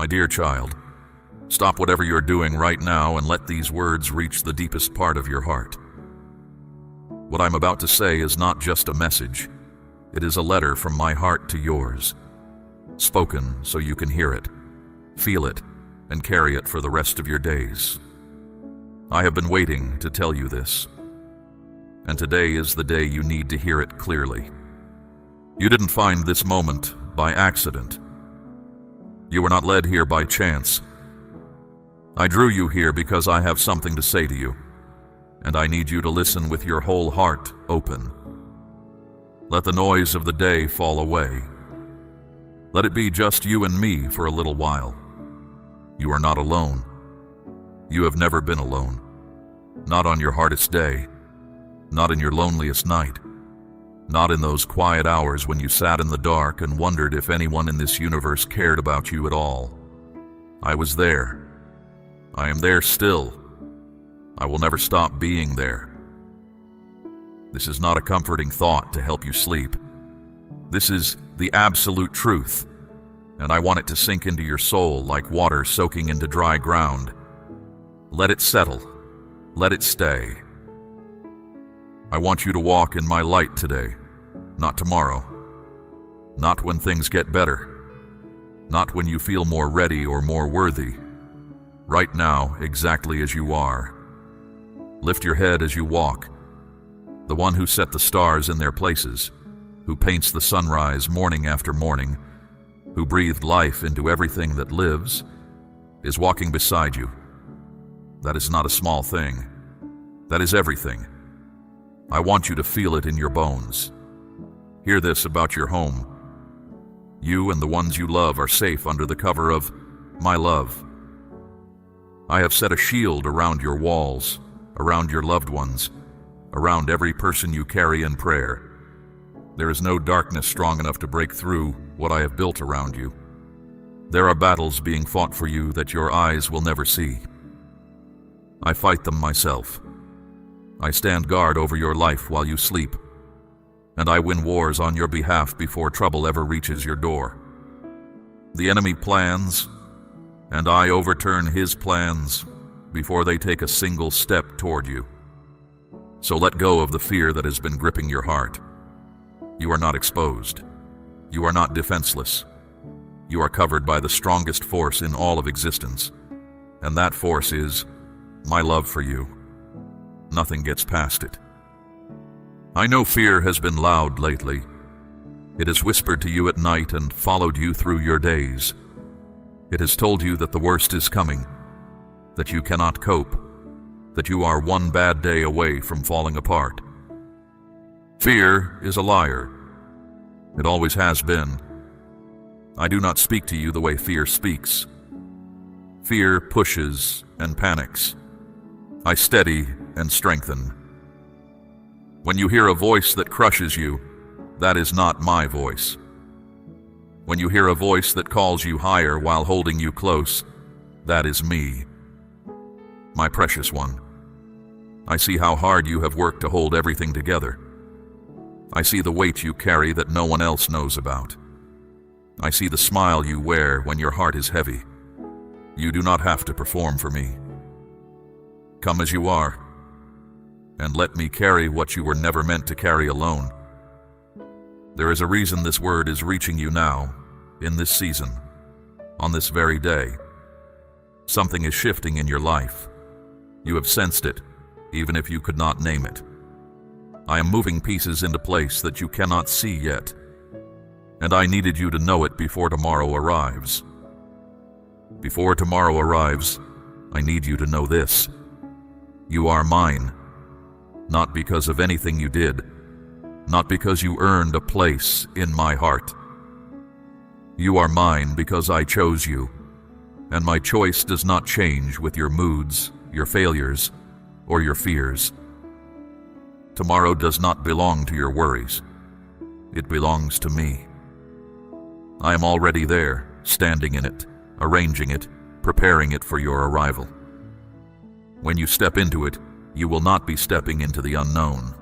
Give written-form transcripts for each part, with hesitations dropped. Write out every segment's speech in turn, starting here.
My dear child, stop whatever you're doing right now and let these words reach the deepest part of your heart. What I'm about to say is not just a message. It is a letter from my heart to yours, spoken so you can hear it, feel it, and carry it for the rest of your days. I have been waiting to tell you this, and today is the day you need to hear it clearly. You didn't find this moment by accident. You were not led here by chance. I drew you here because I have something to say to you, and I need you to listen with your whole heart open. Let the noise of the day fall away. Let it be just you and me for a little while. You are not alone. You have never been alone. Not on your hardest day. Not in your loneliest night. Not in those quiet hours when you sat in the dark and wondered if anyone in this universe cared about you at all. I was there. I am there still. I will never stop being there. This is not a comforting thought to help you sleep. This is the absolute truth, and I want it to sink into your soul like water soaking into dry ground. Let it settle. Let it stay. I want you to walk in my light today, not tomorrow. Not when things get better. Not when you feel more ready or more worthy. Right now, exactly as you are. Lift your head as you walk. The one who set the stars in their places, who paints the sunrise morning after morning, who breathed life into everything that lives, is walking beside you. That is not a small thing. That is everything. I want you to feel it in your bones. Hear this about your home. You and the ones you love are safe under the cover of my love. I have set a shield around your walls, around your loved ones, around every person you carry in prayer. There is no darkness strong enough to break through what I have built around you. There are battles being fought for you that your eyes will never see. I fight them myself. I stand guard over your life while you sleep, and I win wars on your behalf before trouble ever reaches your door. The enemy plans, and I overturn his plans before they take a single step toward you. So let go of the fear that has been gripping your heart. You are not exposed. You are not defenseless. You are covered by the strongest force in all of existence, and that force is my love for you. Nothing gets past it. I know fear has been loud lately. It has whispered to you at night and followed you through your days. It has told you that the worst is coming, that you cannot cope, that you are one bad day away from falling apart. Fear is a liar. It always has been. I do not speak to you the way fear speaks. Fear pushes and panics. I steady and strengthen. When you hear a voice that crushes you, that is not my voice. When you hear a voice that calls you higher while holding you close, that is me. My precious one, I see how hard you have worked to hold everything together. I see the weight you carry that no one else knows about. I see the smile you wear when your heart is heavy. You do not have to perform for me. Come as you are, and let me carry what you were never meant to carry alone. There is a reason this word is reaching you now, in this season, on this very day. Something is shifting in your life. You have sensed it, even if you could not name it. I am moving pieces into place that you cannot see yet, and I needed you to know it before tomorrow arrives. Before tomorrow arrives, I need you to know this. You are mine, not because of anything you did, not because you earned a place in my heart. You are mine because I chose you, and my choice does not change with your moods, your failures, or your fears. Tomorrow does not belong to your worries. It belongs to me. I am already there, standing in it, arranging it, preparing it for your arrival. When you step into it, you will not be stepping into the unknown.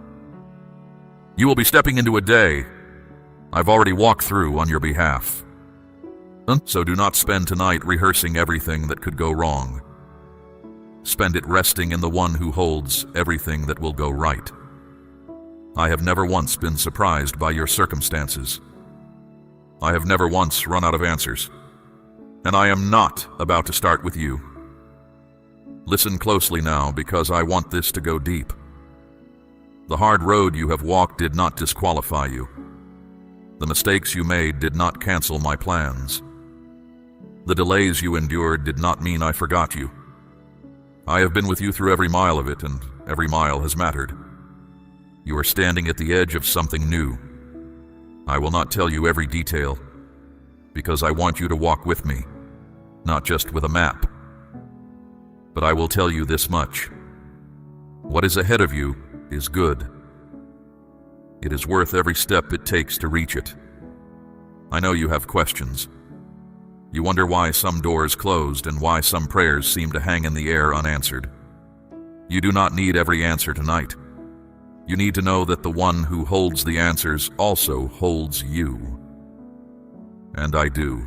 You will be stepping into a day I've already walked through on your behalf. So do not spend tonight rehearsing everything that could go wrong. Spend it resting in the one who holds everything that will go right. I have never once been surprised by your circumstances. I have never once run out of answers. And I am not about to start with you. Listen closely now, because I want this to go deep. The hard road you have walked did not disqualify you. The mistakes you made did not cancel my plans. The delays you endured did not mean I forgot you. I have been with you through every mile of it, and every mile has mattered. You are standing at the edge of something new. I will not tell you every detail, because I want you to walk with me, not just with a map. But I will tell you this much. What is ahead of you is good. It is worth every step it takes to reach it. I know you have questions. You wonder why some doors closed and why some prayers seem to hang in the air unanswered. You do not need every answer tonight. You need to know that the one who holds the answers also holds you. And I do.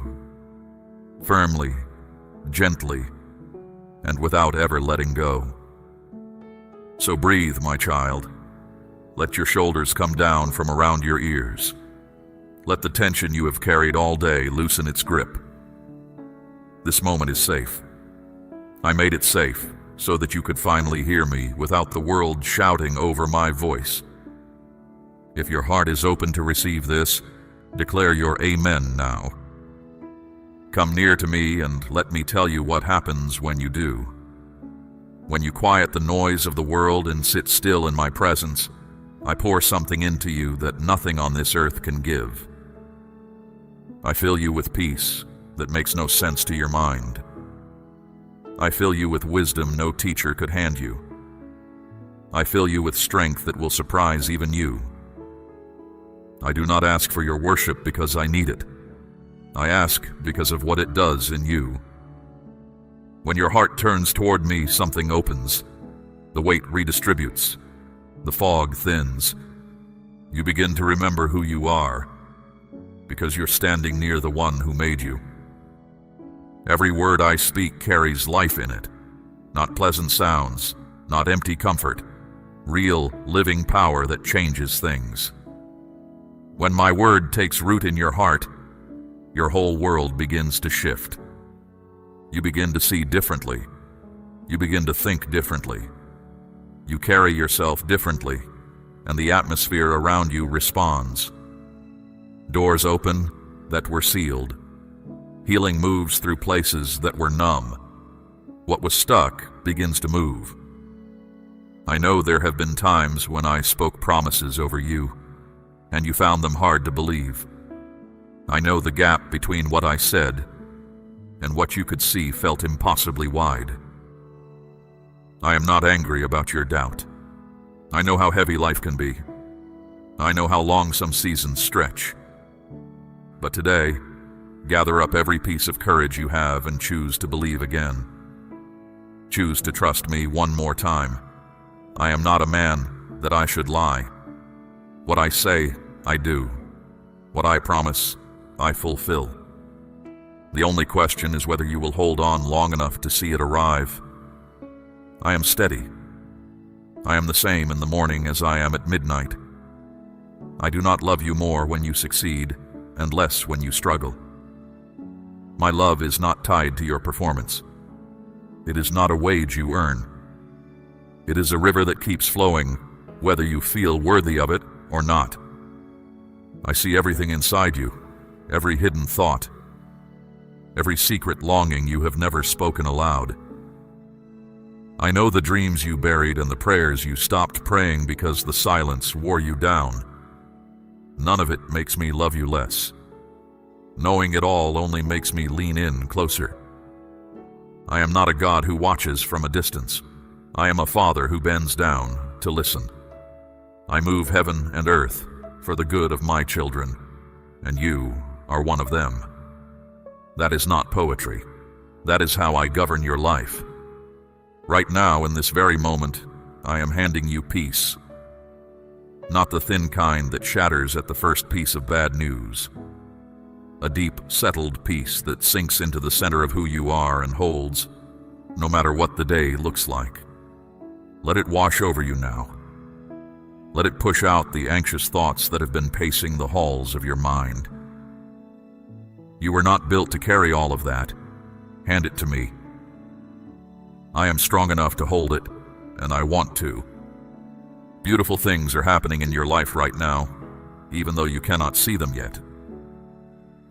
Firmly, gently, and without ever letting go. So breathe, my child. Let your shoulders come down from around your ears. Let the tension you have carried all day loosen its grip. This moment is safe. I made it safe so that you could finally hear me without the world shouting over my voice. If your heart is open to receive this, declare your amen now. Come near to me and let me tell you what happens when you do. When you quiet the noise of the world and sit still in my presence, I pour something into you that nothing on this earth can give. I fill you with peace that makes no sense to your mind. I fill you with wisdom no teacher could hand you. I fill you with strength that will surprise even you. I do not ask for your worship because I need it. I ask because of what it does in you. When your heart turns toward me, something opens. The weight redistributes. The fog thins. You begin to remember who you are, because you're standing near the one who made you. Every word I speak carries life in it. Not pleasant sounds, not empty comfort. Real, living power that changes things. When my word takes root in your heart, your whole world begins to shift. You begin to see differently. You begin to think differently. You carry yourself differently, and the atmosphere around you responds. Doors open that were sealed. Healing moves through places that were numb. What was stuck begins to move. I know there have been times when I spoke promises over you, and you found them hard to believe. I know the gap between what I said and what you could see felt impossibly wide. I am not angry about your doubt. I know how heavy life can be. I know how long some seasons stretch. But today, gather up every piece of courage you have and choose to believe again. Choose to trust me one more time. I am not a man that I should lie. What I say, I do. What I promise, I fulfill. The only question is whether you will hold on long enough to see it arrive. I am steady. I am the same in the morning as I am at midnight. I do not love you more when you succeed, and less when you struggle. My love is not tied to your performance. It is not a wage you earn. It is a river that keeps flowing, whether you feel worthy of it or not. I see everything inside you, every hidden thought, every secret longing you have never spoken aloud. I know the dreams you buried and the prayers you stopped praying because the silence wore you down. None of it makes me love you less. Knowing it all only makes me lean in closer. I am not a God who watches from a distance. I am a father who bends down to listen. I move heaven and earth for the good of my children, and you are one of them. That is not poetry. That is how I govern your life. Right now, in this very moment, I am handing you peace. Not the thin kind that shatters at the first piece of bad news. a deep, settled peace that sinks into the center of who you are and holds, no matter what the day looks like. Let it wash over you now. Let it push out the anxious thoughts that have been pacing the halls of your mind. You were not built to carry all of that. Hand it to me. I am strong enough to hold it, and I want to. Beautiful things are happening in your life right now, even though you cannot see them yet.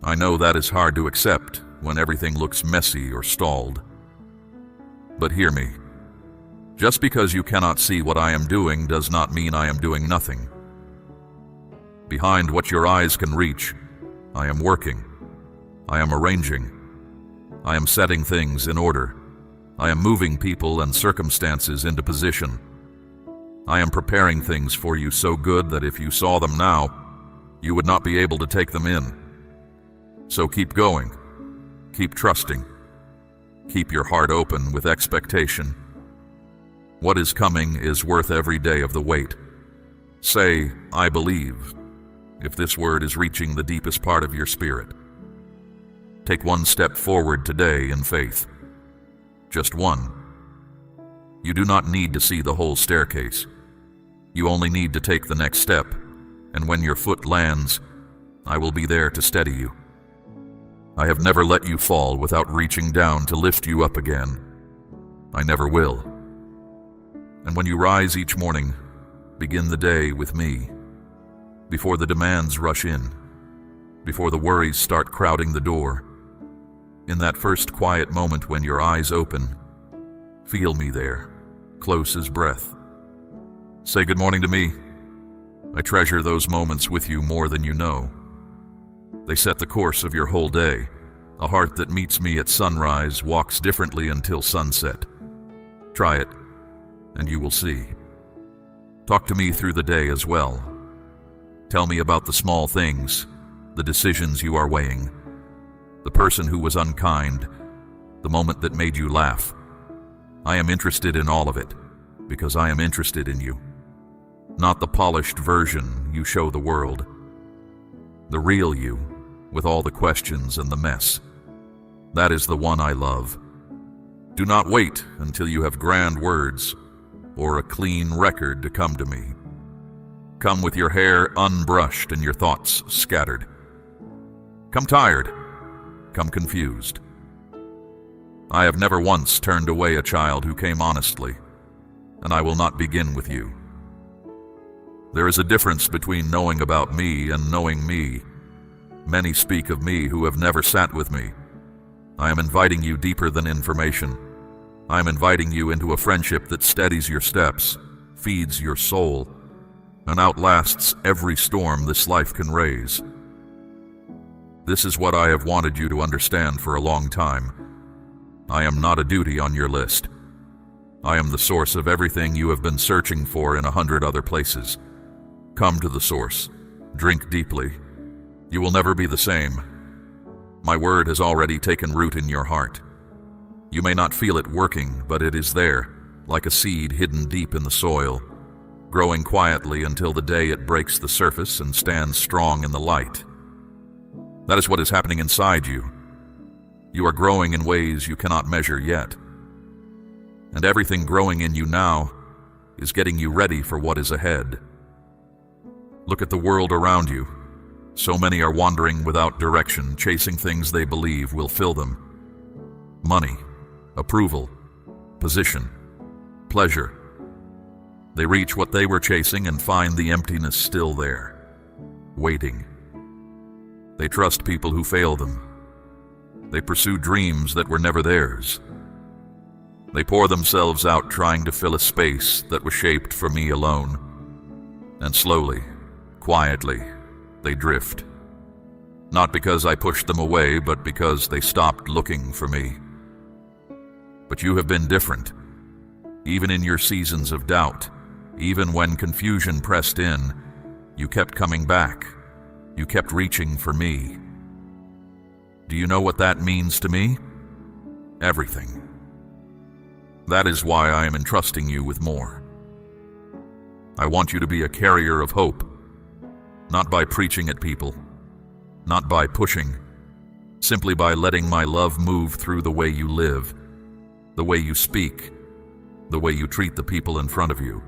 I know that is hard to accept when everything looks messy or stalled. But hear me. Just because you cannot see what I am doing does not mean I am doing nothing. Behind what your eyes can reach, I am working. I am arranging. I am setting things in order. I am moving people and circumstances into position. I am preparing things for you so good that if you saw them now, you would not be able to take them in. So keep going. Keep trusting. Keep your heart open with expectation. What is coming is worth every day of the wait. Say, I believe, if this word is reaching the deepest part of your spirit. Take one step forward today in faith. Just one. You do not need to see the whole staircase. You only need to take the next step, and when your foot lands, I will be there to steady you. I have never let you fall without reaching down to lift you up again. I never will. And when you rise each morning, begin the day with me. Before the demands rush in, before the worries start crowding the door, in that first quiet moment when your eyes open, feel me there, close as breath. Say good morning to me. I treasure those moments with you more than you know. They set the course of your whole day. A heart that meets me at sunrise walks differently until sunset. Try it, and you will see. Talk to me through the day as well. Tell me about the small things, the decisions you are weighing, the person who was unkind, the moment that made you laugh. I am interested in all of it, because I am interested in you. Not the polished version you show the world. The real you, with all the questions and the mess. That is the one I love. Do not wait until you have grand words or a clean record to come to me. Come with your hair unbrushed and your thoughts scattered. Come tired. Come confused. I have never once turned away a child who came honestly, and I will not begin with you. There is a difference between knowing about me and knowing me. Many speak of me who have never sat with me. I am inviting you deeper than information. I am inviting you into a friendship that steadies your steps, feeds your soul, and outlasts every storm this life can raise. This is what I have wanted you to understand for a long time. I am not a duty on your list. I am the source of everything you have been searching for in 100 other places. Come to the source. Drink deeply. You will never be the same. My word has already taken root in your heart. You may not feel it working, but it is there, like a seed hidden deep in the soil, growing quietly until the day it breaks the surface and stands strong in the light. That is what is happening inside you. You are growing in ways you cannot measure yet. And everything growing in you now is getting you ready for what is ahead. Look at the world around you. So many are wandering without direction, chasing things they believe will fill them. Money, approval, position, pleasure. They reach what they were chasing and find the emptiness still there, waiting. They trust people who fail them. They pursue dreams that were never theirs. They pour themselves out trying to fill a space that was shaped for me alone. And slowly, quietly, they drift. Not because I pushed them away, but because they stopped looking for me. But you have been different. Even in your seasons of doubt, even when confusion pressed in, you kept coming back. You kept reaching for me. Do you know what that means to me? Everything. That is why I am entrusting you with more. I want you to be a carrier of hope, not by preaching at people, not by pushing, simply by letting my love move through the way you live, the way you speak, the way you treat the people in front of you.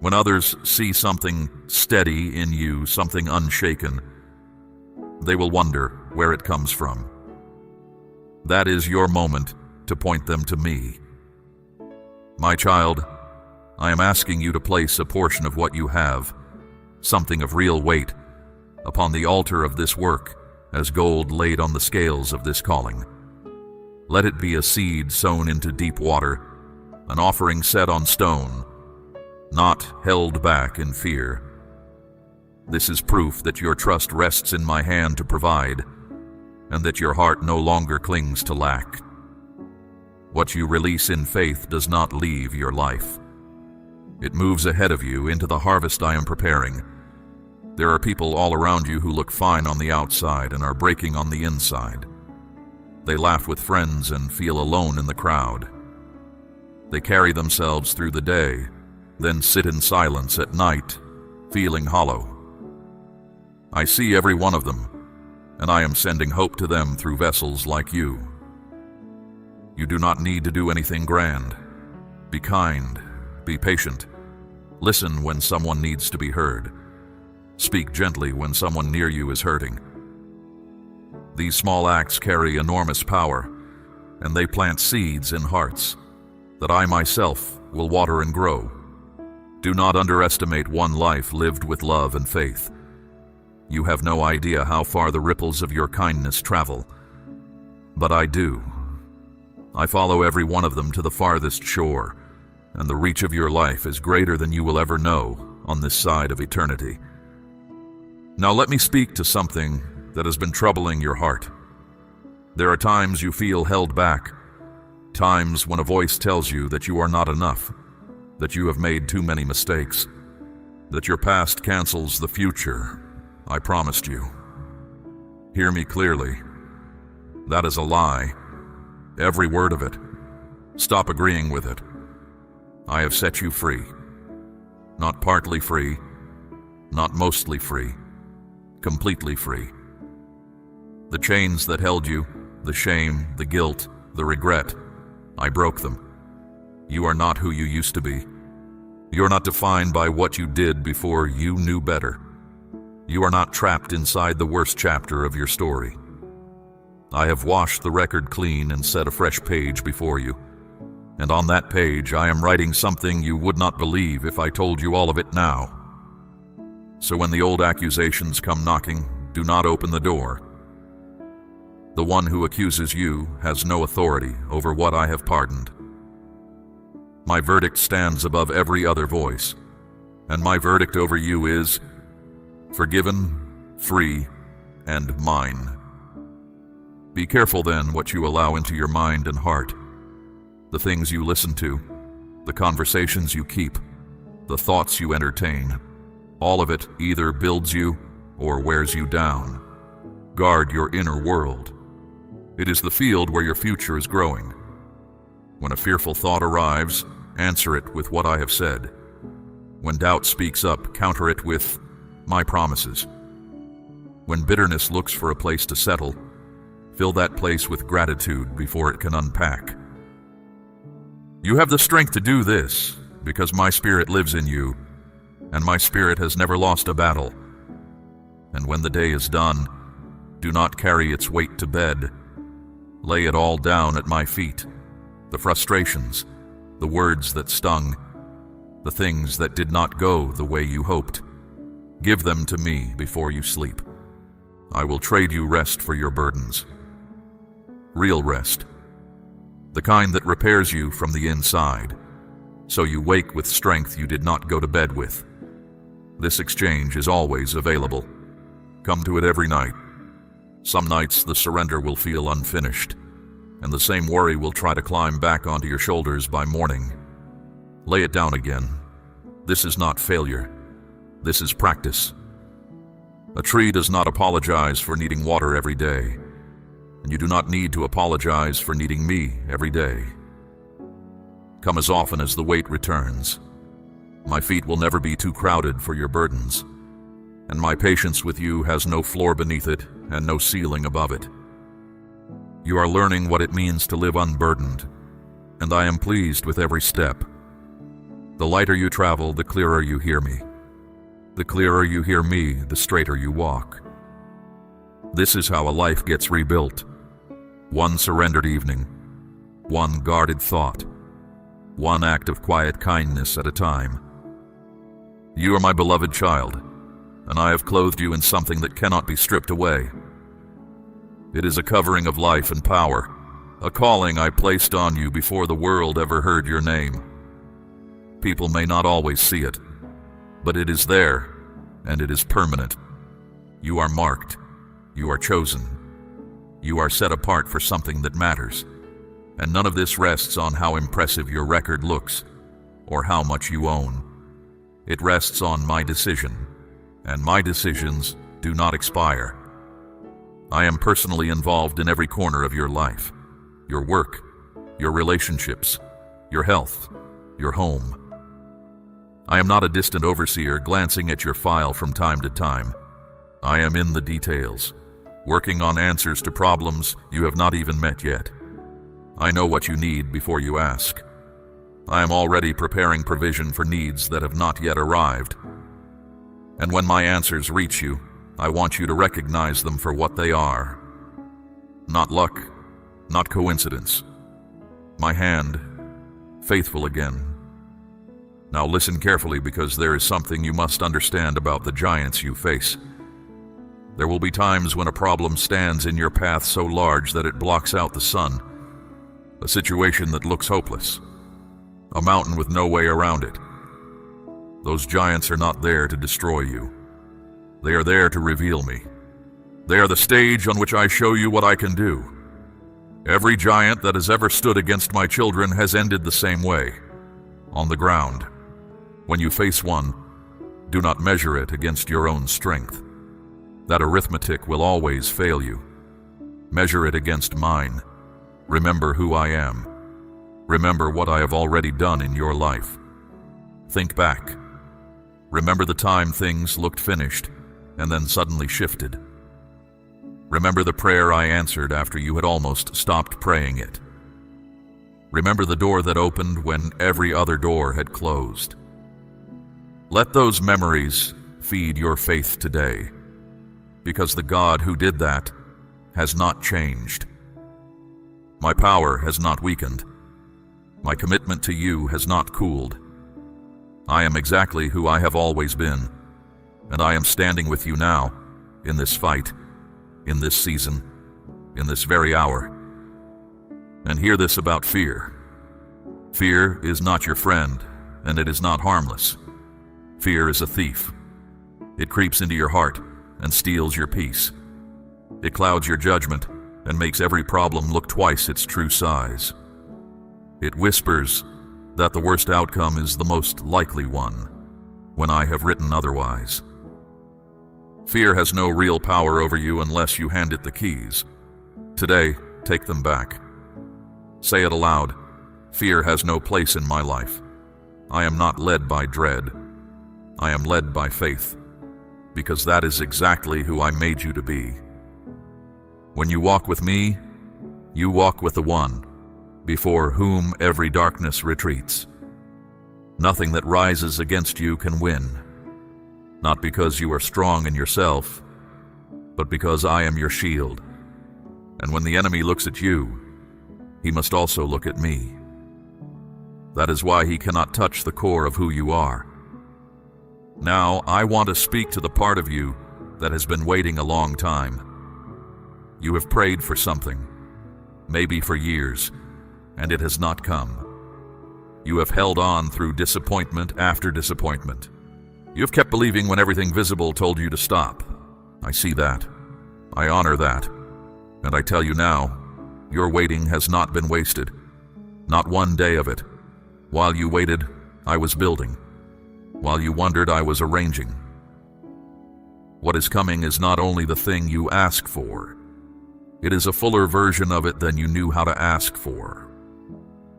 When others see something steady in you, something unshaken, they will wonder where it comes from. That is your moment to point them to me. My child, I am asking you to place a portion of what you have, something of real weight, upon the altar of this work as gold laid on the scales of this calling. Let it be a seed sown into deep water, an offering set on stone, not held back in fear. This is proof that your trust rests in my hand to provide, and that your heart no longer clings to lack. What you release in faith does not leave your life. It moves ahead of you into the harvest I am preparing. There are people all around you who look fine on the outside and are breaking on the inside. They laugh with friends and feel alone in the crowd. They carry themselves through the day, then sit in silence at night, feeling hollow. I see every one of them, and I am sending hope to them through vessels like you. You do not need to do anything grand. Be kind, be patient. Listen when someone needs to be heard. Speak gently when someone near you is hurting. These small acts carry enormous power, and they plant seeds in hearts that I myself will water and grow. Do not underestimate one life lived with love and faith. You have no idea how far the ripples of your kindness travel, but I do. I follow every one of them to the farthest shore, and the reach of your life is greater than you will ever know on this side of eternity. Now let me speak to something that has been troubling your heart. There are times you feel held back, times when a voice tells you that you are not enough, that you have made too many mistakes, that your past cancels the future I promised you. Hear me clearly. That is a lie. Every word of it. Stop agreeing with it. I have set you free. Not partly free, not mostly free, completely free. The chains that held you, the shame, the guilt, the regret, I broke them. You are not who you used to be. You're not defined by what you did before you knew better. You are not trapped inside the worst chapter of your story. I have washed the record clean and set a fresh page before you. And on that page, I am writing something you would not believe if I told you all of it now. So when the old accusations come knocking, do not open the door. The one who accuses you has no authority over what I have pardoned. My verdict stands above every other voice, and my verdict over you is forgiven, free, and mine. Be careful then what you allow into your mind and heart, the things you listen to, the conversations you keep, the thoughts you entertain. All of it either builds you or wears you down. Guard your inner world. It is the field where your future is growing. When a fearful thought arrives, answer it with what I have said. When doubt speaks up, counter it with my promises. When bitterness looks for a place to settle, fill that place with gratitude before it can unpack. You have the strength to do this because my spirit lives in you, and my spirit has never lost a battle. And when the day is done, do not carry its weight to bed. Lay it all down at my feet. The frustrations, the words that stung, the things that did not go the way you hoped. Give them to me before you sleep. I will trade you rest for your burdens. Real rest. The kind that repairs you from the inside, so you wake with strength you did not go to bed with. This exchange is always available. Come to it every night. Some nights the surrender will feel unfinished, and the same worry will try to climb back onto your shoulders by morning. Lay it down again. This is not failure. This is practice. A tree does not apologize for needing water every day, and you do not need to apologize for needing me every day. Come as often as the weight returns. My feet will never be too crowded for your burdens, and my patience with you has no floor beneath it and no ceiling above it. You are learning what it means to live unburdened, and I am pleased with every step. The lighter you travel, the clearer you hear me. The clearer you hear me, the straighter you walk. This is how a life gets rebuilt. One surrendered evening, one guarded thought, one act of quiet kindness at a time. You are my beloved child, and I have clothed you in something that cannot be stripped away. It is a covering of life and power, a calling I placed on you before the world ever heard your name. People may not always see it, but it is there, and it is permanent. You are marked. You are chosen. You are set apart for something that matters. And none of this rests on how impressive your record looks, or how much you own. It rests on my decision, and my decisions do not expire. I am personally involved in every corner of your life, your work, your relationships, your health, your home. I am not a distant overseer glancing at your file from time to time. I am in the details, working on answers to problems you have not even met yet. I know what you need before you ask. I am already preparing provision for needs that have not yet arrived. And when my answers reach you, I want you to recognize them for what they are. Not luck, not coincidence. My hand, faithful again. Now listen carefully, because there is something you must understand about the giants you face. There will be times when a problem stands in your path so large that it blocks out the sun. A situation that looks hopeless. A mountain with no way around it. Those giants are not there to destroy you. They are there to reveal me. They are the stage on which I show you what I can do. Every giant that has ever stood against my children has ended the same way, on the ground. When you face one, do not measure it against your own strength. That arithmetic will always fail you. Measure it against mine. Remember who I am. Remember what I have already done in your life. Think back. Remember the time things looked finished and then suddenly shifted. Remember the prayer I answered after you had almost stopped praying it. Remember the door that opened when every other door had closed. Let those memories feed your faith today, because the God who did that has not changed. My power has not weakened. My commitment to you has not cooled. I am exactly who I have always been, and I am standing with you now, in this fight, in this season, in this very hour. And hear this about fear. Fear is not your friend, and it is not harmless. Fear is a thief. It creeps into your heart and steals your peace. It clouds your judgment and makes every problem look twice its true size. It whispers that the worst outcome is the most likely one, when I have written otherwise. Fear has no real power over you unless you hand it the keys. Today, take them back. Say it aloud. Fear has no place in my life. I am not led by dread. I am led by faith, because that is exactly who I made you to be. When you walk with me, you walk with the one before whom every darkness retreats. Nothing that rises against you can win, not because you are strong in yourself, but because I am your shield. And when the enemy looks at you, he must also look at me. That is why he cannot touch the core of who you are. Now, I want to speak to the part of you that has been waiting a long time. You have prayed for something, maybe for years, and it has not come. You have held on through disappointment after disappointment. You have kept believing when everything visible told you to stop. I see that. I honor that. And I tell you now, your waiting has not been wasted. Not one day of it. While you waited, I was building. While you wondered, I was arranging. What is coming is not only the thing you ask for, it is a fuller version of it than you knew how to ask for.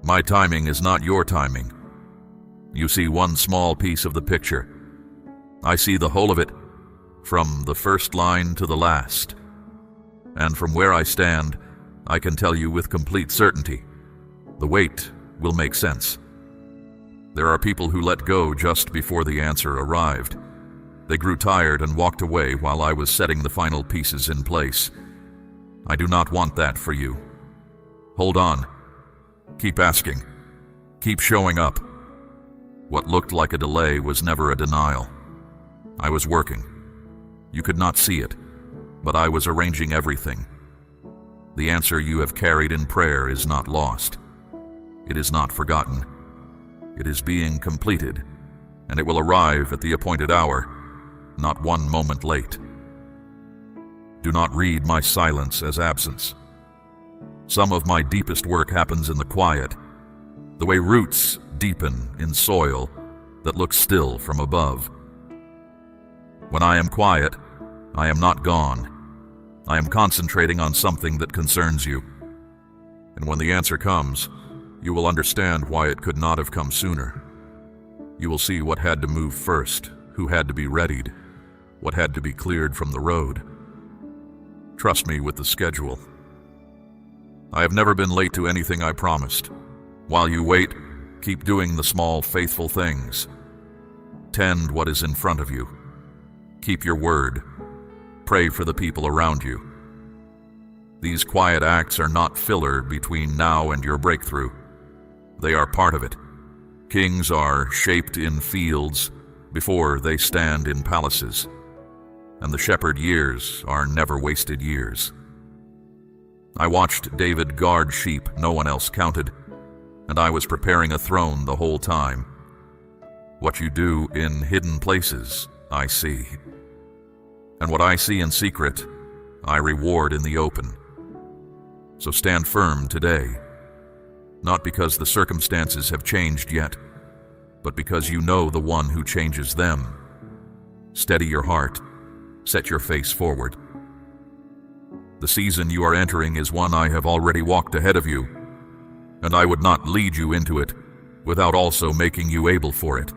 My timing is not your timing. You see one small piece of the picture. I see the whole of it, from the first line to the last. And from where I stand, I can tell you with complete certainty, the wait will make sense. There are people who let go just before the answer arrived. They grew tired and walked away while I was setting the final pieces in place. I do not want that for you. Hold on. Keep asking. Keep showing up. What looked like a delay was never a denial. I was working. You could not see it, but I was arranging everything. The answer you have carried in prayer is not lost. It is not forgotten. It is being completed, and it will arrive at the appointed hour, not one moment late. Do not read my silence as absence. Some of my deepest work happens in the quiet, the way roots deepen in soil that looks still from above. When I am quiet, I am not gone. I am concentrating on something that concerns you. And when the answer comes, you will understand why it could not have come sooner. You will see what had to move first, who had to be readied, what had to be cleared from the road. Trust me with the schedule. I have never been late to anything I promised. While you wait, keep doing the small, faithful things. Tend what is in front of you. Keep your word. Pray for the people around you. These quiet acts are not filler between now and your breakthrough. They are part of it. Kings are shaped in fields before they stand in palaces, and the shepherd years are never wasted years. I watched David guard sheep no one else counted, and I was preparing a throne the whole time. What you do in hidden places, I see. And what I see in secret, I reward in the open. So stand firm today, not because the circumstances have changed yet, but because you know the one who changes them. Steady your heart, set your face forward. The season you are entering is one I have already walked ahead of you, and I would not lead you into it without also making you able for it.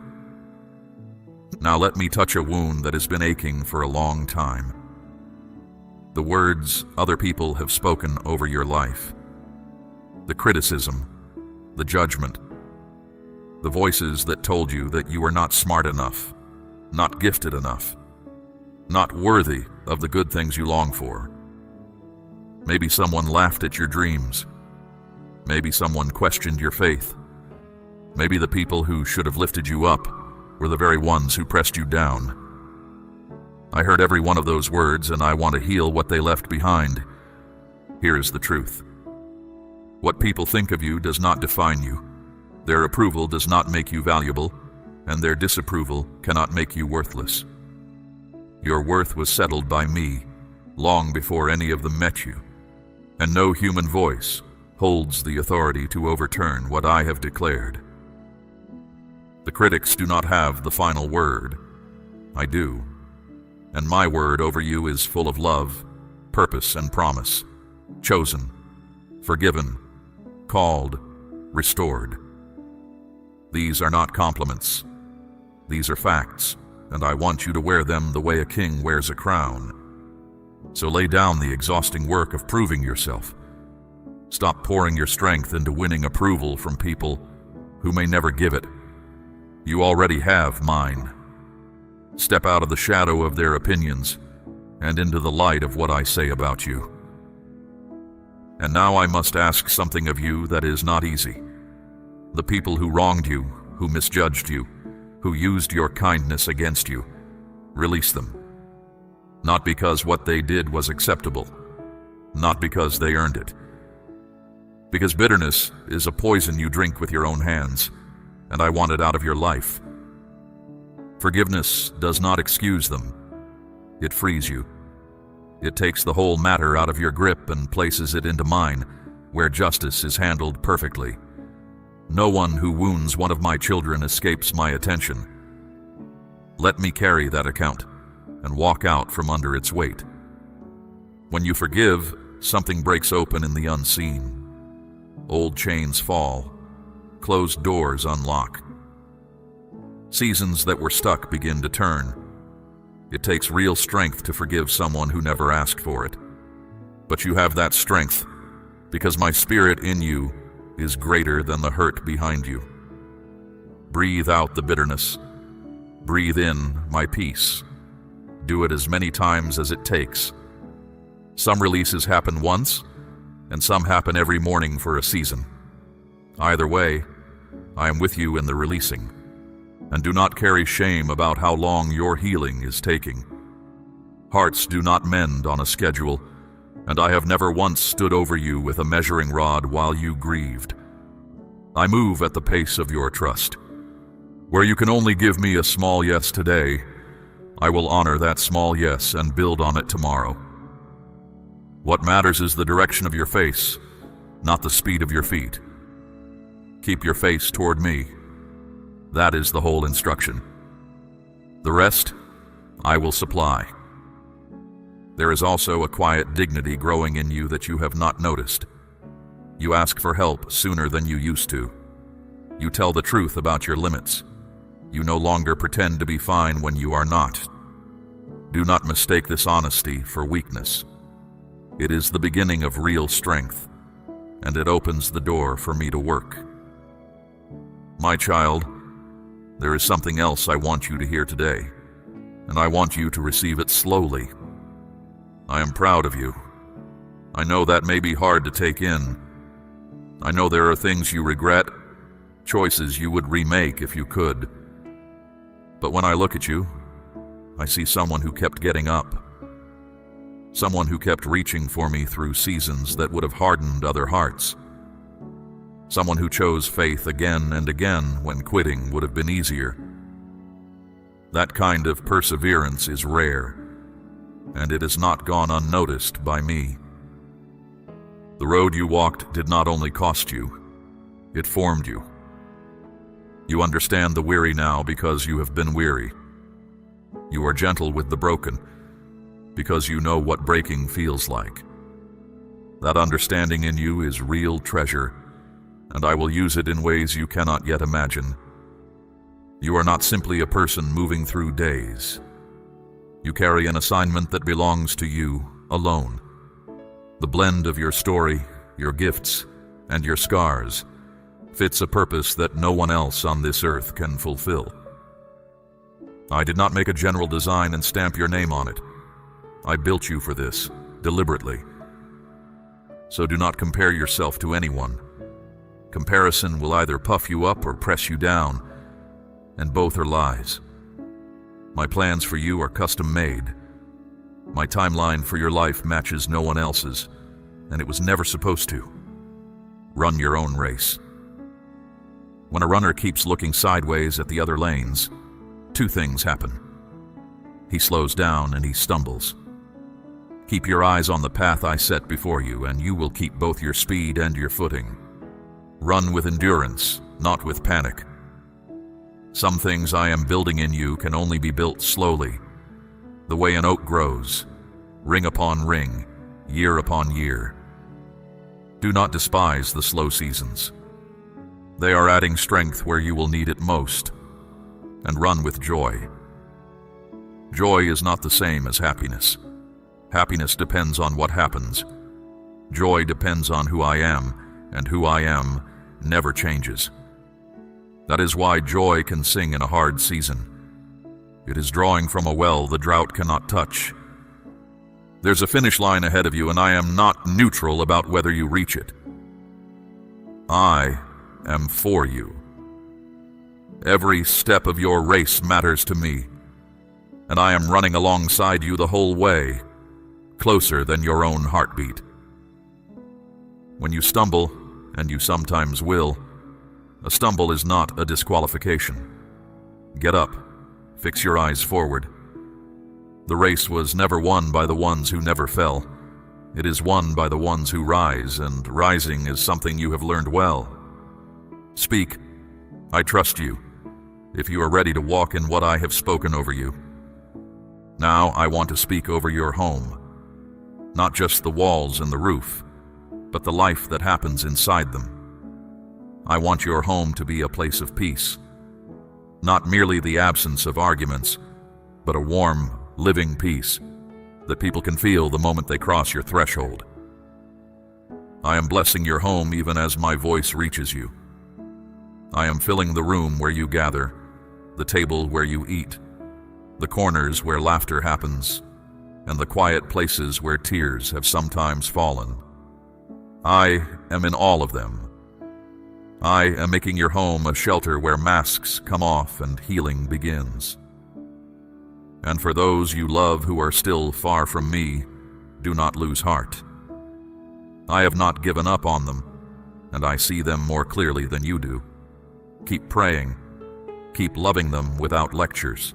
Now let me touch a wound that has been aching for a long time. The words other people have spoken over your life. The criticism, the judgment, the voices that told you that you were not smart enough, not gifted enough, not worthy of the good things you long for. Maybe someone laughed at your dreams. Maybe someone questioned your faith. Maybe the people who should have lifted you up were the very ones who pressed you down. I heard every one of those words, and I want to heal what they left behind. Here is the truth. What people think of you does not define you. Their approval does not make you valuable, and their disapproval cannot make you worthless. Your worth was settled by me long before any of them met you, and no human voice holds the authority to overturn what I have declared. The critics do not have the final word. I do. And my word over you is full of love, purpose, and promise. Chosen, forgiven, called, restored. These are not compliments. These are facts, and I want you to wear them the way a king wears a crown. So lay down the exhausting work of proving yourself. Stop pouring your strength into winning approval from people who may never give it. You already have mine. Step out of the shadow of their opinions and into the light of what I say about you. And now I must ask something of you that is not easy. The people who wronged you, who misjudged you, who used your kindness against you, release them. Not because what they did was acceptable, not because they earned it. Because bitterness is a poison you drink with your own hands, and I want it out of your life. Forgiveness does not excuse them. It frees you. It takes the whole matter out of your grip and places it into mine, where justice is handled perfectly. No one who wounds one of my children escapes my attention. Let me carry that account and walk out from under its weight. When you forgive, something breaks open in the unseen. Old chains fall. Closed doors unlock. Seasons that were stuck begin to turn. It takes real strength to forgive someone who never asked for it. But you have that strength, because my spirit in you is greater than the hurt behind you. Breathe out the bitterness. Breathe in my peace. Do it as many times as it takes. Some releases happen once, and some happen every morning for a season. Either way, I am with you in the releasing, and do not carry shame about how long your healing is taking. Hearts do not mend on a schedule, and I have never once stood over you with a measuring rod while you grieved. I move at the pace of your trust. Where you can only give me a small yes today, I will honor that small yes and build on it tomorrow. What matters is the direction of your face, not the speed of your feet. Keep your face toward me. That is the whole instruction. The rest, I will supply. There is also a quiet dignity growing in you that you have not noticed. You ask for help sooner than you used to. You tell the truth about your limits. You no longer pretend to be fine when you are not. Do not mistake this honesty for weakness. It is the beginning of real strength, and it opens the door for me to work. My child, there is something else I want you to hear today, and I want you to receive it slowly. I am proud of you. I know that may be hard to take in. I know there are things you regret, choices you would remake if you could. But when I look at you, I see someone who kept getting up. Someone who kept reaching for me through seasons that would have hardened other hearts. Someone who chose faith again and again when quitting would have been easier. That kind of perseverance is rare, and it has not gone unnoticed by me. The road you walked did not only cost you, it formed you. You understand the weary now because you have been weary. You are gentle with the broken because you know what breaking feels like. That understanding in you is real treasure, and I will use it in ways you cannot yet imagine. You are not simply a person moving through days. You carry an assignment that belongs to you alone. The blend of your story, your gifts, and your scars fits a purpose that no one else on this earth can fulfill. I did not make a general design and stamp your name on it. I built you for this, deliberately. So do not compare yourself to anyone. Comparison will either puff you up or press you down, and both are lies. My plans for you are custom-made. My timeline for your life matches no one else's, and it was never supposed to. Run your own race. When a runner keeps looking sideways at the other lanes, two things happen. He slows down and he stumbles. Keep your eyes on the path I set before you, and you will keep both your speed and your footing. Run with endurance, not with panic. Some things I am building in you can only be built slowly, the way an oak grows, ring upon ring, year upon year. Do not despise the slow seasons. They are adding strength where you will need it most, and run with joy. Joy is not the same as happiness. Happiness depends on what happens. Joy depends on who I am, and who I am never changes. That is why joy can sing in a hard season. It is drawing from a well the drought cannot touch. There's a finish line ahead of you, and I am not neutral about whether you reach it. I am for you. Every step of your race matters to me, and I am running alongside you the whole way, closer than your own heartbeat. When you stumble, and you sometimes will, a stumble is not a disqualification. Get up, fix your eyes forward. The race was never won by the ones who never fell. It is won by the ones who rise, and rising is something you have learned well. Speak. I trust you, if you are ready to walk in what I have spoken over you. Now I want to speak over your home. Not just the walls and the roof, but the life that happens inside them. I want your home to be a place of peace. Not merely the absence of arguments, but a warm, living peace that people can feel the moment they cross your threshold. I am blessing your home even as my voice reaches you. I am filling the room where you gather, the table where you eat, the corners where laughter happens, and the quiet places where tears have sometimes fallen. I am in all of them. I am making your home a shelter where masks come off and healing begins. And for those you love who are still far from me, do not lose heart. I have not given up on them, and I see them more clearly than you do. Keep praying. Keep loving them without lectures.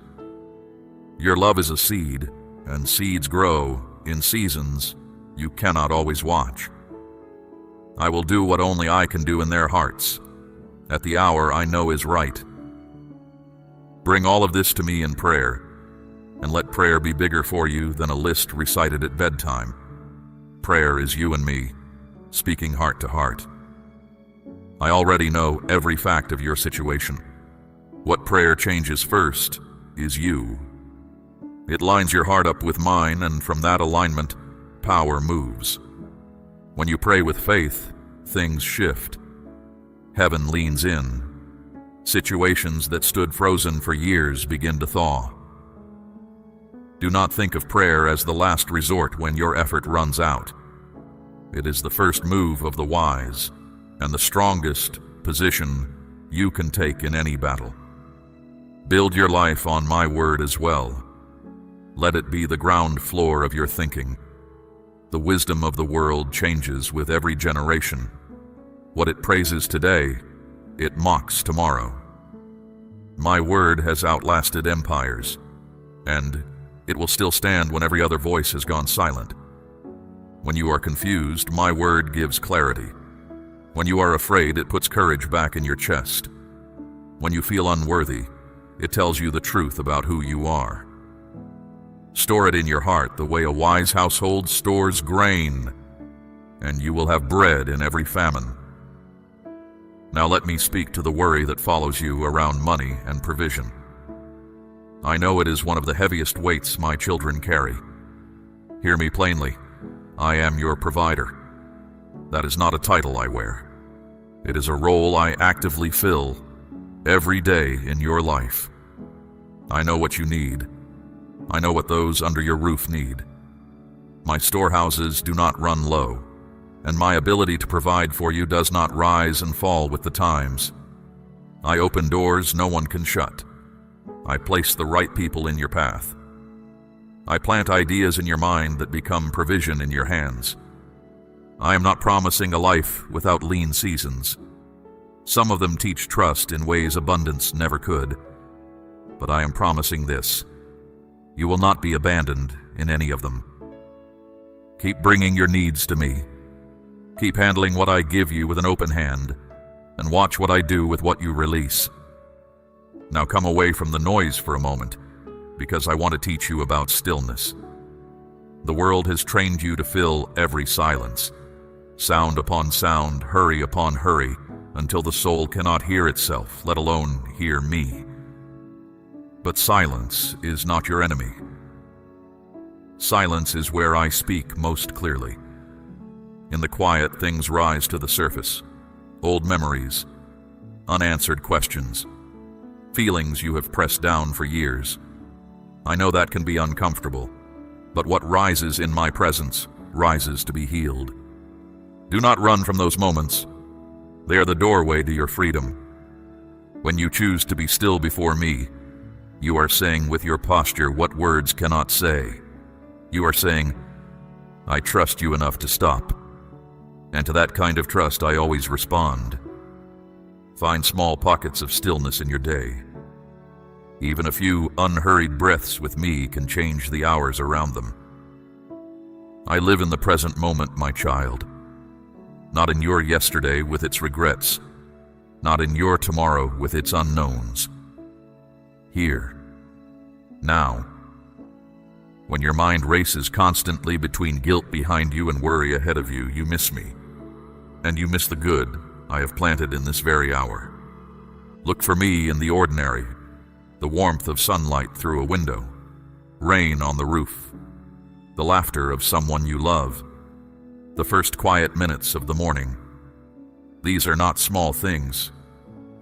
Your love is a seed, and seeds grow in seasons you cannot always watch. I will do what only I can do in their hearts, at the hour I know is right. Bring all of this to me in prayer, and let prayer be bigger for you than a list recited at bedtime. Prayer is you and me, speaking heart to heart. I already know every fact of your situation. What prayer changes first is you. It lines your heart up with mine, and from that alignment, power moves. When you pray with faith, things shift. Heaven leans in. Situations that stood frozen for years begin to thaw. Do not think of prayer as the last resort when your effort runs out. It is the first move of the wise, and the strongest position you can take in any battle. Build your life on my word as well. Let it be the ground floor of your thinking. The wisdom of the world changes with every generation. What it praises today, it mocks tomorrow. My word has outlasted empires, and it will still stand when every other voice has gone silent. When you are confused, my word gives clarity. When you are afraid, it puts courage back in your chest. When you feel unworthy, it tells you the truth about who you are. Store it in your heart the way a wise household stores grain, and you will have bread in every famine. Now let me speak to the worry that follows you around money and provision. I know it is one of the heaviest weights my children carry. Hear me plainly. I am your provider. That is not a title I wear. It is a role I actively fill every day in your life. I know what you need. I know what those under your roof need. My storehouses do not run low, and my ability to provide for you does not rise and fall with the times. I open doors no one can shut. I place the right people in your path. I plant ideas in your mind that become provision in your hands. I am not promising a life without lean seasons. Some of them teach trust in ways abundance never could. But I am promising this. You will not be abandoned in any of them. Keep bringing your needs to me. Keep handling what I give you with an open hand, and watch what I do with what you release. Now come away from the noise for a moment, because I want to teach you about stillness. The world has trained you to fill every silence, sound upon sound, hurry upon hurry, until the soul cannot hear itself, let alone hear me. But silence is not your enemy. Silence is where I speak most clearly. In the quiet, things rise to the surface. Old memories, unanswered questions, feelings you have pressed down for years. I know that can be uncomfortable, but what rises in my presence rises to be healed. Do not run from those moments. They are the doorway to your freedom. When you choose to be still before me, you are saying with your posture what words cannot say. You are saying, I trust you enough to stop. And to that kind of trust I always respond. Find small pockets of stillness in your day. Even a few unhurried breaths with me can change the hours around them. I live in the present moment, my child. Not in your yesterday with its regrets. Not in your tomorrow with its unknowns. Here. Now. When your mind races constantly between guilt behind you and worry ahead of you, you miss me. And you miss the good I have planted in this very hour. Look for me in the ordinary, the warmth of sunlight through a window, rain on the roof, the laughter of someone you love, the first quiet minutes of the morning. These are not small things.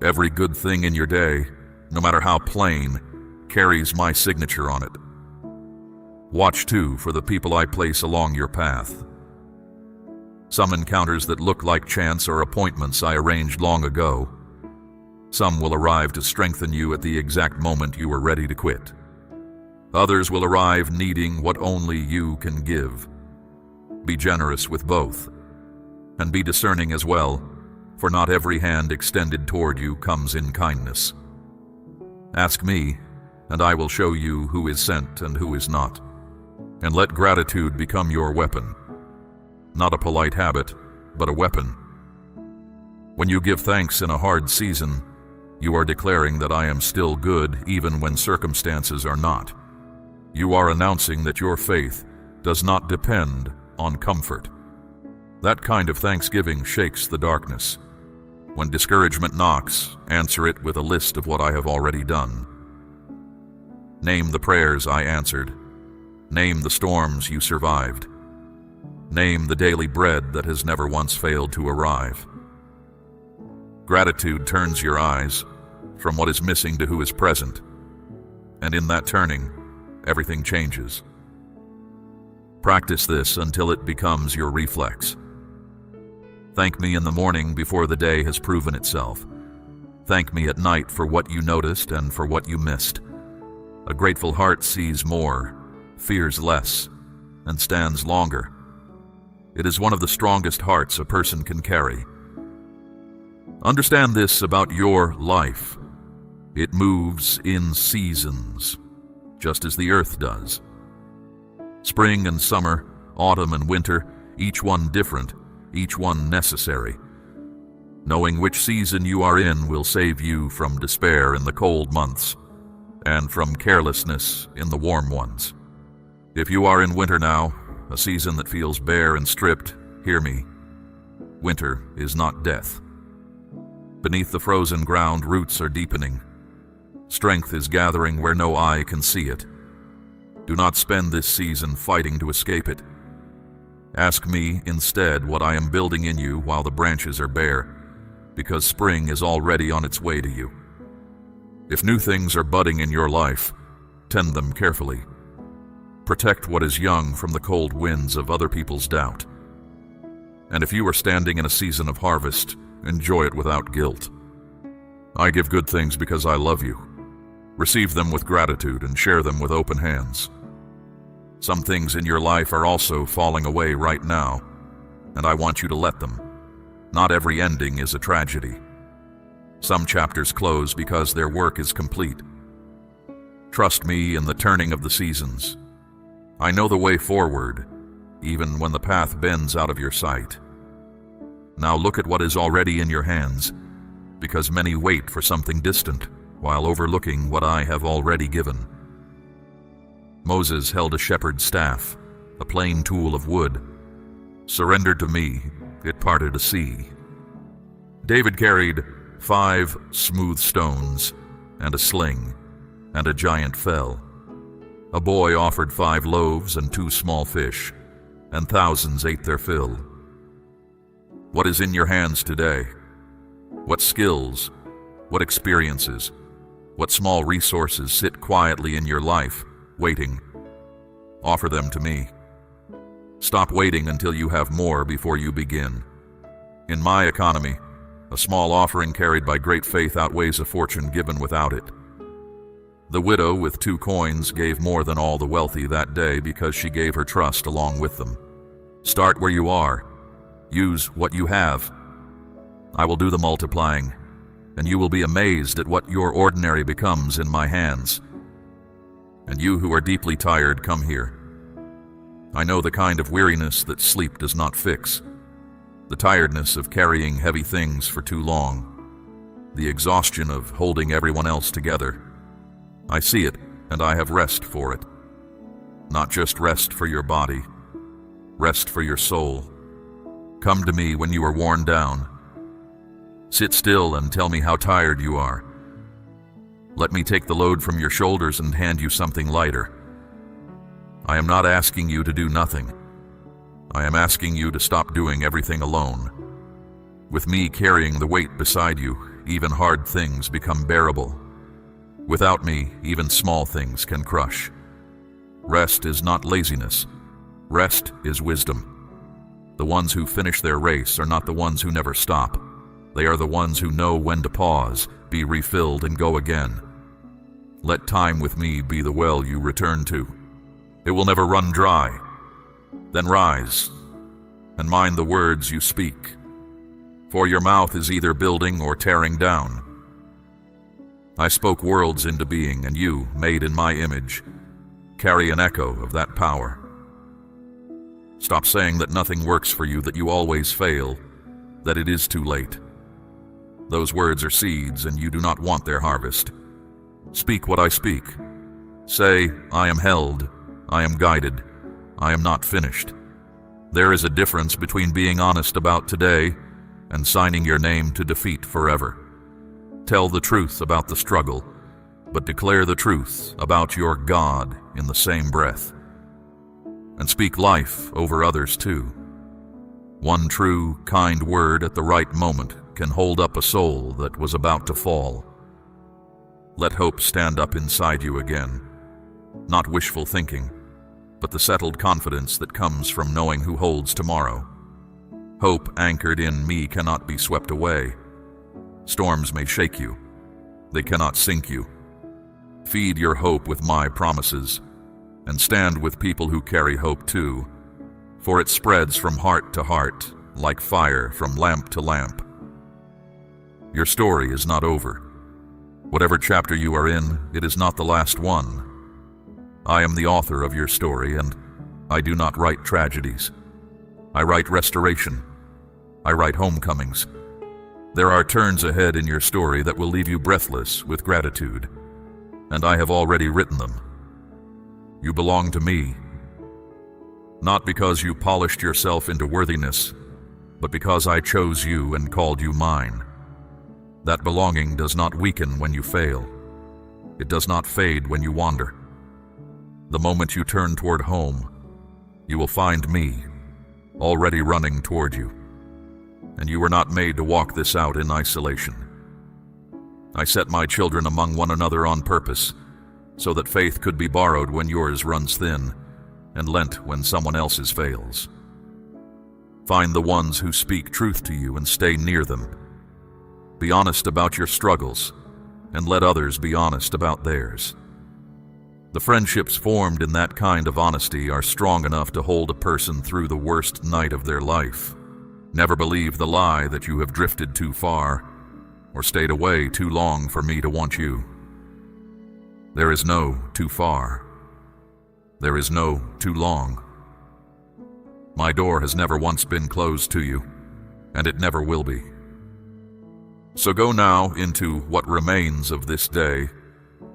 Every good thing in your day, no matter how plain, carries my signature on it. Watch, too, for the people I place along your path. Some encounters that look like chance or appointments I arranged long ago. Some will arrive to strengthen you at the exact moment you are ready to quit. Others will arrive needing what only you can give. Be generous with both, and be discerning as well, for not every hand extended toward you comes in kindness. Ask me, and I will show you who is sent and who is not. And let gratitude become your weapon. Not a polite habit, but a weapon. When you give thanks in a hard season, you are declaring that I am still good even when circumstances are not. You are announcing that your faith does not depend on comfort. That kind of thanksgiving shakes the darkness. When discouragement knocks, answer it with a list of what I have already done. Name the prayers I answered. Name the storms you survived. Name the daily bread that has never once failed to arrive. Gratitude turns your eyes from what is missing to who is present, and in that turning, everything changes. Practice this until it becomes your reflex. Thank me in the morning before the day has proven itself. Thank me at night for what you noticed and for what you missed. A grateful heart sees more, fears less, and stands longer. It is one of the strongest hearts a person can carry. Understand this about your life. It moves in seasons, just as the earth does. Spring and summer, autumn and winter, each one different, each one necessary. Knowing which season you are in will save you from despair in the cold months and from carelessness in the warm ones. If you are in winter now, a season that feels bare and stripped, hear me. Winter is not death. Beneath the frozen ground, roots are deepening. Strength is gathering where no eye can see it. Do not spend this season fighting to escape it. Ask me instead what I am building in you while the branches are bare, because spring is already on its way to you. If new things are budding in your life, tend them carefully. Protect what is young from the cold winds of other people's doubt. And if you are standing in a season of harvest, enjoy it without guilt. I give good things because I love you. Receive them with gratitude and share them with open hands. Some things in your life are also falling away right now, and I want you to let them. Not every ending is a tragedy. Some chapters close because their work is complete. Trust me in the turning of the seasons. I know the way forward, even when the path bends out of your sight. Now look at what is already in your hands, because many wait for something distant, while overlooking what I have already given. Moses held a shepherd's staff, a plain tool of wood. Surrendered to me, it parted a sea. David carried 5 smooth stones and a sling, and a giant fell. A boy offered 5 loaves and 2 small fish, and thousands ate their fill. What is in your hands today? What skills, what experiences, what small resources sit quietly in your life, waiting? Offer them to me. Stop waiting until you have more before you begin. In my economy, a small offering carried by great faith outweighs a fortune given without it. The widow with 2 coins gave more than all the wealthy that day because she gave her trust along with them. Start where you are. Use what you have. I will do the multiplying, and you will be amazed at what your ordinary becomes in my hands. And you who are deeply tired, come here. I know the kind of weariness that sleep does not fix, the tiredness of carrying heavy things for too long, the exhaustion of holding everyone else together. I see it, and I have rest for it. Not just rest for your body, rest for your soul. Come to me when you are worn down. Sit still and tell me how tired you are. Let me take the load from your shoulders and hand you something lighter. I am not asking you to do nothing. I am asking you to stop doing everything alone. With me carrying the weight beside you, even hard things become bearable. Without me, even small things can crush. Rest is not laziness. Rest is wisdom. The ones who finish their race are not the ones who never stop. They are the ones who know when to pause, be refilled, and go again. Let time with me be the well you return to. It will never run dry. Then rise, and mind the words you speak, for your mouth is either building or tearing down. I spoke worlds into being, and you, made in my image, carry an echo of that power. Stop saying that nothing works for you, that you always fail, that it is too late. Those words are seeds, and you do not want their harvest. Speak what I speak. Say, I am held, I am guided, I am not finished. There is a difference between being honest about today and signing your name to defeat forever. Tell the truth about the struggle, but declare the truth about your God in the same breath. And speak life over others too. One true, kind word at the right moment can hold up a soul that was about to fall. Let hope stand up inside you again. Not wishful thinking, but the settled confidence that comes from knowing who holds tomorrow. Hope anchored in me cannot be swept away. Storms may shake you. They cannot sink you. Feed your hope with my promises, and stand with people who carry hope too, for it spreads from heart to heart, like fire from lamp to lamp. Your story is not over. Whatever chapter you are in, it is not the last one. I am the author of your story, and I do not write tragedies. I write restoration. I write homecomings. There are turns ahead in your story that will leave you breathless with gratitude, and I have already written them. You belong to me, not because you polished yourself into worthiness, but because I chose you and called you mine. That belonging does not weaken when you fail. It does not fade when you wander. The moment you turn toward home, you will find me, already running toward you. And you were not made to walk this out in isolation. I set my children among one another on purpose, so that faith could be borrowed when yours runs thin, and lent when someone else's fails. Find the ones who speak truth to you and stay near them. Be honest about your struggles, and let others be honest about theirs. The friendships formed in that kind of honesty are strong enough to hold a person through the worst night of their life. Never believe the lie that you have drifted too far or stayed away too long for me to want you. There is no too far. There is no too long. My door has never once been closed to you, and it never will be. So go now into what remains of this day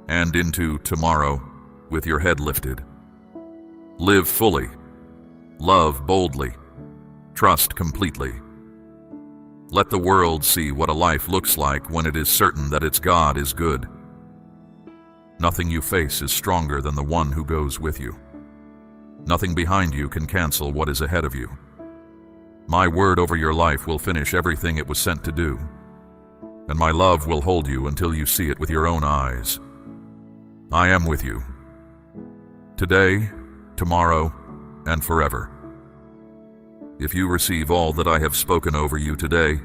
and into tomorrow with your head lifted. Live fully, love boldly, trust completely. Let the world see what a life looks like when it is certain that its God is good. Nothing you face is stronger than the one who goes with you. Nothing behind you can cancel what is ahead of you. My word over your life will finish everything it was sent to do, and my love will hold you until you see it with your own eyes. I am with you, today, tomorrow, and forever. If you receive all that I have spoken over you today,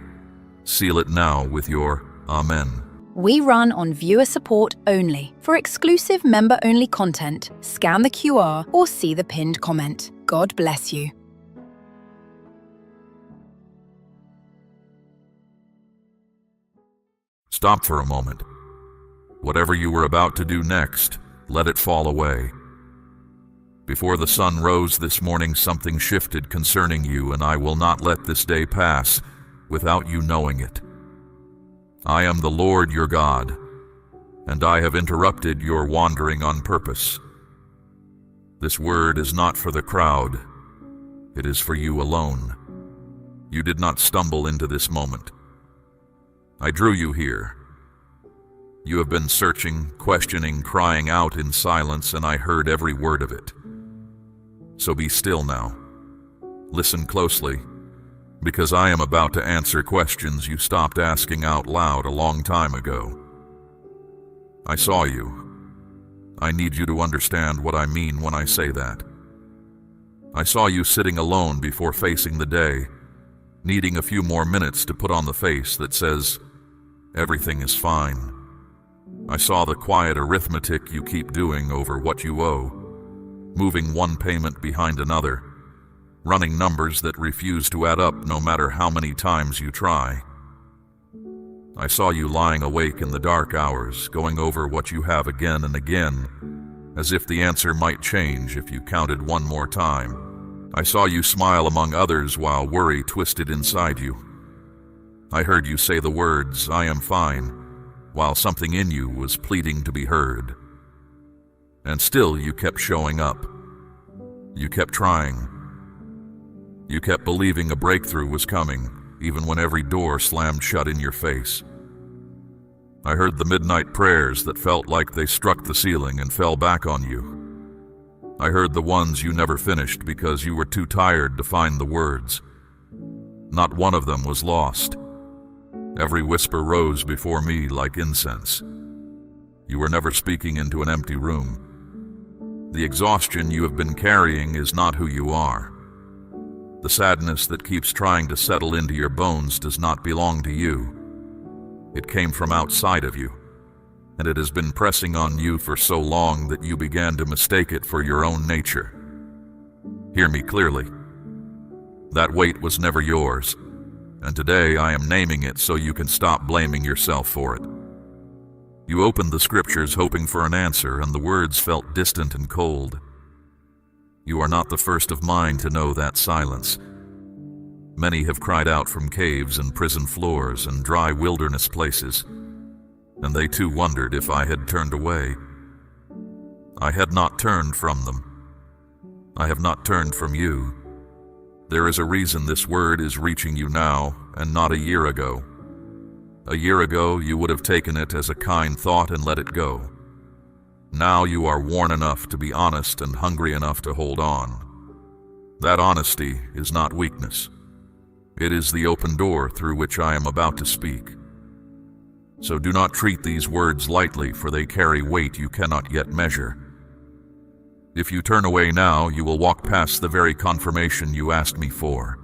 seal it now with your Amen. We run on viewer support only. For exclusive member-only content, scan the QR or see the pinned comment. God bless you. Stop for a moment. Whatever you were about to do next, let it fall away. Before the sun rose this morning, something shifted concerning you, and I will not let this day pass without you knowing it. I am the Lord your God, and I have interrupted your wandering on purpose. This word is not for the crowd. It is for you alone. You did not stumble into this moment. I drew you here. You have been searching, questioning, crying out in silence, and I heard every word of it. So be still now. Listen closely, because I am about to answer questions you stopped asking out loud a long time ago. I saw you. I need you to understand what I mean when I say that. I saw you sitting alone before facing the day, needing a few more minutes to put on the face that says, everything is fine. I saw the quiet arithmetic you keep doing over what you owe, moving one payment behind another, running numbers that refuse to add up no matter how many times you try. I saw you lying awake in the dark hours, going over what you have again and again, as if the answer might change if you counted one more time. I saw you smile among others while worry twisted inside you. I heard you say the words, "I am fine," while something in you was pleading to be heard. And still you kept showing up. You kept trying. You kept believing a breakthrough was coming, even when every door slammed shut in your face. I heard the midnight prayers that felt like they struck the ceiling and fell back on you. I heard the ones you never finished because you were too tired to find the words. Not one of them was lost. Every whisper rose before me like incense. You were never speaking into an empty room. The exhaustion you have been carrying is not who you are. The sadness that keeps trying to settle into your bones does not belong to you. It came from outside of you, and it has been pressing on you for so long that you began to mistake it for your own nature. Hear me clearly. That weight was never yours, and today I am naming it so you can stop blaming yourself for it. You opened the scriptures hoping for an answer, and the words felt distant and cold. You are not the first of mine to know that silence. Many have cried out from caves and prison floors and dry wilderness places, and they too wondered if I had turned away. I had not turned from them. I have not turned from you. There is a reason this word is reaching you now, and not a year ago. A year ago, you would have taken it as a kind thought and let it go. Now you are worn enough to be honest and hungry enough to hold on. That honesty is not weakness. It is the open door through which I am about to speak. So do not treat these words lightly, for they carry weight you cannot yet measure. If you turn away now, you will walk past the very confirmation you asked me for,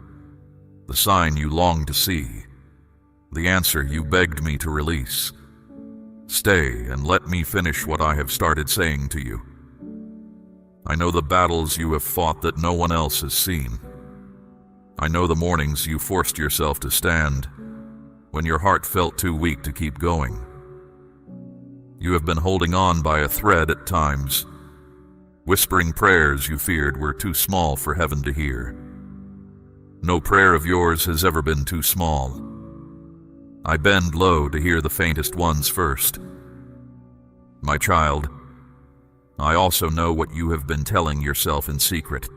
the sign you longed to see, the answer you begged me to release. Stay and let me finish what I have started saying to you. I know the battles you have fought that no one else has seen. I know the mornings you forced yourself to stand when your heart felt too weak to keep going. You have been holding on by a thread at times, whispering prayers you feared were too small for heaven to hear. No prayer of yours has ever been too small. I bend low to hear the faintest ones first. My child, I also know what you have been telling yourself in secret,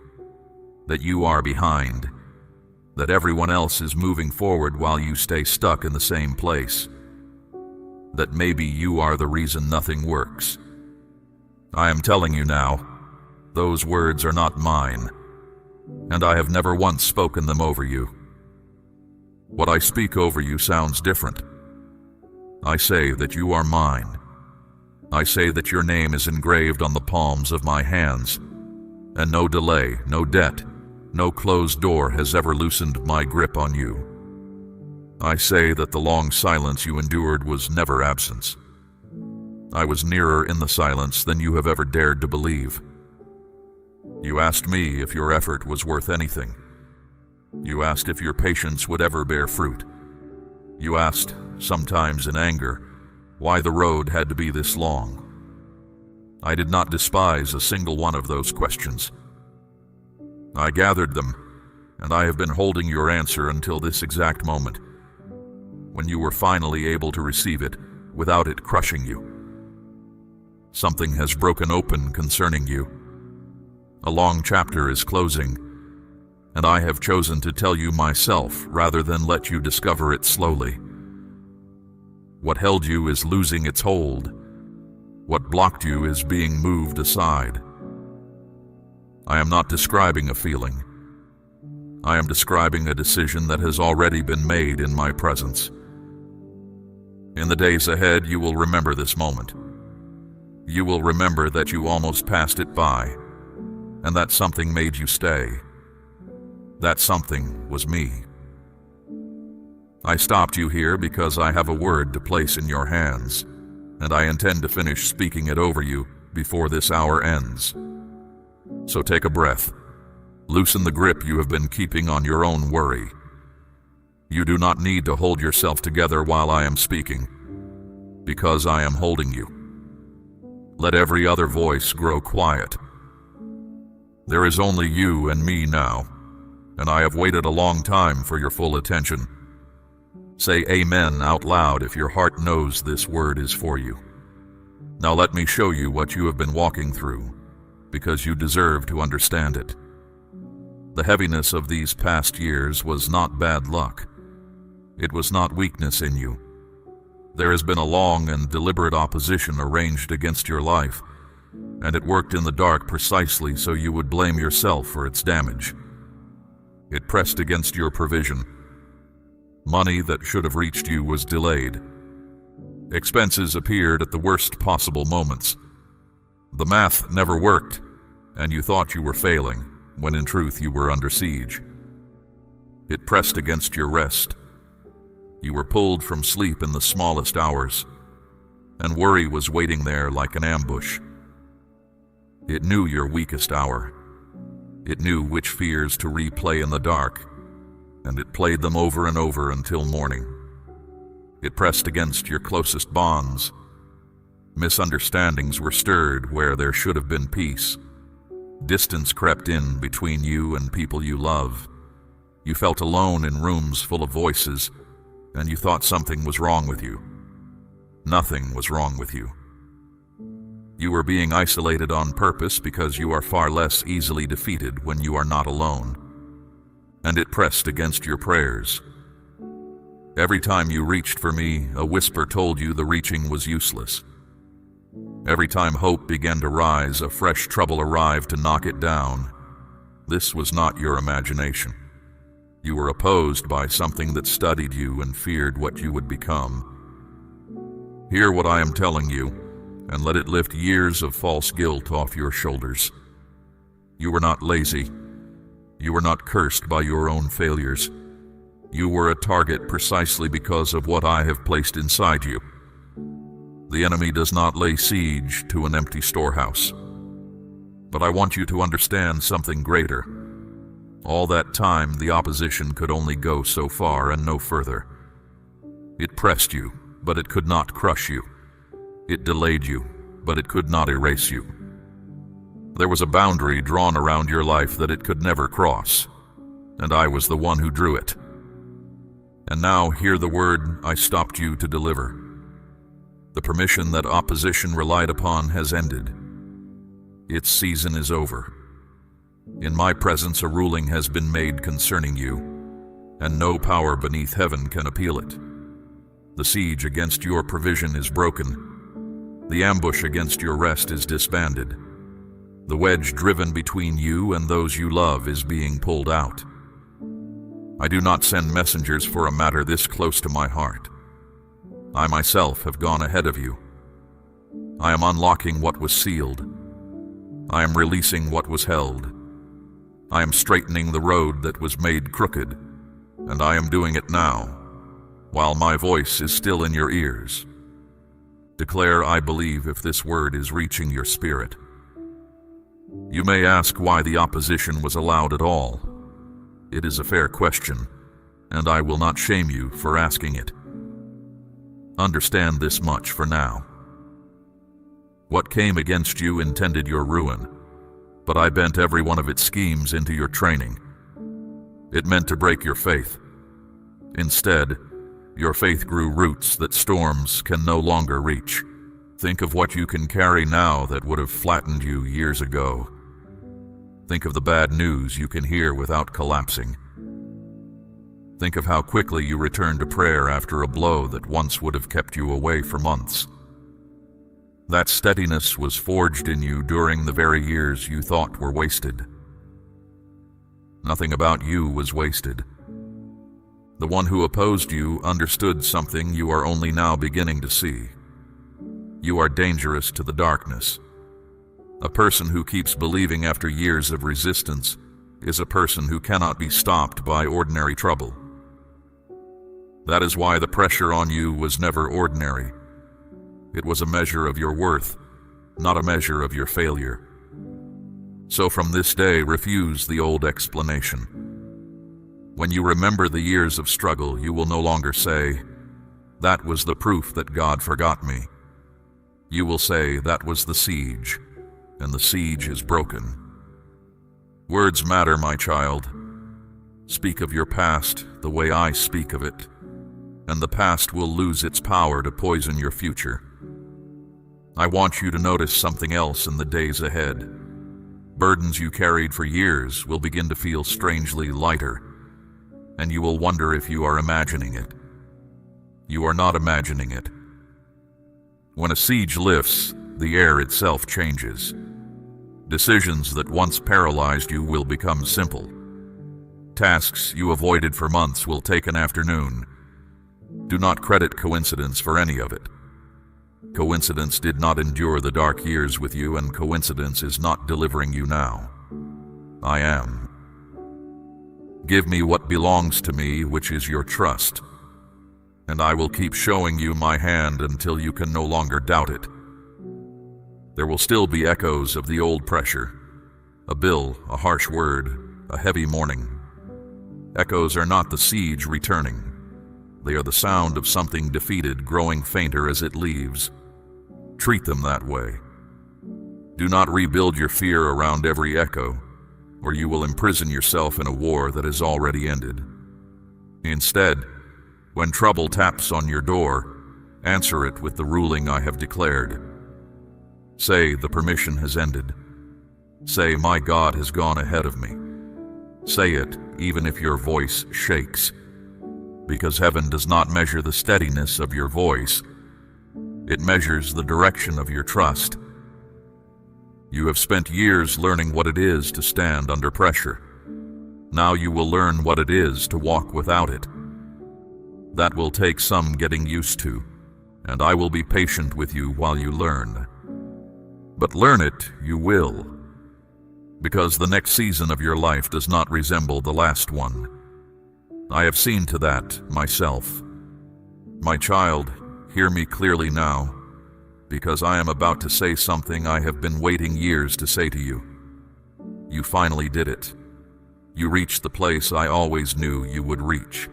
that you are behind, that everyone else is moving forward while you stay stuck in the same place, that maybe you are the reason nothing works. I am telling you now, those words are not mine, and I have never once spoken them over you. What I speak over you sounds different. I say that you are mine. I say that your name is engraved on the palms of my hands, and no delay, no debt, no closed door has ever loosened my grip on you. I say that the long silence you endured was never absence. I was nearer in the silence than you have ever dared to believe. You asked me if your effort was worth anything. You asked if your patience would ever bear fruit. You asked, sometimes in anger, why the road had to be this long. I did not despise a single one of those questions. I gathered them, and I have been holding your answer until this exact moment, when you were finally able to receive it without it crushing you. Something has broken open concerning you. A long chapter is closing, and I have chosen to tell you myself rather than let you discover it slowly. What held you is losing its hold. What blocked you is being moved aside. I am not describing a feeling. I am describing a decision that has already been made in my presence. In the days ahead, you will remember this moment. You will remember that you almost passed it by, and that something made you stay. That something was me. I stopped you here because I have a word to place in your hands, and I intend to finish speaking it over you before this hour ends. So take a breath. Loosen the grip you have been keeping on your own worry. You do not need to hold yourself together while I am speaking, because I am holding you. Let every other voice grow quiet. There is only you and me now, and I have waited a long time for your full attention. Say amen out loud if your heart knows this word is for you. Now let me show you what you have been walking through, because you deserve to understand it. The heaviness of these past years was not bad luck. It was not weakness in you. There has been a long and deliberate opposition arranged against your life, and it worked in the dark precisely so you would blame yourself for its damage. It pressed against your provision. Money that should have reached you was delayed. Expenses appeared at the worst possible moments. The math never worked, and you thought you were failing, when in truth you were under siege. It pressed against your rest. You were pulled from sleep in the smallest hours, and worry was waiting there like an ambush. It knew your weakest hour. It knew which fears to replay in the dark, and it played them over and over until morning. It pressed against your closest bonds. Misunderstandings were stirred where there should have been peace. Distance crept in between you and people you love. You felt alone in rooms full of voices, and you thought something was wrong with you. Nothing was wrong with you. You were being isolated on purpose because you are far less easily defeated when you are not alone. And it pressed against your prayers. Every time you reached for me, a whisper told you the reaching was useless. Every time hope began to rise, a fresh trouble arrived to knock it down. This was not your imagination. You were opposed by something that studied you and feared what you would become. Hear what I am telling you, and let it lift years of false guilt off your shoulders. You were not lazy. You were not cursed by your own failures. You were a target precisely because of what I have placed inside you. The enemy does not lay siege to an empty storehouse. But I want you to understand something greater. All that time, the opposition could only go so far and no further. It pressed you, but it could not crush you. It delayed you, but it could not erase you. There was a boundary drawn around your life that it could never cross, and I was the one who drew it. And now hear the word I stopped you to deliver. The permission that opposition relied upon has ended. Its season is over. In my presence a ruling has been made concerning you, and no power beneath heaven can appeal it. The siege against your provision is broken. The ambush against your rest is disbanded. The wedge driven between you and those you love is being pulled out. I do not send messengers for a matter this close to my heart. I myself have gone ahead of you. I am unlocking what was sealed. I am releasing what was held. I am straightening the road that was made crooked, and I am doing it now, while my voice is still in your ears. Declare I believe if this word is reaching your spirit. You may ask why the opposition was allowed at all. It is a fair question, and I will not shame you for asking it. Understand this much for now. What came against you intended your ruin, but I bent every one of its schemes into your training. It meant to break your faith. Instead, your faith grew roots that storms can no longer reach. Think of what you can carry now that would have flattened you years ago. Think of the bad news you can hear without collapsing. Think of how quickly you return to prayer after a blow that once would have kept you away for months. That steadiness was forged in you during the very years you thought were wasted. Nothing about you was wasted. The one who opposed you understood something you are only now beginning to see. You are dangerous to the darkness. A person who keeps believing after years of resistance is a person who cannot be stopped by ordinary trouble. That is why the pressure on you was never ordinary. It was a measure of your worth, not a measure of your failure. So from this day, refuse the old explanation. When you remember the years of struggle, you will no longer say, "That was the proof that God forgot me." You will say, "That was the siege, and the siege is broken." Words matter, my child. Speak of your past the way I speak of it, and the past will lose its power to poison your future. I want you to notice something else in the days ahead. Burdens you carried for years will begin to feel strangely lighter, and you will wonder if you are imagining it. You are not imagining it. When a siege lifts, the air itself changes. Decisions that once paralyzed you will become simple. Tasks you avoided for months will take an afternoon. Do not credit coincidence for any of it. Coincidence did not endure the dark years with you, and coincidence is not delivering you now. I am. Give me what belongs to me, which is your trust, and I will keep showing you my hand until you can no longer doubt it. There will still be echoes of the old pressure, a bill, a harsh word, a heavy morning. Echoes are not the siege returning. They are the sound of something defeated growing fainter as it leaves. Treat them that way. Do not rebuild your fear around every echo, or you will imprison yourself in a war that has already ended. Instead, when trouble taps on your door, answer it with the ruling I have declared. Say, the permission has ended. Say, my God has gone ahead of me. Say it, even if your voice shakes, because heaven does not measure the steadiness of your voice. It measures the direction of your trust. You have spent years learning what it is to stand under pressure. Now you will learn what it is to walk without it. That will take some getting used to, and I will be patient with you while you learn. But learn it you will, because the next season of your life does not resemble the last one. I have seen to that myself. My child, hear me clearly now, because I am about to say something I have been waiting years to say to you. You finally did it. You reached the place I always knew you would reach.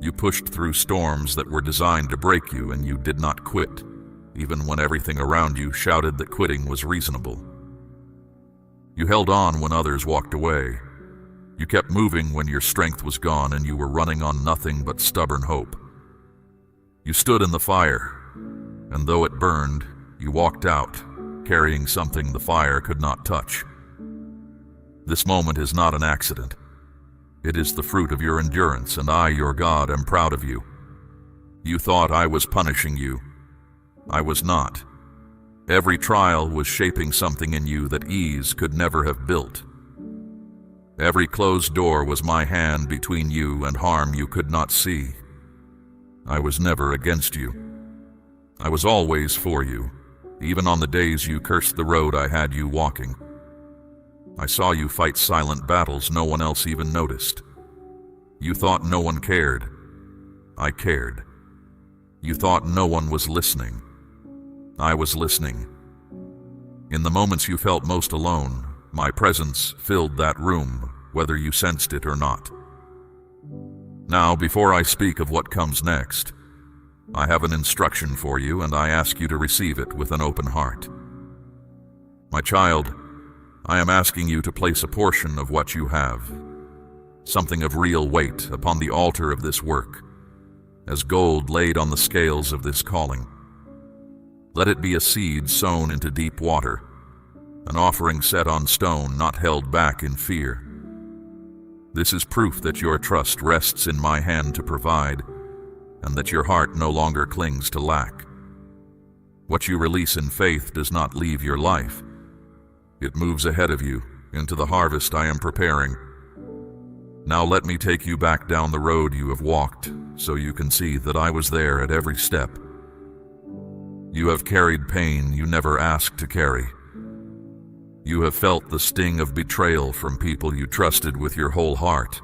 You pushed through storms that were designed to break you, and you did not quit, even when everything around you shouted that quitting was reasonable. You held on when others walked away. You kept moving when your strength was gone and you were running on nothing but stubborn hope. You stood in the fire, and though it burned, you walked out, carrying something the fire could not touch. This moment is not an accident. It is the fruit of your endurance, and I, your God, am proud of you. You thought I was punishing you. I was not. Every trial was shaping something in you that ease could never have built. Every closed door was my hand between you and harm you could not see. I was never against you. I was always for you, even on the days you cursed the road I had you walking. I saw you fight silent battles no one else even noticed. You thought no one cared. I cared. You thought no one was listening. I was listening. In the moments you felt most alone, my presence filled that room, whether you sensed it or not. Now, before I speak of what comes next, I have an instruction for you, and I ask you to receive it with an open heart. My child, I am asking you to place a portion of what you have, something of real weight, upon the altar of this work, as gold laid on the scales of this calling. Let it be a seed sown into deep water, an offering set on stone, not held back in fear. This is proof that your trust rests in my hand to provide, and that your heart no longer clings to lack. What you release in faith does not leave your life. It moves ahead of you into the harvest I am preparing, Now let me take you back down the road you have walked, so you can see that I was there at every step. You have carried pain you never asked to carry. You have felt the sting of betrayal from people you trusted with your whole heart.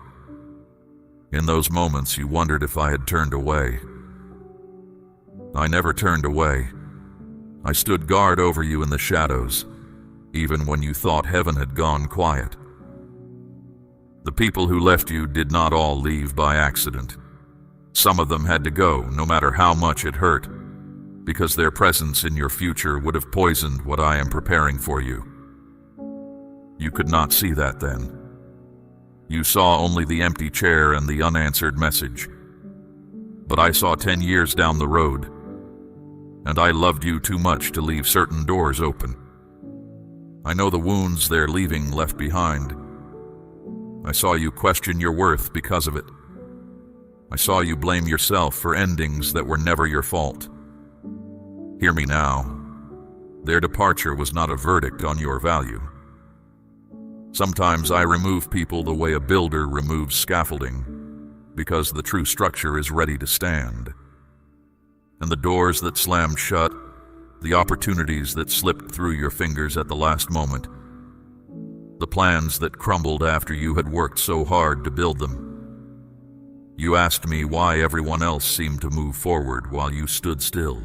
In those moments you wondered if I had turned away. I never turned away. I stood guard over you in the shadows, even when you thought heaven had gone quiet. The people who left you did not all leave by accident. Some of them had to go, no matter how much it hurt, because their presence in your future would have poisoned what I am preparing for you. You could not see that then. You saw only the empty chair and the unanswered message. But I saw 10 years down the road, and I loved you too much to leave certain doors open. I know the wounds they're leaving left behind. I saw you question your worth because of it. I saw you blame yourself for endings that were never your fault. Hear me now. Their departure was not a verdict on your value. Sometimes I remove people the way a builder removes scaffolding, because the true structure is ready to stand. And the doors that slammed shut, the opportunities that slipped through your fingers at the last moment, the plans that crumbled after you had worked so hard to build them. You asked me why everyone else seemed to move forward while you stood still.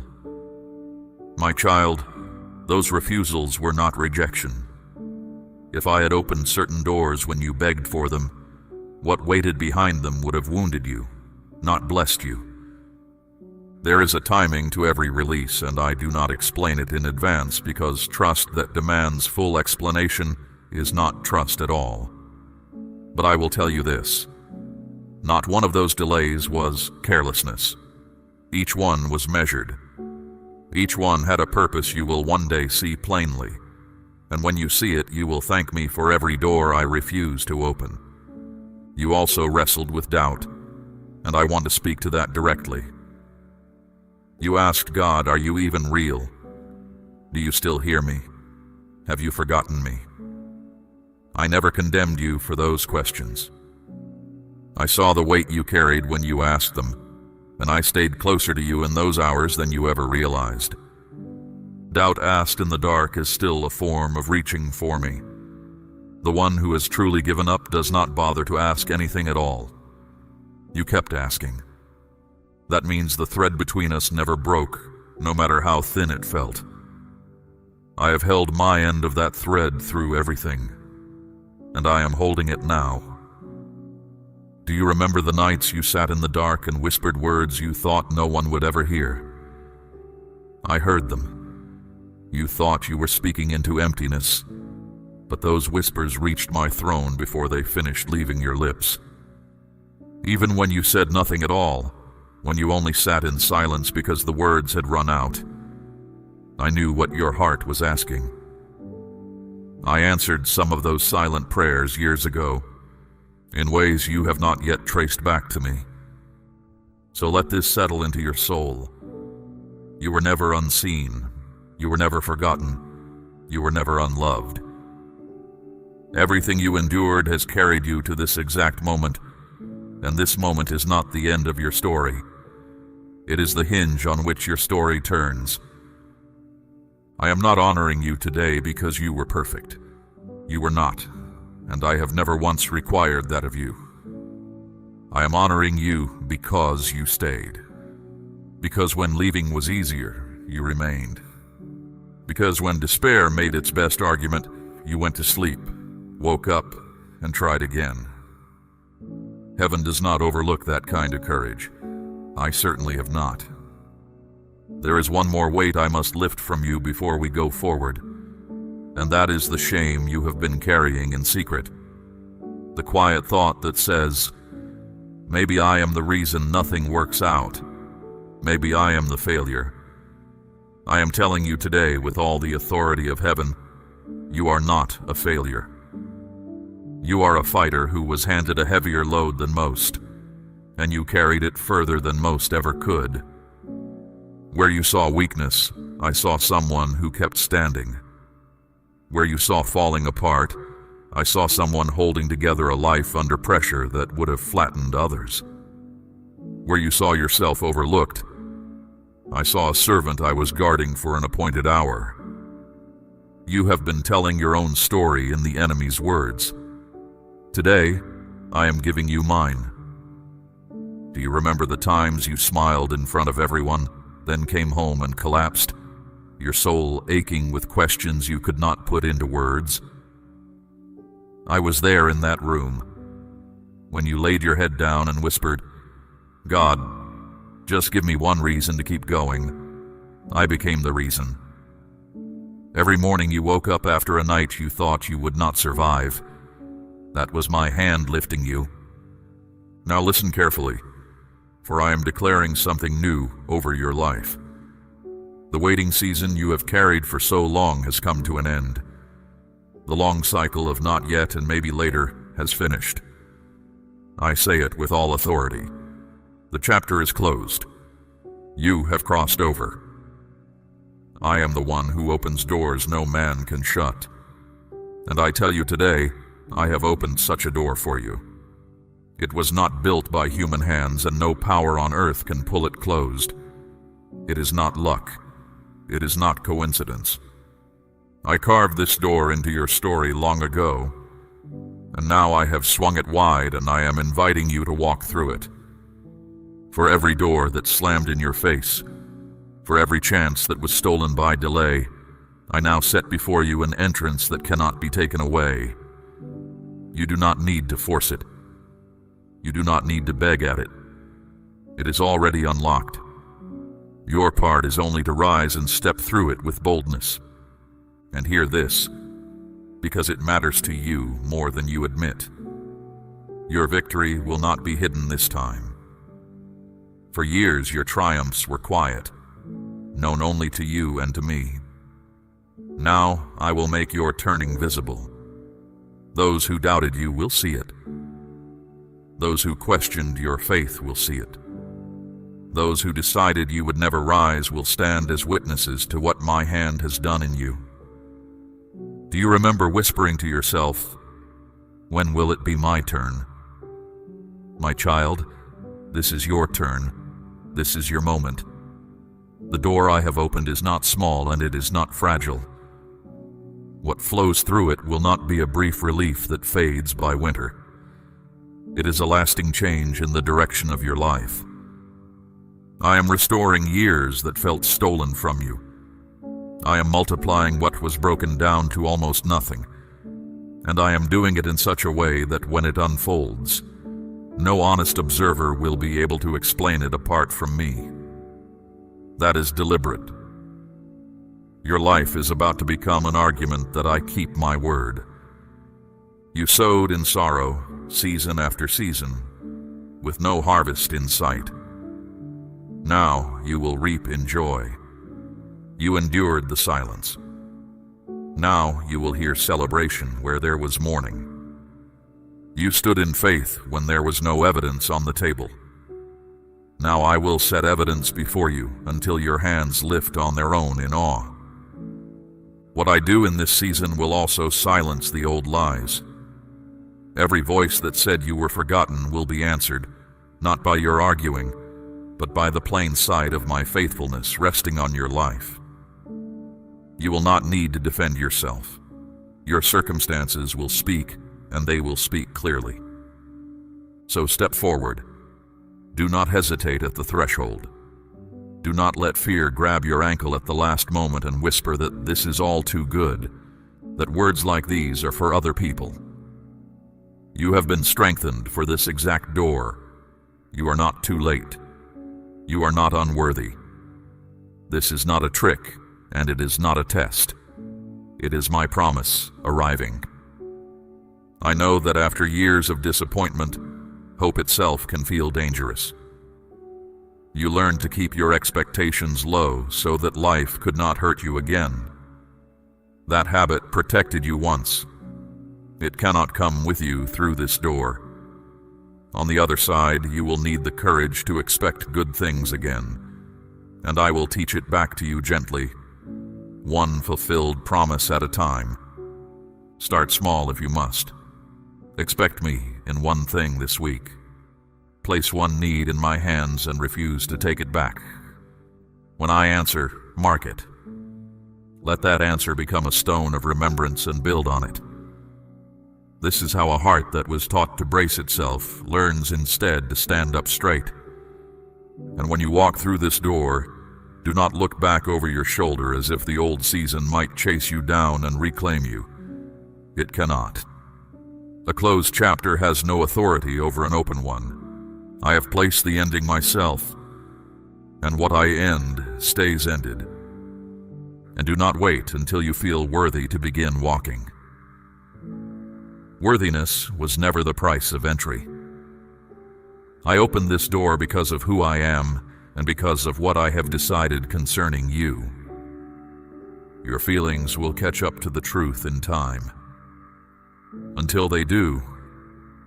My child, those refusals were not rejection. If I had opened certain doors when you begged for them, what waited behind them would have wounded you, not blessed you. There is a timing to every release, and I do not explain it in advance because trust that demands full explanation is not trust at all. But I will tell you this. Not one of those delays was carelessness. Each one was measured. Each one had a purpose you will one day see plainly. And when you see it, you will thank me for every door I refuse to open. You also wrestled with doubt, and I want to speak to that directly. You asked God, are you even real? Do you still hear me? Have you forgotten me? I never condemned you for those questions. I saw the weight you carried when you asked them, and I stayed closer to you in those hours than you ever realized. Doubt asked in the dark is still a form of reaching for me. The one who has truly given up does not bother to ask anything at all. You kept asking. That means the thread between us never broke, no matter how thin it felt. I have held my end of that thread through everything, and I am holding it now. Do you remember the nights you sat in the dark and whispered words you thought no one would ever hear? I heard them. You thought you were speaking into emptiness, but those whispers reached my throne before they finished leaving your lips. Even when you said nothing at all, when you only sat in silence because the words had run out, I knew what your heart was asking. I answered some of those silent prayers years ago, in ways you have not yet traced back to me. So let this settle into your soul. You were never unseen. You were never forgotten. You were never unloved. Everything you endured has carried you to this exact moment, and this moment is not the end of your story. It is the hinge on which your story turns. I am not honoring you today because you were perfect. You were not, and I have never once required that of you. I am honoring you because you stayed. Because when leaving was easier, you remained. Because when despair made its best argument, you went to sleep, woke up, and tried again. Heaven does not overlook that kind of courage. I certainly have not. There is one more weight I must lift from you before we go forward, and that is the shame you have been carrying in secret. The quiet thought that says, maybe I am the reason nothing works out. Maybe I am the failure. I am telling you today with all the authority of heaven, you are not a failure. You are a fighter who was handed a heavier load than most, and you carried it further than most ever could. Where you saw weakness, I saw someone who kept standing. Where you saw falling apart, I saw someone holding together a life under pressure that would have flattened others. Where you saw yourself overlooked, I saw a servant I was guarding for an appointed hour. You have been telling your own story in the enemy's words. Today, I am giving you mine. Do you remember the times you smiled in front of everyone, then came home and collapsed, your soul aching with questions you could not put into words? I was there in that room, when you laid your head down and whispered, "God, just give me one reason to keep going." I became the reason. Every morning you woke up after a night you thought you would not survive. That was my hand lifting you. Now listen carefully, for I am declaring something new over your life. The waiting season you have carried for so long has come to an end. The long cycle of not yet and maybe later has finished. I say it with all authority. The chapter is closed. You have crossed over. I am the one who opens doors no man can shut. And I tell you today, I have opened such a door for you. It was not built by human hands, and no power on earth can pull it closed. It is not luck. It is not coincidence. I carved this door into your story long ago, and now I have swung it wide, and I am inviting you to walk through it. For every door that slammed in your face, for every chance that was stolen by delay, I now set before you an entrance that cannot be taken away. You do not need to force it. You do not need to beg at it. It is already unlocked. Your part is only to rise and step through it with boldness. And hear this, because it matters to you more than you admit. Your victory will not be hidden this time. For years your triumphs were quiet, known only to you and to me. Now I will make your turning visible. Those who doubted you will see it. Those who questioned your faith will see it. Those who decided you would never rise will stand as witnesses to what my hand has done in you. Do you remember whispering to yourself, "When will it be my turn?" My child, this is your turn. This is your moment. The door I have opened is not small, and it is not fragile. What flows through it will not be a brief relief that fades by winter. It is a lasting change in the direction of your life. I am restoring years that felt stolen from you. I am multiplying what was broken down to almost nothing, and I am doing it in such a way that when it unfolds, no honest observer will be able to explain it apart from me. That is deliberate. Your life is about to become an argument that I keep my word. You sowed in sorrow, season after season, with no harvest in sight. Now you will reap in joy. You endured the silence. Now you will hear celebration where there was mourning. You stood in faith when there was no evidence on the table. Now I will set evidence before you until your hands lift on their own in awe. What I do in this season will also silence the old lies. Every voice that said you were forgotten will be answered, not by your arguing, but by the plain sight of my faithfulness resting on your life. You will not need to defend yourself. Your circumstances will speak, and they will speak clearly. So step forward. Do not hesitate at the threshold. Do not let fear grab your ankle at the last moment and whisper that this is all too good, that words like these are for other people. You have been strengthened for this exact door. You are not too late. You are not unworthy. This is not a trick, and it is not a test. It is my promise arriving. I know that after years of disappointment, hope itself can feel dangerous. You learned to keep your expectations low so that life could not hurt you again. That habit protected you once. It cannot come with you through this door. On the other side, you will need the courage to expect good things again, and I will teach it back to you gently, one fulfilled promise at a time. Start small if you must. Expect me in one thing this week. Place one need in my hands and refuse to take it back. When I answer, mark it. Let that answer become a stone of remembrance and build on it. This is how a heart that was taught to brace itself learns instead to stand up straight. And when you walk through this door, do not look back over your shoulder as if the old season might chase you down and reclaim you. It cannot. A closed chapter has no authority over an open one. I have placed the ending myself, and what I end stays ended. And do not wait until you feel worthy to begin walking. Worthiness was never the price of entry. I opened this door because of who I am and because of what I have decided concerning you. Your feelings will catch up to the truth in time. Until they do,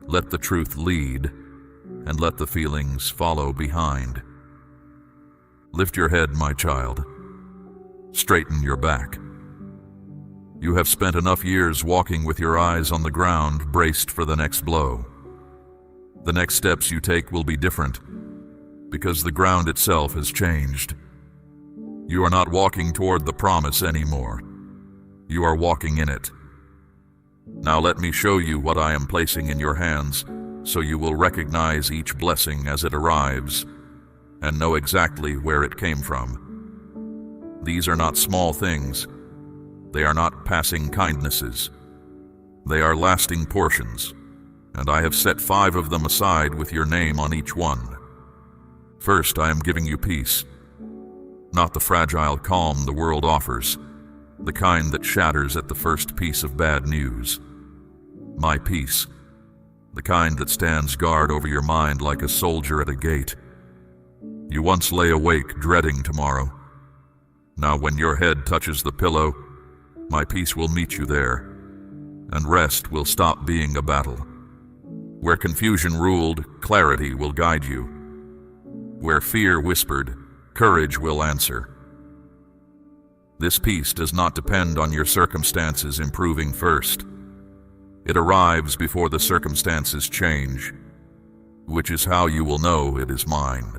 let the truth lead and let the feelings follow behind. Lift your head, my child. Straighten your back. You have spent enough years walking with your eyes on the ground, braced for the next blow. The next steps you take will be different, because the ground itself has changed. You are not walking toward the promise anymore. You are walking in it. Now let me show you what I am placing in your hands, so you will recognize each blessing as it arrives, and know exactly where it came from. These are not small things. They are not passing kindnesses. They are lasting portions, and I have set 5 of them aside with your name on each one. First, I am giving you peace, not the fragile calm the world offers, the kind that shatters at the first piece of bad news. My peace, the kind that stands guard over your mind like a soldier at a gate. You once lay awake dreading tomorrow. Now when your head touches the pillow, my peace will meet you there, and rest will stop being a battle. Where confusion ruled, clarity will guide you. Where fear whispered, courage will answer. This peace does not depend on your circumstances improving first. It arrives before the circumstances change, which is how you will know it is mine.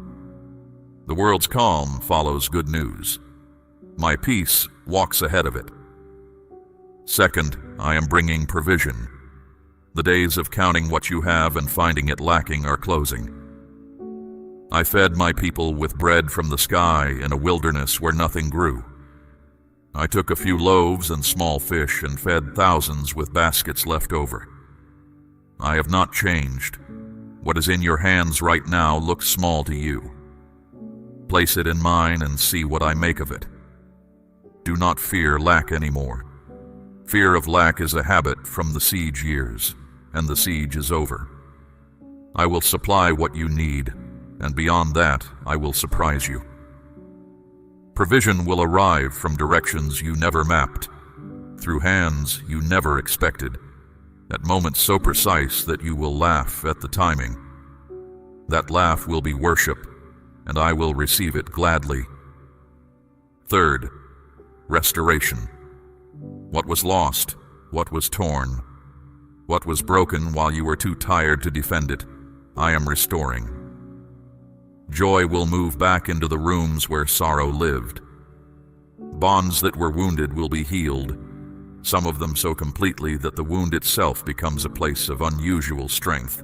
The world's calm follows good news. My peace walks ahead of it. Second, I am bringing provision. The days of counting what you have and finding it lacking are closing. I fed my people with bread from the sky in a wilderness where nothing grew. I took a few loaves and small fish and fed thousands with baskets left over. I have not changed. What is in your hands right now looks small to you. Place it in mine and see what I make of it. Do not fear lack anymore. Fear of lack is a habit from the siege years, and the siege is over. I will supply what you need, and beyond that, I will surprise you. Provision will arrive from directions you never mapped, through hands you never expected, at moments so precise that you will laugh at the timing. That laugh will be worship, and I will receive it gladly. Third, restoration. What was lost, what was torn, what was broken while you were too tired to defend it, I am restoring. Joy will move back into the rooms where sorrow lived. Bonds that were wounded will be healed, some of them so completely that the wound itself becomes a place of unusual strength.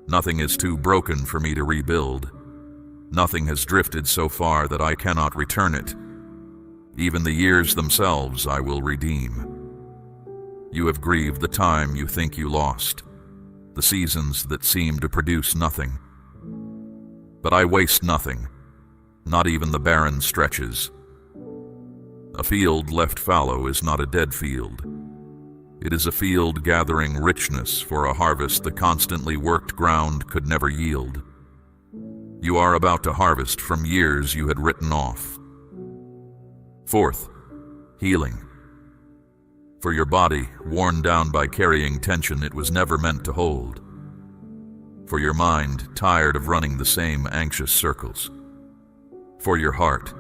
Nothing is too broken for me to rebuild. Nothing has drifted so far that I cannot return it. Even the years themselves I will redeem. You have grieved the time you think you lost, the seasons that seem to produce nothing. But I waste nothing, not even the barren stretches. A field left fallow is not a dead field. It is a field gathering richness for a harvest the constantly worked ground could never yield. You are about to harvest from years you had written off. Fourth, healing. For your body, worn down by carrying tension it was never meant to hold. For your mind, tired of running the same anxious circles. For your heart,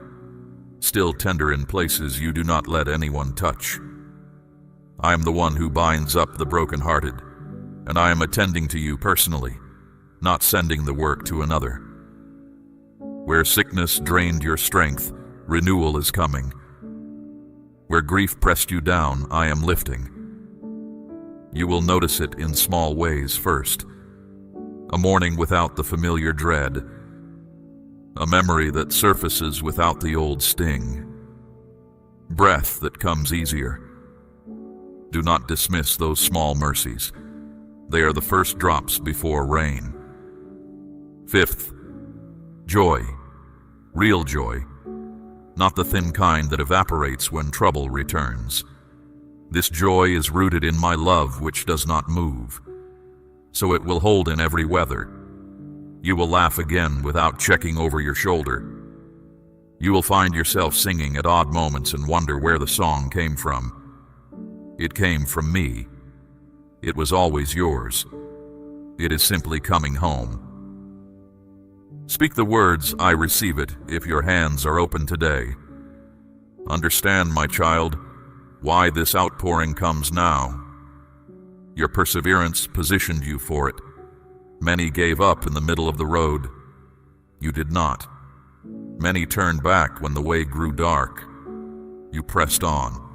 still tender in places you do not let anyone touch. I am the one who binds up the brokenhearted, and I am attending to you personally, not sending the work to another. Where sickness drained your strength, renewal is coming. Where grief pressed you down, I am lifting. You will notice it in small ways first. A morning without the familiar dread. A memory that surfaces without the old sting. Breath that comes easier. Do not dismiss those small mercies. They are the first drops before rain. Fifth, joy. Real joy. Not the thin kind that evaporates when trouble returns. This joy is rooted in my love, which does not move, so it will hold in every weather. You will laugh again without checking over your shoulder. You will find yourself singing at odd moments and wonder where the song came from. It came from me. It was always yours. It is simply coming home. Speak the words, I receive it, if your hands are open today. Understand, my child, why this outpouring comes now. Your perseverance positioned you for it. Many gave up in the middle of the road. You did not. Many turned back when the way grew dark. You pressed on.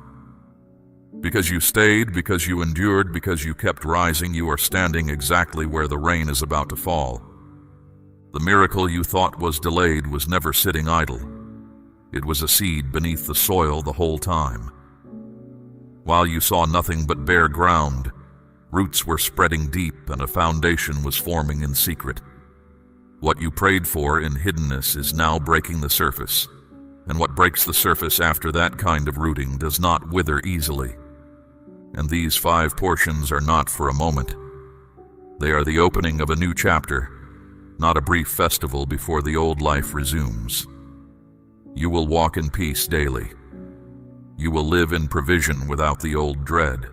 Because you stayed, because you endured, because you kept rising, you are standing exactly where the rain is about to fall. The miracle you thought was delayed was never sitting idle. It was a seed beneath the soil the whole time. While you saw nothing but bare ground, roots were spreading deep and a foundation was forming in secret. What you prayed for in hiddenness is now breaking the surface, and what breaks the surface after that kind of rooting does not wither easily. And these 5 portions are not for a moment. They are the opening of a new chapter, not a brief festival before the old life resumes. You will walk in peace daily. You will live in provision without the old dread.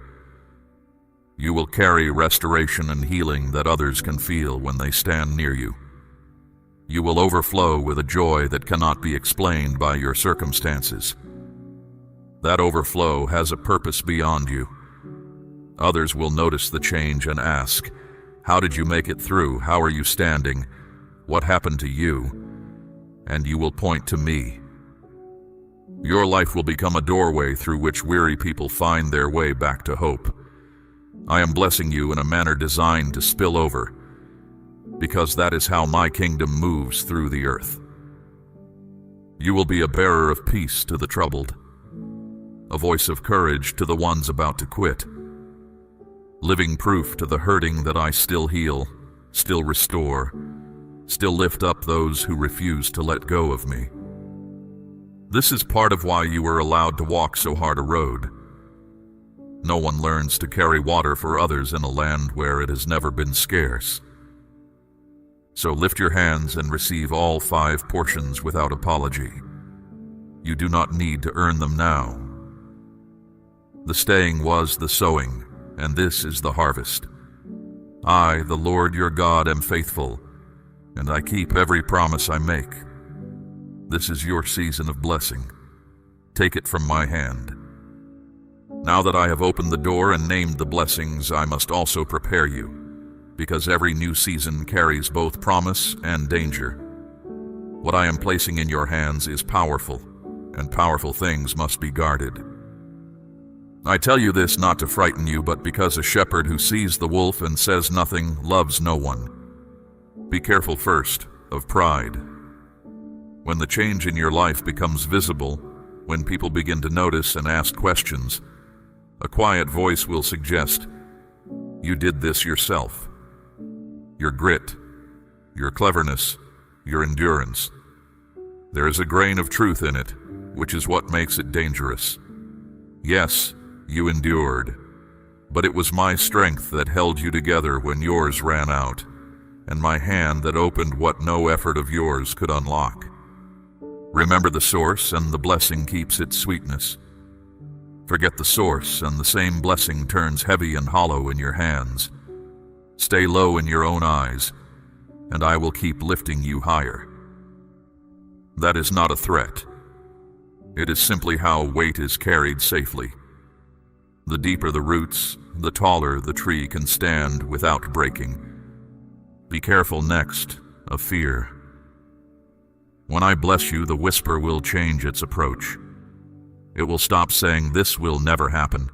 You will carry restoration and healing that others can feel when they stand near you. You will overflow with a joy that cannot be explained by your circumstances. That overflow has a purpose beyond you. Others will notice the change and ask, how did you make it through? How are you standing? What happened to you? And you will point to me. Your life will become a doorway through which weary people find their way back to hope. I am blessing you in a manner designed to spill over, because that is how my kingdom moves through the earth. You will be a bearer of peace to the troubled, a voice of courage to the ones about to quit, living proof to the hurting that I still heal, still restore, still lift up those who refuse to let go of me. This is part of why you were allowed to walk so hard a road. No one learns to carry water for others in a land where it has never been scarce. So lift your hands and receive all 5 portions without apology. You do not need to earn them now. The staying was the sowing, and this is the harvest. I, the Lord your God, am faithful, and I keep every promise I make. This is your season of blessing. Take it from my hand. Now that I have opened the door and named the blessings, I must also prepare you, because every new season carries both promise and danger. What I am placing in your hands is powerful, and powerful things must be guarded. I tell you this not to frighten you, but because a shepherd who sees the wolf and says nothing loves no one. Be careful first of pride. When the change in your life becomes visible, when people begin to notice and ask questions, a quiet voice will suggest, you did this yourself. Your grit, your cleverness, your endurance. There is a grain of truth in it, which is what makes it dangerous. Yes, you endured, but it was my strength that held you together when yours ran out, and my hand that opened what no effort of yours could unlock. Remember the source, and the blessing keeps its sweetness. Forget the source, and the same blessing turns heavy and hollow in your hands. Stay low in your own eyes, and I will keep lifting you higher. That is not a threat. It is simply how weight is carried safely. The deeper the roots, the taller the tree can stand without breaking. Be careful next of fear. When I bless you, the whisper will change its approach. It will stop saying, "This will never happen,"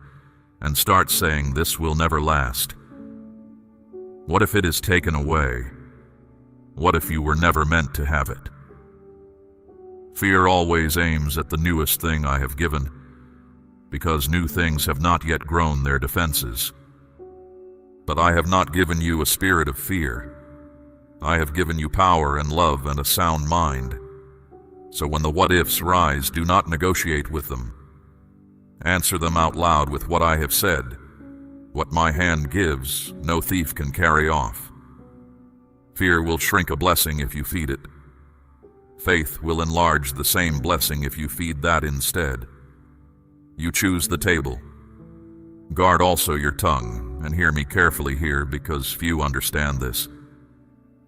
and start saying, "This will never last." What if it is taken away? What if you were never meant to have it? Fear always aims at the newest thing I have given, because new things have not yet grown their defenses. But I have not given you a spirit of fear. I have given you power and love and a sound mind. So when the what-ifs rise, do not negotiate with them. Answer them out loud with what I have said. What my hand gives, no thief can carry off. Fear will shrink a blessing if you feed it. Faith will enlarge the same blessing if you feed that instead. You choose the table. Guard also your tongue, and hear me carefully here, because few understand this.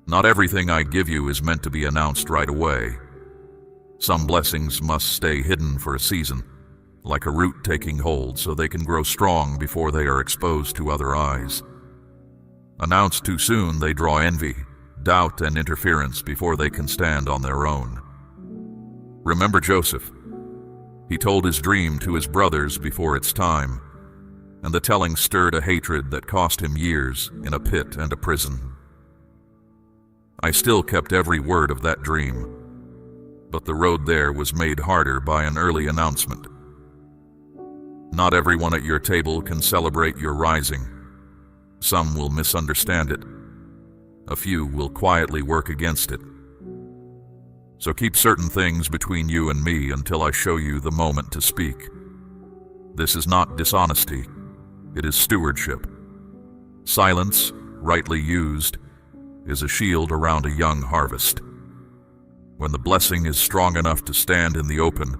Not everything I give you is meant to be announced right away. Some blessings must stay hidden for a season, like a root taking hold, so they can grow strong before they are exposed to other eyes. Announced too soon, they draw envy, doubt, and interference before they can stand on their own. Remember Joseph. He told his dream to his brothers before its time, and the telling stirred a hatred that cost him years in a pit and a prison. I still kept every word of that dream, but the road there was made harder by an early announcement. Not everyone at your table can celebrate your rising. Some will misunderstand it. A few will quietly work against it. So keep certain things between you and me until I show you the moment to speak. This is not dishonesty. It is stewardship. Silence, rightly used, is a shield around a young harvest. When the blessing is strong enough to stand in the open,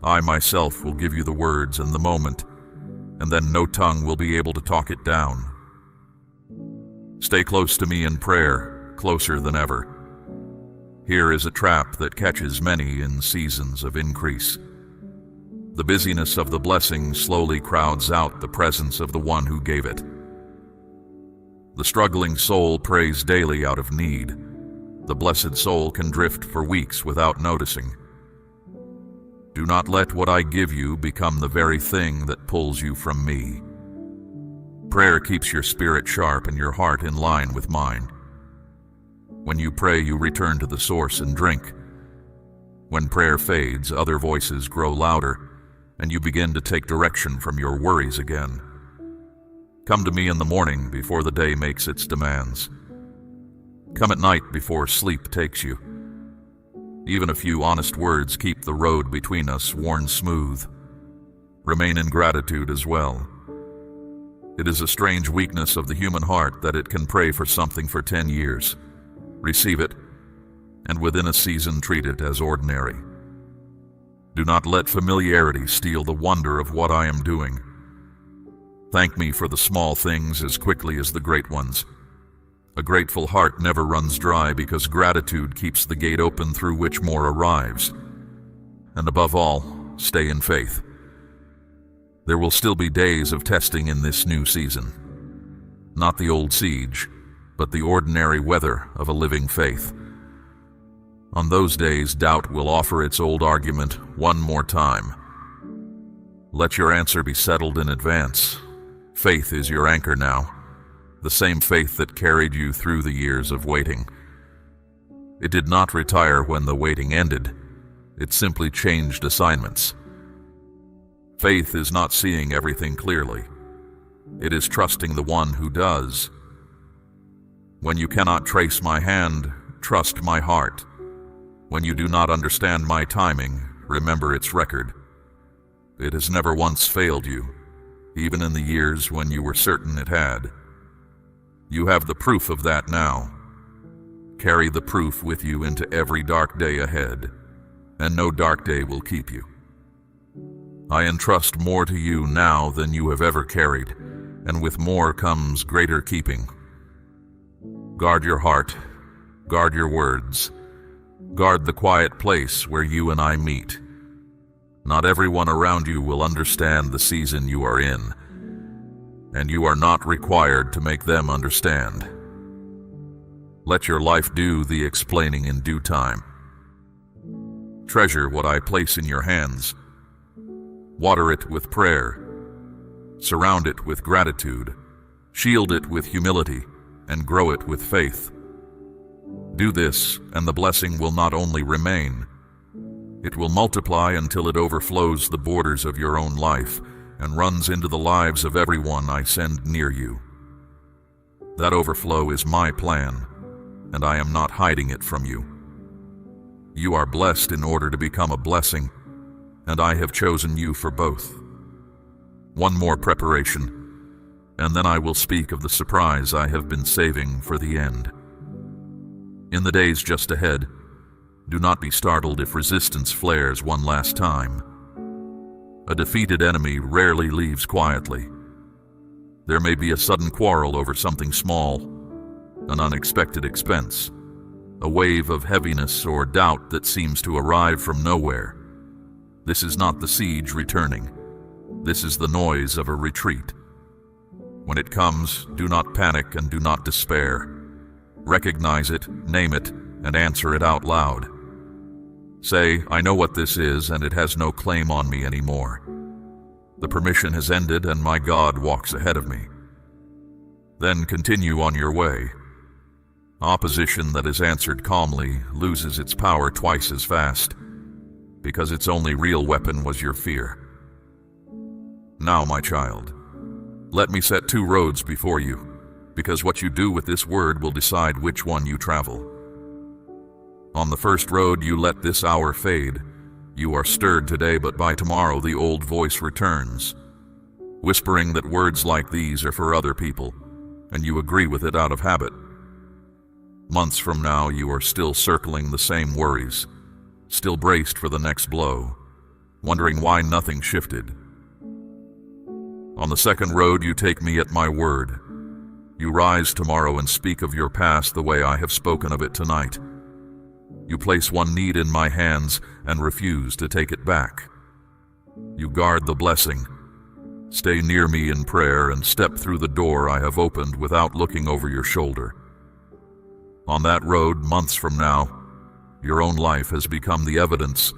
I myself will give you the words and the moment, and then no tongue will be able to talk it down. Stay close to me in prayer, closer than ever. Here is a trap that catches many in seasons of increase. The busyness of the blessing slowly crowds out the presence of the one who gave it. The struggling soul prays daily out of need. The blessed soul can drift for weeks without noticing. Do not let what I give you become the very thing that pulls you from me. Prayer keeps your spirit sharp and your heart in line with mine. When you pray, you return to the source and drink. When prayer fades, other voices grow louder, and you begin to take direction from your worries again. Come to me in the morning before the day makes its demands. Come at night before sleep takes you. Even a few honest words keep the road between us worn smooth. Remain in gratitude as well. It is a strange weakness of the human heart that it can pray for something for 10 years, receive it, and within a season treat it as ordinary. Do not let familiarity steal the wonder of what I am doing. Thank me for the small things as quickly as the great ones. A grateful heart never runs dry, because gratitude keeps the gate open through which more arrives. And above all, stay in faith. There will still be days of testing in this new season. Not the old siege, but the ordinary weather of a living faith. On those days, doubt will offer its old argument one more time. Let your answer be settled in advance. Faith is your anchor now. The same faith that carried you through the years of waiting. It did not retire when the waiting ended. It simply changed assignments. Faith is not seeing everything clearly. It is trusting the one who does. When you cannot trace my hand, trust my heart. When you do not understand my timing, remember its record. It has never once failed you, even in the years when you were certain it had. You have the proof of that now. Carry the proof with you into every dark day ahead, and no dark day will keep you. I entrust more to you now than you have ever carried, and with more comes greater keeping. Guard your heart, guard your words, guard the quiet place where you and I meet. Not everyone around you will understand the season you are in, and you are not required to make them understand. Let your life do the explaining in due time. Treasure what I place in your hands. Water it with prayer. Surround it with gratitude. Shield it with humility, and grow it with faith. Do this, and the blessing will not only remain, it will multiply until it overflows the borders of your own life and runs into the lives of everyone I send near you. That overflow is my plan, and I am not hiding it from you. You are blessed in order to become a blessing, and I have chosen you for both. One more preparation, and then I will speak of the surprise I have been saving for the end. In the days just ahead, do not be startled if resistance flares one last time. A defeated enemy rarely leaves quietly. There may be a sudden quarrel over something small, an unexpected expense, a wave of heaviness or doubt that seems to arrive from nowhere. This is not the siege returning. This is the noise of a retreat. When it comes, do not panic and do not despair. Recognize it, name it, and answer it out loud. Say, I know what this is, and it has no claim on me anymore. The permission has ended, and my God walks ahead of me. Then continue on your way. Opposition that is answered calmly loses its power twice as fast, because its only real weapon was your fear. Now, my child, let me set two roads before you, because what you do with this word will decide which one you travel. On the first road you let this hour fade. You are stirred today, but by tomorrow the old voice returns, whispering that words like these are for other people, and you agree with it out of habit. Months from now you are still circling the same worries, still braced for the next blow, wondering why nothing shifted. On the second road you take me at my word. You rise tomorrow and speak of your past the way I have spoken of it tonight. You place one need in my hands and refuse to take it back. You guard the blessing. Stay near me in prayer and step through the door I have opened without looking over your shoulder. On that road, months from now, your own life has become the evidence,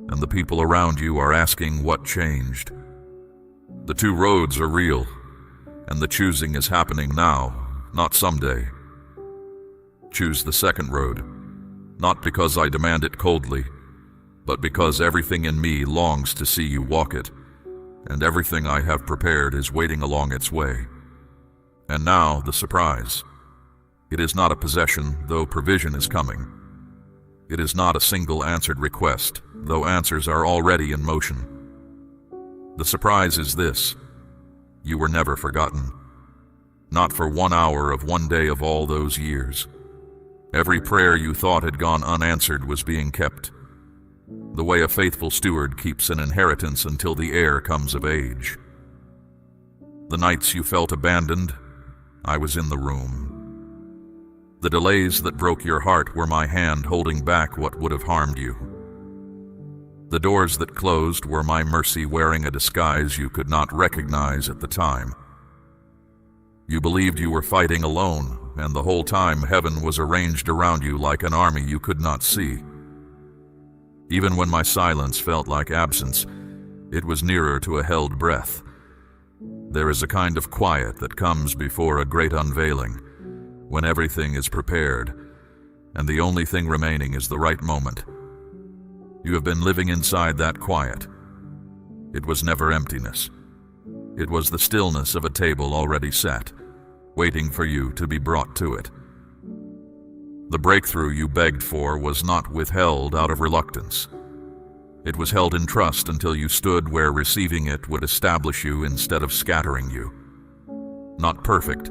and the people around you are asking what changed. The two roads are real, and the choosing is happening now, not someday. Choose the second road, not because I demand it coldly, but because everything in me longs to see you walk it, and everything I have prepared is waiting along its way. And now, the surprise. It is not a possession, though provision is coming. It is not a single answered request, though answers are already in motion. The surprise is this: you were never forgotten. Not for 1 hour of one day of all those years. Every prayer you thought had gone unanswered was being kept, the way a faithful steward keeps an inheritance until the heir comes of age. The nights you felt abandoned, I was in the room. The delays that broke your heart were my hand holding back what would have harmed you. The doors that closed were my mercy wearing a disguise you could not recognize at the time. You believed you were fighting alone, and the whole time heaven was arranged around you like an army you could not see. Even when my silence felt like absence, it was nearer to a held breath. There is a kind of quiet that comes before a great unveiling, when everything is prepared, and the only thing remaining is the right moment. You have been living inside that quiet. It was never emptiness. It was the stillness of a table already set, waiting for you to be brought to it. The breakthrough you begged for was not withheld out of reluctance. It was held in trust until you stood where receiving it would establish you instead of scattering you. Not perfect,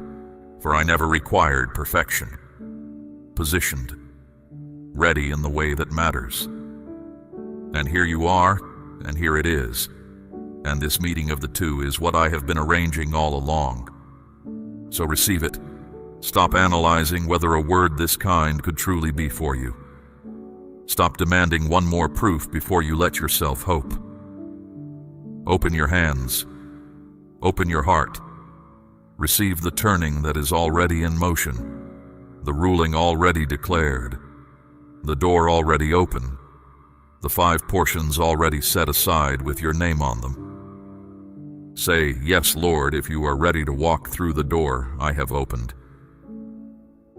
for I never required perfection. Positioned, ready in the way that matters. And here you are, and here it is. And this meeting of the two is what I have been arranging all along. So receive it. Stop analyzing whether a word this kind could truly be for you. Stop demanding one more proof before you let yourself hope. Open your hands. Open your heart. Receive the turning that is already in motion, the ruling already declared, the door already open, the 5 portions already set aside with your name on them. Say, "Yes, Lord," if you are ready to walk through the door I have opened.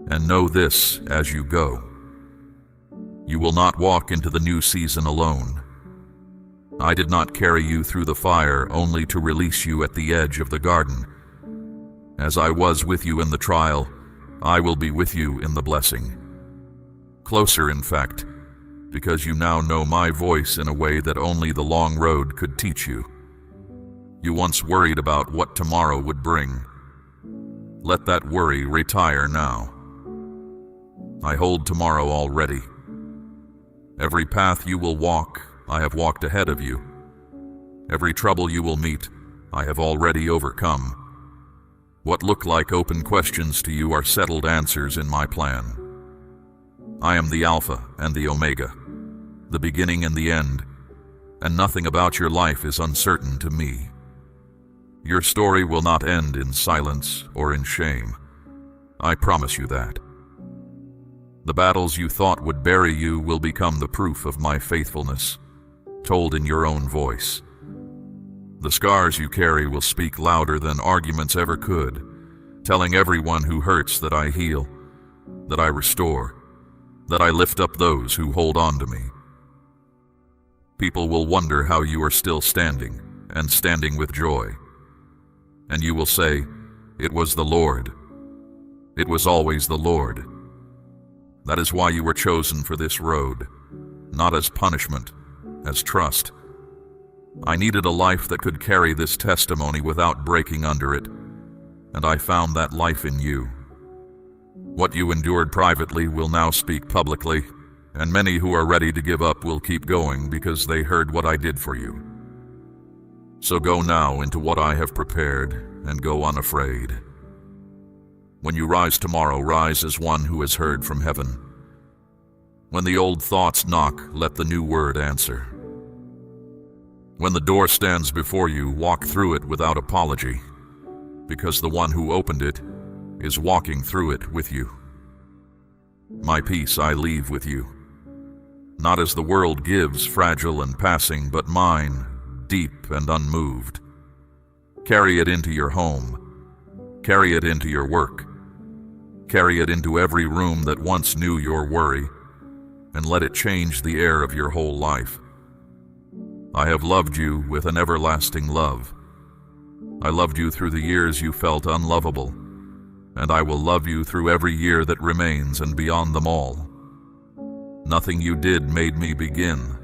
And know this as you go: you will not walk into the new season alone. I did not carry you through the fire only to release you at the edge of the garden. As I was with you in the trial, I will be with you in the blessing. Closer, in fact, because you now know my voice in a way that only the long road could teach you. You once worried about what tomorrow would bring. Let that worry retire now. I hold tomorrow already. Every path you will walk, I have walked ahead of you. Every trouble you will meet, I have already overcome. What look like open questions to you are settled answers in my plan. I am the Alpha and the Omega, the beginning and the end, and nothing about your life is uncertain to me. Your story will not end in silence or in shame. I promise you that. The battles you thought would bury you will become the proof of my faithfulness, told in your own voice. The scars you carry will speak louder than arguments ever could, telling everyone who hurts that I heal, that I restore, that I lift up those who hold on to me. People will wonder how you are still standing, and standing with joy. And you will say, "It was the Lord. It was always the Lord." That is why you were chosen for this road, not as punishment, as trust. I needed a life that could carry this testimony without breaking under it, and I found that life in you. What you endured privately will now speak publicly, and many who are ready to give up will keep going because they heard what I did for you. So go now into what I have prepared, and go unafraid. When you rise tomorrow, rise as one who has heard from heaven. When the old thoughts knock, let the new word answer. When the door stands before you, walk through it without apology, because the one who opened it is walking through it with you. My peace I leave with you, not as the world gives, fragile and passing, but mine, deep and unmoved. Carry it into your home. Carry it into your work. Carry it into every room that once knew your worry, and let it change the air of your whole life. I have loved you with an everlasting love. I loved you through the years you felt unlovable, and I will love you through every year that remains and beyond them all. Nothing you did made me begin,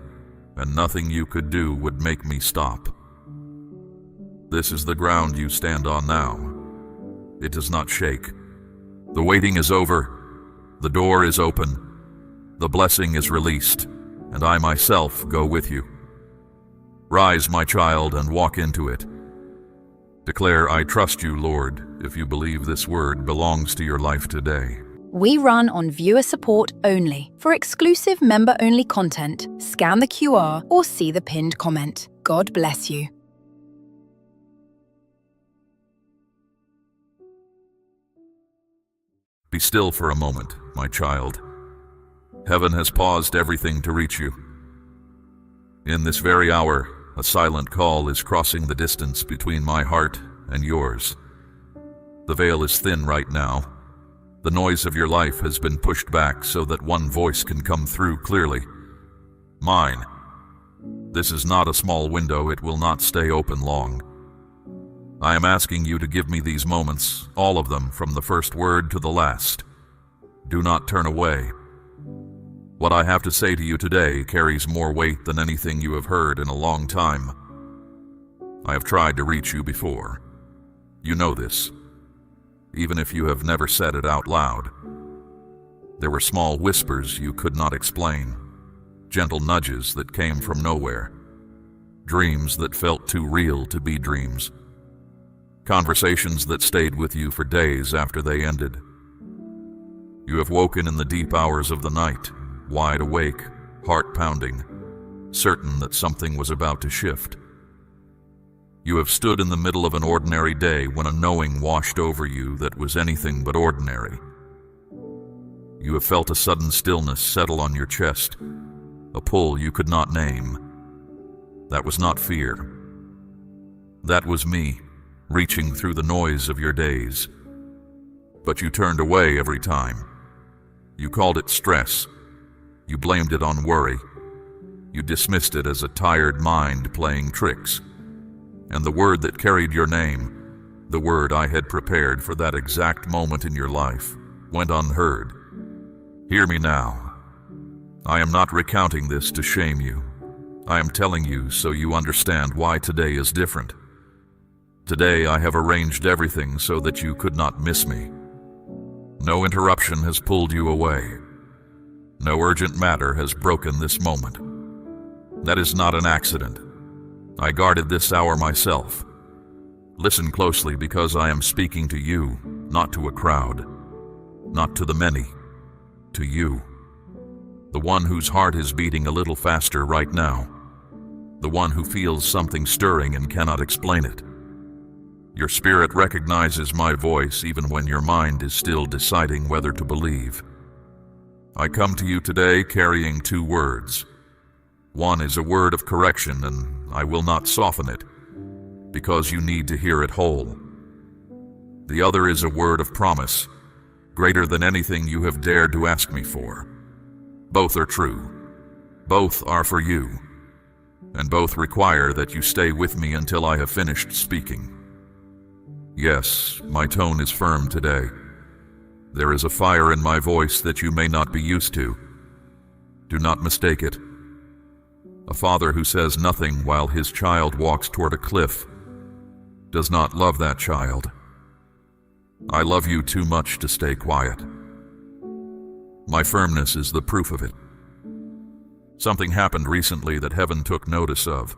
and nothing you could do would make me stop. This is the ground you stand on now. It does not shake. The waiting is over. The door is open. The blessing is released, and I myself go with you. Rise, my child, and walk into it. Declare, "I trust you, Lord," if you believe this word belongs to your life today. We run on viewer support only. For exclusive member-only content, scan the QR or see the pinned comment. God bless you. Be still for a moment, my child. Heaven has paused everything to reach you. In this very hour, a silent call is crossing the distance between my heart and yours. The veil is thin right now. The noise of your life has been pushed back so that one voice can come through clearly. Mine. This is not a small window. It will not stay open long. I am asking you to give me these moments, all of them, from the first word to the last. Do not turn away. What I have to say to you today carries more weight than anything you have heard in a long time. I have tried to reach you before. You know this, even if you have never said it out loud. There were small whispers you could not explain, gentle nudges that came from nowhere, dreams that felt too real to be dreams, conversations that stayed with you for days after they ended. You have woken in the deep hours of the night, wide awake, heart pounding, certain that something was about to shift. You have stood in the middle of an ordinary day when a knowing washed over you that was anything but ordinary. You have felt a sudden stillness settle on your chest, a pull you could not name. That was not fear. That was me, reaching through the noise of your days. But you turned away every time. You called it stress. You blamed it on worry. You dismissed it as a tired mind playing tricks. And the word that carried your name, the word I had prepared for that exact moment in your life, went unheard. Hear me now. I am not recounting this to shame you. I am telling you so you understand why today is different. Today I have arranged everything so that you could not miss me. No interruption has pulled you away. No urgent matter has broken this moment. That is not an accident. I guarded this hour myself. Listen closely because I am speaking to you, not to a crowd, not to the many, to you. The one whose heart is beating a little faster right now. The one who feels something stirring and cannot explain it. Your spirit recognizes my voice even when your mind is still deciding whether to believe. I come to you today carrying 2 words. One is a word of correction, and I will not soften it, because you need to hear it whole. The other is a word of promise, greater than anything you have dared to ask me for. Both are true. Both are for you. And both require that you stay with me until I have finished speaking. Yes, my tone is firm today. There is a fire in my voice that you may not be used to. Do not mistake it. A father who says nothing while his child walks toward a cliff does not love that child. I love you too much to stay quiet. My firmness is the proof of it. Something happened recently that heaven took notice of.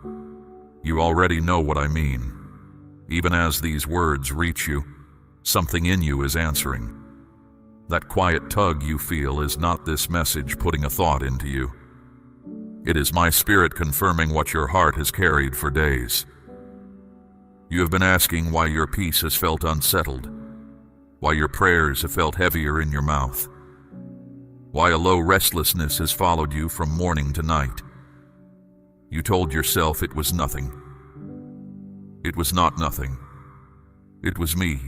You already know what I mean. Even as these words reach you, something in you is answering. That quiet tug you feel is not this message putting a thought into you. It is my spirit confirming what your heart has carried for days. You have been asking why your peace has felt unsettled, why your prayers have felt heavier in your mouth, why a low restlessness has followed you from morning to night. You told yourself it was nothing. It was not nothing. It was me,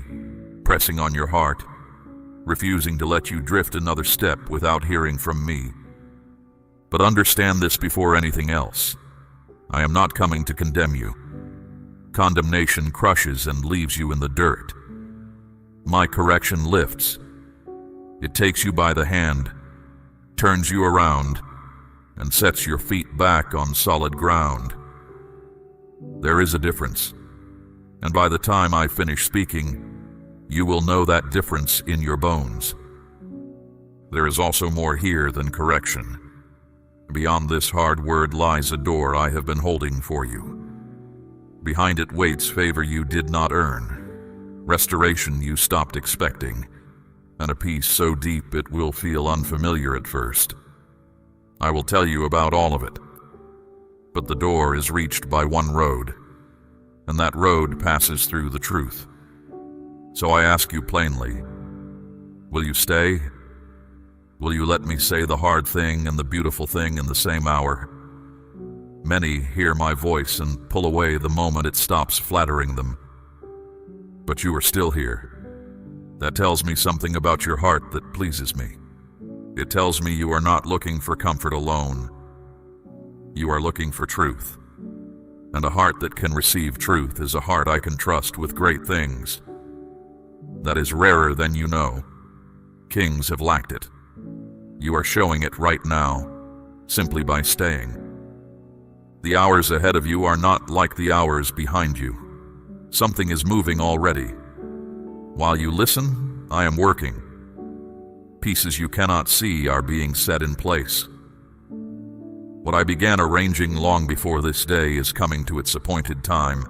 pressing on your heart, refusing to let you drift another step without hearing from me. But understand this before anything else. I am not coming to condemn you. Condemnation crushes and leaves you in the dirt. My correction lifts. It takes you by the hand, turns you around, and sets your feet back on solid ground. There is a difference. And by the time I finish speaking, you will know that difference in your bones. There is also more here than correction. Beyond this hard word lies a door I have been holding for you. Behind it waits favor you did not earn, restoration you stopped expecting, and a peace so deep it will feel unfamiliar at first. I will tell you about all of it. But the door is reached by one road, and that road passes through the truth. So I ask you plainly, will you stay? Will you let me say the hard thing and the beautiful thing in the same hour? Many hear my voice and pull away the moment it stops flattering them. But you are still here. That tells me something about your heart that pleases me. It tells me you are not looking for comfort alone. You are looking for truth. And a heart that can receive truth is a heart I can trust with great things. That is rarer than you know. Kings have lacked it. You are showing it right now, simply by staying. The hours ahead of you are not like the hours behind you. Something is moving already. While you listen, I am working. Pieces you cannot see are being set in place. What I began arranging long before this day is coming to its appointed time,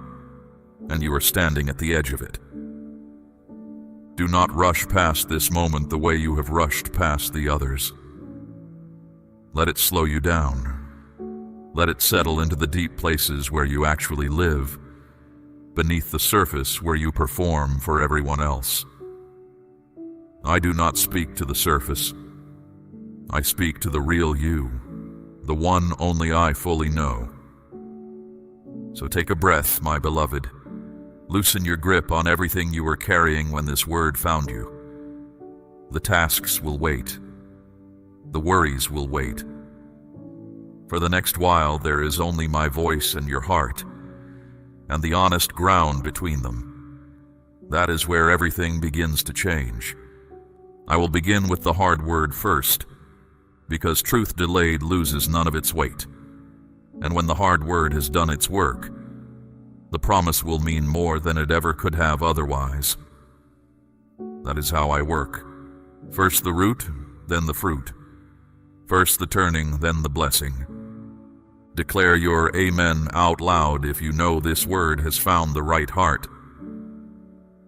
and you are standing at the edge of it. Do not rush past this moment the way you have rushed past the others. Let it slow you down. Let it settle into the deep places where you actually live. beneath the surface where you perform for everyone else. I do not speak to the surface. I speak to the real you, the one only I fully know. So take a breath, my beloved. Loosen your grip on everything you were carrying when this word found you. The tasks will wait. The worries will wait. For the next while, there is only my voice and your heart, and the honest ground between them. That is where everything begins to change. I will begin with the hard word first, because truth delayed loses none of its weight. And when the hard word has done its work, the promise will mean more than it ever could have otherwise. That is how I work. First the root, then the fruit. First the turning, then the blessing. Declare your amen out loud if you know this word has found the right heart.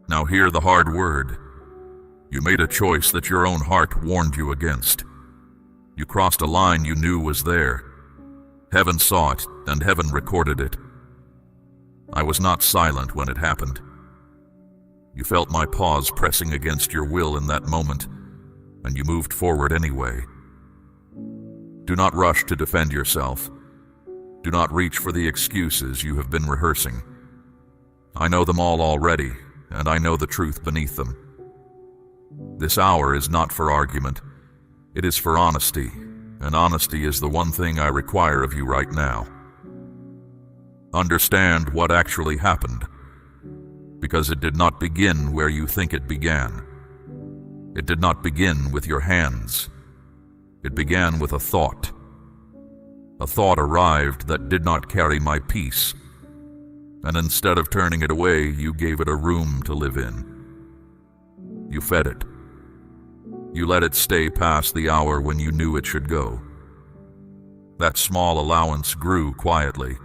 Now hear the hard word. You made a choice that your own heart warned you against. You crossed a line you knew was there. Heaven saw it, and heaven recorded it. I was not silent when it happened. You felt my paws pressing against your will in that moment, and you moved forward anyway. Do not rush to defend yourself. Do not reach for the excuses you have been rehearsing. I know them all already, and I know the truth beneath them. This hour is not for argument. It is for honesty, and honesty is the one thing I require of you right now. Understand what actually happened, because it did not begin where you think it began. It did not begin with your hands. It began with a thought. A thought arrived that did not carry my peace, and instead of turning it away, you gave it a room to live in. You fed it. You let it stay past the hour when you knew it should go. That small allowance grew quietly.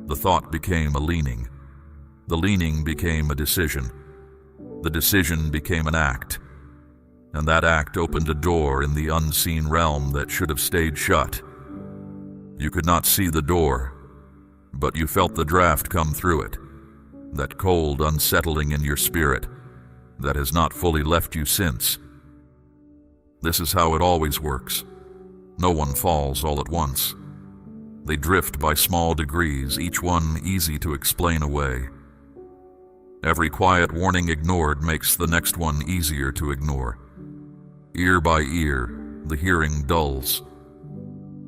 The thought became a leaning. The leaning became a decision. The decision became an act. And that act opened a door in the unseen realm that should have stayed shut. You could not see the door, but you felt the draft come through it, that cold unsettling in your spirit that has not fully left you since. This is how it always works. No one falls all at once. They drift by small degrees, each one easy to explain away. Every quiet warning ignored makes the next one easier to ignore. Ear by ear, the hearing dulls.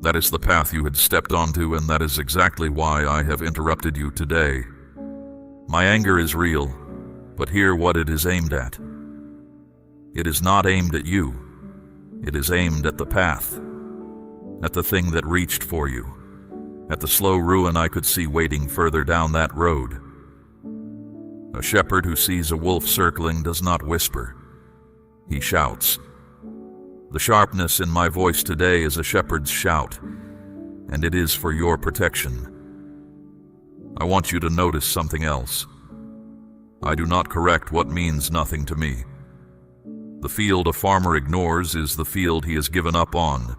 That is the path you had stepped onto, and that is exactly why I have interrupted you today. My anger is real, but hear what it is aimed at. It is not aimed at you. It is aimed at the path, at the thing that reached for you, at the slow ruin I could see waiting further down that road. A shepherd who sees a wolf circling does not whisper. He shouts. The sharpness in my voice today is a shepherd's shout, and it is for your protection. I want you to notice something else. I do not correct what means nothing to me. The field a farmer ignores is the field he has given up on.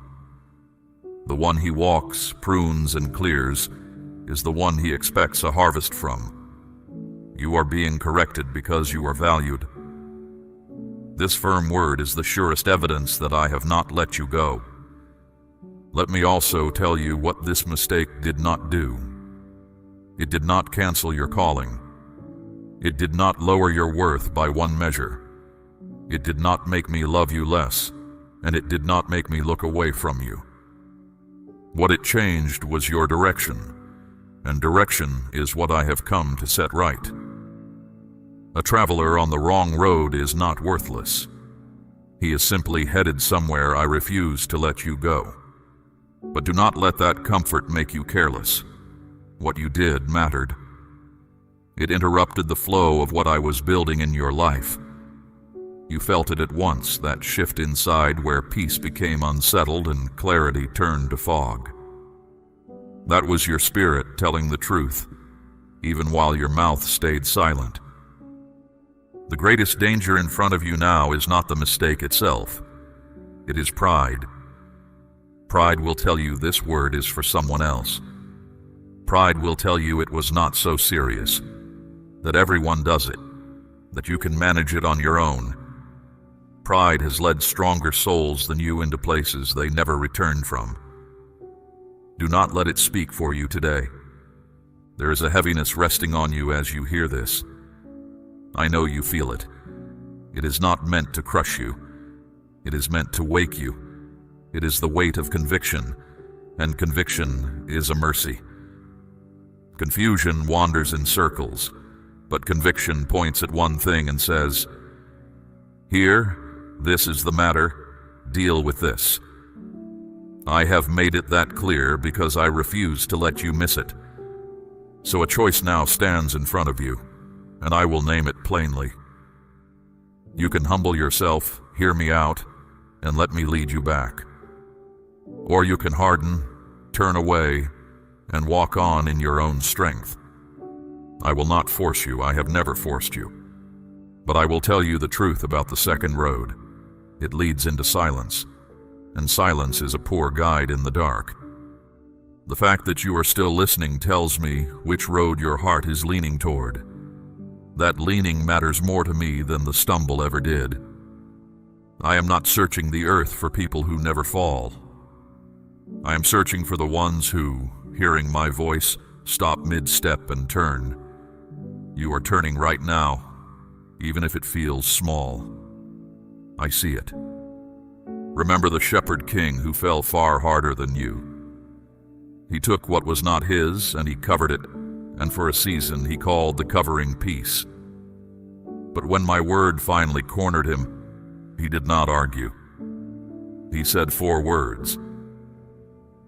The one he walks, prunes, and clears is the one he expects a harvest from. You are being corrected because you are valued. This firm word is the surest evidence that I have not let you go. Let me also tell you what this mistake did not do. It did not cancel your calling. It did not lower your worth by one measure. It did not make me love you less, and it did not make me look away from you. What it changed was your direction, and direction is what I have come to set right. A traveler on the wrong road is not worthless. He is simply headed somewhere I refuse to let you go. But do not let that comfort make you careless. What you did mattered. It interrupted the flow of what I was building in your life. You felt it at once, that shift inside where peace became unsettled and clarity turned to fog. That was your spirit telling the truth, even while your mouth stayed silent. The greatest danger in front of you now is not the mistake itself. It is pride. Pride will tell you this word is for someone else. Pride will tell you it was not so serious. that everyone does it, that you can manage it on your own. Pride has led stronger souls than you into places they never returned from. Do not let it speak for you today. There is a heaviness resting on you as you hear this. I know you feel it. It is not meant to crush you. It is meant to wake you. It is the weight of conviction, and conviction is a mercy. Confusion wanders in circles, but conviction points at one thing and says, "Here, this is the matter. Deal with this." I have made it that clear because I refuse to let you miss it. So a choice now stands in front of you, and I will name it plainly. You can humble yourself, hear me out, and let me lead you back. Or you can harden, turn away, and walk on in your own strength. I will not force you, I have never forced you. But I will tell you the truth about the second road. It leads into silence, and silence is a poor guide in the dark. The fact that you are still listening tells me which road your heart is leaning toward. That leaning matters more to me than the stumble ever did. I am not searching the earth for people who never fall. I am searching for the ones who, hearing my voice, stop mid-step and turn. You are turning right now, even if it feels small. I see it. Remember the shepherd king who fell far harder than you. He took what was not his and he covered it, and for a season he called the covering peace. But when my word finally cornered him, he did not argue. He said 4 words.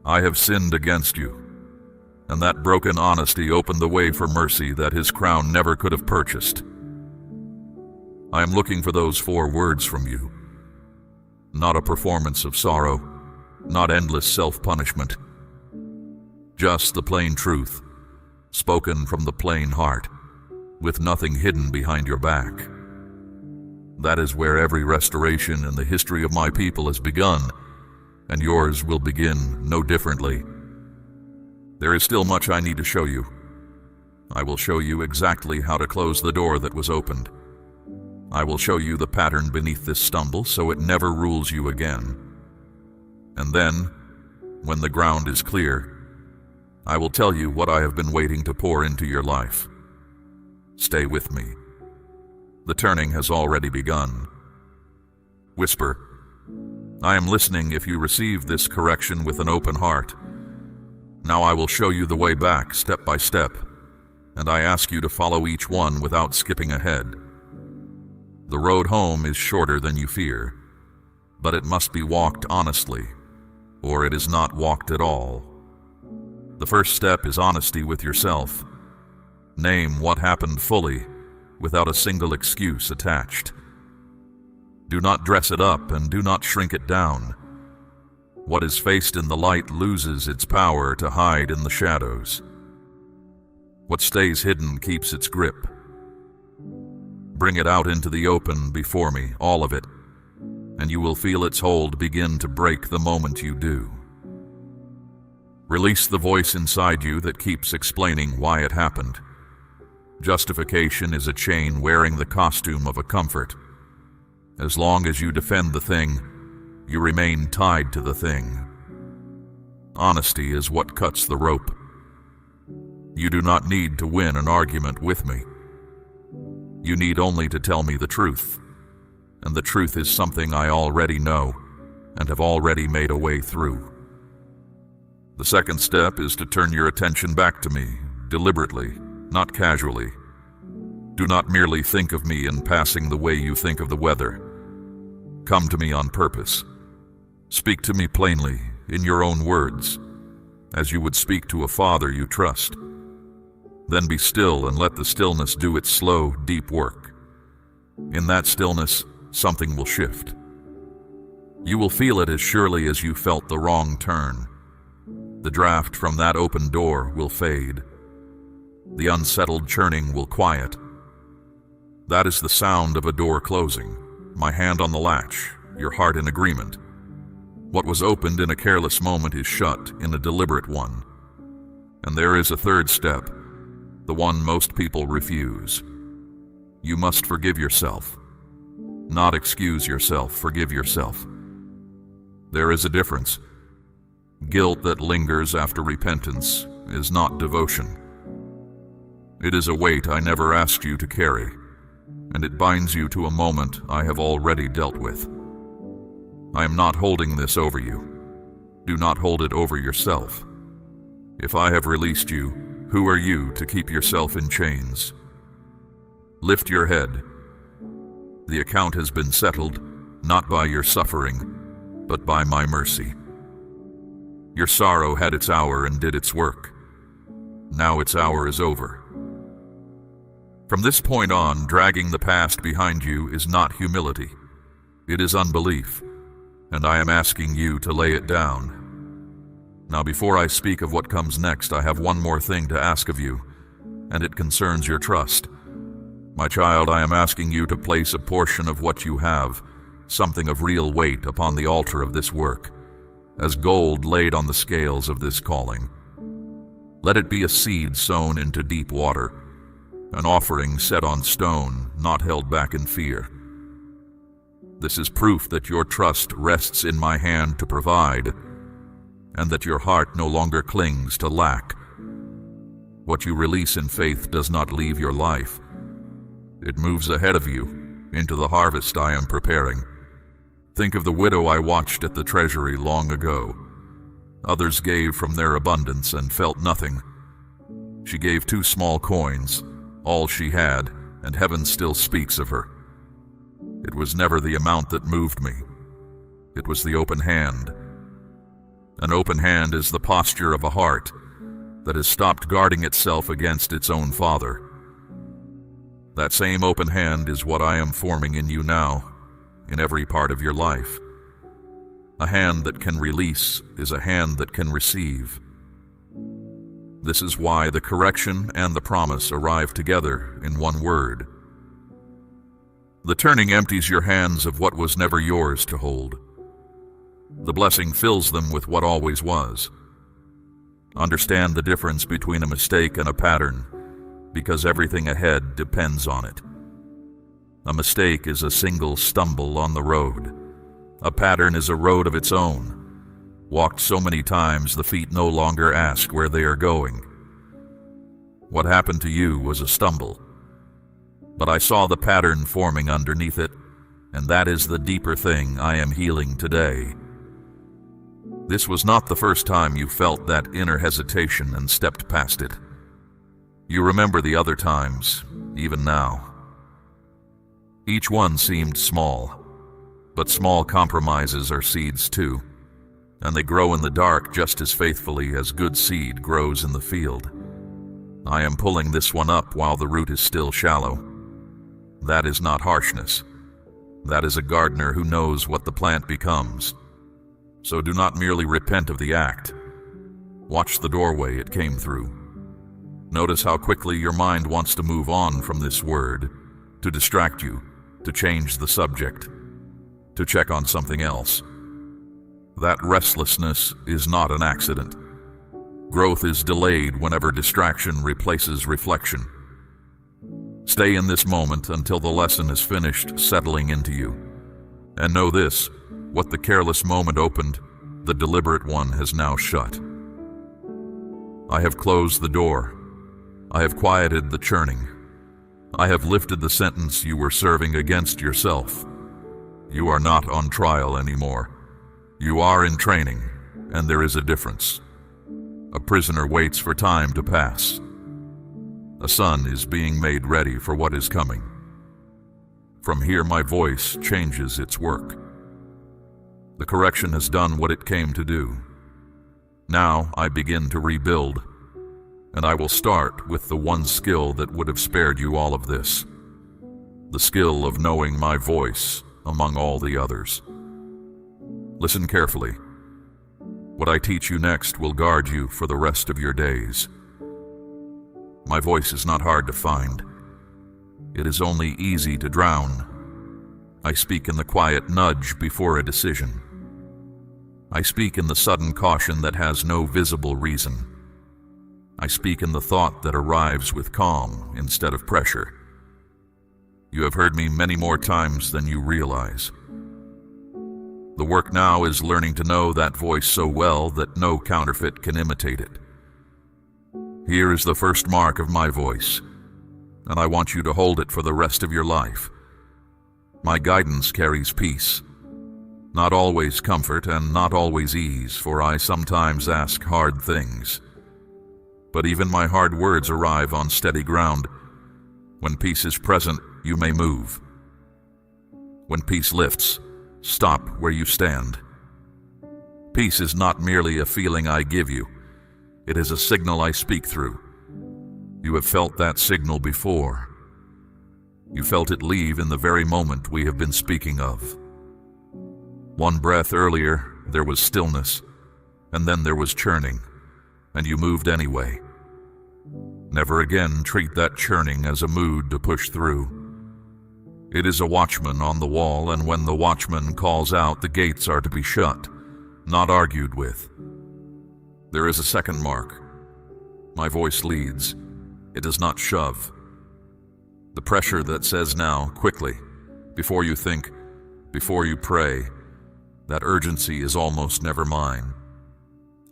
I have sinned against you. And that broken honesty opened the way for mercy that his crown never could have purchased. I am looking for those 4 words from you. Not a performance of sorrow, not endless self-punishment. Just the plain truth, spoken from the plain heart, with nothing hidden behind your back. That is where every restoration in the history of my people has begun, and yours will begin no differently. There is still much I need to show you. I will show you exactly how to close the door that was opened. I will show you the pattern beneath this stumble so it never rules you again. And then, when the ground is clear, I will tell you what I have been waiting to pour into your life. Stay with me. The turning has already begun. Whisper, I am listening if you receive this correction with an open heart. Now I will show you the way back step by step, and I ask you to follow each one without skipping ahead. The road home is shorter than you fear, but it must be walked honestly, or it is not walked at all. The first step is honesty with yourself. Name what happened fully, without a single excuse attached. Do not dress it up and do not shrink it down. What is faced in the light loses its power to hide in the shadows. What stays hidden keeps its grip. Bring it out into the open before me, all of it, and you will feel its hold begin to break the moment you do. Release the voice inside you that keeps explaining why it happened. Justification is a chain wearing the costume of a comfort. As long as you defend the thing, you remain tied to the thing. Honesty is what cuts the rope. You do not need to win an argument with me. You need only to tell me the truth, and the truth is something I already know and have already made a way through. The second step is to turn your attention back to me, deliberately, not casually. Do not merely think of me in passing the way you think of the weather. Come to me on purpose. Speak to me plainly, in your own words, as you would speak to a father you trust. Then be still and let the stillness do its slow, deep work. In that stillness, something will shift. You will feel it as surely as you felt the wrong turn. The draft from that open door will fade. The unsettled churning will quiet. That is the sound of a door closing, my hand on the latch, your heart in agreement. What was opened in a careless moment is shut in a deliberate one. And there is a third step. the one most people refuse. You must forgive yourself. Not excuse yourself, forgive yourself. There is a difference. Guilt that lingers after repentance is not devotion. It is a weight I never asked you to carry, and it binds you to a moment I have already dealt with. I am not holding this over you. Do not hold it over yourself. If I have released you, who are you to keep yourself in chains? Lift your head. The account has been settled, not by your suffering, but by my mercy. Your sorrow had its hour and did its work. Now its hour is over. From this point on, dragging the past behind you is not humility. It is unbelief, and I am asking you to lay it down. Now, before I speak of what comes next, I have one more thing to ask of you, and it concerns your trust. My child, I am asking you to place a portion of what you have, something of real weight, upon the altar of this work, as gold laid on the scales of this calling. Let it be a seed sown into deep water, an offering set on stone, not held back in fear. This is proof that your trust rests in my hand to provide, and that your heart no longer clings to lack. What you release in faith does not leave your life. It moves ahead of you into the harvest I am preparing. Think of the widow I watched at the treasury long ago. Others gave from their abundance and felt nothing. She gave 2 small coins, all she had, and heaven still speaks of her. It was never the amount that moved me. It was the open hand. An open hand is the posture of a heart that has stopped guarding itself against its own father. That same open hand is what I am forming in you now, in every part of your life. A hand that can release is a hand that can receive. This is why the correction and the promise arrive together in one word. The turning empties your hands of what was never yours to hold. The blessing fills them with what always was. Understand the difference between a mistake and a pattern, because everything ahead depends on it. A mistake is a single stumble on the road. A pattern is a road of its own. Walked so many times, the feet no longer ask where they are going. What happened to you was a stumble, but I saw the pattern forming underneath it, and that is the deeper thing I am healing today. This was not the first time you felt that inner hesitation and stepped past it. You remember the other times, even now. Each one seemed small, but small compromises are seeds too, and they grow in the dark just as faithfully as good seed grows in the field. I am pulling this one up while the root is still shallow. That is not harshness. That is a gardener who knows what the plant becomes. So do not merely repent of the act. Watch the doorway it came through. Notice how quickly your mind wants to move on from this word, to distract you, to change the subject, to check on something else. That restlessness is not an accident. Growth is delayed whenever distraction replaces reflection. Stay in this moment until the lesson is finished settling into you. And know this, what the careless moment opened, the deliberate one has now shut. I have closed the door. I have quieted the churning. I have lifted the sentence you were serving against yourself. You are not on trial anymore. You are in training, and there is a difference. A prisoner waits for time to pass. A son is being made ready for what is coming. From here my voice changes its work. The correction has done what it came to do. Now I begin to rebuild, and I will start with the one skill that would have spared you all of this. The skill of knowing my voice among all the others. Listen carefully. What I teach you next will guard you for the rest of your days. My voice is not hard to find. It is only easy to drown. I speak in the quiet nudge before a decision. I speak in the sudden caution that has no visible reason. I speak in the thought that arrives with calm instead of pressure. You have heard me many more times than you realize. The work now is learning to know that voice so well that no counterfeit can imitate it. Here is the first mark of my voice, and I want you to hold it for the rest of your life. My guidance carries peace, not always comfort and not always ease, for I sometimes ask hard things. But even my hard words arrive on steady ground. When peace is present, you may move. When peace lifts, stop where you stand. Peace is not merely a feeling I give you. It is a signal I speak through. You have felt that signal before. You felt it leave in the very moment we have been speaking of. One breath earlier, there was stillness, and then there was churning, and you moved anyway. Never again treat that churning as a mood to push through. It is a watchman on the wall, and when the watchman calls out, the gates are to be shut, not argued with. There is a second mark. My voice leads. It does not shove. The pressure that says now, quickly, before you think, before you pray, that urgency is almost never mine.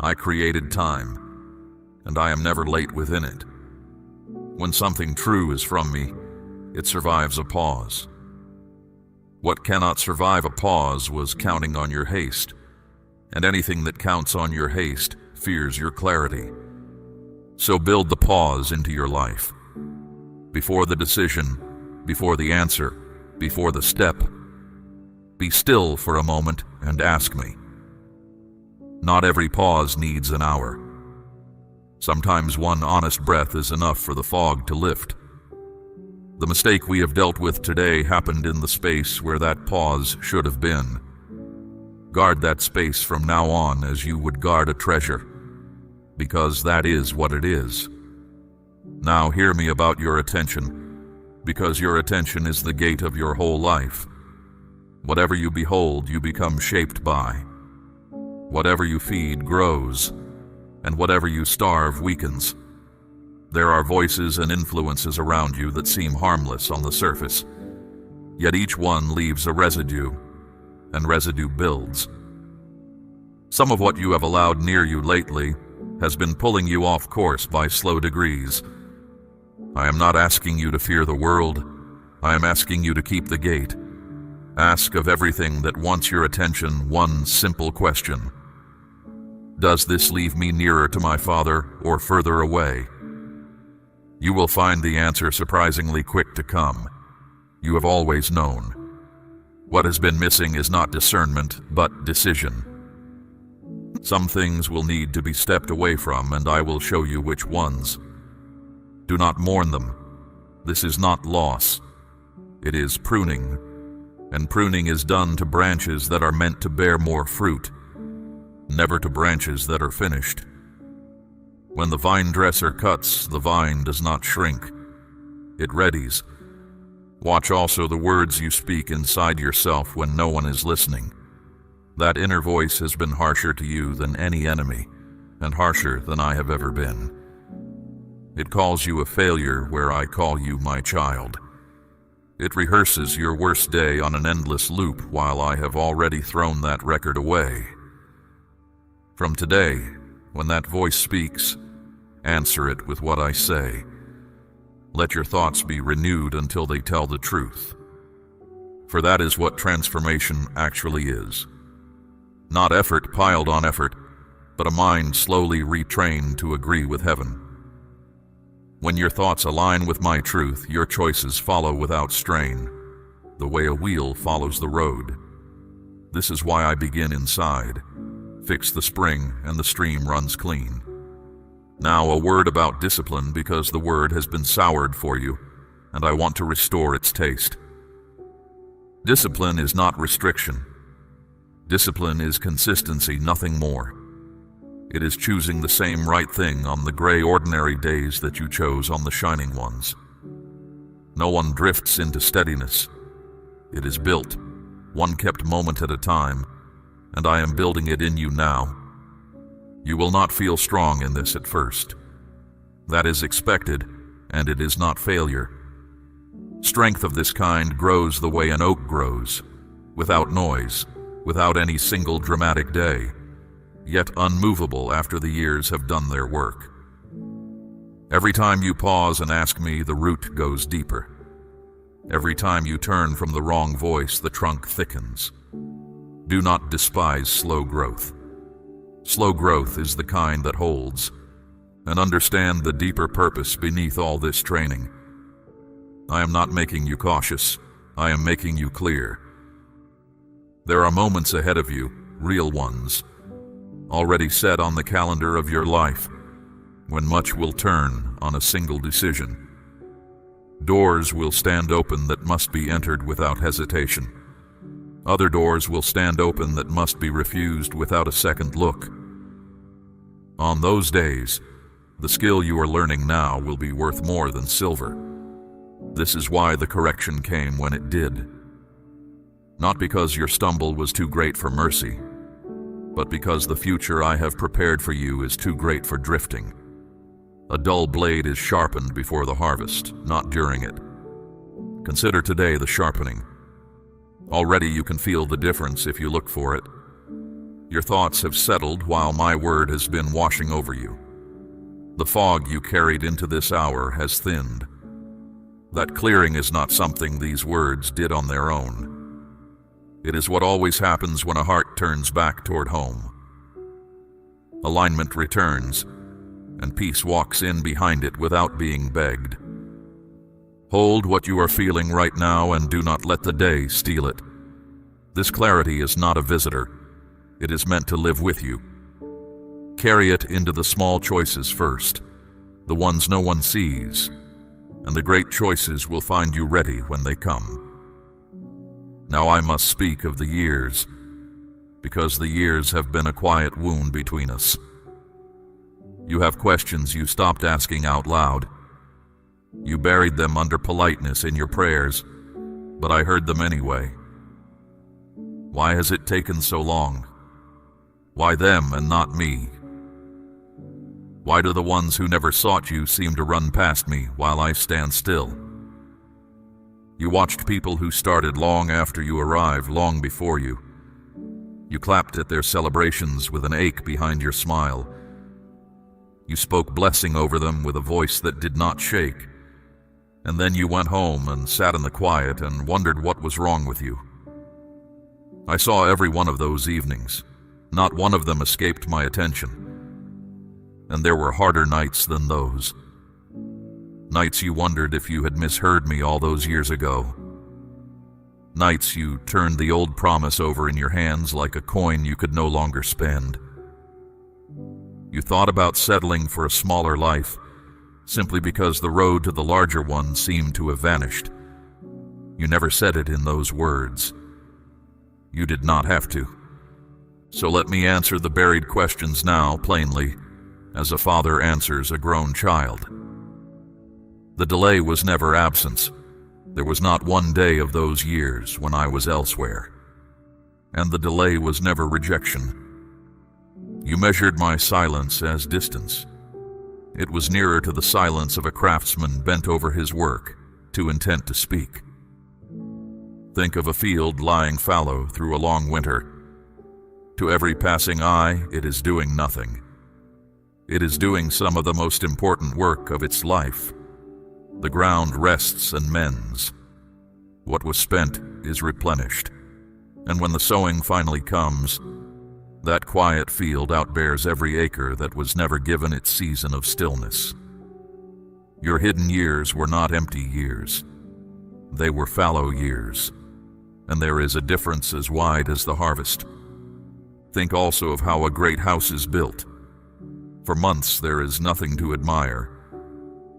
I created time, and I am never late within it. When something true is from me, it survives a pause. What cannot survive a pause was counting on your haste, and anything that counts on your haste fears your clarity. So build the pause into your life. Before the decision, before the answer, before the step, be still for a moment and ask me. Not every pause needs an hour. Sometimes one honest breath is enough for the fog to lift. The mistake we have dealt with today happened in the space where that pause should have been. Guard that space from now on as you would guard a treasure, because that is what it is. Now hear me about your attention, because your attention is the gate of your whole life. Whatever you behold, you become shaped by. Whatever you feed grows, and whatever you starve weakens. There are voices and influences around you that seem harmless on the surface, yet each one leaves a residue, and residue builds. Some of what you have allowed near you lately has been pulling you off course by slow degrees. I am not asking you to fear the world. I am asking you to keep the gate. Ask of everything that wants your attention one simple question. Does this leave me nearer to my Father or further away? You will find the answer surprisingly quick to come. You have always known. What has been missing is not discernment, but decision. Some things will need to be stepped away from, and I will show you which ones. Do not mourn them. This is not loss. It is pruning, and pruning is done to branches that are meant to bear more fruit, never to branches that are finished. When the vine dresser cuts, the vine does not shrink. It readies. Watch also the words you speak inside yourself when no one is listening. That inner voice has been harsher to you than any enemy, and harsher than I have ever been. It calls you a failure where I call you my child. It rehearses your worst day on an endless loop while I have already thrown that record away. From today, when that voice speaks, answer it with what I say. Let your thoughts be renewed until they tell the truth. For that is what transformation actually is. Not effort piled on effort, but a mind slowly retrained to agree with heaven. When your thoughts align with my truth, your choices follow without strain, the way a wheel follows the road. This is why I begin inside. Fix the spring, and the stream runs clean. Now a word about discipline, because the word has been soured for you, and I want to restore its taste. Discipline is not restriction. Discipline is consistency, nothing more. It is choosing the same right thing on the gray ordinary days that you chose on the shining ones. No one drifts into steadiness. It is built, one kept moment at a time, and I am building it in you now. You will not feel strong in this at first. That is expected, and it is not failure. Strength of this kind grows the way an oak grows, without noise, without any single dramatic day, yet unmovable after the years have done their work. Every time you pause and ask me, the root goes deeper. Every time you turn from the wrong voice, the trunk thickens. Do not despise slow growth. Slow growth is the kind that holds, and understand the deeper purpose beneath all this training. I am not making you cautious, I am making you clear. There are moments ahead of you, real ones, already set on the calendar of your life, when much will turn on a single decision. Doors will stand open that must be entered without hesitation. Other doors will stand open that must be refused without a second look. On those days, the skill you are learning now will be worth more than silver. This is why the correction came when it did. Not because your stumble was too great for mercy, but because the future I have prepared for you is too great for drifting. A dull blade is sharpened before the harvest, not during it. Consider today the sharpening. Already you can feel the difference if you look for it. Your thoughts have settled while my word has been washing over you. The fog you carried into this hour has thinned. That clearing is not something these words did on their own. It is what always happens when a heart turns back toward home. Alignment returns, and peace walks in behind it without being begged. Hold what you are feeling right now and do not let the day steal it. This clarity is not a visitor. It is meant to live with you. Carry it into the small choices first, the ones no one sees, and the great choices will find you ready when they come. Now I must speak of the years, because the years have been a quiet wound between us. You have questions you stopped asking out loud. You buried them under politeness in your prayers, but I heard them anyway. Why has it taken so long? Why them and not me? Why do the ones who never sought you seem to run past me while I stand still? You watched people who started long after you arrived, long before you. You clapped at their celebrations with an ache behind your smile. You spoke blessing over them with a voice that did not shake. And then you went home and sat in the quiet and wondered what was wrong with you. I saw every one of those evenings. Not one of them escaped my attention. And there were harder nights than those. Nights you wondered if you had misheard me all those years ago. Nights you turned the old promise over in your hands like a coin you could no longer spend. You thought about settling for a smaller life, simply because the road to the larger one seemed to have vanished. You never said it in those words. You did not have to. So let me answer the buried questions now plainly, as a father answers a grown child. The delay was never absence. There was not one day of those years when I was elsewhere. And the delay was never rejection. You measured my silence as distance. It was nearer to the silence of a craftsman bent over his work, too intent to speak. Think of a field lying fallow through a long winter. To every passing eye, it is doing nothing. It is doing some of the most important work of its life. The ground rests and mends. What was spent is replenished. And when the sowing finally comes, that quiet field outbears every acre that was never given its season of stillness. Your hidden years were not empty years. They were fallow years. And there is a difference as wide as the harvest. Think also of how a great house is built. For months there is nothing to admire.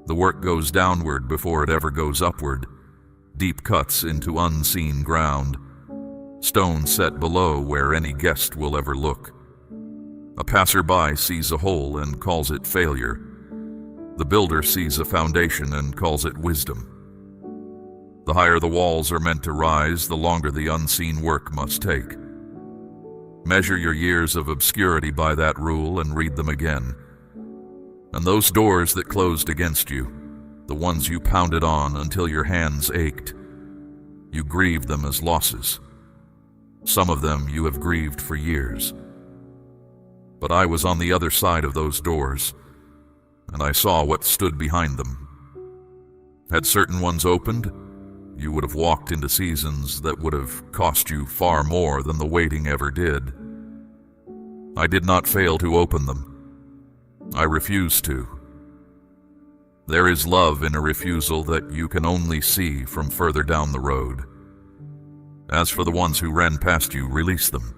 The work goes downward before it ever goes upward. Deep cuts into unseen ground. Stone set below where any guest will ever look. A passerby sees a hole and calls it failure. The builder sees a foundation and calls it wisdom. The higher the walls are meant to rise, the longer the unseen work must take. Measure your years of obscurity by that rule and read them again. And those doors that closed against you, the ones you pounded on until your hands ached, you grieved them as losses. Some of them you have grieved for years. But I was on the other side of those doors, and I saw what stood behind them. Had certain ones opened, you would have walked into seasons that would have cost you far more than the waiting ever did. I did not fail to open them. I refused to. There is love in a refusal that you can only see from further down the road. As for the ones who ran past you, release them.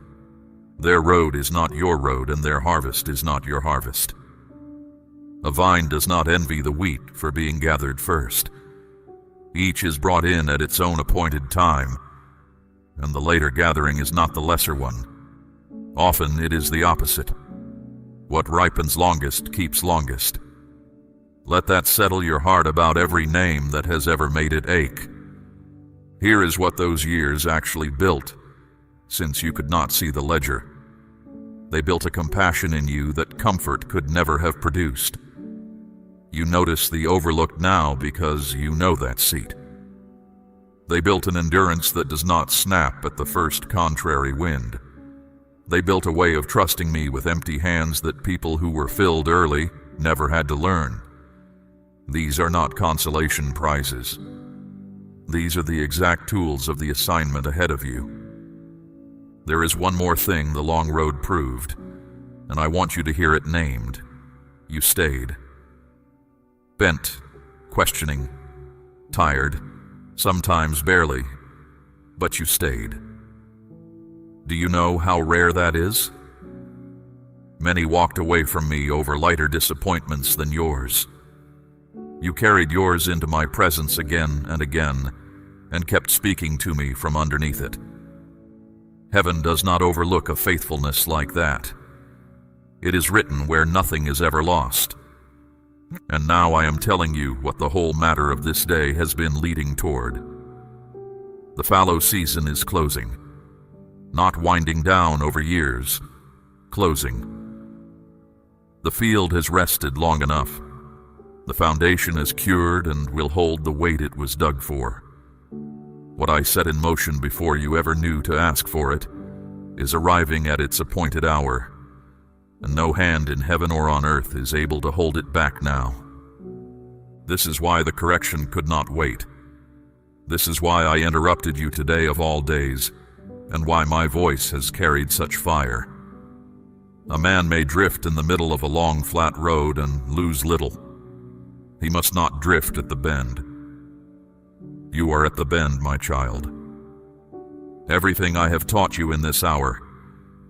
Their road is not your road, and their harvest is not your harvest. A vine does not envy the wheat for being gathered first. Each is brought in at its own appointed time, and the later gathering is not the lesser one. Often it is the opposite. What ripens longest keeps longest. Let that settle your heart about every name that has ever made it ache. Here is what those years actually built, since you could not see the ledger. They built a compassion in you that comfort could never have produced. You notice the overlooked now because you know that seat. They built an endurance that does not snap at the first contrary wind. They built a way of trusting me with empty hands that people who were filled early never had to learn. These are not consolation prizes. These are the exact tools of the assignment ahead of you. There is one more thing the long road proved, and I want you to hear it named. You stayed. Bent, questioning, tired, sometimes barely, but you stayed. Do you know how rare that is? Many walked away from me over lighter disappointments than yours. You carried yours into my presence again and again, and kept speaking to me from underneath it. Heaven does not overlook a faithfulness like that. It is written where nothing is ever lost. And now I am telling you what the whole matter of this day has been leading toward. The fallow season is closing. Not winding down over years, closing. The field has rested long enough. The foundation is cured and will hold the weight it was dug for. What I set in motion before you ever knew to ask for it is arriving at its appointed hour, and no hand in heaven or on earth is able to hold it back now. This is why the correction could not wait. This is why I interrupted you today of all days, and why my voice has carried such fire. A man may drift in the middle of a long flat road and lose little. He must not drift at the bend. You are at the bend, my child. Everything I have taught you in this hour,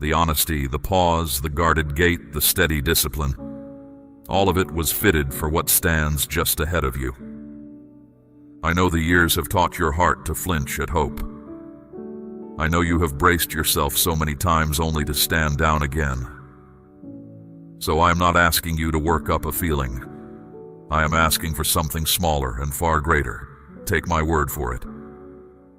the honesty, the pause, the guarded gait, the steady discipline, all of it was fitted for what stands just ahead of you. I know the years have taught your heart to flinch at hope. I know you have braced yourself so many times only to stand down again. So I am not asking you to work up a feeling. I am asking for something smaller and far greater. Take my word for it.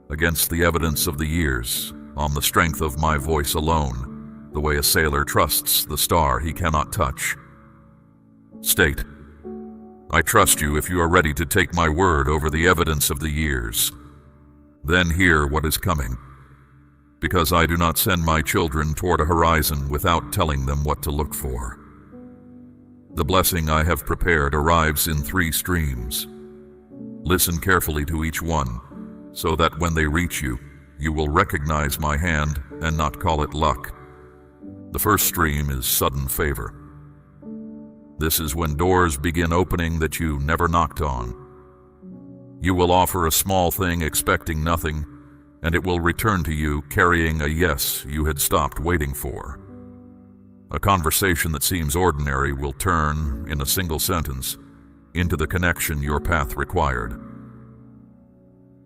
Against the evidence of the years, on the strength of my voice alone, the way a sailor trusts the star he cannot touch. State, I trust you if you are ready to take my word over the evidence of the years. Then hear what is coming. Because I do not send my children toward a horizon without telling them what to look for. The blessing I have prepared arrives in 3 streams. Listen carefully to each one, so that when they reach you, you will recognize my hand and not call it luck. The first stream is sudden favor. This is when doors begin opening that you never knocked on. You will offer a small thing expecting nothing, and it will return to you carrying a yes you had stopped waiting for. A conversation that seems ordinary will turn, in a single sentence, into the connection your path required.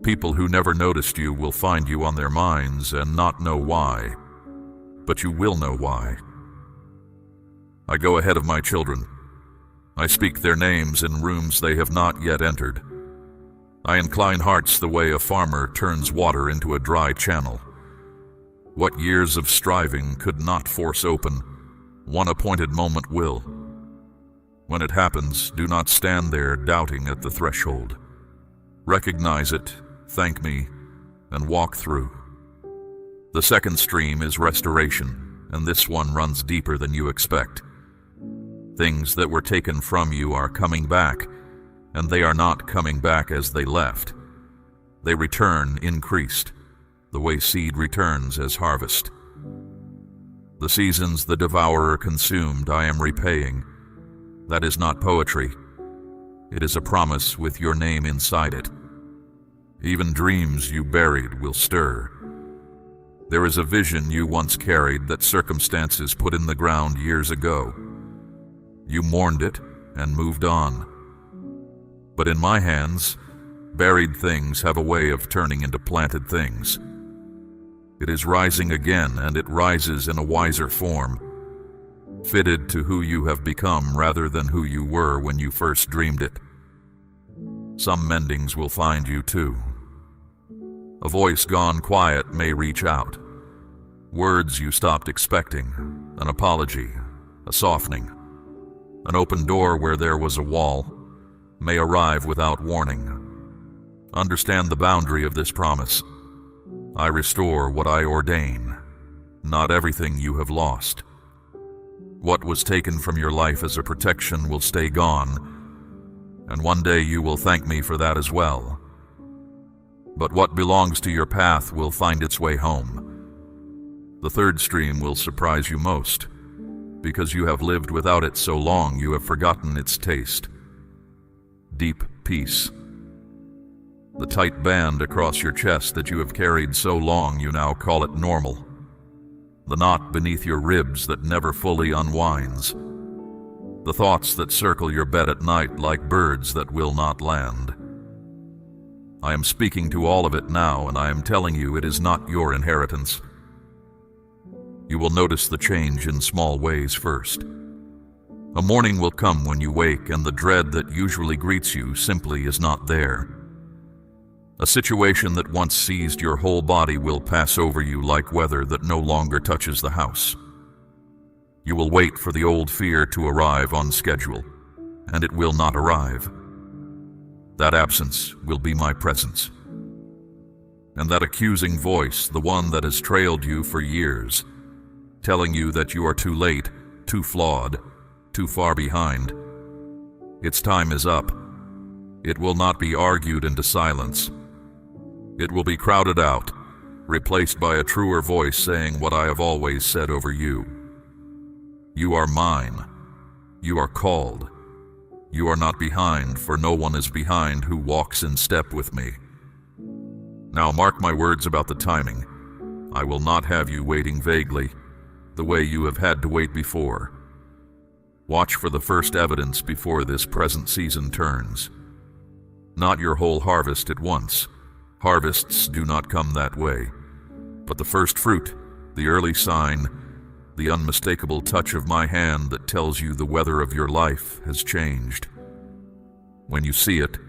People who never noticed you will find you on their minds and not know why, but you will know why. I go ahead of my children. I speak their names in rooms they have not yet entered. I incline hearts the way a farmer turns water into a dry channel. What years of striving could not force open, one appointed moment will. When it happens, do not stand there doubting at the threshold. Recognize it, thank me, and walk through. The second stream is restoration, and this one runs deeper than you expect. Things that were taken from you are coming back, and they are not coming back as they left. They return increased, the way seed returns as harvest. The seasons the devourer consumed I am repaying. That is not poetry. It is a promise with your name inside it. Even dreams you buried will stir. There is a vision you once carried that circumstances put in the ground years ago. You mourned it and moved on. But in my hands, buried things have a way of turning into planted things. It is rising again, and it rises in a wiser form, fitted to who you have become rather than who you were when you first dreamed it. Some mendings will find you too. A voice gone quiet may reach out. Words you stopped expecting, an apology, a softening. An open door where there was a wall may arrive without warning. Understand the boundary of this promise. I restore what I ordain, not everything you have lost. What was taken from your life as a protection will stay gone, and one day you will thank me for that as well. But what belongs to your path will find its way home. The third stream will surprise you most, because you have lived without it so long you have forgotten its taste. Deep peace. The tight band across your chest that you have carried so long you now call it normal. The knot beneath your ribs that never fully unwinds. The thoughts that circle your bed at night like birds that will not land. I am speaking to all of it now, and I am telling you it is not your inheritance. You will notice the change in small ways first. A morning will come when you wake and the dread that usually greets you simply is not there. A situation that once seized your whole body will pass over you like weather that no longer touches the house. You will wait for the old fear to arrive on schedule, and it will not arrive. That absence will be my presence. And that accusing voice, the one that has trailed you for years, telling you that you are too late, too flawed, too far behind. Its time is up. It will not be argued into silence. It will be crowded out, replaced by a truer voice saying what I have always said over you. You are mine. You are called. You are not behind, for no one is behind who walks in step with me. Now mark my words about the timing. I will not have you waiting vaguely, the way you have had to wait before. Watch for the first evidence before this present season turns. Not your whole harvest at once. Harvests do not come that way. But the first fruit, the early sign, the unmistakable touch of my hand that tells you the weather of your life has changed. When you see it,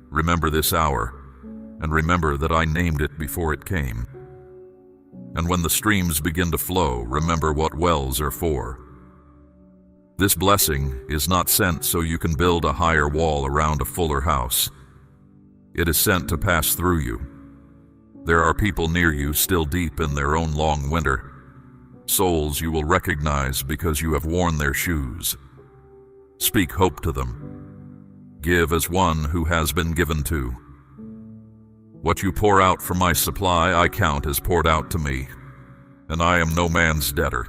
remember this hour, and remember that I named it before it came. And when the streams begin to flow, remember what wells are for. This blessing is not sent so you can build a higher wall around a fuller house. It is sent to pass through you. There are people near you still deep in their own long winter, souls you will recognize because you have worn their shoes. Speak hope to them. Give as one who has been given to. What you pour out from my supply I count as poured out to me, and I am no man's debtor.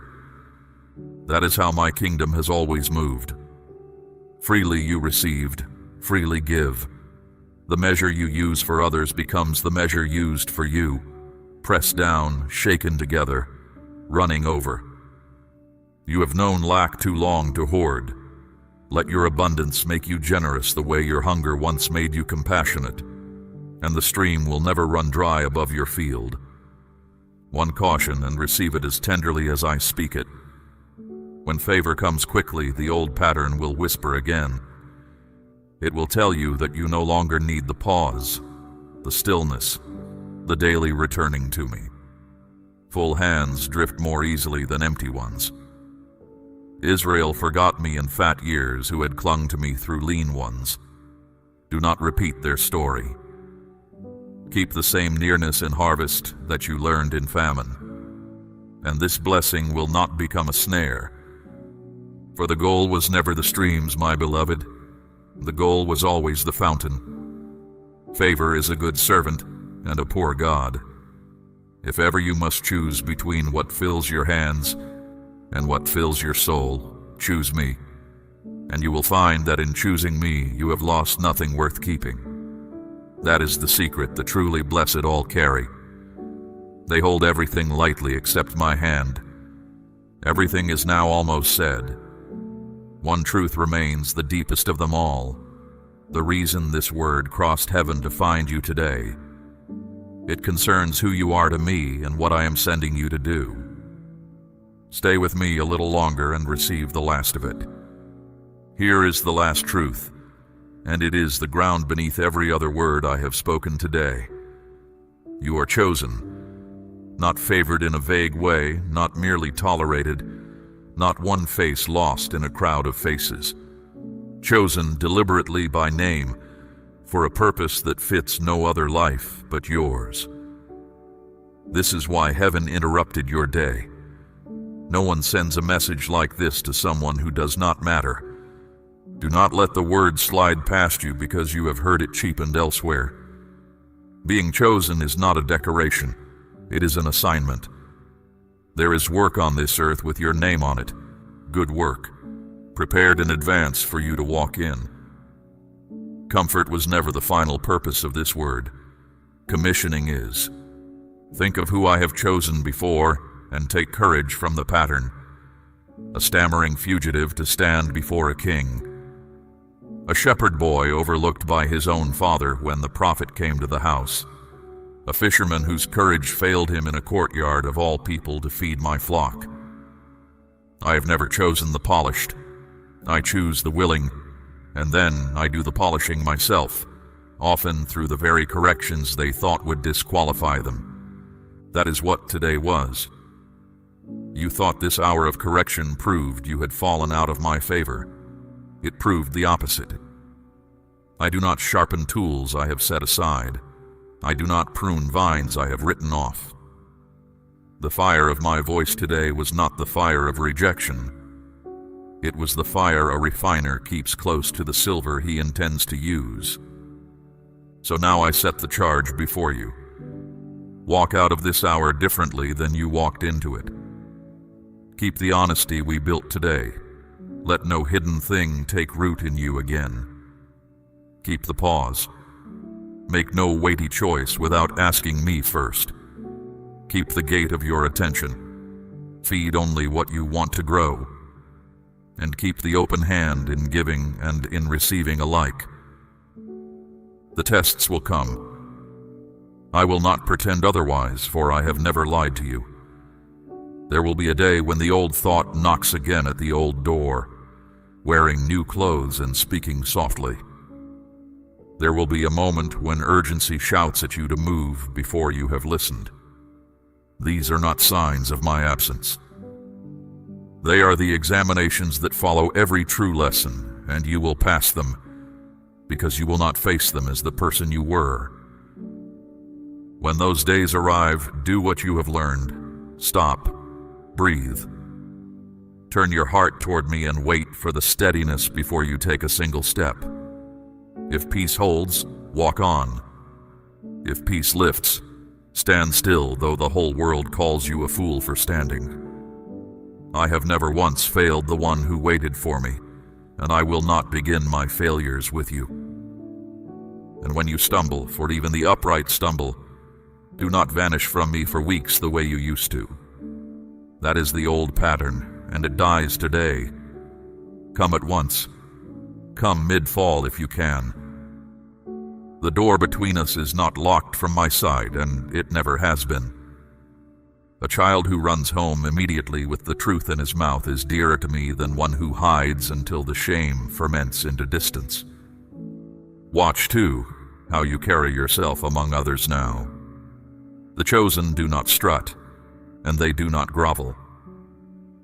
That is how my kingdom has always moved. Freely you received, freely give. The measure you use for others becomes the measure used for you, pressed down, shaken together, running over. You have known lack too long to hoard. Let your abundance make you generous the way your hunger once made you compassionate, and the stream will never run dry above your field. One caution, and receive it as tenderly as I speak it. When favor comes quickly, the old pattern will whisper again. It will tell you that you no longer need the pause, the stillness, the daily returning to me. Full hands drift more easily than empty ones. Israel forgot me in fat years who had clung to me through lean ones. Do not repeat their story. Keep the same nearness in harvest that you learned in famine, and this blessing will not become a snare. For the goal was never the streams, my beloved. The goal was always the fountain. Favor is a good servant and a poor God. If ever you must choose between what fills your hands and what fills your soul, choose me, and you will find that in choosing me you have lost nothing worth keeping. That is the secret the truly blessed all carry. They hold everything lightly except my hand. Everything is now almost said. One truth remains, the deepest of them all. The reason this word crossed heaven to find you today. It concerns who you are to me and what I am sending you to do. Stay with me a little longer and receive the last of it. Here is the last truth, and it is the ground beneath every other word I have spoken today. You are chosen, not favored in a vague way, not merely tolerated, not one face lost in a crowd of faces. Chosen deliberately by name for a purpose that fits no other life but yours. This is why heaven interrupted your day. No one sends a message like this to someone who does not matter. Do not let the word slide past you because you have heard it cheapened elsewhere. Being chosen is not a decoration. It is an assignment. There is work on this earth with your name on it. Good work, prepared in advance for you to walk in. Comfort was never the final purpose of this word. Commissioning is. Think of who I have chosen before and take courage from the pattern. A stammering fugitive to stand before a king. A shepherd boy overlooked by his own father when the prophet came to the house. A fisherman whose courage failed him in a courtyard of all people to feed my flock. I have never chosen the polished. I choose the willing, and then I do the polishing myself, often through the very corrections they thought would disqualify them. That is what today was. You thought this hour of correction proved you had fallen out of my favor. It proved the opposite. I do not sharpen tools I have set aside. I do not prune vines I have written off. The fire of my voice today was not the fire of rejection. It was the fire a refiner keeps close to the silver he intends to use. So now I set the charge before you. Walk out of this hour differently than you walked into it. Keep the honesty we built today. Let no hidden thing take root in you again. Keep the pause. Make no weighty choice without asking me first. Keep the gate of your attention. Feed only what you want to grow. And keep the open hand in giving and in receiving alike. The tests will come. I will not pretend otherwise, for I have never lied to you. There will be a day when the old thought knocks again at the old door, wearing new clothes and speaking softly. There will be a moment when urgency shouts at you to move before you have listened. These are not signs of my absence. They are the examinations that follow every true lesson, and you will pass them, because you will not face them as the person you were. When those days arrive, do what you have learned. Stop. Breathe. Turn your heart toward me and wait for the steadiness before you take a single step. If peace holds, walk on. If peace lifts, stand still, though the whole world calls you a fool for standing. I have never once failed the one who waited for me, and I will not begin my failures with you. And when you stumble, for even the upright stumble, do not vanish from me for weeks the way you used to. That is the old pattern, and it dies today. Come at once. Come mid-fall if you can. The door between us is not locked from my side, and it never has been. A child who runs home immediately with the truth in his mouth is dearer to me than one who hides until the shame ferments into distance. Watch, too, how you carry yourself among others now. The chosen do not strut, and they do not grovel.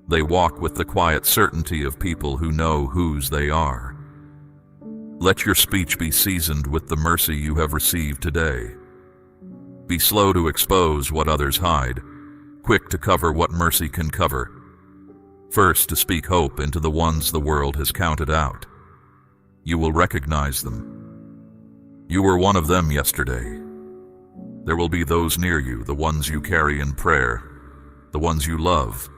They walk with the quiet certainty of people who know whose they are. Let your speech be seasoned with the mercy you have received today. Be slow to expose what others hide, quick to cover what mercy can cover. First, to speak hope into the ones the world has counted out. You will recognize them. You were one of them yesterday. There will be those near you, the ones you carry in prayer, the ones you love,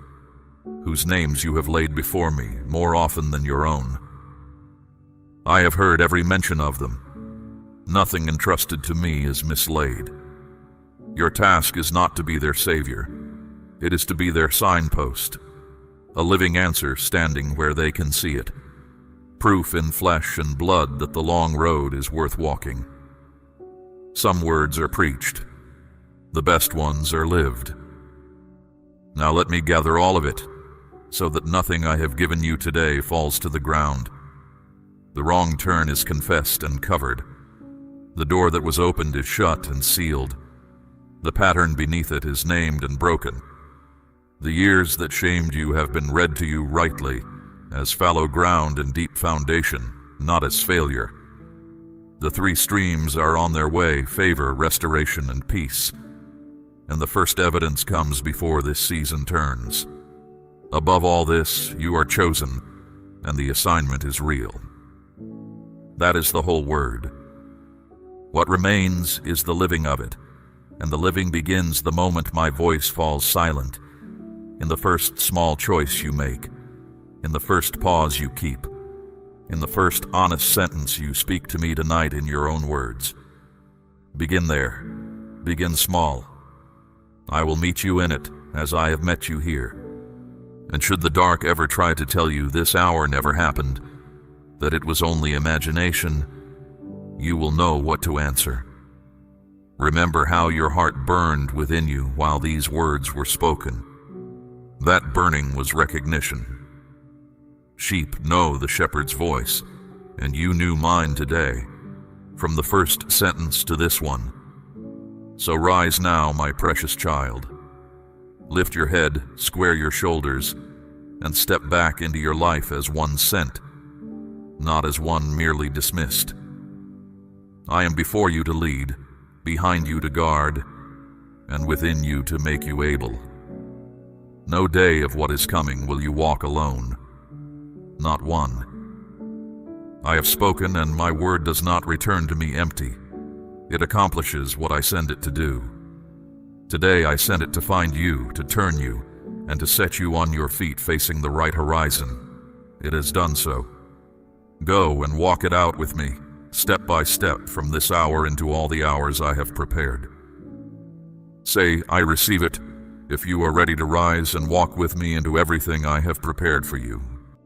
whose names you have laid before me more often than your own. I have heard every mention of them. Nothing entrusted to me is mislaid. Your task is not to be their savior. It is to be their signpost, a living answer standing where they can see it, proof in flesh and blood that the long road is worth walking. Some words are preached. The best ones are lived. Now let me gather all of it, so that nothing I have given you today falls to the ground. The wrong turn is confessed and covered. The door that was opened is shut and sealed. The pattern beneath it is named and broken. The years that shamed you have been read to you rightly, as fallow ground and deep foundation, not as failure. The three streams are on their way: favor, restoration, and peace. And the first evidence comes before this season turns. Above all this, you are chosen, and the assignment is real. That is the whole word. What remains is the living of it, and the living begins the moment my voice falls silent, in the first small choice you make, in the first pause you keep, in the first honest sentence you speak to me tonight in your own words. Begin there. Begin small. I will meet you in it, as I have met you here. And should the dark ever try to tell you this hour never happened, that it was only imagination, you will know what to answer. Remember how your heart burned within you while these words were spoken. That burning was recognition. Sheep know the shepherd's voice, and you knew mine today, from the first sentence to this one. So rise now, my precious child. Lift your head, square your shoulders, and step back into your life as one sent, not as one merely dismissed. I am before you to lead, behind you to guard, and within you to make you able. No day of what is coming will you walk alone. Not one. I have spoken, and my word does not return to me empty. It accomplishes what I send it to do. Today I sent it to find you, to turn you, and to set you on your feet facing the right horizon. It has done so. Go and walk it out with me, step by step, from this hour into all the hours I have prepared. Say, I receive it, if you are ready to rise and walk with me into everything I have prepared for you.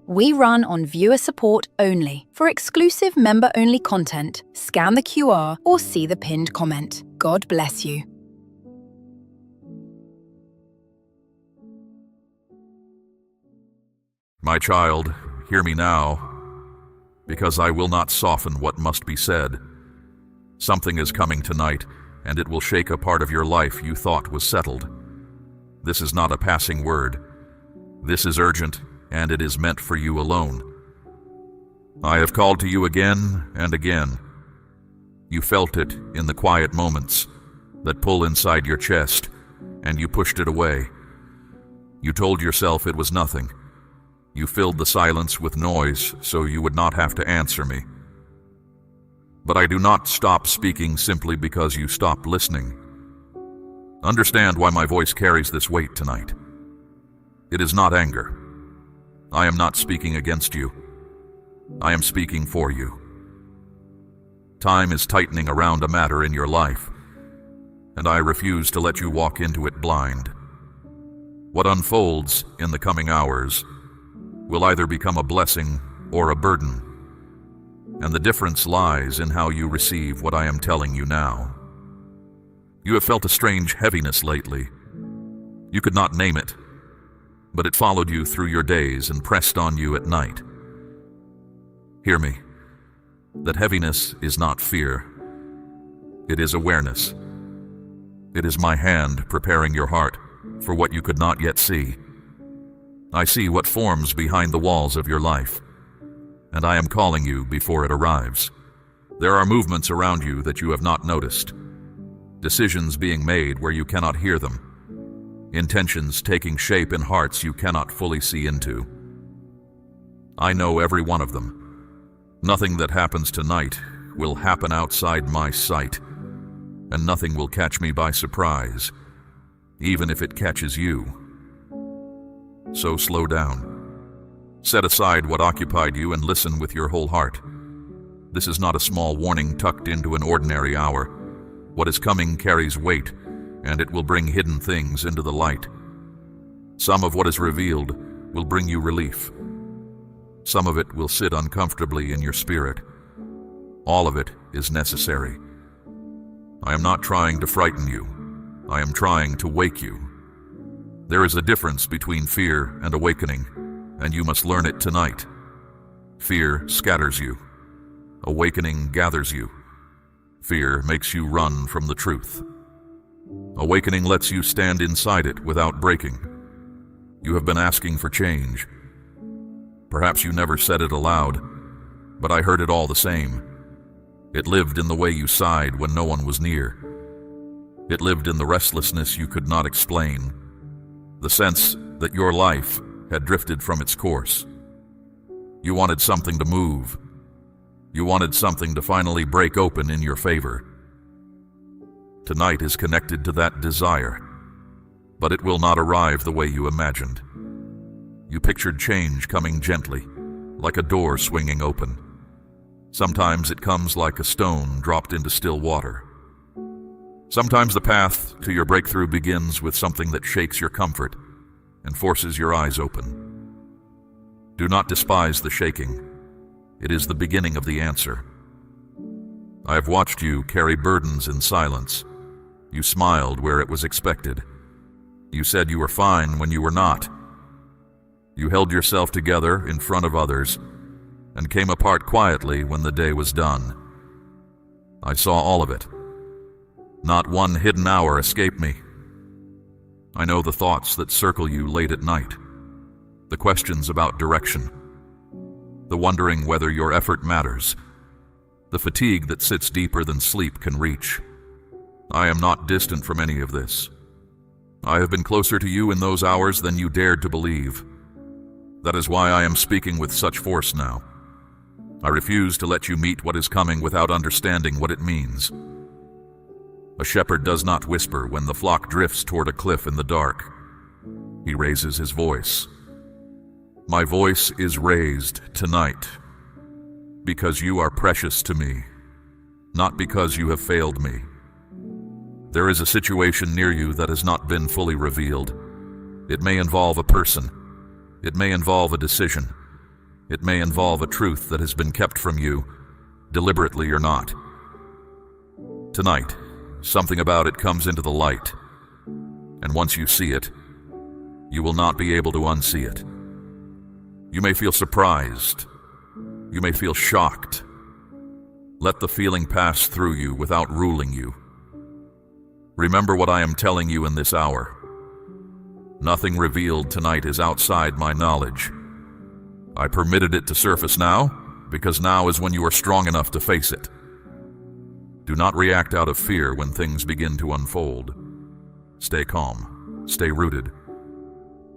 We run on viewer support only. For exclusive member-only content, scan the QR or see the pinned comment. God bless you. My child, hear me now, because I will not soften what must be said. Something is coming tonight, and it will shake a part of your life you thought was settled. This is not a passing word. This is urgent, and it is meant for you alone. I have called to you again and again. You felt it in the quiet moments that pull inside your chest, and you pushed it away. You told yourself it was nothing. You filled the silence with noise so you would not have to answer me. But I do not stop speaking simply because you stopped listening. Understand why my voice carries this weight tonight. It is not anger. I am not speaking against you. I am speaking for you. Time is tightening around a matter in your life, and I refuse to let you walk into it blind. What unfolds in the coming hours will either become a blessing or a burden, and the difference lies in how you receive what I am telling you now. You have felt a strange heaviness lately. You could not name it, but it followed you through your days and pressed on you at night. Hear me. That heaviness is not fear. It is awareness. It is my hand preparing your heart for what you could not yet see. I see what forms behind the walls of your life, and I am calling you before it arrives. There are movements around you that you have not noticed, decisions being made where you cannot hear them, intentions taking shape in hearts you cannot fully see into. I know every one of them. Nothing that happens tonight will happen outside my sight, and nothing will catch me by surprise, even if it catches you. So slow down. Set aside what occupied you and listen with your whole heart. This is not a small warning tucked into an ordinary hour. What is coming carries weight, and it will bring hidden things into the light. Some of what is revealed will bring you relief. Some of it will sit uncomfortably in your spirit. All of it is necessary. I am not trying to frighten you. I am trying to wake you. There is a difference between fear and awakening, and you must learn it tonight. Fear scatters you. Awakening gathers you. Fear makes you run from the truth. Awakening lets you stand inside it without breaking. You have been asking for change. Perhaps you never said it aloud, but I heard it all the same. It lived in the way you sighed when no one was near. It lived in the restlessness you could not explain, the sense that your life had drifted from its course. You wanted something to move. You wanted something to finally break open in your favor. Tonight is connected to that desire, but it will not arrive the way you imagined. You pictured change coming gently, like a door swinging open. Sometimes it comes like a stone dropped into still water. Sometimes the path to your breakthrough begins with something that shakes your comfort and forces your eyes open. Do not despise the shaking. It is the beginning of the answer. I have watched you carry burdens in silence. You smiled where it was expected. You said you were fine when you were not. You held yourself together in front of others and came apart quietly when the day was done. I saw all of it. Not one hidden hour escaped me. I know the thoughts that circle you late at night, the questions about direction, the wondering whether your effort matters, the fatigue that sits deeper than sleep can reach. I am not distant from any of this. I have been closer to you in those hours than you dared to believe. That is why I am speaking with such force now. I refuse to let you meet what is coming without understanding what it means. A shepherd does not whisper when the flock drifts toward a cliff in the dark. He raises his voice. My voice is raised tonight because you are precious to me, not because you have failed me. There is a situation near you that has not been fully revealed. It may involve a person. It may involve a decision. It may involve a truth that has been kept from you, deliberately or not. Tonight, something about it comes into the light, and once you see it, you will not be able to unsee it. You may feel surprised. You may feel shocked. Let the feeling pass through you without ruling you. Remember what I am telling you in this hour. Nothing revealed tonight is outside my knowledge. I permitted it to surface now, because now is when you are strong enough to face it. Do not react out of fear when things begin to unfold. Stay calm. Stay rooted.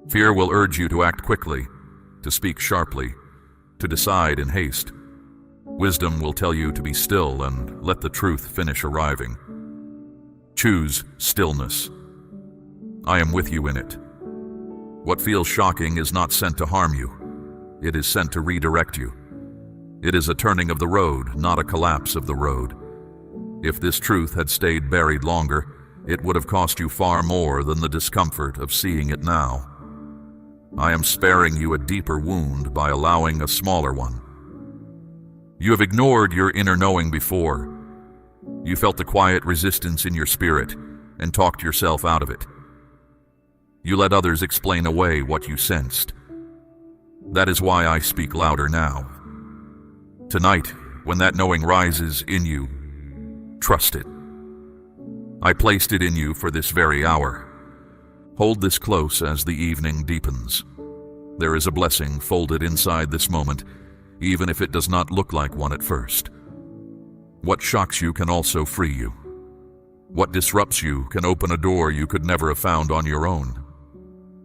Fear will urge you to act quickly, to speak sharply, to decide in haste. Wisdom will tell you to be still and let the truth finish arriving. Choose stillness. I am with you in it. What feels shocking is not sent to harm you. It is sent to redirect you. It is a turning of the road, not a collapse of the road. If this truth had stayed buried longer, it would have cost you far more than the discomfort of seeing it now. I am sparing you a deeper wound by allowing a smaller one. You have ignored your inner knowing before. You felt the quiet resistance in your spirit and talked yourself out of it. You let others explain away what you sensed. That is why I speak louder now. Tonight, when that knowing rises in you, trust it. I placed it in you for this very hour. Hold this close as the evening deepens. There is a blessing folded inside this moment, even if it does not look like one at first. What shocks you can also free you. What disrupts you can open a door you could never have found on your own.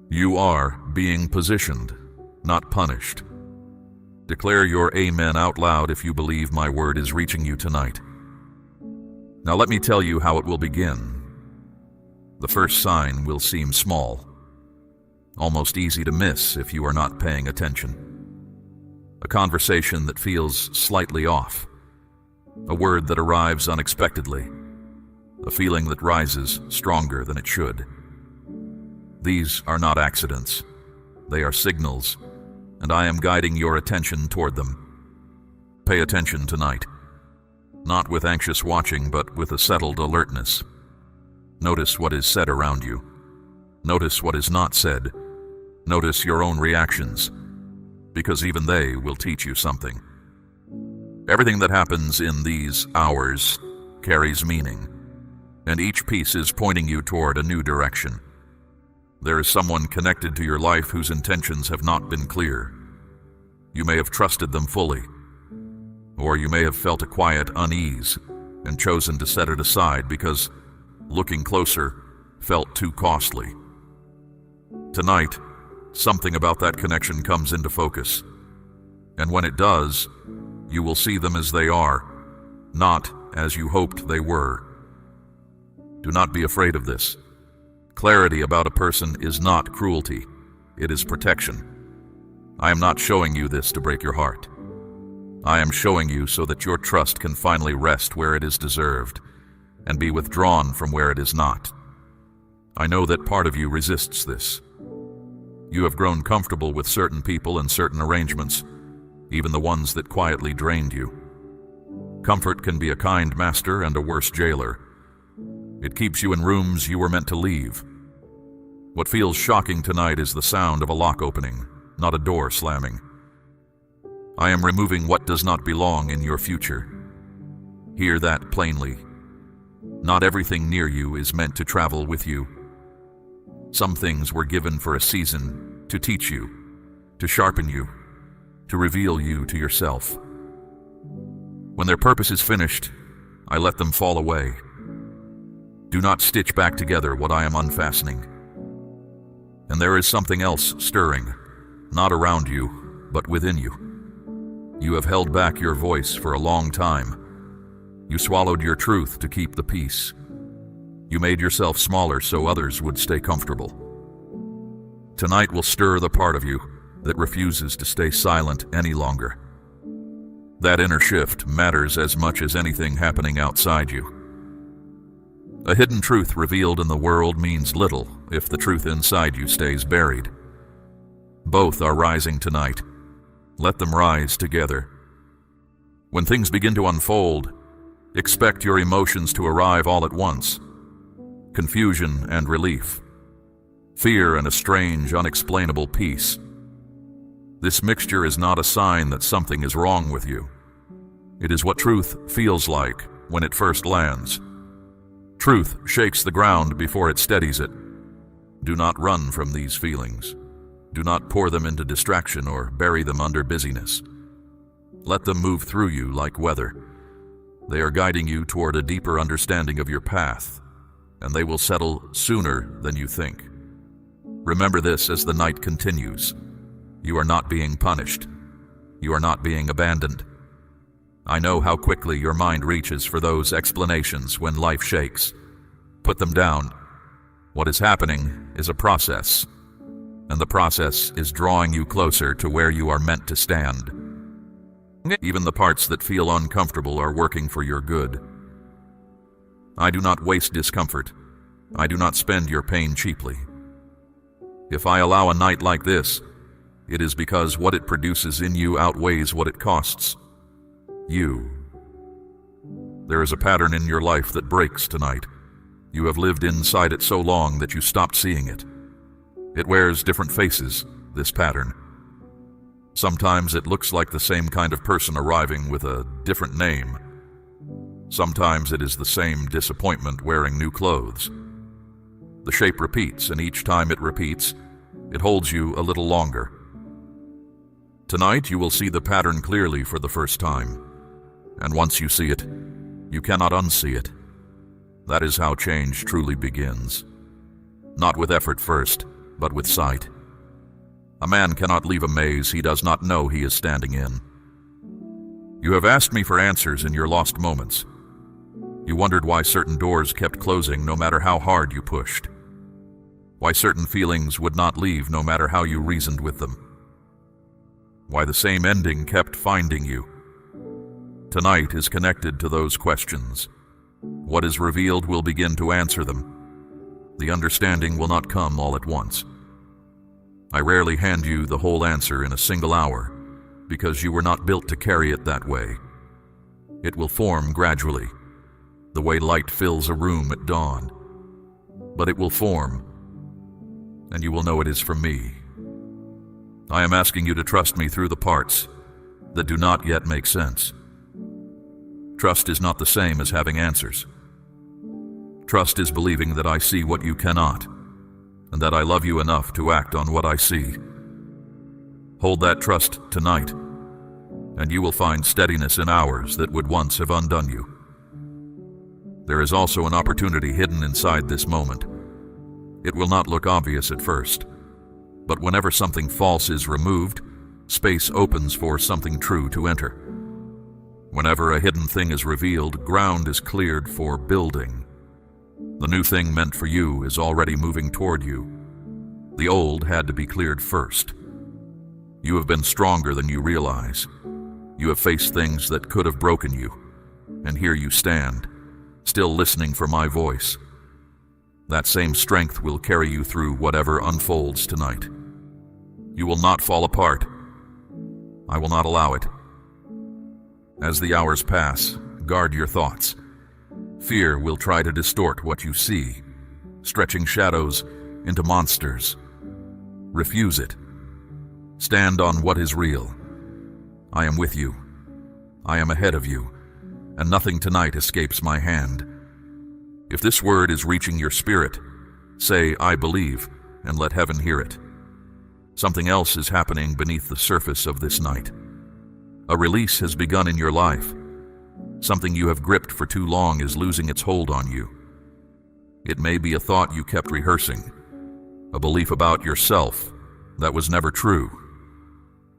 You are being positioned, not punished. Declare your amen out loud if you believe my word is reaching you tonight. Now let me tell you how it will begin. The first sign will seem small, almost easy to miss if you are not paying attention. A conversation that feels slightly off, a word that arrives unexpectedly, a feeling that rises stronger than it should. These are not accidents. They are signals, and I am guiding your attention toward them. Pay attention tonight, not with anxious watching, but with a settled alertness. Notice what is said around you. Notice what is not said. Notice your own reactions, because even they will teach you something. Everything that happens in these hours carries meaning, and each piece is pointing you toward a new direction. There is someone connected to your life whose intentions have not been clear. You may have trusted them fully, or you may have felt a quiet unease and chosen to set it aside because looking closer felt too costly. Tonight, something about that connection comes into focus, and when it does, you will see them as they are, not as you hoped they were. Do not be afraid of this. Clarity about a person is not cruelty, it is protection. I am not showing you this to break your heart. I am showing you so that your trust can finally rest where it is deserved and be withdrawn from where it is not. I know that part of you resists this. You have grown comfortable with certain people and certain arrangements, even the ones that quietly drained you. Comfort can be a kind master and a worse jailer. It keeps you in rooms you were meant to leave. What feels shocking tonight is the sound of a lock opening, not a door slamming. I am removing what does not belong in your future. Hear that plainly. Not everything near you is meant to travel with you. Some things were given for a season to teach you, to sharpen you, to reveal you to yourself. When their purpose is finished, I let them fall away. Do not stitch back together what I am unfastening. And there is something else stirring, not around you, but within you. You have held back your voice for a long time. You swallowed your truth to keep the peace. You made yourself smaller so others would stay comfortable. Tonight will stir the part of you that refuses to stay silent any longer. That inner shift matters as much as anything happening outside you. A hidden truth revealed in the world means little if the truth inside you stays buried. Both are rising tonight. Let them rise together. When things begin to unfold, expect your emotions to arrive all at once. Confusion and relief. Fear and a strange, unexplainable peace. This mixture is not a sign that something is wrong with you. It is what truth feels like when it first lands. Truth shakes the ground before it steadies it. Do not run from these feelings. Do not pour them into distraction or bury them under busyness. Let them move through you like weather. They are guiding you toward a deeper understanding of your path, and they will settle sooner than you think. Remember this as the night continues. You are not being punished. You are not being abandoned. I know how quickly your mind reaches for those explanations when life shakes. Put them down. What is happening is a process, and the process is drawing you closer to where you are meant to stand. Even the parts that feel uncomfortable are working for your good. I do not waste discomfort. I do not spend your pain cheaply. If I allow a night like this, it is because what it produces in you outweighs what it costs. You. There is a pattern in your life that breaks tonight. You have lived inside it so long that you stopped seeing it. It wears different faces, this pattern. Sometimes it looks like the same kind of person arriving with a different name. Sometimes it is the same disappointment wearing new clothes. The shape repeats, and each time it repeats, it holds you a little longer. Tonight you will see the pattern clearly for the first time. And once you see it, you cannot unsee it. That is how change truly begins. Not with effort first, but with sight. A man cannot leave a maze he does not know he is standing in. You have asked me for answers in your lost moments. You wondered why certain doors kept closing no matter how hard you pushed. Why certain feelings would not leave no matter how you reasoned with them. Why the same ending kept finding you. Tonight is connected to those questions. What is revealed will begin to answer them. The understanding will not come all at once. I rarely hand you the whole answer in a single hour, because you were not built to carry it that way. It will form gradually, the way light fills a room at dawn. But it will form, and you will know it is from me. I am asking you to trust me through the parts that do not yet make sense. Trust is not the same as having answers. Trust is believing that I see what you cannot, and that I love you enough to act on what I see. Hold that trust tonight, and you will find steadiness in hours that would once have undone you. There is also an opportunity hidden inside this moment. It will not look obvious at first, but whenever something false is removed, space opens for something true to enter. Whenever a hidden thing is revealed, ground is cleared for building. The new thing meant for you is already moving toward you. The old had to be cleared first. You have been stronger than you realize. You have faced things that could have broken you, and here you stand, still listening for my voice. That same strength will carry you through whatever unfolds tonight. You will not fall apart. I will not allow it. As the hours pass, guard your thoughts. Fear will try to distort what you see, stretching shadows into monsters. Refuse it. Stand on what is real. I am with you. I am ahead of you, and nothing tonight escapes my hand. If this word is reaching your spirit, say, I believe, and let heaven hear it. Something else is happening beneath the surface of this night. A release has begun in your life. Something you have gripped for too long is losing its hold on you. It may be a thought you kept rehearsing, a belief about yourself that was never true,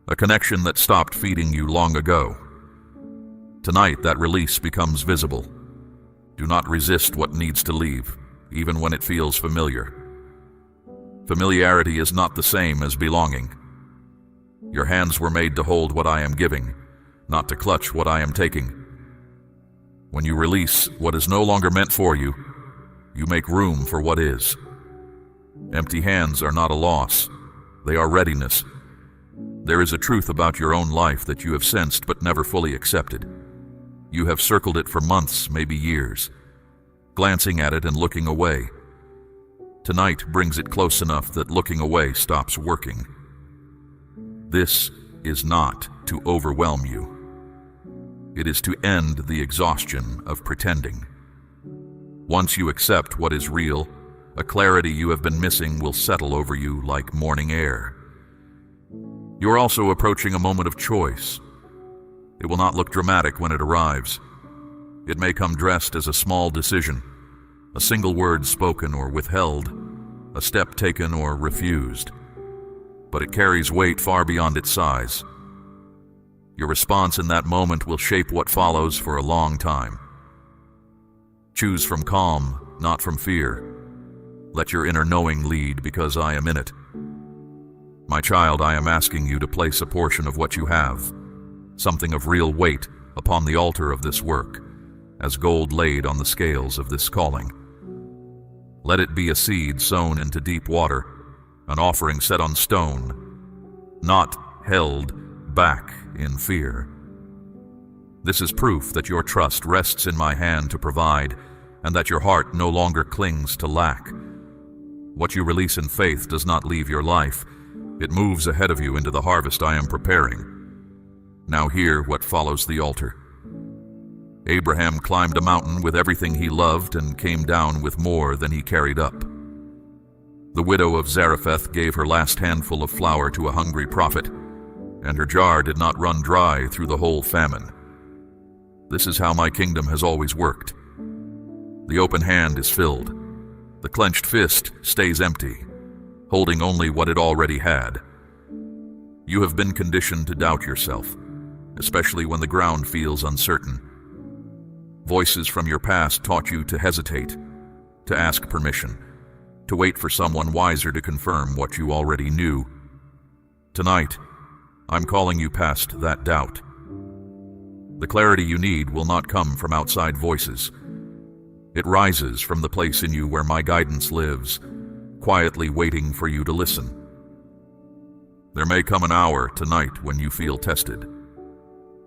a connection that stopped feeding you long ago. Tonight, that release becomes visible. Do not resist what needs to leave, even when it feels familiar. Familiarity is not the same as belonging. Your hands were made to hold what I am giving, not to clutch what I am taking. When you release what is no longer meant for you, you make room for what is. Empty hands are not a loss. They are readiness. There is a truth about your own life that you have sensed but never fully accepted. You have circled it for months, maybe years, glancing at it and looking away. Tonight brings it close enough that looking away stops working. This is not to overwhelm you. It is to end the exhaustion of pretending. Once you accept what is real, a clarity you have been missing will settle over you like morning air. You are also approaching a moment of choice. It will not look dramatic when it arrives. It may come dressed as a small decision, a single word spoken or withheld, a step taken or refused. But it carries weight far beyond its size. Your response in that moment will shape what follows for a long time. Choose from calm, not from fear. Let your inner knowing lead because I am in it. My child, I am asking you to place a portion of what you have, something of real weight, upon the altar of this work, as gold laid on the scales of this calling. Let it be a seed sown into deep water, an offering set on stone, not held back in fear. This is proof that your trust rests in my hand to provide, and that your heart no longer clings to lack. What you release in faith does not leave your life. It moves ahead of you into the harvest I am preparing. Now hear what follows the altar. Abraham climbed a mountain with everything he loved and came down with more than he carried up. The widow of Zarephath gave her last handful of flour to a hungry prophet. and her jar did not run dry through the whole famine. This is how my kingdom has always worked. The open hand is filled. The clenched fist stays empty, holding only what it already had. You have been conditioned to doubt yourself, especially when the ground feels uncertain. Voices from your past taught you to hesitate, to ask permission, to wait for someone wiser to confirm what you already knew. Tonight, I'm calling you past that doubt. The clarity you need will not come from outside voices. It rises from the place in you where my guidance lives, quietly waiting for you to listen. There may come an hour tonight when you feel tested.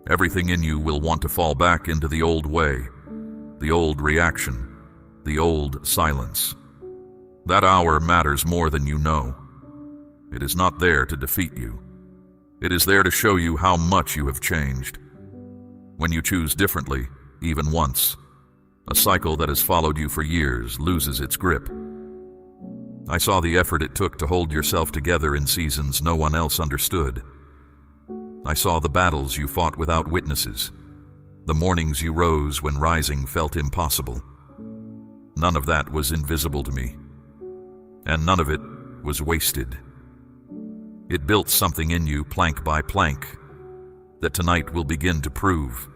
Everything in you will want to fall back into the old way, the old reaction, the old silence. That hour matters more than you know. It is not there to defeat you. It is there to show you how much you have changed. When you choose differently, even once, a cycle that has followed you for years loses its grip. I saw the effort it took to hold yourself together in seasons no one else understood. I saw the battles you fought without witnesses, the mornings you rose when rising felt impossible. None of that was invisible to me, and none of it was wasted. It built something in you plank by plank that tonight will begin to prove.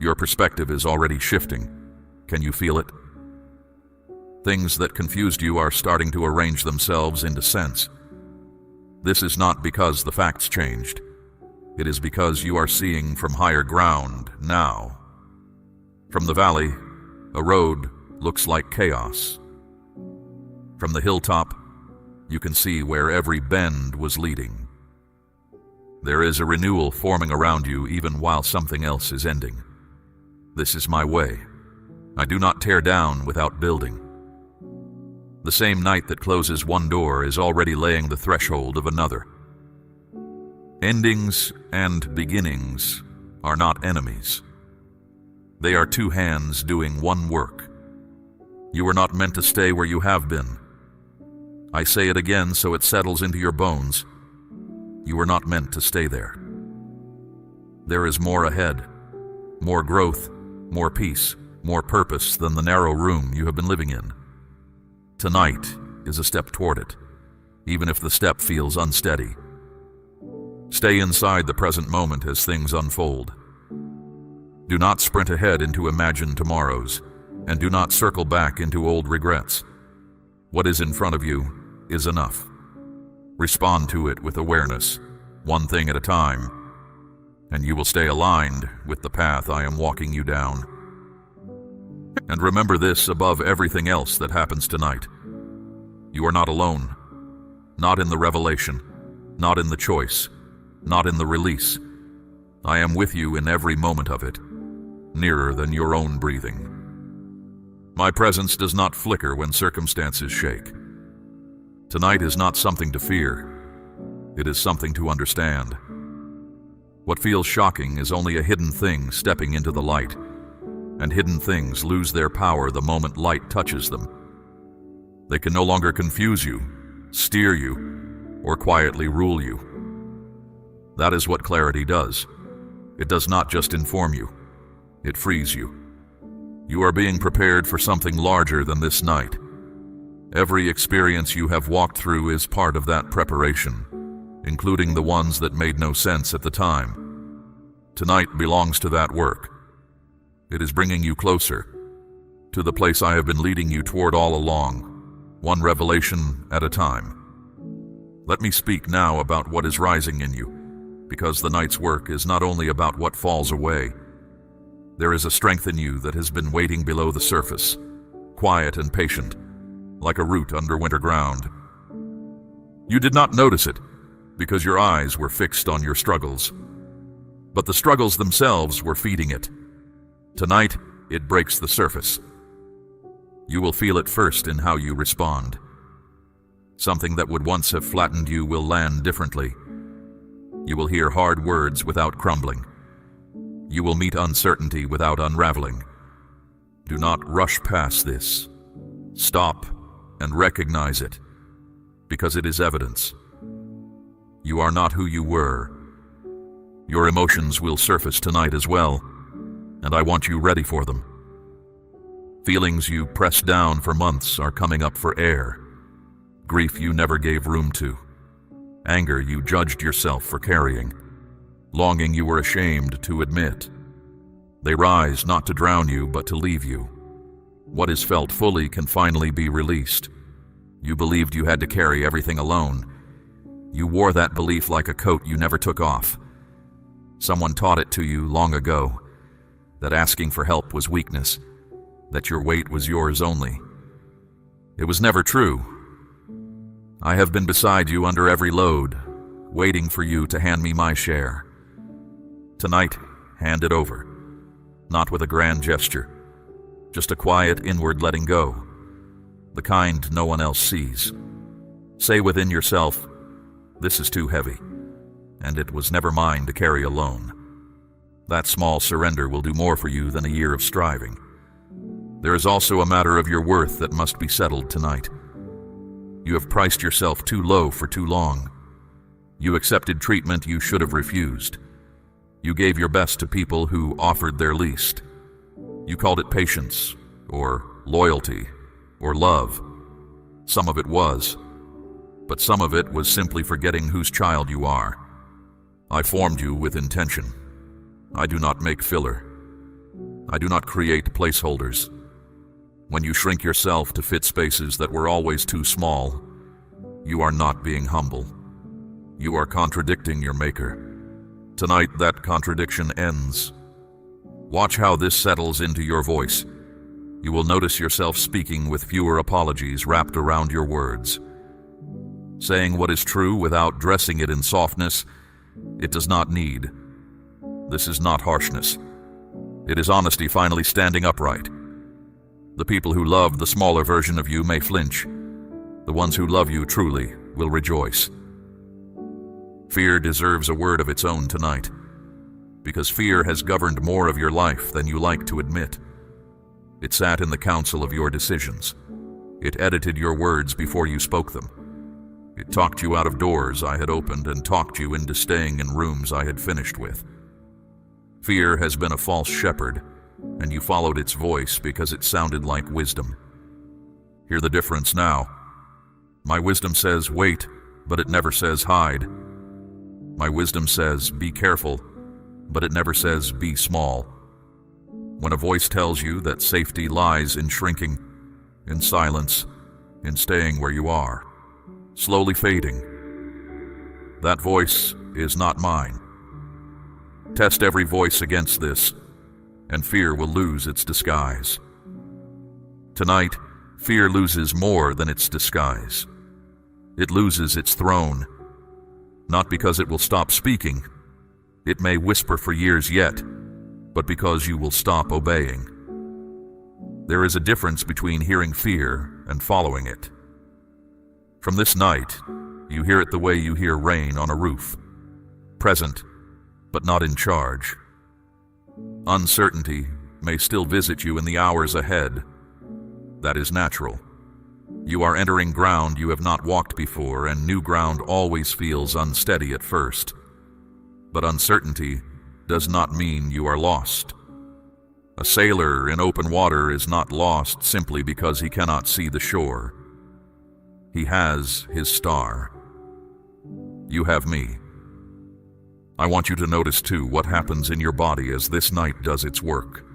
Your perspective is already shifting. Can you feel it? Things that confused you are starting to arrange themselves into sense. This is not because the facts changed. It is because you are seeing from higher ground now. From the valley, a road looks like chaos. From the hilltop, you can see where every bend was leading. There is a renewal forming around you even while something else is ending. This is my way. I do not tear down without building. The same night that closes one door is already laying the threshold of another. Endings and beginnings are not enemies. They are two hands doing one work. You are not meant to stay where you have been. I say it again so it settles into your bones. You are not meant to stay there. There is more ahead, more growth, more peace, more purpose than the narrow room you have been living in. Tonight is a step toward it, even if the step feels unsteady. Stay inside the present moment as things unfold. Do not sprint ahead into imagined tomorrows, and do not circle back into old regrets. What is in front of you is enough. Respond to it with awareness, one thing at a time, and you will stay aligned with the path I am walking you down. And remember this above everything else that happens tonight. You are not alone. Not in the revelation, not in the choice, not in the release. I am with you in every moment of it, nearer than your own breathing. My presence does not flicker when circumstances shake. Tonight is not something to fear. It is something to understand. What feels shocking is only a hidden thing stepping into the light, and hidden things lose their power the moment light touches them. They can no longer confuse you, steer you, or quietly rule you. That is what clarity does. It does not just inform you, it frees you. You are being prepared for something larger than this night. Every experience you have walked through is part of that preparation, including the ones that made no sense at the time. Tonight belongs to that work. It is bringing you closer to the place I have been leading you toward all along, one revelation at a time. Let me speak now about what is rising in you, because the night's work is not only about what falls away. There is a strength in you that has been waiting below the surface, quiet and patient, like a root under winter ground. You did not notice it because your eyes were fixed on your struggles, but the struggles themselves were feeding it. Tonight, it breaks the surface. You will feel it first in how you respond. Something that would once have flattened you will land differently. You will hear hard words without crumbling. You will meet uncertainty without unraveling. Do not rush past this. Stop and recognize it, because it is evidence. You are not who you were, Your emotions will surface tonight as well, and I want you ready for them. Feelings you pressed down for months are coming up for air. Grief you never gave room to. Anger you judged yourself for carrying. Longing you were ashamed to admit. They rise not to drown you, but to leave you. What is felt fully can finally be released. You believed you had to carry everything alone. You wore that belief like a coat you never took off. Someone taught it to you long ago, that asking for help was weakness, that your weight was yours only. It was never true. I have been beside you under every load, waiting for you to hand me my share. Tonight, hand it over. Not with a grand gesture, just a quiet inward letting go, the kind no one else sees. Say within yourself, this is too heavy, and it was never mine to carry alone. That small surrender will do more for you than a year of striving. There is also a matter of your worth that must be settled tonight. You have priced yourself too low for too long. You accepted treatment you should have refused. You gave your best to people who offered their least. You called it patience, or loyalty, or love. Some of it was, but some of it was simply forgetting whose child you are. I formed you with intention. I do not make filler. I do not create placeholders. When you shrink yourself to fit spaces that were always too small, you are not being humble. You are contradicting your maker. Tonight, that contradiction ends. Watch how this settles into your voice. You will notice yourself speaking with fewer apologies wrapped around your words. Saying what is true without dressing it in softness, it does not need. This is not harshness. It is honesty finally standing upright. The people who love the smaller version of you may flinch. The ones who love you truly will rejoice. Fear deserves a word of its own tonight, because fear has governed more of your life than you like to admit. It sat in the council of your decisions. It edited your words before you spoke them. It talked you out of doors I had opened and talked you into staying in rooms I had finished with. Fear has been a false shepherd, and you followed its voice because it sounded like wisdom. Hear the difference now. My wisdom says wait, but it never says hide. My wisdom says be careful, but it never says be small. When a voice tells you that safety lies in shrinking, in silence, in staying where you are, slowly fading, that voice is not mine. Test every voice against this, and fear will lose its disguise. Tonight, fear loses more than its disguise. It loses its throne, not because it will stop speaking. It may whisper for years yet, but because you will stop obeying. There is a difference between hearing fear and following it. From this night, you hear it the way you hear rain on a roof, present, but not in charge. Uncertainty may still visit you in the hours ahead. That is natural. You are entering ground you have not walked before, and new ground always feels unsteady at first. But uncertainty does not mean you are lost. A sailor in open water is not lost simply because he cannot see the shore. He has his star. You have me. I want you to notice, too, what happens in your body as this night does its work.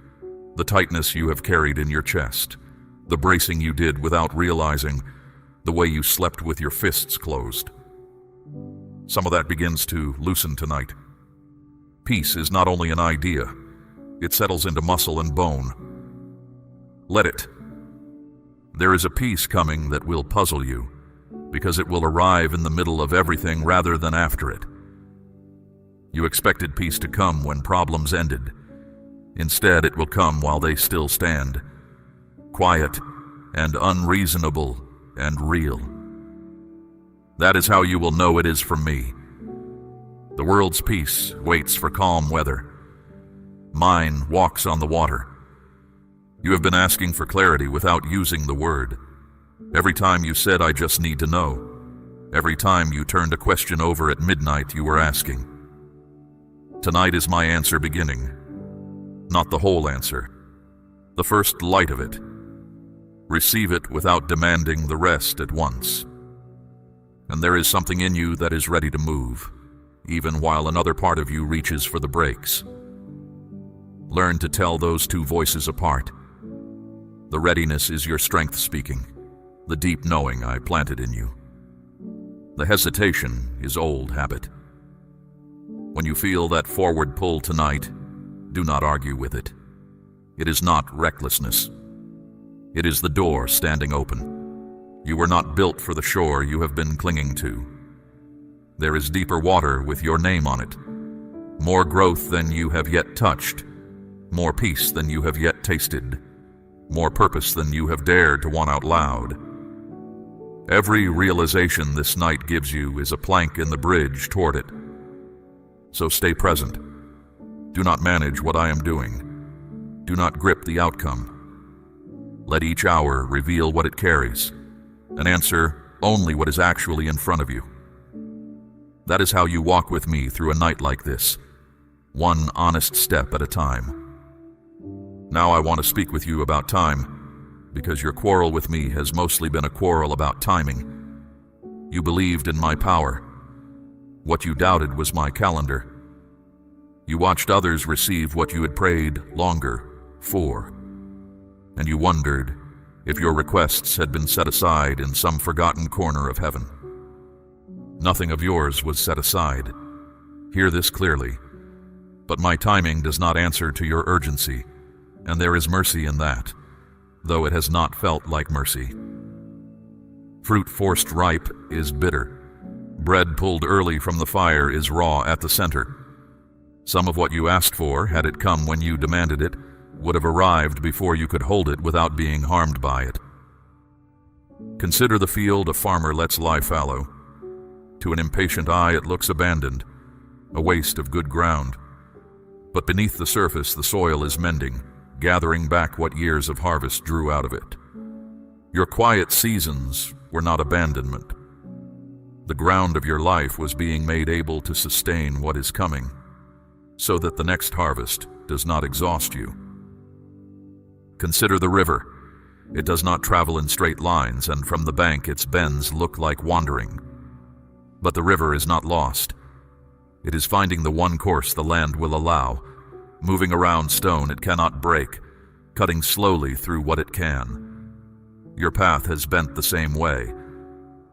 The tightness you have carried in your chest, the bracing you did without realizing, the way you slept with your fists closed. Some of that begins to loosen tonight. Peace is not only an idea, it settles into muscle and bone. Let it. There is a peace coming that will puzzle you, because it will arrive in the middle of everything rather than after it. You expected peace to come when problems ended. Instead, it will come while they still stand. Quiet and unreasonable and real. That is how you will know it is from me. The world's peace waits for calm weather. Mine walks on the water. You have been asking for clarity without using the word. Every time you said, I just need to know. Every time you turned a question over at midnight, you were asking. Tonight is my answer beginning, not the whole answer, the first light of it. Receive it without demanding the rest at once. And there is something in you that is ready to move, even while another part of you reaches for the brakes. Learn to tell those two voices apart. The readiness is your strength speaking, the deep knowing I planted in you. The hesitation is old habit. When you feel that forward pull tonight, do not argue with it. It is not recklessness. It is the door standing open. You were not built for the shore you have been clinging to. There is deeper water with your name on it, more growth than you have yet touched, more peace than you have yet tasted, more purpose than you have dared to want out loud. Every realization this night gives you is a plank in the bridge toward it. So stay present. Do not manage what I am doing. Do not grip the outcome. Let each hour reveal what it carries, and answer only what is actually in front of you. That is how you walk with me through a night like this, one honest step at a time. Now I want to speak with you about time, because your quarrel with me has mostly been a quarrel about timing. You believed in my power. What you doubted was my calendar. You watched others receive what you had prayed longer for, and you wondered if your requests had been set aside in some forgotten corner of heaven. Nothing of yours was set aside. Hear this clearly. But my timing does not answer to your urgency, and there is mercy in that, though it has not felt like mercy. Fruit forced ripe is bitter. Bread pulled early from the fire is raw at the center. Some of what you asked for, had it come when you demanded it, would have arrived before you could hold it without being harmed by it. Consider the field a farmer lets lie fallow. To an impatient eye it looks abandoned, a waste of good ground. But beneath the surface the soil is mending, gathering back what years of harvest drew out of it. Your quiet seasons were not abandonment. The ground of your life was being made able to sustain what is coming, so that the next harvest does not exhaust you. Consider the river. It does not travel in straight lines, and from the bank its bends look like wandering. But the river is not lost. It is finding the one course the land will allow, moving around stone it cannot break, cutting slowly through what it can. Your path has bent the same way.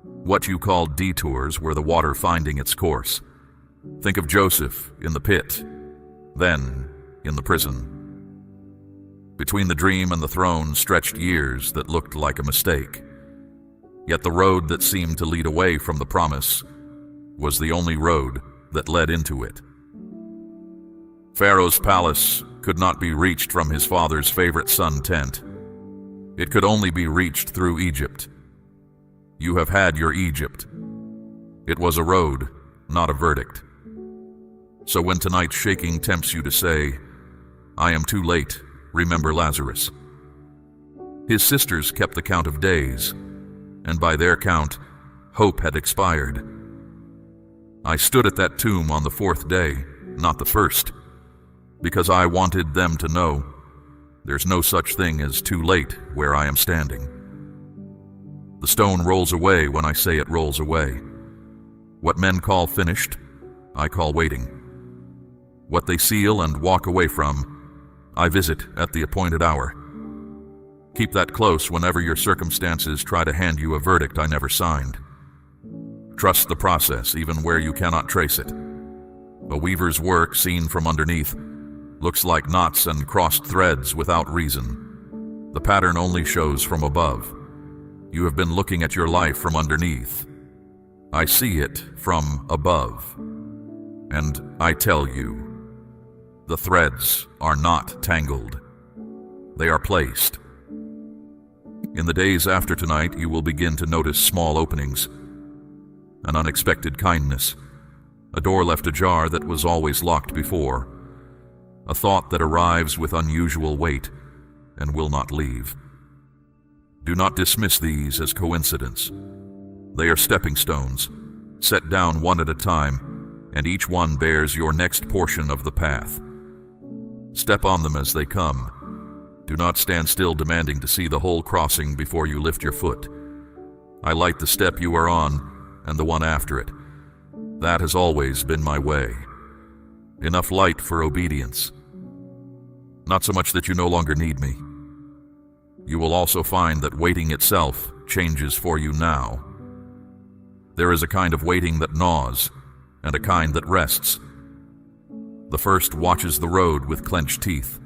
What you call detours were the water finding its course. Think of Joseph in the pit, then in the prison. Between the dream and the throne stretched years that looked like a mistake. Yet the road that seemed to lead away from the promise was the only road that led into it. Pharaoh's palace could not be reached from his father's favorite sun tent. It could only be reached through Egypt. You have had your Egypt. It was a road, not a verdict. So when tonight's shaking tempts you to say, "I am too late," remember Lazarus. His sisters kept the count of days, and by their count, hope had expired. I stood at that tomb on the fourth day, not the first, because I wanted them to know there's no such thing as too late where I am standing. The stone rolls away when I say it rolls away. What men call finished, I call waiting. What they seal and walk away from, I visit at the appointed hour. Keep that close whenever your circumstances try to hand you a verdict I never signed. Trust the process even where you cannot trace it. A weaver's work seen from underneath looks like knots and crossed threads without reason. The pattern only shows from above. You have been looking at your life from underneath. I see it from above. And I tell you, the threads are not tangled. They are placed. In the days after tonight, you will begin to notice small openings, an unexpected kindness, a door left ajar that was always locked before, a thought that arrives with unusual weight and will not leave. Do not dismiss these as coincidence. They are stepping stones, set down one at a time, and each one bears your next portion of the path. Step on them as they come. Do not stand still demanding to see the whole crossing before you lift your foot. I light the step you are on and the one after it. That has always been my way. Enough light for obedience. Not so much that you no longer need me. You will also find that waiting itself changes for you now. There is a kind of waiting that gnaws, and a kind that rests. The first watches the road with clenched teeth.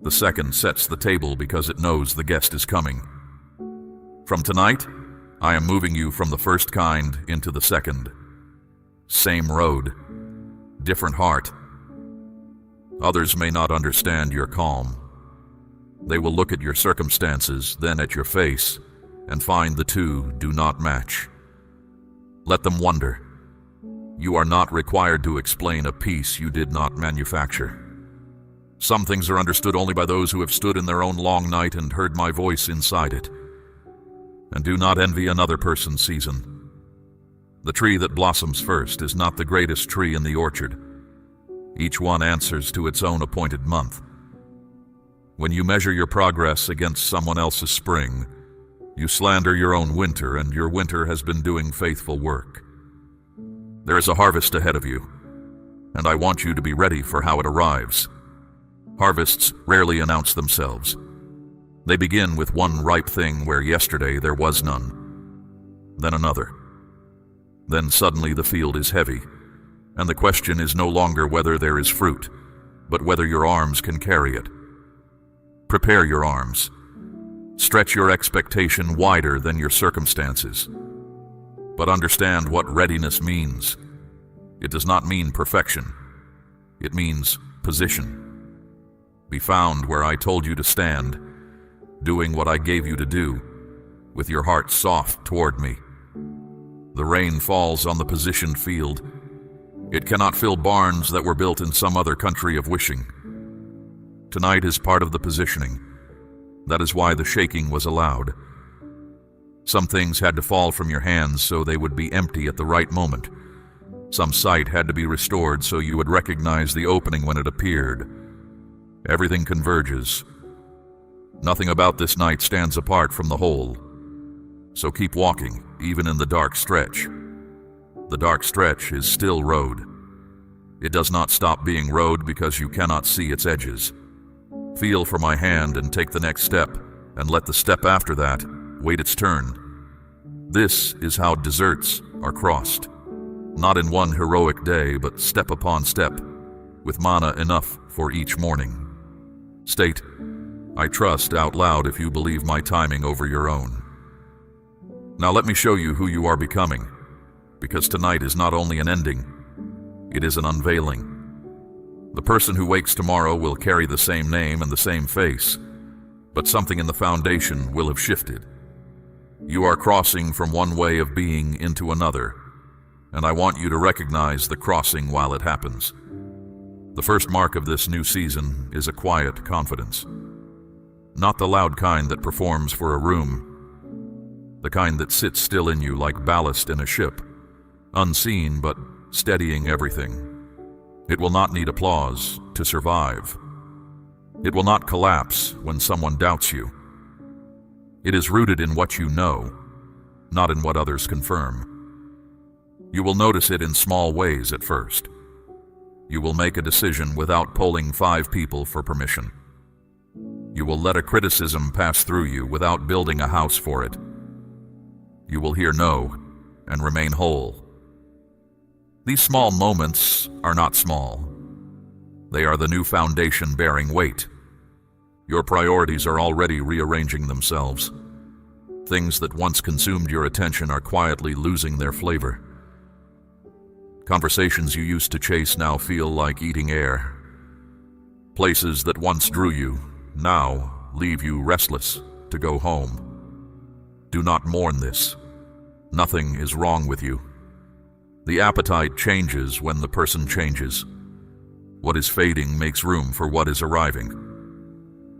The second sets the table because it knows the guest is coming. From tonight, I am moving you from the first kind into the second. Same road, different heart. Others may not understand your calm. They will look at your circumstances, then at your face, and find the two do not match. Let them wonder. You are not required to explain a piece you did not manufacture. Some things are understood only by those who have stood in their own long night and heard my voice inside it. And do not envy another person's season. The tree that blossoms first is not the greatest tree in the orchard. Each one answers to its own appointed month. When you measure your progress against someone else's spring, you slander your own winter, and your winter has been doing faithful work. There is a harvest ahead of you, and I want you to be ready for how it arrives. Harvests rarely announce themselves. They begin with one ripe thing where yesterday there was none, then another. Then suddenly the field is heavy, and the question is no longer whether there is fruit, but whether your arms can carry it. Prepare your arms. Stretch your expectation wider than your circumstances. But understand what readiness means. It does not mean perfection. It means position. Be found where I told you to stand, doing what I gave you to do, with your heart soft toward me. The rain falls on the positioned field. It cannot fill barns that were built in some other country of wishing. Tonight is part of the positioning. That is why the shaking was allowed. Some things had to fall from your hands so they would be empty at the right moment. Some sight had to be restored so you would recognize the opening when it appeared. Everything converges. Nothing about this night stands apart from the whole. So keep walking, even in the dark stretch. The dark stretch is still road. It does not stop being road because you cannot see its edges. Feel for my hand and take the next step, and let the step after that wait its turn. This is how deserts are crossed. Not in one heroic day, but step upon step, with manna enough for each morning. State, I trust out loud if you believe my timing over your own. Now let me show you who you are becoming, because tonight is not only an ending, it is an unveiling. The person who wakes tomorrow will carry the same name and the same face, but something in the foundation will have shifted. You are crossing from one way of being into another, and I want you to recognize the crossing while it happens. The first mark of this new season is a quiet confidence. Not the loud kind that performs for a room, the kind that sits still in you like ballast in a ship, unseen but steadying everything. It will not need applause to survive. It will not collapse when someone doubts you. It is rooted in what you know, not in what others confirm. You will notice it in small ways at first. You will make a decision without polling 5 people for permission. You will let a criticism pass through you without building a house for it. You will hear no and remain whole. These small moments are not small. They are the new foundation bearing weight. Your priorities are already rearranging themselves. Things that once consumed your attention are quietly losing their flavor. Conversations you used to chase now feel like eating air. Places that once drew you now leave you restless to go home. Do not mourn this. Nothing is wrong with you. The appetite changes when the person changes. What is fading makes room for what is arriving.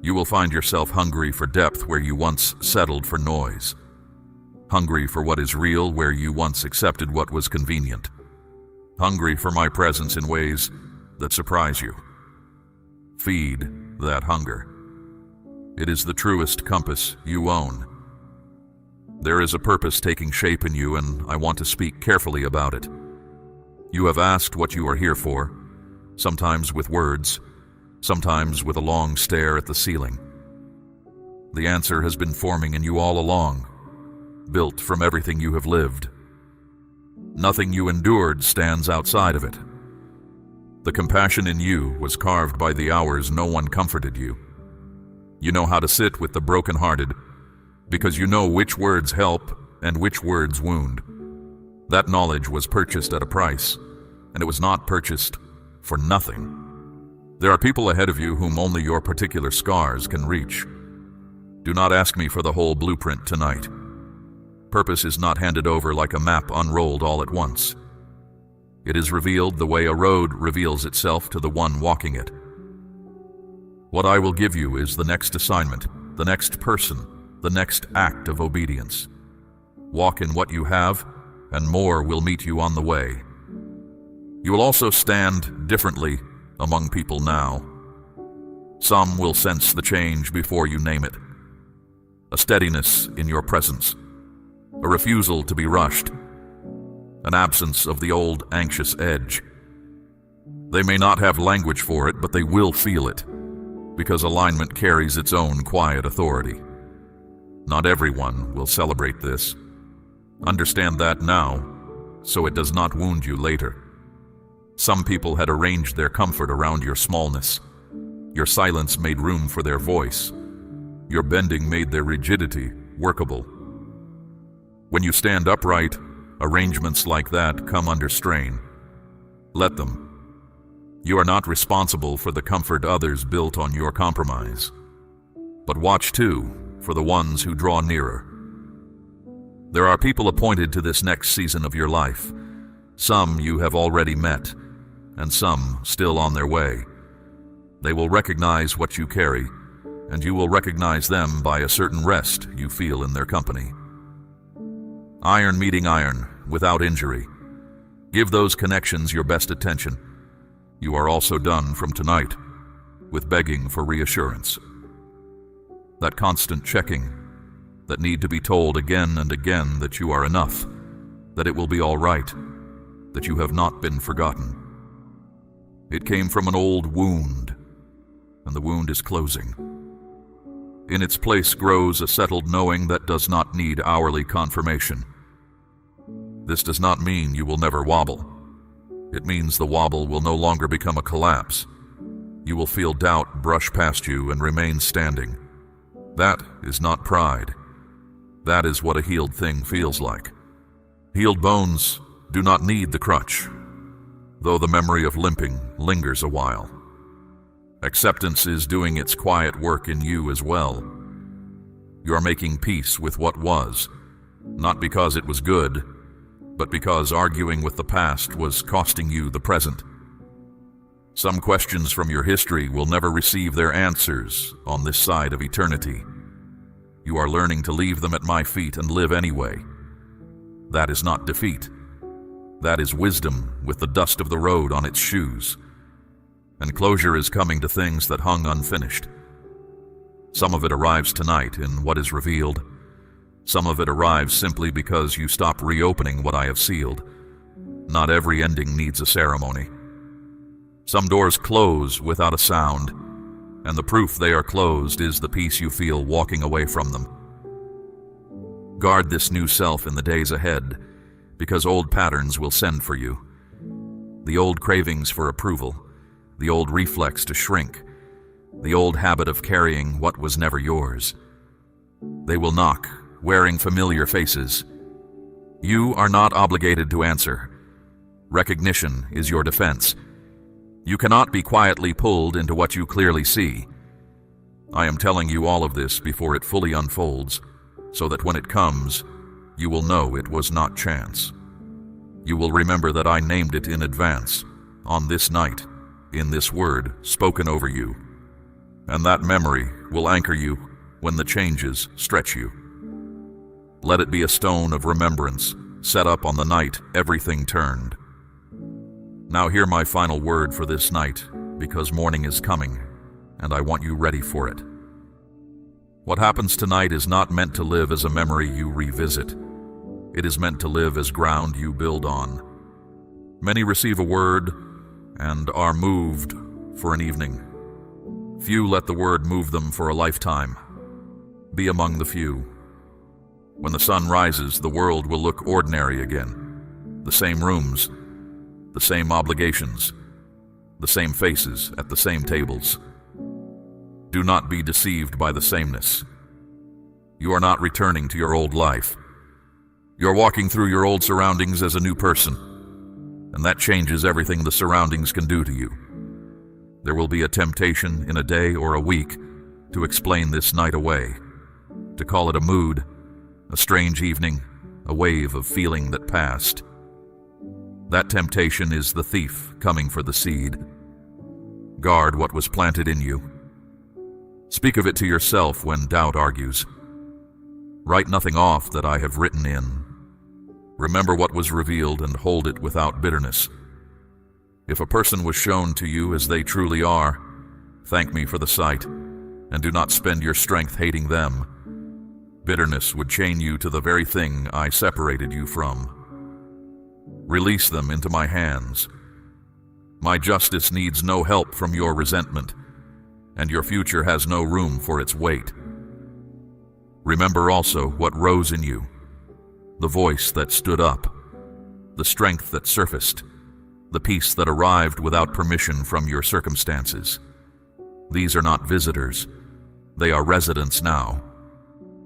You will find yourself hungry for depth where you once settled for noise. Hungry for what is real where you once accepted what was convenient. hungry for my presence in ways that surprise you. Feed that hunger. It is the truest compass you own. There is a purpose taking shape in you, and I want to speak carefully about it. You have asked what you are here for, sometimes with words, sometimes with a long stare at the ceiling. The answer has been forming in you all along, built from everything you have lived. Nothing you endured stands outside of it. The compassion in you was carved by the hours no one comforted you. You know how to sit with the brokenhearted, because you know which words help and which words wound. That knowledge was purchased at a price, and it was not purchased for nothing. There are people ahead of you whom only your particular scars can reach. Do not ask me for the whole blueprint tonight. Purpose is not handed over like a map unrolled all at once. It is revealed the way a road reveals itself to the one walking it. What I will give you is the next assignment, the next person, the next act of obedience. Walk in what you have, and more will meet you on the way. You will also stand differently among people now. Some will sense the change before you name it. A steadiness in your presence, a refusal to be rushed, an absence of the old anxious edge. They may not have language for it, but they will feel it, because alignment carries its own quiet authority. Not everyone will celebrate this. Understand that now, so it does not wound you later. Some people had arranged their comfort around your smallness. Your silence made room for their voice. Your bending made their rigidity workable. When you stand upright, arrangements like that come under strain. Let them. You are not responsible for the comfort others built on your compromise. But watch, too, for the ones who draw nearer. There are people appointed to this next season of your life. Some you have already met, and some still on their way. They will recognize what you carry, and you will recognize them by a certain rest you feel in their company. Iron meeting iron, without injury. Give those connections your best attention. You are also done from tonight with begging for reassurance. That constant checking, that need to be told again and again that you are enough, that it will be all right, that you have not been forgotten. It came from an old wound, and the wound is closing. In its place grows a settled knowing that does not need hourly confirmation. This does not mean you will never wobble. It means the wobble will no longer become a collapse. You will feel doubt brush past you and remain standing. That is not pride. That is what a healed thing feels like. Healed bones do not need the crutch, though the memory of limping lingers a while. Acceptance is doing its quiet work in you as well. You are making peace with what was, not because it was good, but because arguing with the past was costing you the present. Some questions from your history will never receive their answers on this side of eternity. You are learning to leave them at my feet and live anyway. That is not defeat. That is wisdom with the dust of the road on its shoes. And closure is coming to things that hung unfinished. Some of it arrives tonight in what is revealed. Some of it arrives simply because you stop reopening what I have sealed. Not every ending needs a ceremony. Some doors close without a sound, and the proof they are closed is the peace you feel walking away from them. Guard this new self in the days ahead, because old patterns will send for you. The old cravings for approval, the old reflex to shrink, the old habit of carrying what was never yours. They will knock, wearing familiar faces. You are not obligated to answer. Recognition is your defense. You cannot be quietly pulled into what you clearly see. I am telling you all of this before it fully unfolds, so that when it comes, you will know it was not chance. You will remember that I named it in advance, on this night, in this word spoken over you. And that memory will anchor you when the changes stretch you. Let it be a stone of remembrance set up on the night everything turned. Now hear my final word for this night, because morning is coming, and I want you ready for it. What happens tonight is not meant to live as a memory you revisit. It is meant to live as ground you build on. Many receive a word and are moved for an evening. Few let the word move them for a lifetime. Be among the few. When the sun rises, the world will look ordinary again. The same rooms, the same obligations, the same faces at the same tables. Do not be deceived by the sameness. You are not returning to your old life. You're walking through your old surroundings as a new person, and that changes everything the surroundings can do to you. There will be a temptation in a day or a week to explain this night away, to call it a mood, a strange evening, a wave of feeling that passed. That temptation is the thief coming for the seed. Guard what was planted in you. Speak of it to yourself when doubt argues. Write nothing off that I have written in. Remember what was revealed and hold it without bitterness. If a person was shown to you as they truly are, thank me for the sight, and do not spend your strength hating them. Bitterness would chain you to the very thing I separated you from. Release them into my hands. My justice needs no help from your resentment, and your future has no room for its weight. Remember also what rose in you, the voice that stood up, the strength that surfaced, the peace that arrived without permission from your circumstances. These are not visitors. They are residents now.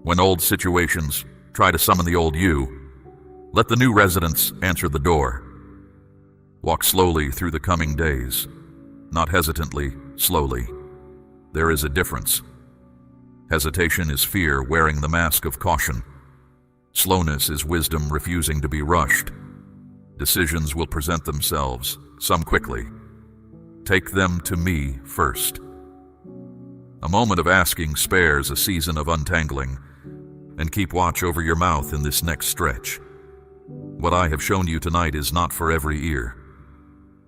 When old situations try to summon the old you, let the new residents answer the door. Walk slowly through the coming days, not hesitantly, slowly. There is a difference. Hesitation is fear wearing the mask of caution. Slowness is wisdom refusing to be rushed. Decisions will present themselves, some quickly. Take them to me first. A moment of asking spares a season of untangling, and keep watch over your mouth in this next stretch. What I have shown you tonight is not for every ear.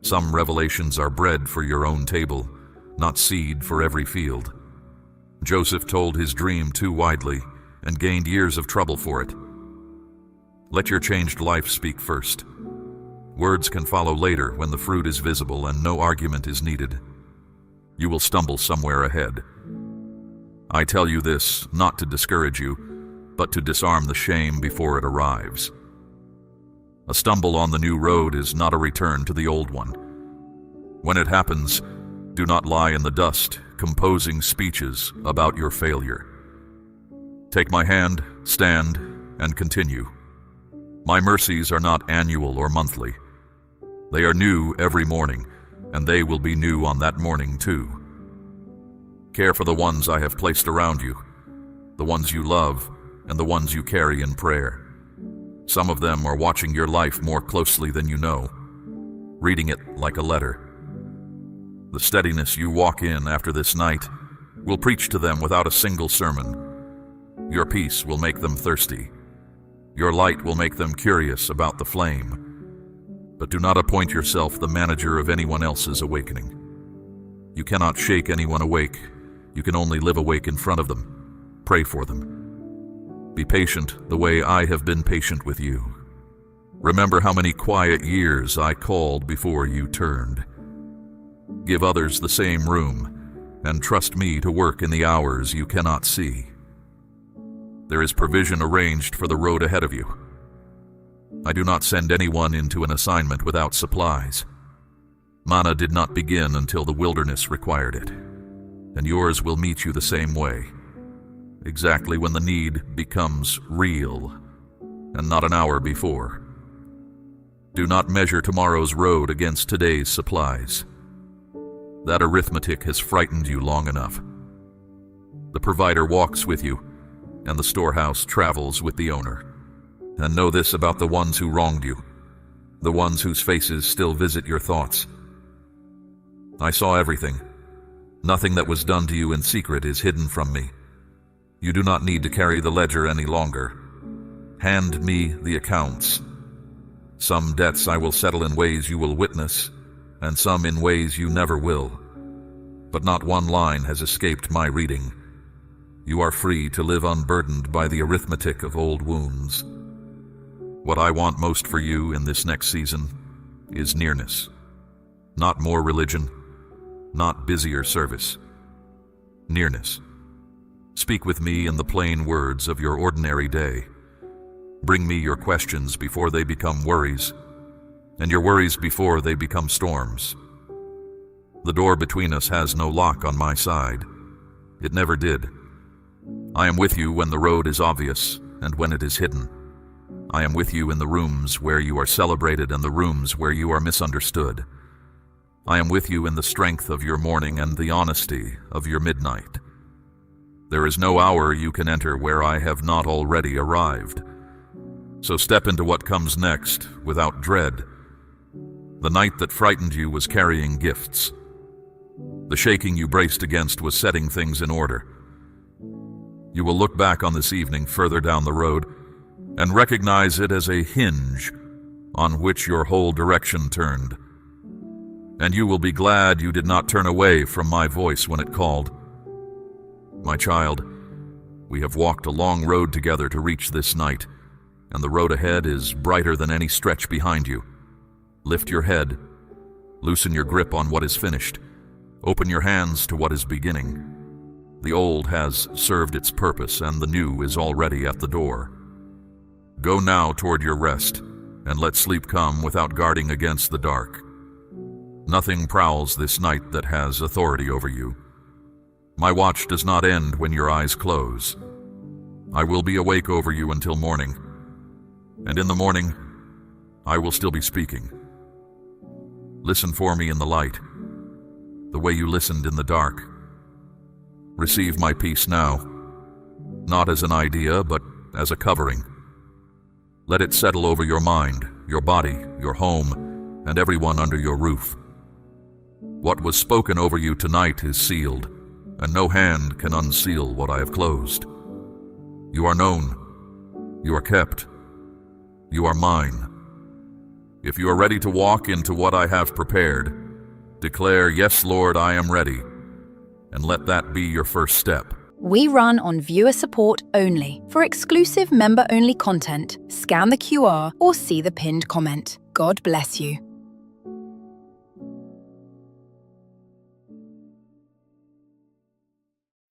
Some revelations are bread for your own table, not seed for every field. Joseph told his dream too widely and gained years of trouble for it. Let your changed life speak first. Words can follow later when the fruit is visible and no argument is needed. You will stumble somewhere ahead. I tell you this not to discourage you, but to disarm the shame before it arrives. A stumble on the new road is not a return to the old one. When it happens, do not lie in the dust, composing speeches about your failure. Take my hand, stand, and continue. My mercies are not annual or monthly. They are new every morning, and they will be new on that morning too. Care for the ones I have placed around you, the ones you love, and the ones you carry in prayer. Some of them are watching your life more closely than you know, reading it like a letter. The steadiness you walk in after this night will preach to them without a single sermon. Your peace will make them thirsty. Your light will make them curious about the flame. But do not appoint yourself the manager of anyone else's awakening. You cannot shake anyone awake. You can only live awake in front of them. Pray for them. Be patient the way I have been patient with you. Remember how many quiet years I called before you turned. Give others the same room, and trust me to work in the hours you cannot see. There is provision arranged for the road ahead of you. I do not send anyone into an assignment without supplies. Manna did not begin until the wilderness required it, and yours will meet you the same way, exactly when the need becomes real, and not an hour before. Do not measure tomorrow's road against today's supplies. That arithmetic has frightened you long enough. The provider walks with you, and the storehouse travels with the owner. And know this about the ones who wronged you, the ones whose faces still visit your thoughts. I saw everything. Nothing that was done to you in secret is hidden from me. You do not need to carry the ledger any longer. Hand me the accounts. Some debts I will settle in ways you will witness, and some in ways you never will. But not one line has escaped my reading. You are free to live unburdened by the arithmetic of old wounds. What I want most for you in this next season is nearness. Not more religion, not busier service. Nearness. Speak with me in the plain words of your ordinary day. Bring me your questions before they become worries, and your worries before they become storms. The door between us has no lock on my side. It never did. I am with you when the road is obvious and when it is hidden. I am with you in the rooms where you are celebrated and the rooms where you are misunderstood. I am with you in the strength of your morning and the honesty of your midnight. There is no hour you can enter where I have not already arrived. So step into what comes next without dread. The night that frightened you was carrying gifts. The shaking you braced against was setting things in order. You will look back on this evening further down the road and recognize it as a hinge on which your whole direction turned. And you will be glad you did not turn away from my voice when it called. My child, we have walked a long road together to reach this night, and the road ahead is brighter than any stretch behind you. Lift your head, loosen your grip on what is finished, open your hands to what is beginning. The old has served its purpose, and the new is already at the door. Go now toward your rest, and let sleep come without guarding against the dark. Nothing prowls this night that has authority over you. My watch does not end when your eyes close. I will be awake over you until morning, and in the morning I will still be speaking. Listen for me in the light, the way you listened in the dark. Receive my peace now, not as an idea, but as a covering. Let it settle over your mind, your body, your home, and everyone under your roof. What was spoken over you tonight is sealed, and no hand can unseal what I have closed. You are known. You are kept. You are mine. If you are ready to walk into what I have prepared, declare, "Yes, Lord, I am ready," and let that be your first step. We run on viewer support only. For exclusive member-only content, scan the QR or see the pinned comment. God bless you.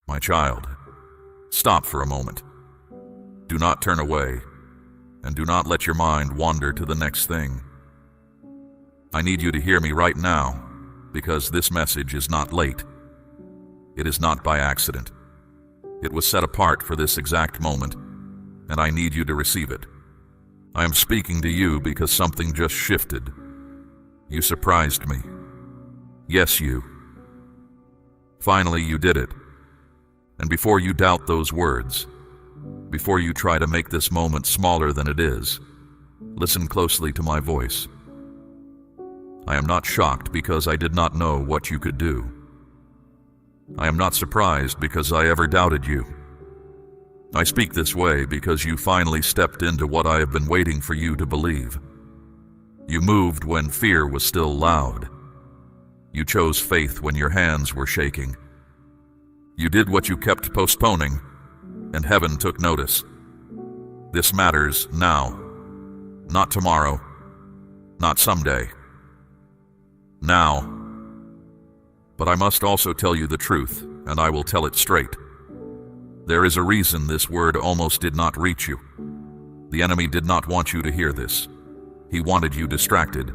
My child, stop for a moment. Do not turn away, and do not let your mind wander to the next thing. I need you to hear me right now, because this message is not late. It is not by accident. It was set apart for this exact moment, and I need you to receive it. I am speaking to you because something just shifted. You surprised me. Yes, you. Finally, you did it. And before you doubt those words, before you try to make this moment smaller than it is, listen closely to my voice. I am not shocked because I did not know what you could do. I am not surprised because I ever doubted you. I speak this way because you finally stepped into what I have been waiting for you to believe. You moved when fear was still loud. You chose faith when your hands were shaking. You did what you kept postponing, and heaven took notice. This matters now, not tomorrow, not someday. Now. But I must also tell you the truth, and I will tell it straight. There is a reason this word almost did not reach you. The enemy did not want you to hear this. He wanted you distracted.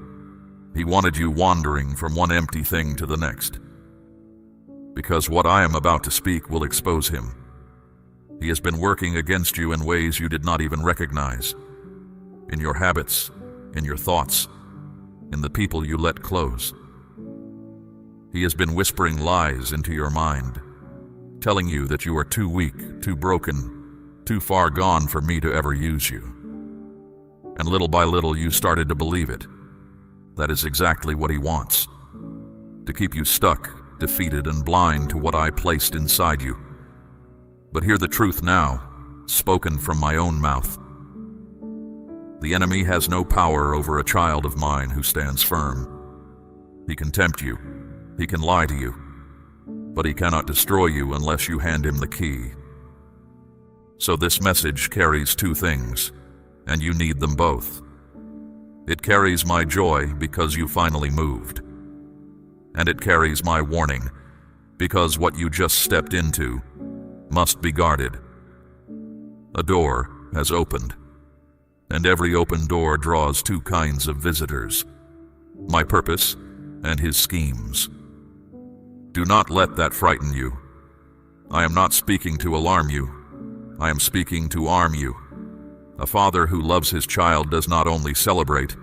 He wanted you wandering from one empty thing to the next. Because what I am about to speak will expose him. He has been working against you in ways you did not even recognize. In your habits, in your thoughts, in the people you let close. He has been whispering lies into your mind, telling you that you are too weak, too broken, too far gone for me to ever use you. And little by little you started to believe it. That is exactly what he wants. To keep you stuck, defeated, and blind to what I placed inside you. But hear the truth now, spoken from my own mouth. The enemy has no power over a child of mine who stands firm. He can tempt you. He can lie to you. But he cannot destroy you unless you hand him the key. So this message carries two things, and you need them both. It carries my joy because you finally moved. And it carries my warning because what you just stepped into must be guarded. A door has opened, and every open door draws two kinds of visitors: my purpose and his schemes. Do not let that frighten you. I am not speaking to alarm you. I am speaking to arm you. A father who loves his child does not only celebrate,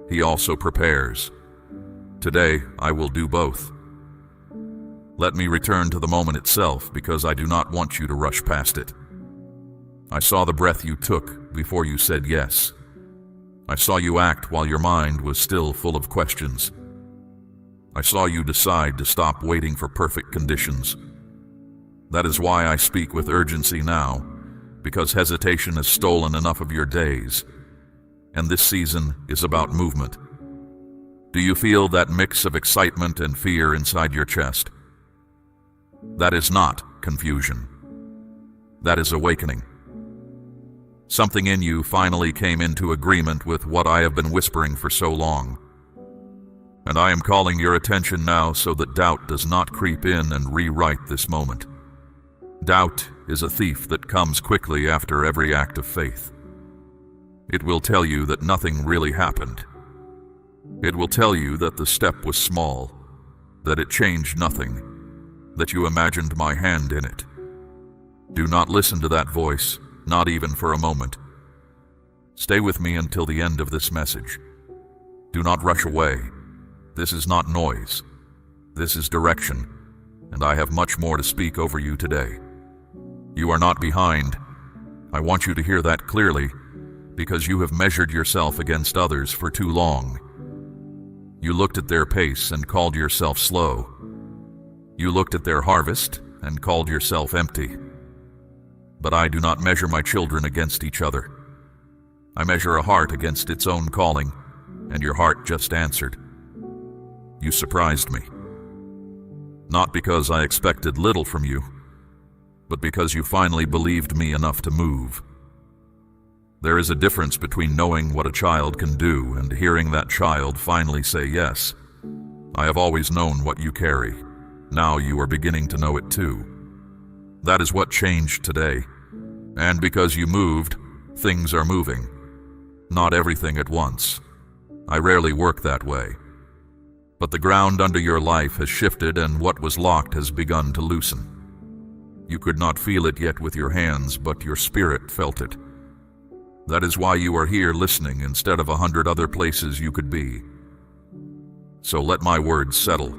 he also prepares. Today, I will do both. Let me return to the moment itself because I do not want you to rush past it. I saw the breath you took before you said yes. I saw you act while your mind was still full of questions. I saw you decide to stop waiting for perfect conditions. That is why I speak with urgency now, because hesitation has stolen enough of your days, and this season is about movement. Do you feel that mix of excitement and fear inside your chest? That is not confusion. That is awakening. Something in you finally came into agreement with what I have been whispering for so long. And I am calling your attention now so that doubt does not creep in and rewrite this moment. Doubt is a thief that comes quickly after every act of faith. It will tell you that nothing really happened. It will tell you that the step was small, that it changed nothing, that you imagined my hand in it. Do not listen to that voice, not even for a moment. Stay with me until the end of this message. Do not rush away. This is not noise. This is direction, and I have much more to speak over you today. You are not behind. I want you to hear that clearly, because you have measured yourself against others for too long. You looked at their pace and called yourself slow. You looked at their harvest and called yourself empty. But I do not measure my children against each other. I measure a heart against its own calling, and your heart just answered. You surprised me. Not because I expected little from you, but because you finally believed me enough to move. There is a difference between knowing what a child can do and hearing that child finally say yes. I have always known what you carry. Now you are beginning to know it too. That is what changed today. And because you moved, things are moving. Not everything at once. I rarely work that way. But the ground under your life has shifted and what was locked has begun to loosen. You could not feel it yet with your hands, but your spirit felt it. That is why you are here listening instead of 100 other places you could be. So let my words settle.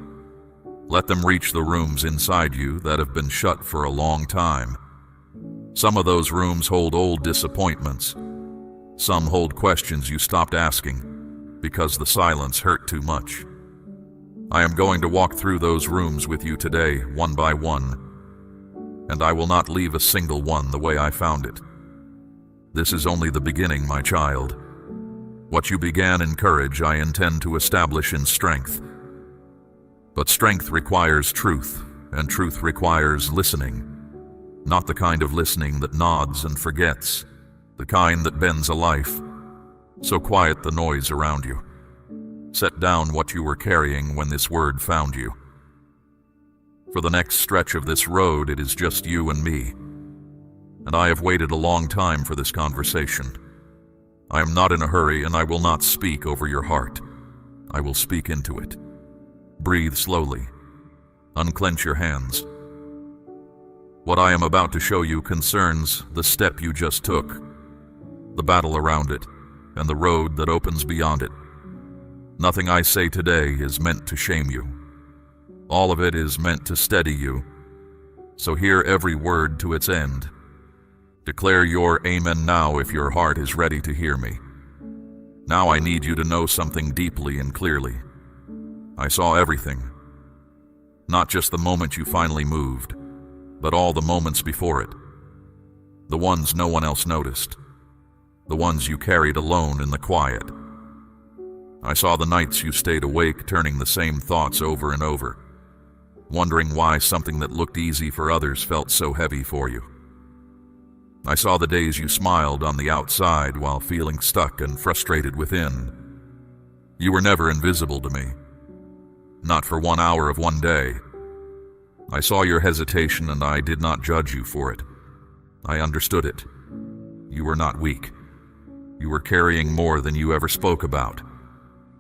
Let them reach the rooms inside you that have been shut for a long time. Some of those rooms hold old disappointments. Some hold questions you stopped asking because the silence hurt too much. I am going to walk through those rooms with you today, one by one, and I will not leave a single one the way I found it. This is only the beginning, my child. What you began in courage, I intend to establish in strength. But strength requires truth, and truth requires listening. Not the kind of listening that nods and forgets, the kind that bends a life. So quiet the noise around you. Set down what you were carrying when this word found you. For the next stretch of this road, it is just you and me. And I have waited a long time for this conversation. I am not in a hurry, and I will not speak over your heart. I will speak into it. Breathe slowly. Unclench your hands. What I am about to show you concerns the step you just took, the battle around it, and the road that opens beyond it. Nothing I say today is meant to shame you. All of it is meant to steady you. So hear every word to its end. Declare your amen now if your heart is ready to hear me. Now I need you to know something deeply and clearly. I saw everything. Not just the moment you finally moved, but all the moments before it. The ones no one else noticed. The ones you carried alone in the quiet. I saw the nights you stayed awake, turning the same thoughts over and over, wondering why something that looked easy for others felt so heavy for you. I saw the days you smiled on the outside while feeling stuck and frustrated within. You were never invisible to me. Not for 1 hour of one day. I saw your hesitation and I did not judge you for it. I understood it. You were not weak. You were carrying more than you ever spoke about.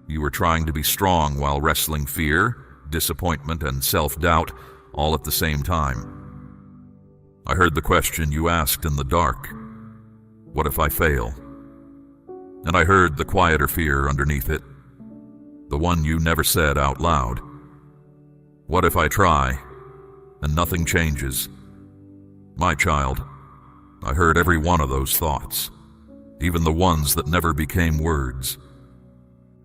You were trying to be strong while wrestling fear, disappointment, and self-doubt all at the same time. I heard the question you asked in the dark. What if I fail? And I heard the quieter fear underneath it, the one you never said out loud. What if I try and nothing changes? My child, I heard every one of those thoughts, even the ones that never became words.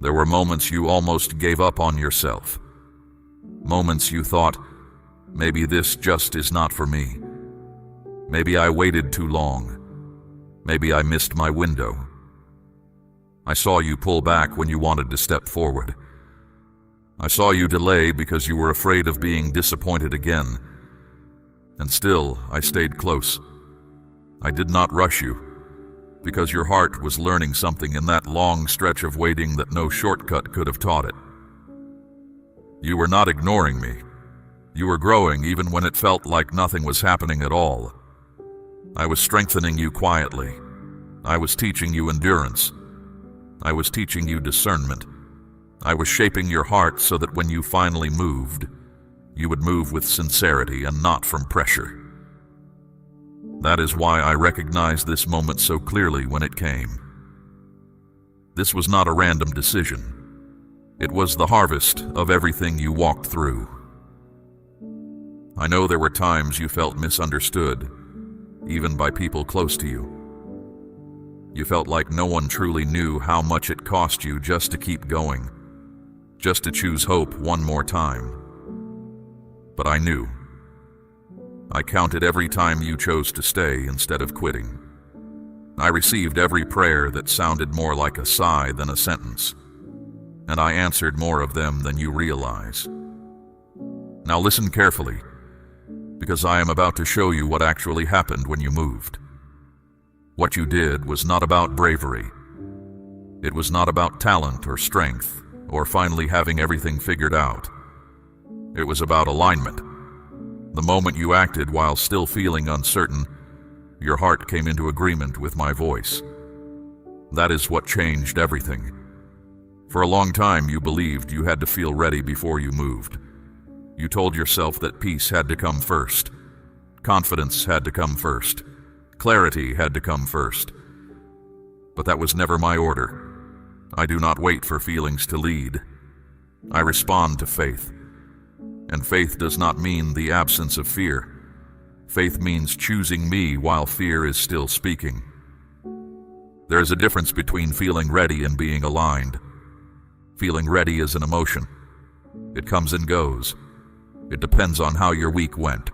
There were moments you almost gave up on yourself. Moments you thought, maybe this just is not for me. Maybe I waited too long. Maybe I missed my window. I saw you pull back when you wanted to step forward. I saw you delay because you were afraid of being disappointed again. And still, I stayed close. I did not rush you, because your heart was learning something in that long stretch of waiting that no shortcut could have taught it. You were not ignoring me. You were growing even when it felt like nothing was happening at all. I was strengthening you quietly. I was teaching you endurance. I was teaching you discernment. I was shaping your heart so that when you finally moved, you would move with sincerity and not from pressure. That is why I recognized this moment so clearly when it came. This was not a random decision. It was the harvest of everything you walked through. I know there were times you felt misunderstood, even by people close to you. You felt like no one truly knew how much it cost you just to keep going, just to choose hope one more time. But I knew. I counted every time you chose to stay instead of quitting. I received every prayer that sounded more like a sigh than a sentence, and I answered more of them than you realize. Now listen carefully, because I am about to show you what actually happened when you moved. What you did was not about bravery. It was not about talent or strength, or finally having everything figured out. It was about alignment. The moment you acted while still feeling uncertain, your heart came into agreement with my voice. That is what changed everything. For a long time, you believed you had to feel ready before you moved. You told yourself that peace had to come first. Confidence had to come first. Clarity had to come first. But that was never my order. I do not wait for feelings to lead. I respond to faith. And faith does not mean the absence of fear. Faith means choosing me while fear is still speaking. There is a difference between feeling ready and being aligned. Feeling ready is an emotion. It comes and goes. It depends on how your week went,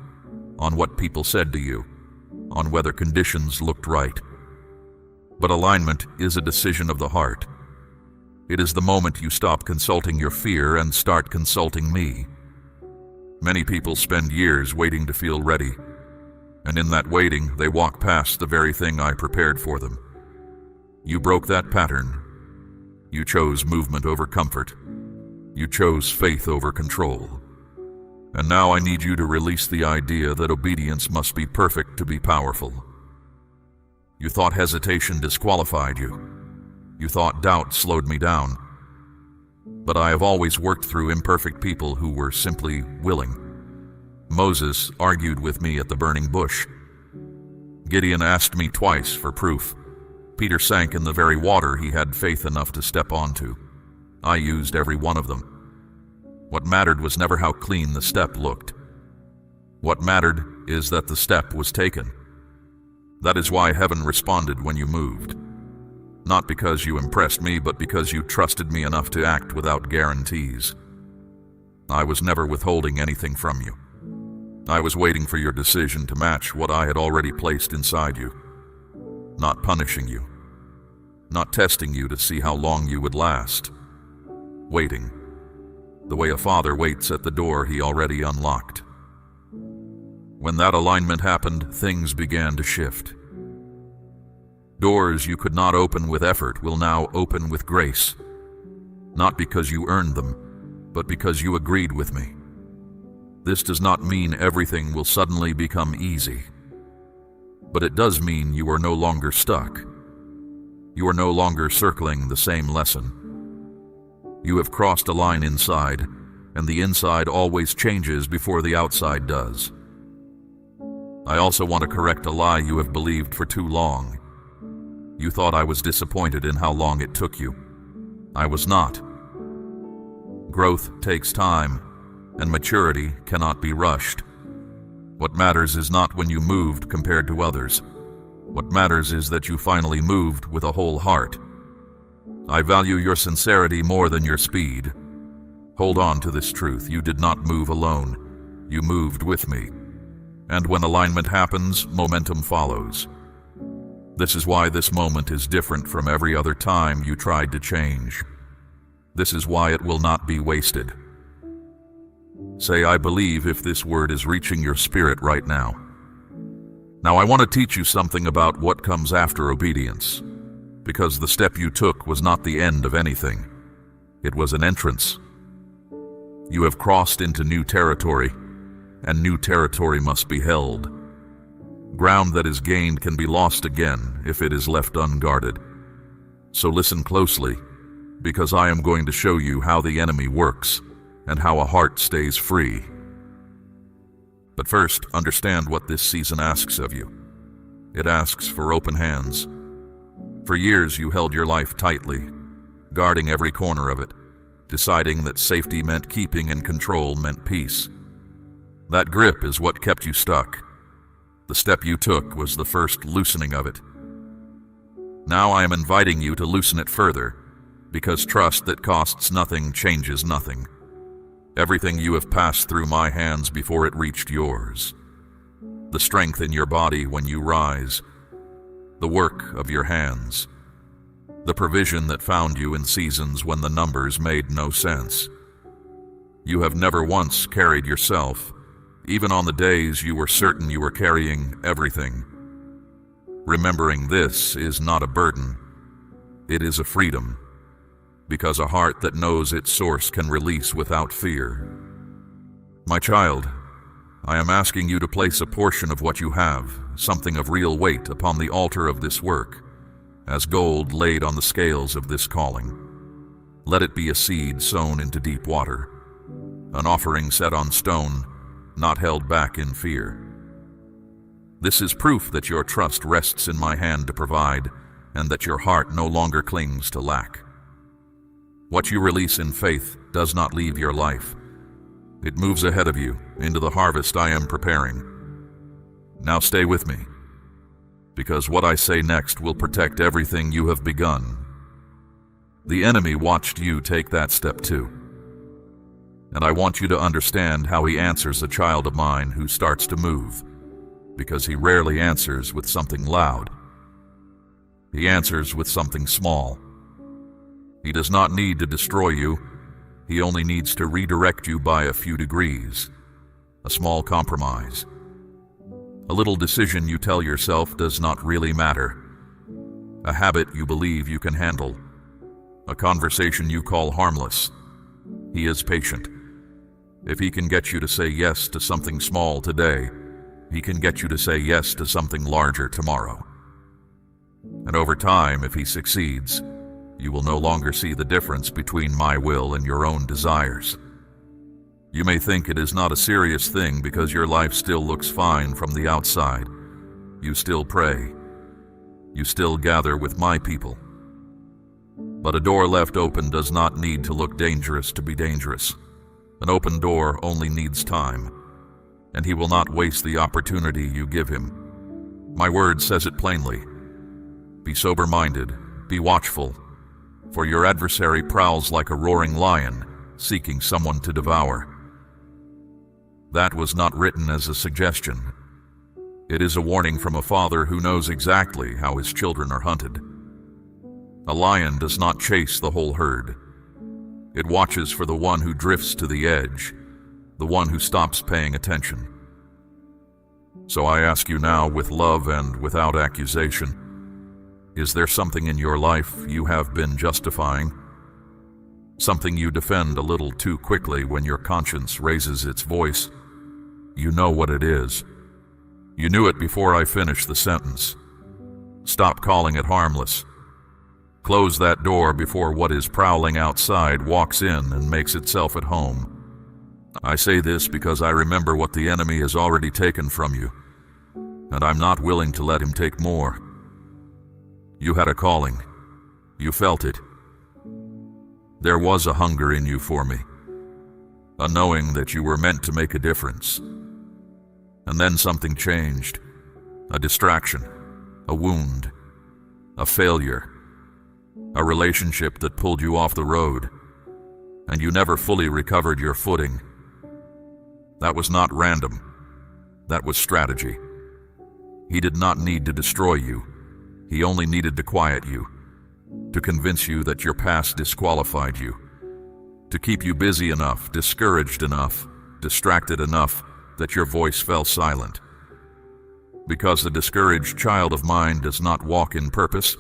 on what people said to you, on whether conditions looked right. But alignment is a decision of the heart. It is the moment you stop consulting your fear and start consulting me. Many people spend years waiting to feel ready, and in that waiting, they walk past the very thing I prepared for them. You broke that pattern. You chose movement over comfort. You chose faith over control. And now I need you to release the idea that obedience must be perfect to be powerful. You thought hesitation disqualified you. You thought doubt slowed me down. But I have always worked through imperfect people who were simply willing. Moses argued with me at the burning bush. Gideon asked me twice for proof. Peter sank in the very water he had faith enough to step onto. I used every one of them. What mattered was never how clean the step looked. What mattered is that the step was taken. That is why heaven responded when you moved. Not because you impressed me, but because you trusted me enough to act without guarantees. I was never withholding anything from you. I was waiting for your decision to match what I had already placed inside you. Not punishing you. Not testing you to see how long you would last. waiting, the way a father waits at the door he already unlocked. When that alignment happened, things began to shift. Doors you could not open with effort will now open with grace, not because you earned them, but because you agreed with me. This does not mean everything will suddenly become easy, but it does mean you are no longer stuck. You are no longer circling the same lesson. You have crossed a line inside, and the inside always changes before the outside does. I also want to correct a lie you have believed for too long. You thought I was disappointed in how long it took you. I was not. Growth takes time, and maturity cannot be rushed. What matters is not when you moved compared to others. What matters is that you finally moved with a whole heart. I value your sincerity more than your speed. Hold on to this truth. You did not move alone. You moved with me. And when alignment happens, momentum follows. This is why this moment is different from every other time you tried to change. This is why it will not be wasted. Say, I believe, if this word is reaching your spirit right now. Now I want to teach you something about what comes after obedience, because the step you took was not the end of anything. It was an entrance. You have crossed into new territory, and new territory must be held. Ground that is gained can be lost again if it is left unguarded. So listen closely, because I am going to show you how the enemy works and how a heart stays free. But first, understand what this season asks of you. It asks for open hands. For years you held your life tightly, guarding every corner of it, deciding that safety meant keeping and control meant peace. That grip is what kept you stuck. The step you took was the first loosening of it. Now I am inviting you to loosen it further, because trust that costs nothing changes nothing. Everything you have passed through my hands before it reached yours. The strength in your body when you rise, the work of your hands, the provision that found you in seasons when the numbers made no sense. You have never once carried yourself, even on the days you were certain you were carrying everything. Remembering this is not a burden. It is a freedom, because a heart that knows its source can release without fear. My child, I am asking you to place a portion of what you have, something of real weight, upon the altar of this work, as gold laid on the scales of this calling. Let it be a seed sown into deep water, an offering set on stone, not held back in fear. This is proof that your trust rests in my hand to provide, and that your heart no longer clings to lack. What you release in faith does not leave your life. It moves ahead of you into the harvest I am preparing. Now stay with me, because what I say next will protect everything you have begun. The enemy watched you take that step too. And I want you to understand how he answers a child of mine who starts to move, because he rarely answers with something loud. He answers with something small. He does not need to destroy you. He only needs to redirect you by a few degrees, a small compromise. A little decision you tell yourself does not really matter. A habit you believe you can handle. A conversation you call harmless. He is patient. If he can get you to say yes to something small today, he can get you to say yes to something larger tomorrow. And over time, if he succeeds, you will no longer see the difference between my will and your own desires. You may think it is not a serious thing because your life still looks fine from the outside. You still pray. You still gather with my people. But a door left open does not need to look dangerous to be dangerous. An open door only needs time, and he will not waste the opportunity you give him. My word says it plainly. Be sober-minded, be watchful, for your adversary prowls like a roaring lion, seeking someone to devour. That was not written as a suggestion. It is a warning from a father who knows exactly how his children are hunted. A lion does not chase the whole herd. It watches for the one who drifts to the edge, the one who stops paying attention. So I ask you now, with love and without accusation, is there something in your life you have been justifying? Something you defend a little too quickly when your conscience raises its voice? You know what it is. You knew it before I finished the sentence. Stop calling it harmless. Close that door before what is prowling outside walks in and makes itself at home. I say this because I remember what the enemy has already taken from you, and I'm not willing to let him take more. You had a calling. You felt it. There was a hunger in you for me, a knowing that you were meant to make a difference. And then something changed. A distraction, a wound, a failure, a relationship that pulled you off the road, and you never fully recovered your footing. That was not random. That was strategy. He did not need to destroy you. He only needed to quiet you, to convince you that your past disqualified you, to keep you busy enough, discouraged enough, distracted enough that your voice fell silent. Because the discouraged child of mine does not walk in purpose,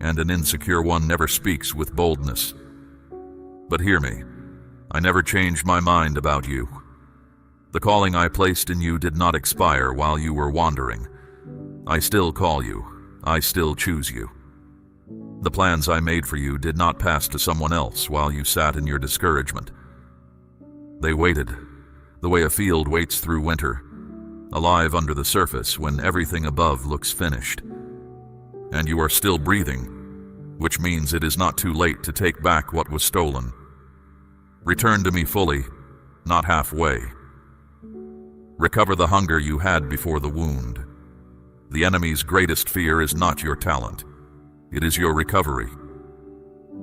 and an insecure one never speaks with boldness. But hear me, I never changed my mind about you. The calling I placed in you did not expire while you were wandering. I still call you. I still choose you. The plans I made for you did not pass to someone else while you sat in your discouragement. They waited, the way a field waits through winter, alive under the surface when everything above looks finished. And you are still breathing, which means it is not too late to take back what was stolen. Return to me fully, not halfway. Recover the hunger you had before the wound. The enemy's greatest fear is not your talent. It is your recovery.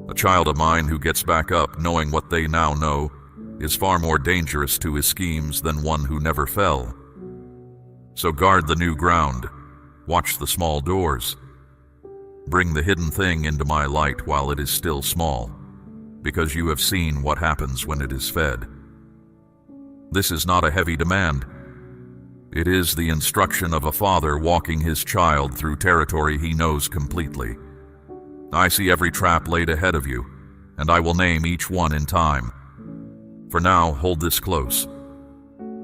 A child of mine who gets back up knowing what they now know is far more dangerous to his schemes than one who never fell. So guard the new ground. Watch the small doors. Bring the hidden thing into my light while it is still small, because you have seen what happens when it is fed. This is not a heavy demand. It is the instruction of a father walking his child through territory he knows completely. I see every trap laid ahead of you, and I will name each one in time. For now, hold this close.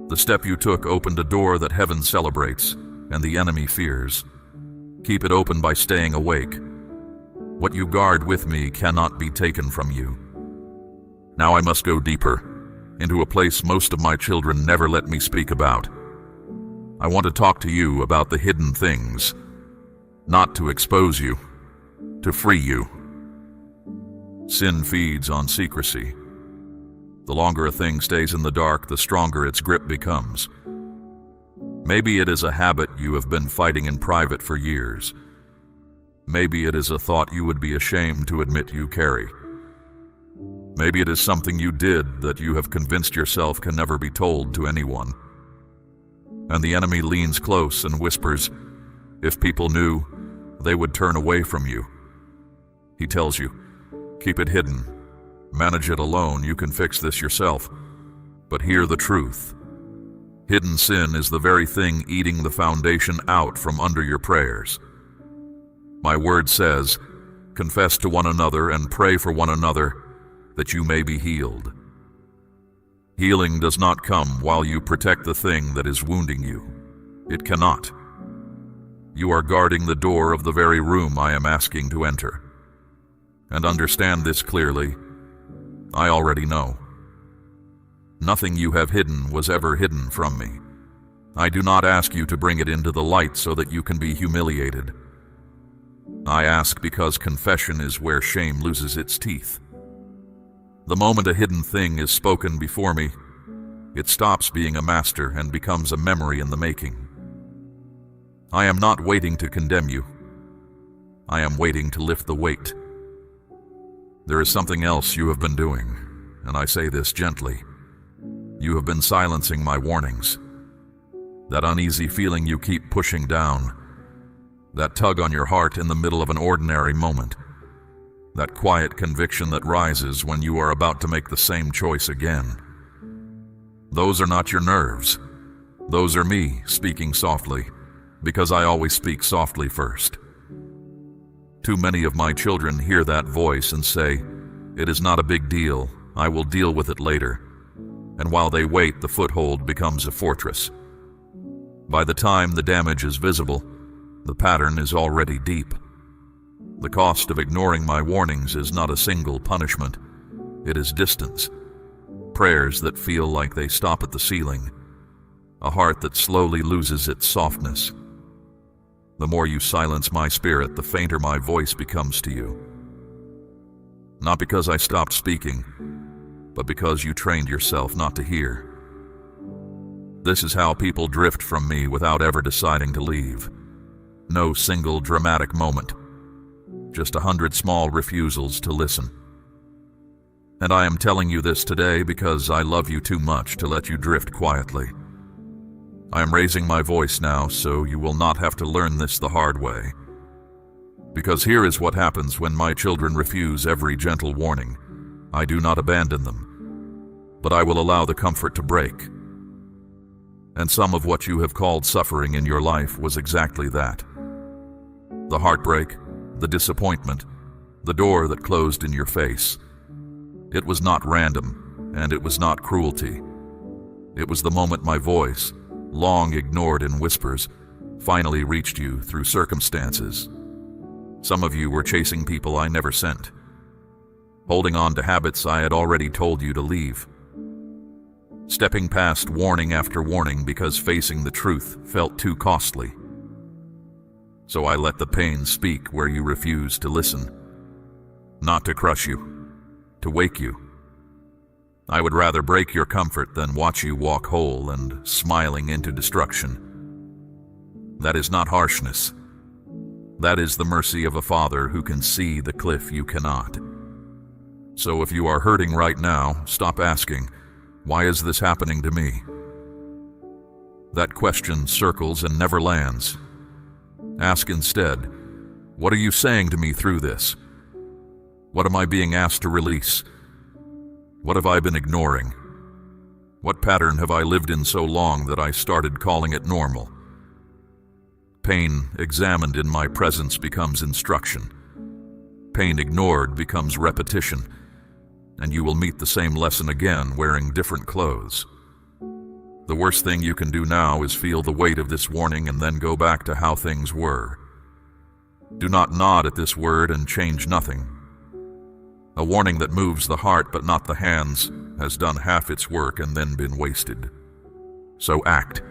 The step you took opened a door that heaven celebrates, and the enemy fears. Keep it open by staying awake. What you guard with me cannot be taken from you. Now I must go deeper, into a place most of my children never let me speak about. I want to talk to you about the hidden things, not to expose you, to free you. Sin feeds on secrecy. The longer a thing stays in the dark, the stronger its grip becomes. Maybe it is a habit you have been fighting in private for years. Maybe it is a thought you would be ashamed to admit you carry. Maybe it is something you did that you have convinced yourself can never be told to anyone. And the enemy leans close and whispers, if people knew, they would turn away from you. He tells you, keep it hidden. Manage it alone, you can fix this yourself. But hear the truth. Hidden sin is the very thing eating the foundation out from under your prayers. My word says, confess to one another and pray for one another that you may be healed. Healing does not come while you protect the thing that is wounding you. It cannot. You are guarding the door of the very room I am asking to enter. And understand this clearly, I already know. Nothing you have hidden was ever hidden from me. I do not ask you to bring it into the light so that you can be humiliated. I ask because confession is where shame loses its teeth. The moment a hidden thing is spoken before me, it stops being a master and becomes a memory in the making. I am not waiting to condemn you. I am waiting to lift the weight. There is something else you have been doing, and I say this gently. You have been silencing my warnings. That uneasy feeling you keep pushing down. That tug on your heart in the middle of an ordinary moment. that quiet conviction that rises when you are about to make the same choice again. Those are not your nerves. Those are me speaking softly, because I always speak softly first. Too many of my children hear that voice and say, "It is not a big deal, I will deal with it later." And while they wait, the foothold becomes a fortress. By the time the damage is visible, the pattern is already deep. The cost of ignoring my warnings is not a single punishment. It is distance. Prayers that feel like they stop at the ceiling. A heart that slowly loses its softness. The more you silence my spirit, the fainter my voice becomes to you. Not because I stopped speaking, but because you trained yourself not to hear. This is how people drift from me without ever deciding to leave. No single dramatic moment. Just 100 small refusals to listen. And I am telling you this today because I love you too much to let you drift quietly. I am raising my voice now so you will not have to learn this the hard way. Because here is what happens when my children refuse every gentle warning. I do not abandon them, but I will allow the comfort to break. And some of what you have called suffering in your life was exactly that. The heartbreak, the disappointment, the door that closed in your face. It was not random, and it was not cruelty. It was the moment my voice, long ignored in whispers, finally reached you through circumstances. Some of you were chasing people I never sent, holding on to habits I had already told you to leave, stepping past warning after warning because facing the truth felt too costly. So I let the pain speak where you refused to listen, not to crush you, to wake you. I would rather break your comfort than watch you walk whole and smiling into destruction. That is not harshness. That is the mercy of a father who can see the cliff you cannot. So if you are hurting right now, stop asking, "Why is this happening to me?" That question circles and never lands. Ask instead, "What are you saying to me through this? What am I being asked to release? What have I been ignoring? What pattern have I lived in so long that I started calling it normal?" Pain examined in my presence becomes instruction. Pain ignored becomes repetition, and you will meet the same lesson again wearing different clothes. The worst thing you can do now is feel the weight of this warning and then go back to how things were. Do not nod at this word and change nothing. A warning that moves the heart but not the hands has done half its work and then been wasted. So act.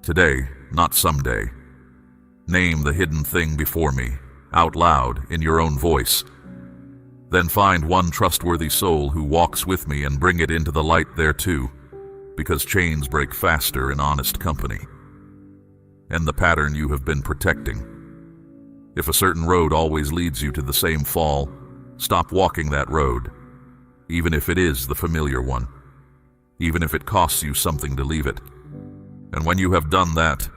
Today, not someday. Name the hidden thing before me, out loud, in your own voice. Then find one trustworthy soul who walks with me and bring it into the light there too, because chains break faster in honest company. End the pattern you have been protecting. If a certain road always leads you to the same fall, stop walking that road, even if it is the familiar one, even if it costs you something to leave it. And when you have done that,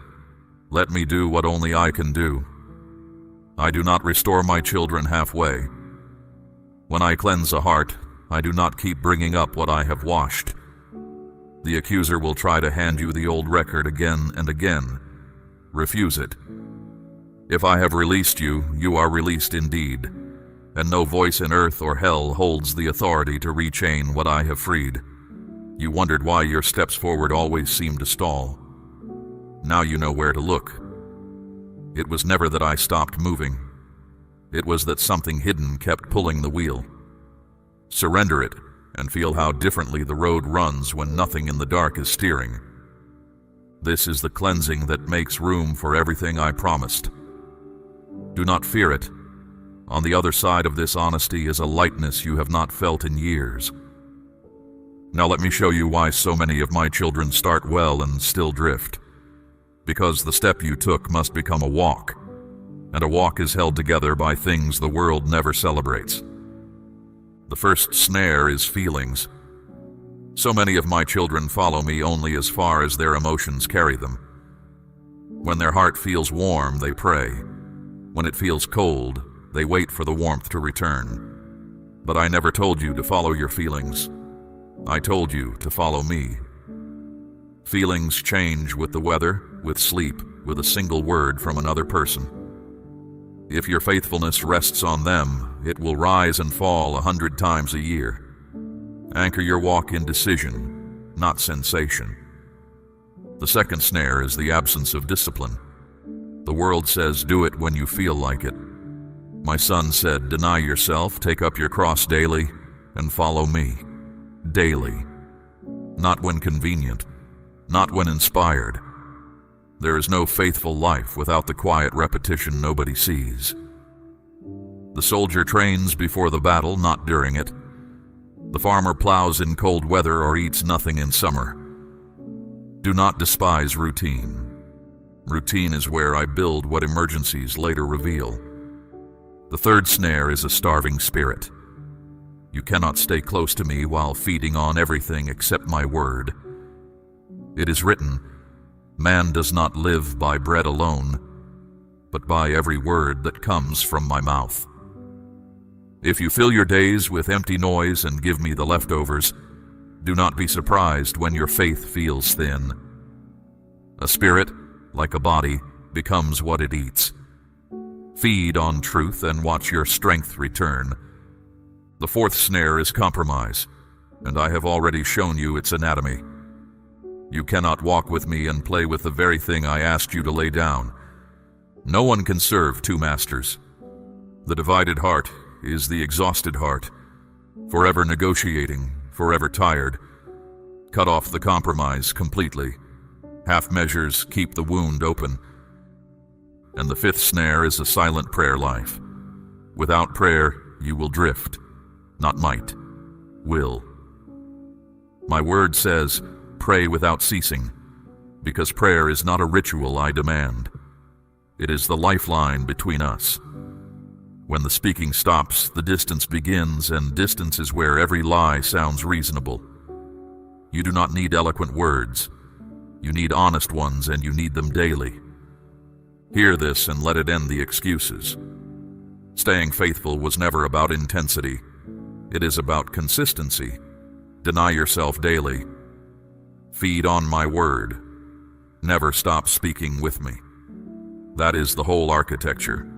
let me do what only I can do. I do not restore my children halfway. When I cleanse a heart, I do not keep bringing up what I have washed. The accuser will try to hand you the old record again and again. Refuse it. If I have released you, you are released indeed, and no voice in earth or hell holds the authority to rechain what I have freed. You wondered why your steps forward always seemed to stall. Now you know where to look. It was never that I stopped moving. It was that something hidden kept pulling the wheel. Surrender it and feel how differently the road runs when nothing in the dark is steering. This is the cleansing that makes room for everything I promised. Do not fear it. On the other side of this honesty is a lightness you have not felt in years. Now let me show you why so many of my children start well and still drift. Because the step you took must become a walk, and a walk is held together by things the world never celebrates. The first snare is feelings. So many of my children follow me only as far as their emotions carry them. When their heart feels warm, they pray. When it feels cold, they wait for the warmth to return. But I never told you to follow your feelings. I told you to follow me. Feelings change with the weather, with sleep, with a single word from another person. If your faithfulness rests on them, it will rise and fall 100 times a year. Anchor your walk in decision, not sensation. The second snare is the absence of discipline. The world says, do it when you feel like it. My son said, deny yourself, take up your cross daily, and follow me. Daily. Not when convenient. Not when inspired. There is no faithful life without the quiet repetition nobody sees. The soldier trains before the battle, not during it. The farmer plows in cold weather or eats nothing in summer. Do not despise routine. Routine is where I build what emergencies later reveal. The third snare is a starving spirit. You cannot stay close to me while feeding on everything except my word. It is written, man does not live by bread alone, but by every word that comes from my mouth. If you fill your days with empty noise and give me the leftovers, do not be surprised when your faith feels thin. A spirit, like a body, becomes what it eats. Feed on truth and watch your strength return. The fourth snare is compromise, and I have already shown you its anatomy. You cannot walk with me and play with the very thing I asked you to lay down. No one can serve two masters. The divided heart is the exhausted heart, forever negotiating, forever tired. Cut off the compromise completely. Half measures keep the wound open. And the fifth snare is a silent prayer life. Without prayer, you will drift, not might, will. My word says, pray without ceasing, because prayer is not a ritual I demand. It is the lifeline between us. When the speaking stops, the distance begins, and distance is where every lie sounds reasonable. You do not need eloquent words. You need honest ones, and you need them daily. Hear this and let it end the excuses. Staying faithful was never about intensity. It is about consistency. Deny yourself daily. Feed on my word. Never stop speaking with me. That is the whole architecture.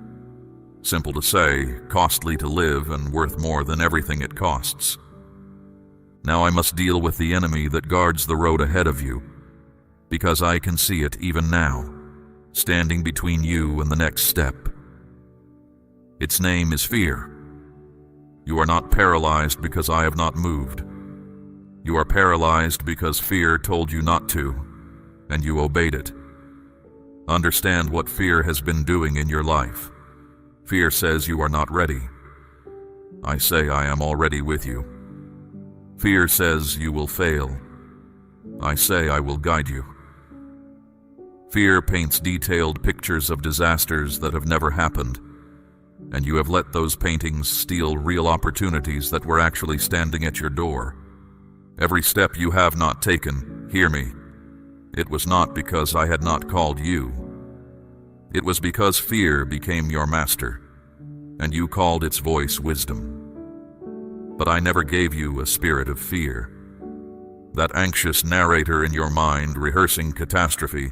Simple to say, costly to live, and worth more than everything it costs. Now I must deal with the enemy that guards the road ahead of you, because I can see it even now, standing between you and the next step. Its name is fear. You are not paralyzed because I have not moved. You are paralyzed because fear told you not to, and you obeyed it. Understand what fear has been doing in your life. Fear says you are not ready. I say I am already with you. Fear says you will fail. I say I will guide you. Fear paints detailed pictures of disasters that have never happened, and you have let those paintings steal real opportunities that were actually standing at your door. Every step you have not taken, hear me, it was not because I had not called you. It was because fear became your master, and you called its voice wisdom. But I never gave you a spirit of fear. That anxious narrator in your mind rehearsing catastrophe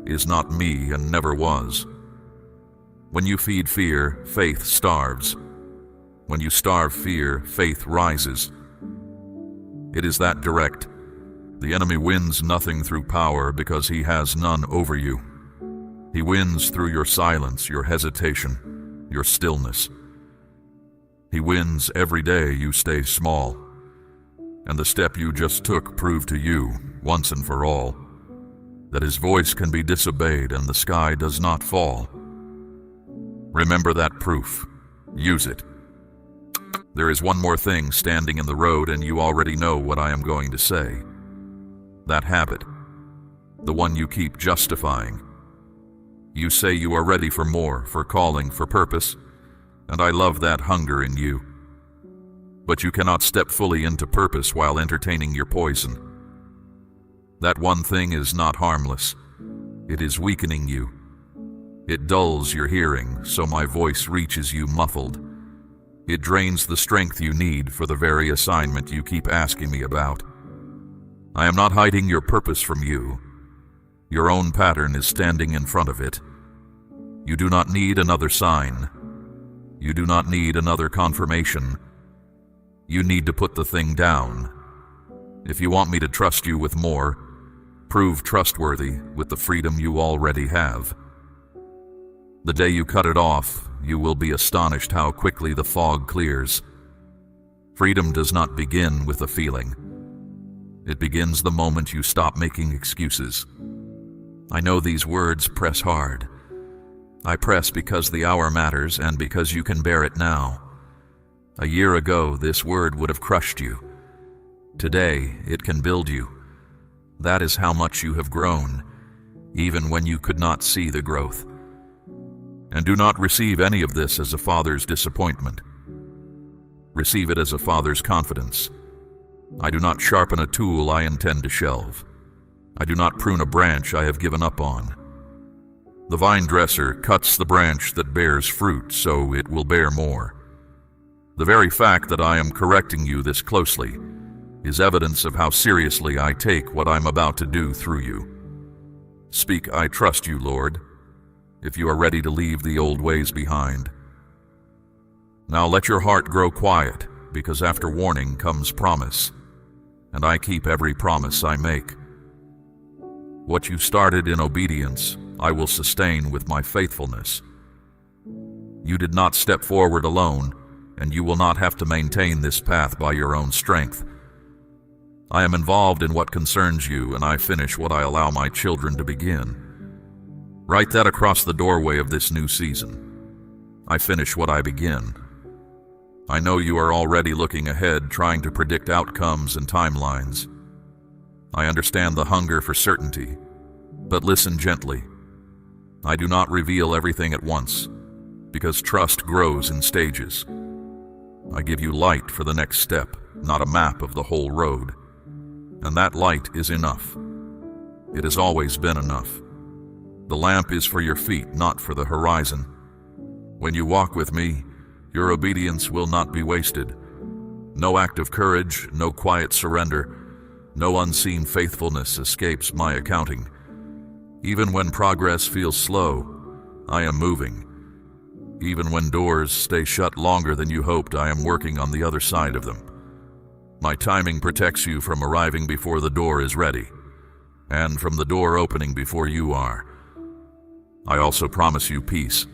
is not me and never was. When you feed fear, faith starves. When you starve fear, faith rises. It is that direct. The enemy wins nothing through power because he has none over you. He wins through your silence, your hesitation, your stillness. He wins every day you stay small. And the step you just took proved to you, once and for all, that his voice can be disobeyed and the sky does not fall. Remember that proof. Use it. There is one more thing standing in the road, and you already know what I am going to say. That habit. The one you keep justifying. You say you are ready for more, for calling, for purpose, and I love that hunger in you. But you cannot step fully into purpose while entertaining your poison. That one thing is not harmless. It is weakening you. It dulls your hearing, so my voice reaches you muffled. It drains the strength you need for the very assignment you keep asking me about. I am not hiding your purpose from you. Your own pattern is standing in front of it. You do not need another sign. You do not need another confirmation. You need to put the thing down. If you want me to trust you with more, prove trustworthy with the freedom you already have. The day you cut it off, you will be astonished how quickly the fog clears. Freedom does not begin with a feeling. It begins the moment you stop making excuses. I know these words press hard. I press because the hour matters and because you can bear it now. A year ago, this word would have crushed you. Today, it can build you. That is how much you have grown, even when you could not see the growth. And do not receive any of this as a father's disappointment. Receive it as a father's confidence. I do not sharpen a tool I intend to shelve. I do not prune a branch I have given up on. The vine dresser cuts the branch that bears fruit so it will bear more. The very fact that I am correcting you this closely is evidence of how seriously I take what I'm about to do through you. Speak, I trust you, Lord, if you are ready to leave the old ways behind. Now let your heart grow quiet, because after warning comes promise, and I keep every promise I make. What you started in obedience, I will sustain with my faithfulness. You did not step forward alone, and you will not have to maintain this path by your own strength. I am involved in what concerns you, and I finish what I allow my children to begin. Write that across the doorway of this new season. I finish what I begin. I know you are already looking ahead, trying to predict outcomes and timelines. I understand the hunger for certainty, but listen gently. I do not reveal everything at once, because trust grows in stages. I give you light for the next step, not a map of the whole road. And that light is enough. It has always been enough. The lamp is for your feet, not for the horizon. When you walk with me, your obedience will not be wasted. No act of courage, no quiet surrender, no unseen faithfulness escapes my accounting. Even when progress feels slow, I am moving. Even when doors stay shut longer than you hoped, I am working on the other side of them. My timing protects you from arriving before the door is ready, and from the door opening before you are. I also promise you peace,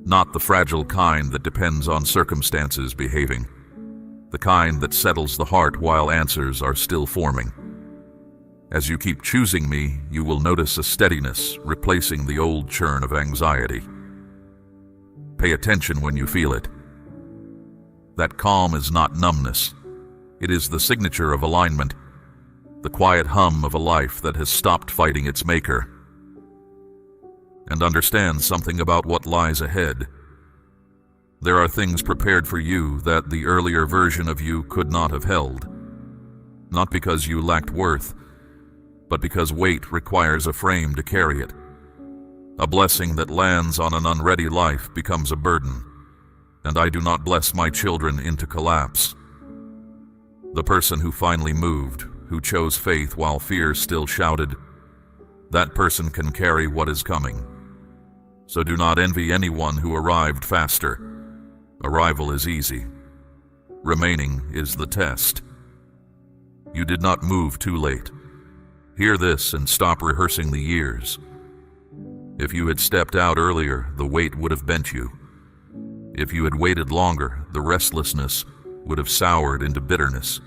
not the fragile kind that depends on circumstances behaving, the kind that settles the heart while answers are still forming. As you keep choosing me, you will notice a steadiness replacing the old churn of anxiety. Pay attention when you feel it. That calm is not numbness. It is the signature of alignment, the quiet hum of a life that has stopped fighting its maker. And understand something about what lies ahead. There are things prepared for you that the earlier version of you could not have held, not because you lacked worth, but because weight requires a frame to carry it. A blessing that lands on an unready life becomes a burden, and I do not bless my children into collapse. The person who finally moved, who chose faith while fear still shouted, that person can carry what is coming. So do not envy anyone who arrived faster. Arrival is easy. Remaining is the test. You did not move too late. Hear this and stop rehearsing the years. If you had stepped out earlier, the weight would have bent you. If you had waited longer, the restlessness would have soured into bitterness.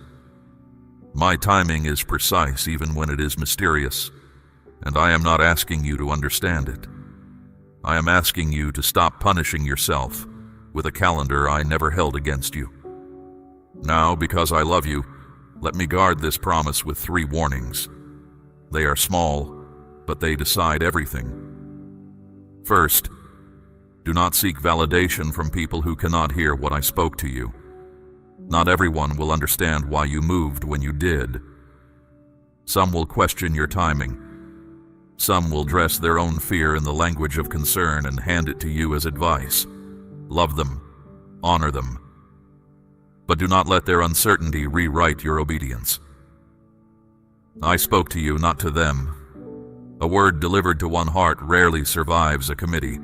My timing is precise even when it is mysterious, and I am not asking you to understand it. I am asking you to stop punishing yourself with a calendar I never held against you. Now, because I love you, let me guard this promise with 3 warnings. They are small, but they decide everything. First, do not seek validation from people who cannot hear what I spoke to you. Not everyone will understand why you moved when you did. Some will question your timing. Some will dress their own fear in the language of concern and hand it to you as advice. Love them, honor them, but do not let their uncertainty rewrite your obedience. I spoke to you, not to them. A word delivered to one heart rarely survives a committee.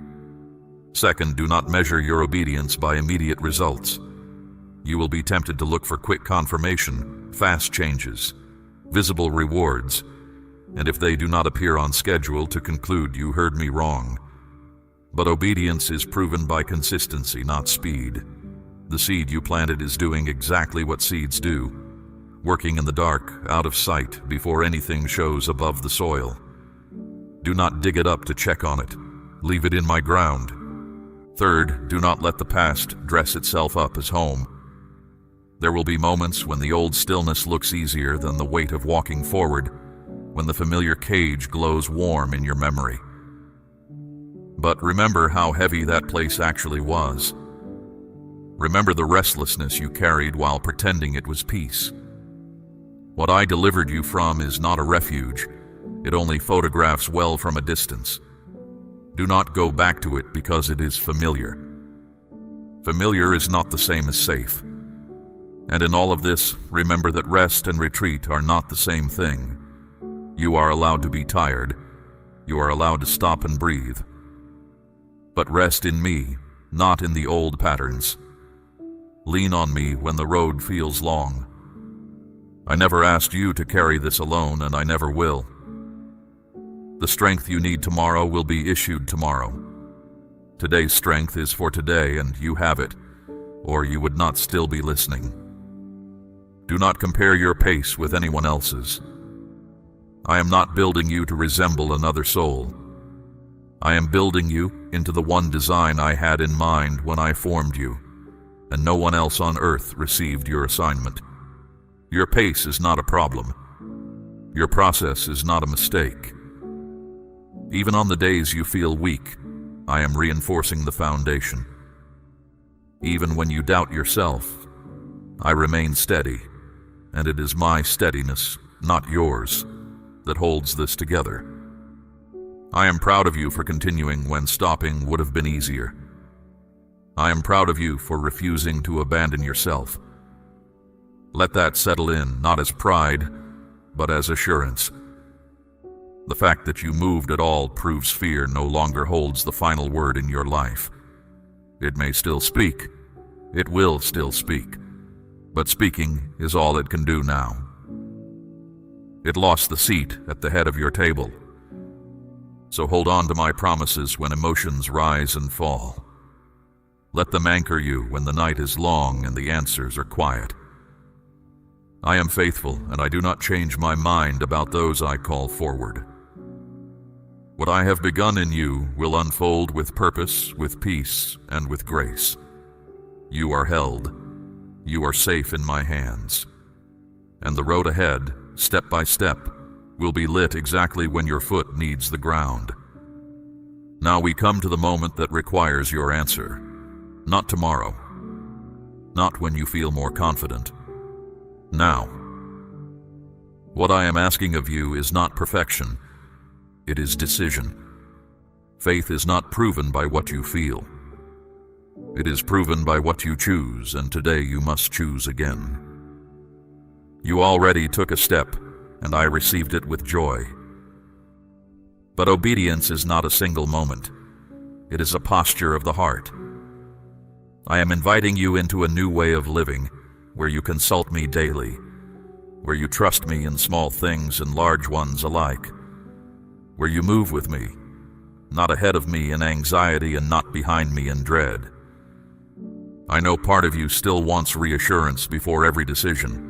Second, do not measure your obedience by immediate results. You will be tempted to look for quick confirmation, fast changes, visible rewards, and if they do not appear on schedule, to conclude you heard me wrong. But obedience is proven by consistency, not speed. The seed you planted is doing exactly what seeds do, working in the dark, out of sight, before anything shows above the soil. Do not dig it up to check on it. Leave it in my ground. Third, do not let the past dress itself up as home. There will be moments when the old stillness looks easier than the weight of walking forward, when the familiar cage glows warm in your memory. But remember how heavy that place actually was. Remember the restlessness you carried while pretending it was peace. What I delivered you from is not a refuge. It only photographs well from a distance. Do not go back to it because it is familiar. Familiar is not the same as safe. And in all of this, remember that rest and retreat are not the same thing. You are allowed to be tired. You are allowed to stop and breathe. But rest in me, not in the old patterns. Lean on me when the road feels long. I never asked you to carry this alone, and I never will. The strength you need tomorrow will be issued tomorrow. Today's strength is for today, and you have it, or you would not still be listening. Do not compare your pace with anyone else's. I am not building you to resemble another soul. I am building you into the one design I had in mind when I formed you, and no one else on earth received your assignment. Your pace is not a problem. Your process is not a mistake. Even on the days you feel weak, I am reinforcing the foundation. Even when you doubt yourself, I remain steady, and it is my steadiness, not yours, that holds this together. I am proud of you for continuing when stopping would have been easier. I am proud of you for refusing to abandon yourself. Let that settle in, not as pride, but as assurance. The fact that you moved at all proves fear no longer holds the final word in your life. It may still speak. It will still speak. But speaking is all it can do now. It lost the seat at the head of your table. So hold on to my promises when emotions rise and fall. Let them anchor you when the night is long and the answers are quiet. I am faithful, and I do not change my mind about those I call forward. What I have begun in you will unfold with purpose, with peace, and with grace. You are held. You are safe in my hands. And the road ahead, step by step, will be lit exactly when your foot needs the ground. Now we come to the moment that requires your answer. Not tomorrow. Not when you feel more confident. Now. What I am asking of you is not perfection. It is decision. Faith is not proven by what you feel. It is proven by what you choose, and today you must choose again. You already took a step, and I received it with joy. But obedience is not a single moment. It is a posture of the heart. I am inviting you into a new way of living, where you consult me daily, where you trust me in small things and large ones alike, where you move with me, not ahead of me in anxiety and not behind me in dread. I know part of you still wants reassurance before every decision.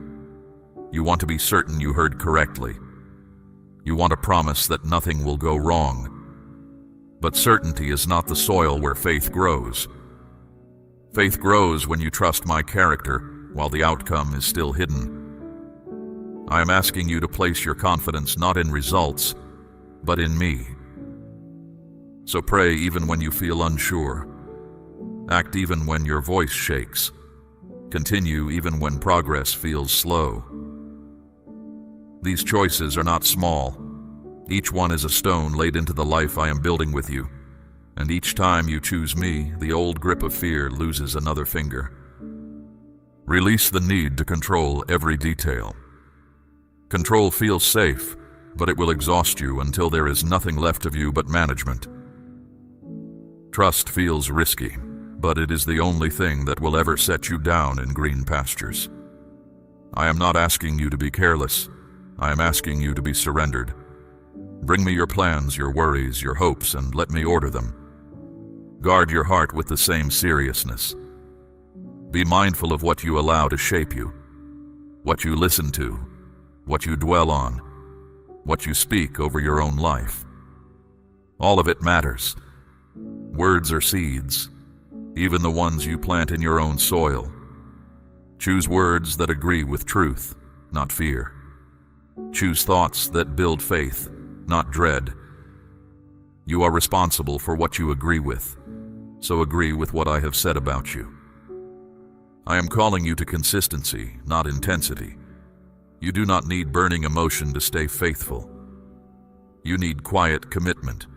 You want to be certain you heard correctly. You want a promise that nothing will go wrong. But certainty is not the soil where faith grows. Faith grows when you trust my character while the outcome is still hidden. I am asking you to place your confidence not in results, but in me. So pray even when you feel unsure. Act even when your voice shakes. Continue even when progress feels slow. These choices are not small. Each one is a stone laid into the life I am building with you, and each time you choose me, the old grip of fear loses another finger. Release the need to control every detail. Control feels safe, but it will exhaust you until there is nothing left of you but management. Trust feels risky, but it is the only thing that will ever set you down in green pastures. I am not asking you to be careless. I am asking you to be surrendered. Bring me your plans, your worries, your hopes, and let me order them. Guard your heart with the same seriousness. Be mindful of what you allow to shape you, what you listen to, what you dwell on, what you speak over your own life. All of it matters. Words are seeds, even the ones you plant in your own soil. Choose words that agree with truth, not fear. Choose thoughts that build faith, not dread. You are responsible for what you agree with, so agree with what I have said about you. I am calling you to consistency, not intensity. You do not need burning emotion to stay faithful. You need quiet commitment.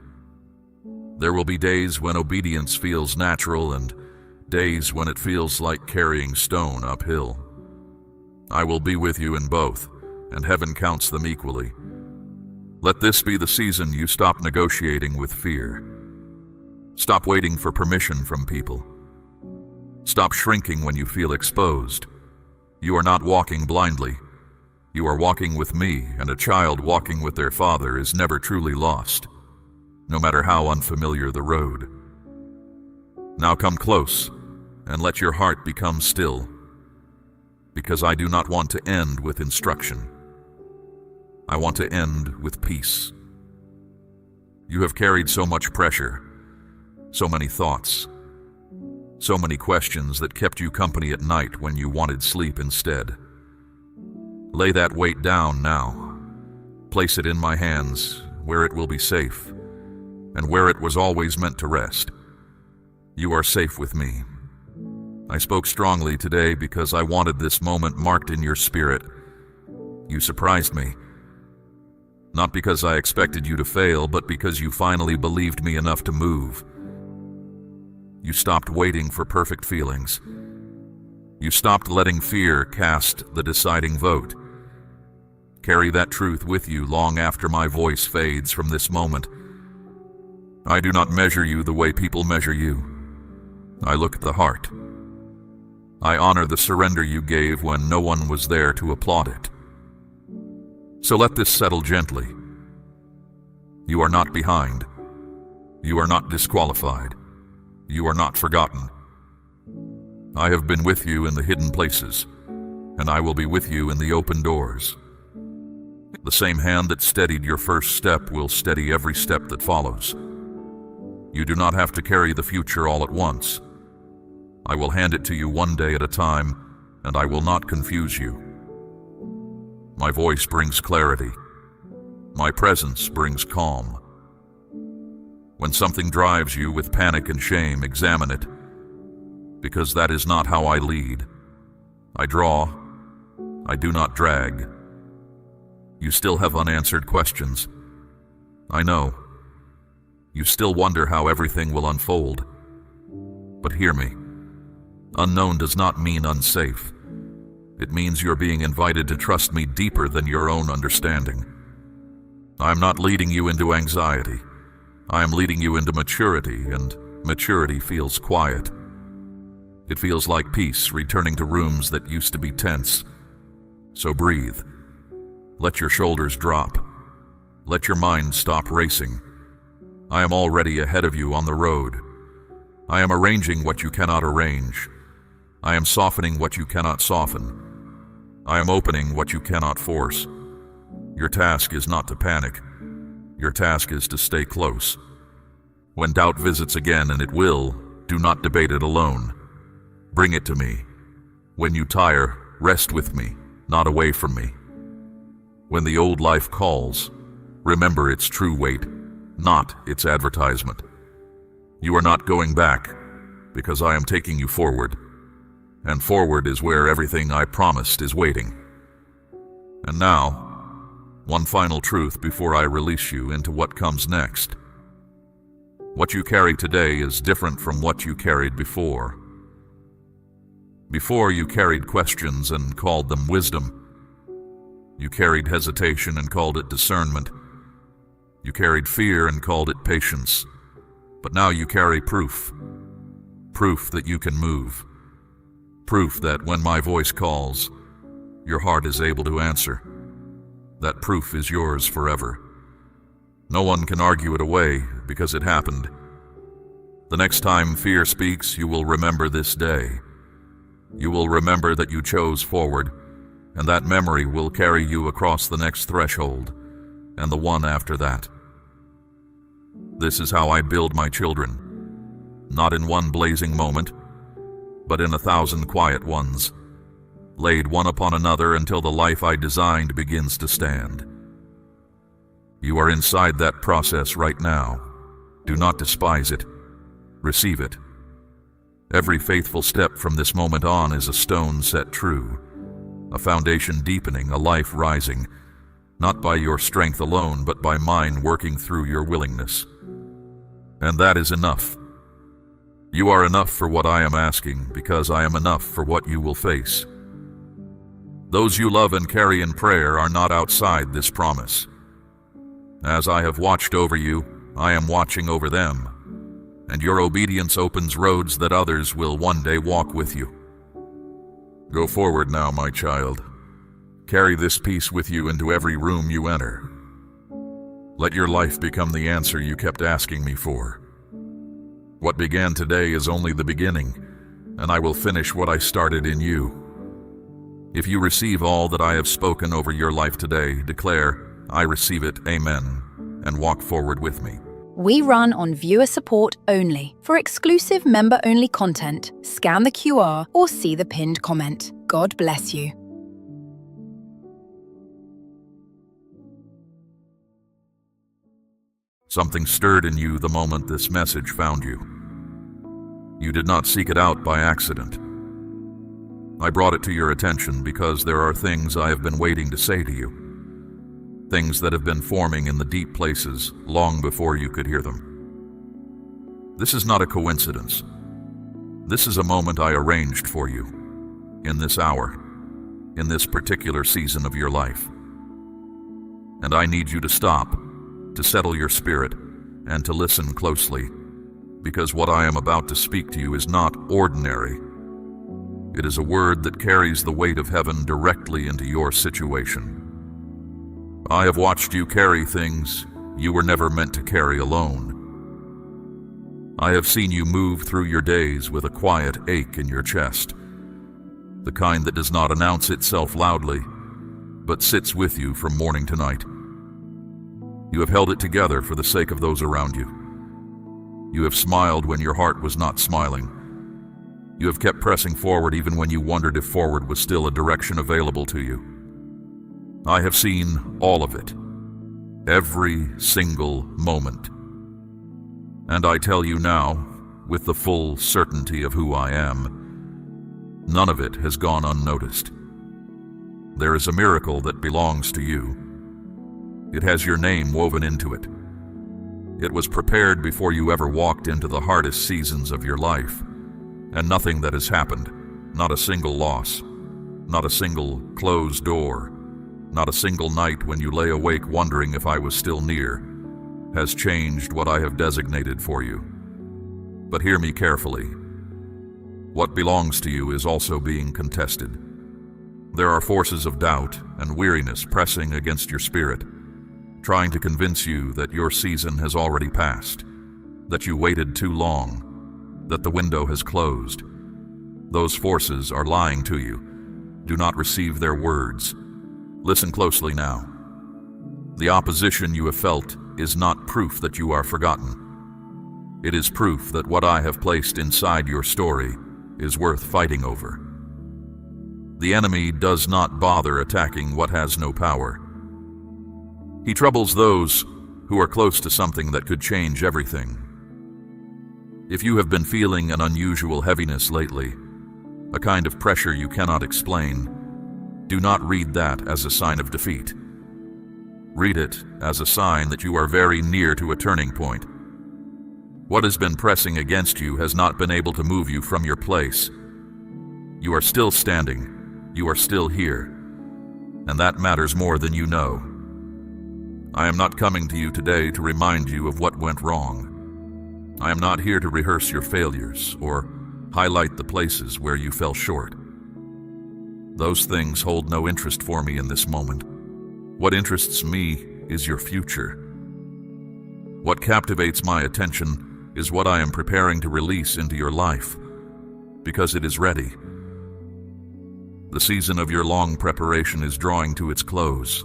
There will be days when obedience feels natural and days when it feels like carrying stone uphill. I will be with you in both, and heaven counts them equally. Let this be the season you stop negotiating with fear. Stop waiting for permission from people. Stop shrinking when you feel exposed. You are not walking blindly. You are walking with me, and a child walking with their father is never truly lost, no matter how unfamiliar the road. Now come close, and let your heart become still, because I do not want to end with instruction. I want to end with peace. You have carried so much pressure, so many thoughts, so many questions that kept you company at night when you wanted sleep instead. Lay that weight down now. Place it in my hands, where it will be safe, and where it was always meant to rest. You are safe with me. I spoke strongly today because I wanted this moment marked in your spirit. You surprised me. Not because I expected you to fail, but because you finally believed me enough to move. You stopped waiting for perfect feelings. You stopped letting fear cast the deciding vote. Carry that truth with you long after my voice fades from this moment. I do not measure you the way people measure you. I look at the heart. I honor the surrender you gave when no one was there to applaud it. So let this settle gently. You are not behind. You are not disqualified. You are not forgotten. I have been with you in the hidden places, and I will be with you in the open doors. The same hand that steadied your first step will steady every step that follows. You do not have to carry the future all at once. I will hand it to you one day at a time, and I will not confuse you. My voice brings clarity. My presence brings calm. When something drives you with panic and shame, examine it, because that is not how I lead. I draw. I do not drag. You still have unanswered questions. I know. You still wonder how everything will unfold. But hear me. Unknown does not mean unsafe. It means you're being invited to trust me deeper than your own understanding. I'm not leading you into anxiety. I am leading you into maturity, and maturity feels quiet. It feels like peace returning to rooms that used to be tense. So breathe. Let your shoulders drop. Let your mind stop racing. I am already ahead of you on the road. I am arranging what you cannot arrange. I am softening what you cannot soften. I am opening what you cannot force. Your task is not to panic. Your task is to stay close. When doubt visits again, and it will, do not debate it alone. Bring it to me. When you tire, rest with me, not away from me. When the old life calls, remember its true weight, not its advertisement. You are not going back, because I am taking you forward. And forward is where everything I promised is waiting. And now, One final truth before I release you into what comes next. What you carry today is different from what you carried before. Before, you carried questions and called them wisdom. You carried hesitation and called it discernment. You carried fear and called it patience. But now you carry proof. Proof that you can move. Proof that when my voice calls, your heart is able to answer. That proof is yours forever. No one can argue it away because it happened. The next time fear speaks, you will remember this day. You will remember that you chose forward, and that memory will carry you across the next threshold and the one after that. This is how I build my children, not in one blazing moment, but in 1,000 quiet ones, laid one upon another until the life I designed begins to stand. You are inside that process right now. Do not despise it. Receive it. Every faithful step from this moment on is a stone set true, a foundation deepening, a life rising, not by your strength alone, but by mine working through your willingness. And that is enough. You are enough for what I am asking, because I am enough for what you will face. Those you love and carry in prayer are not outside this promise. As I have watched over you, I am watching over them, and your obedience opens roads that others will one day walk with you. Go forward now, my child. Carry this peace with you into every room you enter. Let your life become the answer you kept asking me for. What began today is only the beginning, and I will finish what I started in you. If you receive all that I have spoken over your life today, declare, I receive it, amen, and walk forward with me. We run on viewer support only. For exclusive member-only content, scan the QR or see the pinned comment. God bless you. Something stirred in you the moment this message found you. You did not seek it out by accident. I brought it to your attention because there are things I have been waiting to say to you. Things that have been forming in the deep places long before you could hear them. This is not a coincidence. This is a moment I arranged for you, in this hour, in this particular season of your life. And I need you to stop, to settle your spirit, and to listen closely, because what I am about to speak to you is not ordinary. It is a word that carries the weight of heaven directly into your situation. I have watched you carry things you were never meant to carry alone. I have seen you move through your days with a quiet ache in your chest, the kind that does not announce itself loudly, but sits with you from morning to night. You have held it together for the sake of those around you. You have smiled when your heart was not smiling. You have kept pressing forward even when you wondered if forward was still a direction available to you. I have seen all of it, every single moment. And I tell you now, with the full certainty of who I am, none of it has gone unnoticed. There is a miracle that belongs to you. It has your name woven into it. It was prepared before you ever walked into the hardest seasons of your life, and nothing that has happened, not a single loss, not a single closed door, not a single night when you lay awake wondering if I was still near, has changed what I have designated for you. But hear me carefully. What belongs to you is also being contested. There are forces of doubt and weariness pressing against your spirit, trying to convince you that your season has already passed, that you waited too long, that the window has closed. Those forces are lying to you. Do not receive their words. Listen closely now. The opposition you have felt is not proof that you are forgotten. It is proof that what I have placed inside your story is worth fighting over. The enemy does not bother attacking what has no power. He troubles those who are close to something that could change everything. If you have been feeling an unusual heaviness lately, a kind of pressure you cannot explain, do not read that as a sign of defeat. Read it as a sign that you are very near to a turning point. What has been pressing against you has not been able to move you from your place. You are still standing. You are still here. And that matters more than you know. I am not coming to you today to remind you of what went wrong. I am not here to rehearse your failures or highlight the places where you fell short. Those things hold no interest for me in this moment. What interests me is your future. What captivates my attention is what I am preparing to release into your life, because it is ready. The season of your long preparation is drawing to its close,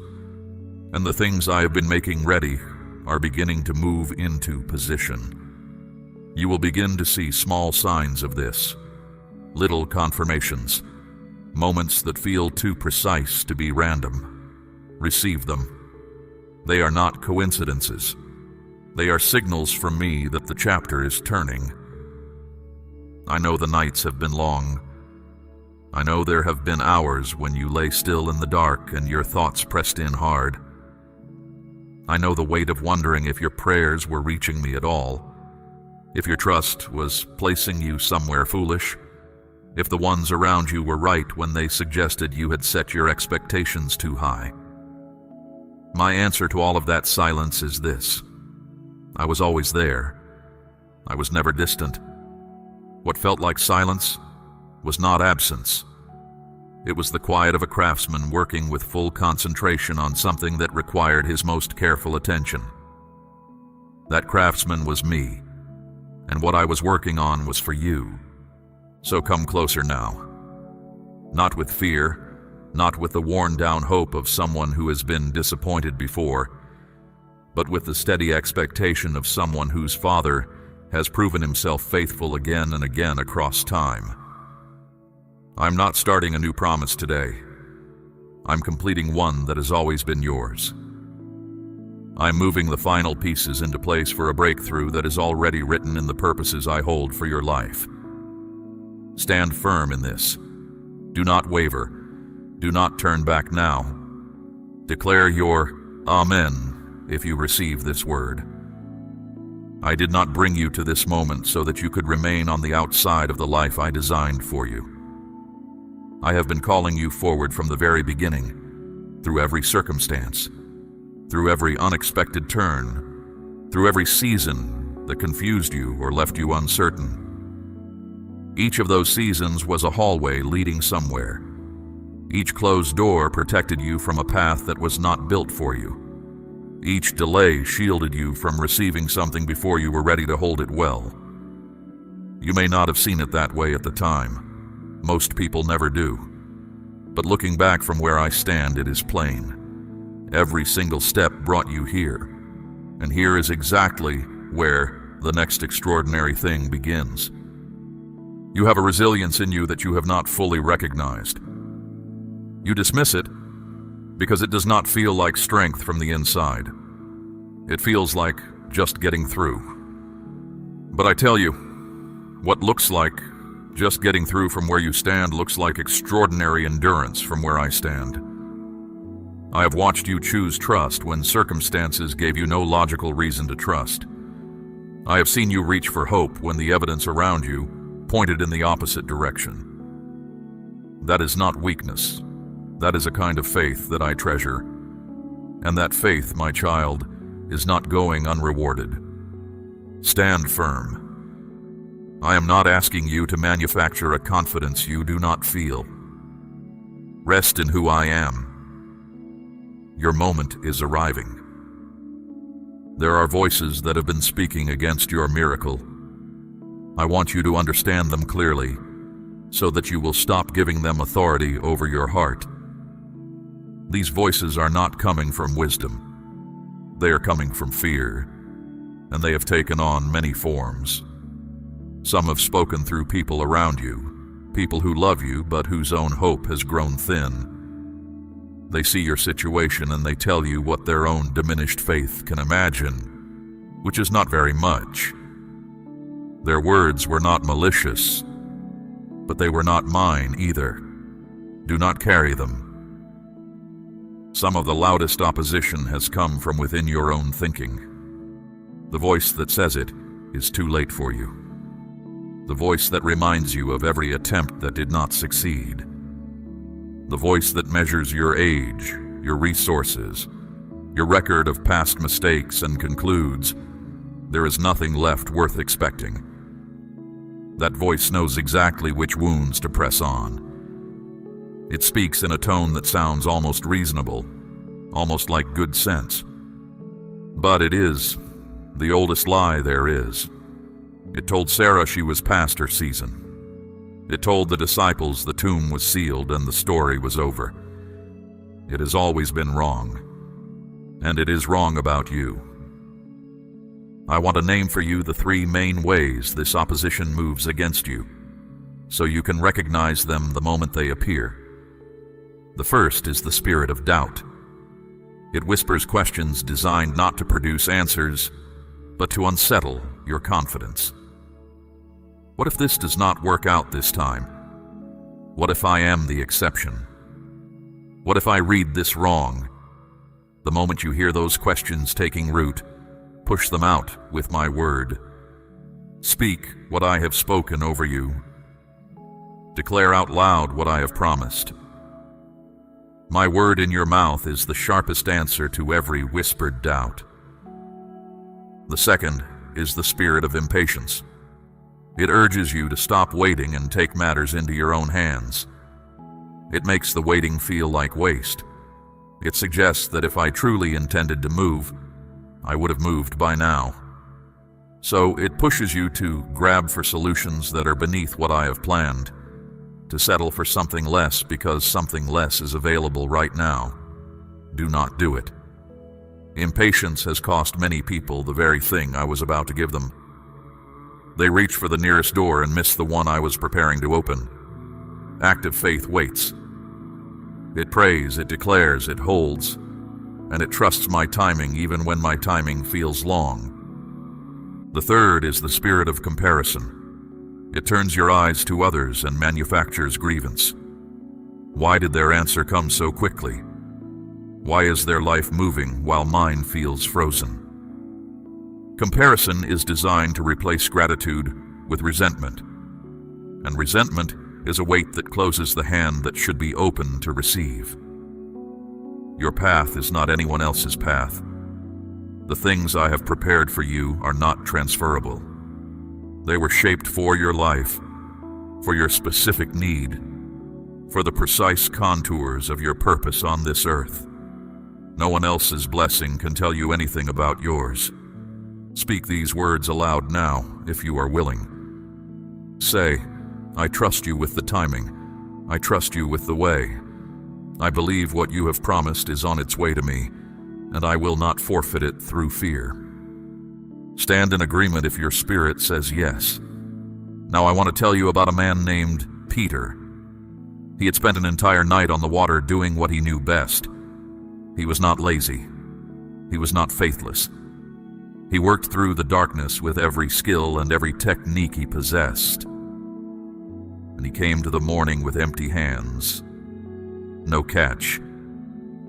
and the things I have been making ready are beginning to move into position. You will begin to see small signs of this, little confirmations, moments that feel too precise to be random. Receive them. They are not coincidences. They are signals from me that the chapter is turning. I know the nights have been long. I know there have been hours when you lay still in the dark and your thoughts pressed in hard. I know the weight of wondering if your prayers were reaching me at all, if your trust was placing you somewhere foolish, if the ones around you were right when they suggested you had set your expectations too high. My answer to all of that silence is this: I was always there. I was never distant. What felt like silence was not absence. It was the quiet of a craftsman working with full concentration on something that required his most careful attention. That craftsman was me, and what I was working on was for you. So come closer now. Not with fear, not with the worn-down hope of someone who has been disappointed before, but with the steady expectation of someone whose father has proven himself faithful again and again across time. I'm not starting a new promise today. I'm completing one that has always been yours. I'm moving the final pieces into place for a breakthrough that is already written in the purposes I hold for your life. Stand firm in this. Do not waver. Do not turn back now. Declare your Amen if you receive this word. I did not bring you to this moment so that you could remain on the outside of the life I designed for you. I have been calling you forward from the very beginning, through every circumstance, through every unexpected turn, through every season that confused you or left you uncertain. Each of those seasons was a hallway leading somewhere. Each closed door protected you from a path that was not built for you. Each delay shielded you from receiving something before you were ready to hold it well. You may not have seen it that way at the time. Most people never do. But looking back from where I stand, it is plain. Every single step brought you here. And here is exactly where the next extraordinary thing begins. You have a resilience in you that you have not fully recognized. You dismiss it because it does not feel like strength from the inside. It feels like just getting through. But I tell you, what looks like just getting through from where you stand looks like extraordinary endurance from where I stand. I have watched you choose trust when circumstances gave you no logical reason to trust. I have seen you reach for hope when the evidence around you pointed in the opposite direction. That is not weakness. That is a kind of faith that I treasure. And that faith, my child, is not going unrewarded. Stand firm. I am not asking you to manufacture a confidence you do not feel. Rest in who I am. Your moment is arriving. There are voices that have been speaking against your miracle. I want you to understand them clearly, so that you will stop giving them authority over your heart. These voices are not coming from wisdom. They are coming from fear, and they have taken on many forms. Some have spoken through people around you, people who love you but whose own hope has grown thin. They see your situation and they tell you what their own diminished faith can imagine, which is not very much. Their words were not malicious, but they were not mine either. Do not carry them. Some of the loudest opposition has come from within your own thinking. The voice that says it is too late for you. The voice that reminds you of every attempt that did not succeed. The voice that measures your age, your resources, your record of past mistakes and concludes, there is nothing left worth expecting. That voice knows exactly which wounds to press on. It speaks in a tone that sounds almost reasonable, almost like good sense. But it is the oldest lie there is. It told Sarah she was past her season. It told the disciples the tomb was sealed and the story was over. It has always been wrong, and it is wrong about you. I want to name for you the 3 main ways this opposition moves against you, so you can recognize them the moment they appear. The first is the spirit of doubt. It whispers questions designed not to produce answers, but to unsettle your confidence. What if this does not work out this time? What if I am the exception? What if I read this wrong? The moment you hear those questions taking root, push them out with my word. Speak what I have spoken over you. Declare out loud what I have promised. My word in your mouth is the sharpest answer to every whispered doubt. The second is the spirit of impatience. It urges you to stop waiting and take matters into your own hands. It makes the waiting feel like waste. It suggests that if I truly intended to move, I would have moved by now. So it pushes you to grab for solutions that are beneath what I have planned, to settle for something less because something less is available right now. Do not do it. Impatience has cost many people the very thing I was about to give them. They reach for the nearest door and miss the one I was preparing to open. Active faith waits. It prays, it declares, it holds, and it trusts my timing even when my timing feels long. The third is the spirit of comparison. It turns your eyes to others and manufactures grievance. Why did their answer come so quickly? Why is their life moving while mine feels frozen? Comparison is designed to replace gratitude with resentment, and resentment is a weight that closes the hand that should be open to receive. Your path is not anyone else's path. The things I have prepared for you are not transferable. They were shaped for your life, for your specific need, for the precise contours of your purpose on this earth. No one else's blessing can tell you anything about yours. Speak these words aloud now, if you are willing. Say, I trust you with the timing. I trust you with the way. I believe what you have promised is on its way to me, and I will not forfeit it through fear. Stand in agreement if your spirit says yes. Now I want to tell you about a man named Peter. He had spent an entire night on the water doing what he knew best. He was not lazy. He was not faithless. He worked through the darkness with every skill and every technique he possessed. And he came to the morning with empty hands. No catch.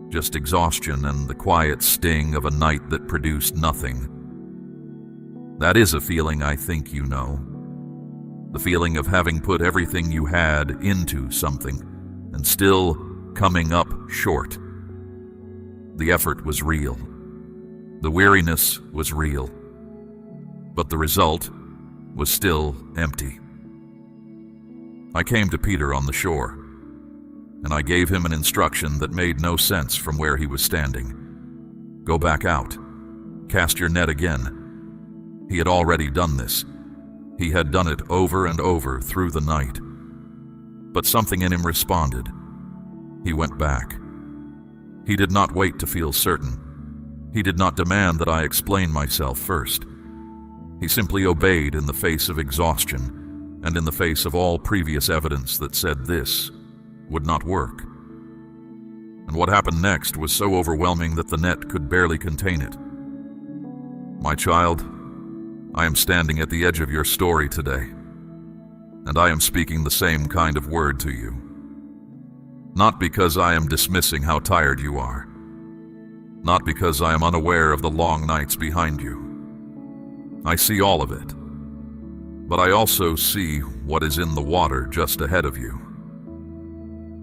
Just exhaustion and the quiet sting of a night that produced nothing. That is a feeling I think you know. The feeling of having put everything you had into something and still coming up short. The effort was real. The weariness was real. But the result was still empty. I came to Peter on the shore, and I gave him an instruction that made no sense from where he was standing. Go back out. Cast your net again. He had already done this. He had done it over and over through the night. But something in him responded. He went back. He did not wait to feel certain. He did not demand that I explain myself first. He simply obeyed in the face of exhaustion and in the face of all previous evidence that said this would not work. And what happened next was so overwhelming that the net could barely contain it. My child, I am standing at the edge of your story today, and I am speaking the same kind of word to you. Not because I am dismissing how tired you are, not because I am unaware of the long nights behind you. I see all of it, but I also see what is in the water just ahead of you.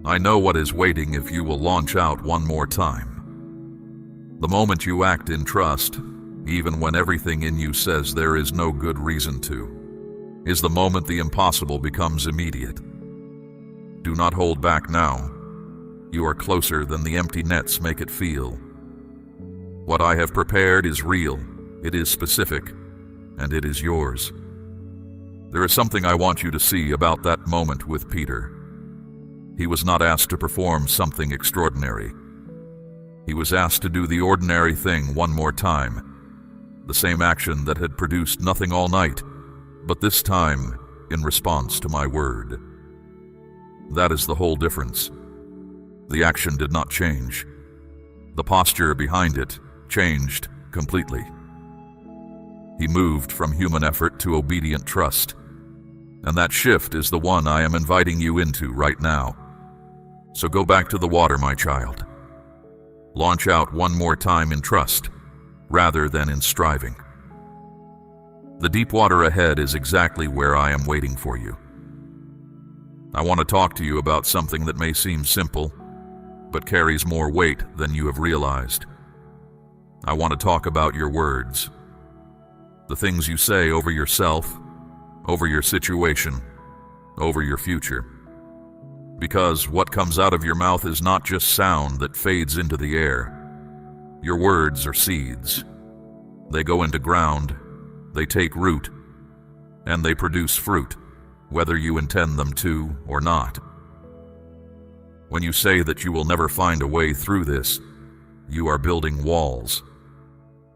I know what is waiting if you will launch out one more time. The moment you act in trust, even when everything in you says there is no good reason to, is the moment the impossible becomes immediate. Do not hold back now. You are closer than the empty nets make it feel. What I have prepared is real, it is specific, and it is yours. There is something I want you to see about that moment with Peter. He was not asked to perform something extraordinary. He was asked to do the ordinary thing one more time, the same action that had produced nothing all night, but this time in response to my word. That is the whole difference. The action did not change. The posture behind it changed completely. He moved from human effort to obedient trust, and that shift is the one I am inviting you into right now. So go back to the water, my child. Launch out one more time in trust, rather than in striving. The deep water ahead is exactly where I am waiting for you. I want to talk to you about something that may seem simple, but carries more weight than you have realized. I want to talk about your words, the things you say over yourself, over your situation, over your future. Because what comes out of your mouth is not just sound that fades into the air. Your words are seeds. They go into ground, they take root, and they produce fruit, whether you intend them to or not. When you say that you will never find a way through this, you are building walls.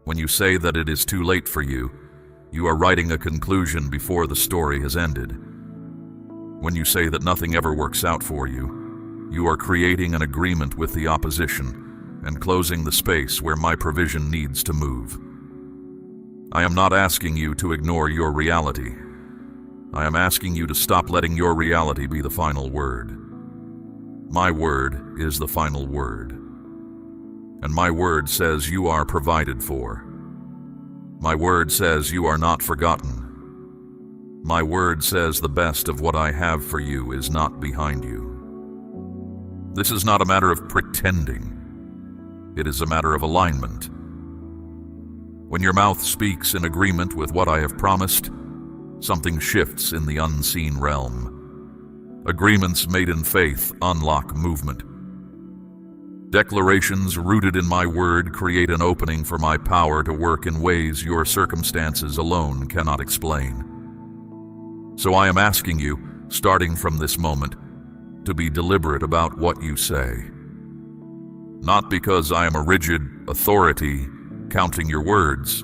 When you say that it is too late for you, you are writing a conclusion before the story has ended. When you say that nothing ever works out for you, you are creating an agreement with the opposition and closing the space where my provision needs to move. I am not asking you to ignore your reality. I am asking you to stop letting your reality be the final word. My word is the final word. And my word says you are provided for. My word says you are not forgotten. My word says the best of what I have for you is not behind you. This is not a matter of pretending. It is a matter of alignment. When your mouth speaks in agreement with what I have promised, something shifts in the unseen realm. Agreements made in faith unlock movement. Declarations rooted in my word create an opening for my power to work in ways your circumstances alone cannot explain. So I am asking you, starting from this moment, to be deliberate about what you say. Not because I am a rigid authority counting your words,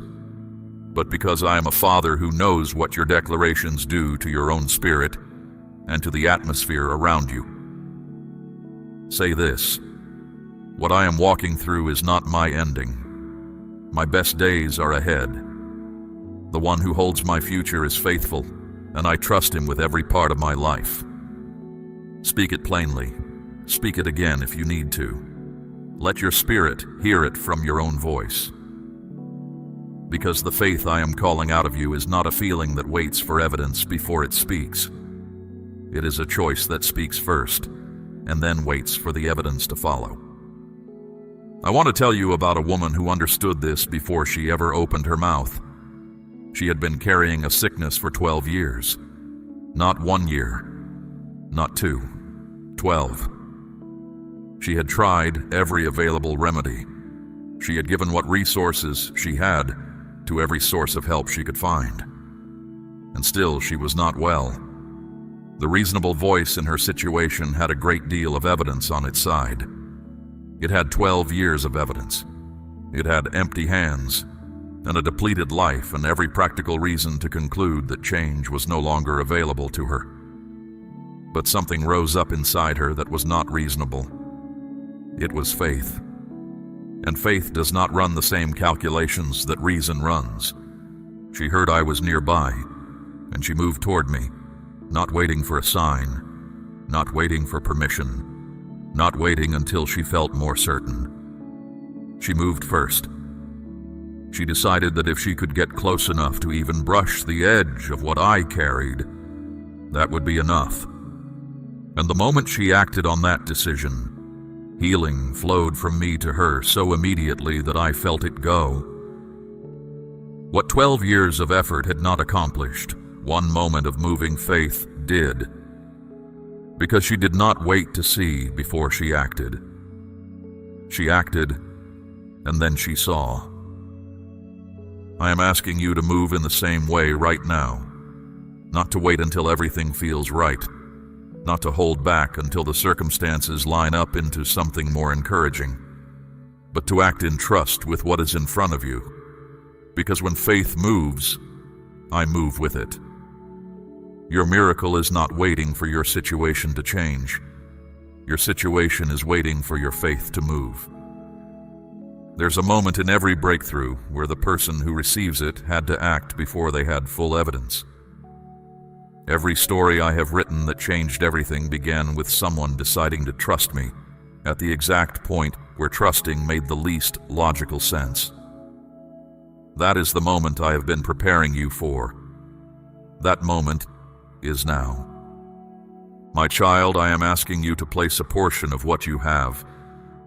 but because I am a father who knows what your declarations do to your own spirit and to the atmosphere around you. Say this: what I am walking through is not my ending. My best days are ahead. The one who holds my future is faithful, and I trust him with every part of my life. Speak it plainly. Speak it again if you need to. Let your spirit hear it from your own voice. Because the faith I am calling out of you is not a feeling that waits for evidence before it speaks. It is a choice that speaks first, and then waits for the evidence to follow. I want to tell you about a woman who understood this before she ever opened her mouth. She had been carrying a sickness for 12 years. Not 1 year, not 2, 12. She had tried every available remedy. She had given what resources she had to every source of help she could find. And still she was not well. The reasonable voice in her situation had a great deal of evidence on its side. It had 12 years of evidence. It had empty hands and a depleted life and every practical reason to conclude that change was no longer available to her. But something rose up inside her that was not reasonable. It was faith. And faith does not run the same calculations that reason runs. She heard I was nearby, and she moved toward me, not waiting for a sign, not waiting for permission, not waiting until she felt more certain. She moved first. She decided that if she could get close enough to even brush the edge of what I carried, that would be enough. And the moment she acted on that decision, healing flowed from me to her so immediately that I felt it go. What 12 years of effort had not accomplished, one moment of moving faith did. Because she did not wait to see before she acted. She acted, and then she saw. I am asking you to move in the same way right now. Not to wait until everything feels right. Not to hold back until the circumstances line up into something more encouraging. But to act in trust with what is in front of you. Because when faith moves, I move with it. Your miracle is not waiting for your situation to change. Your situation is waiting for your faith to move. There's a moment in every breakthrough where the person who receives it had to act before they had full evidence. Every story I have written that changed everything began with someone deciding to trust me at the exact point where trusting made the least logical sense. That is the moment I have been preparing you for. That moment is now. My child, I am asking you to place a portion of what you have,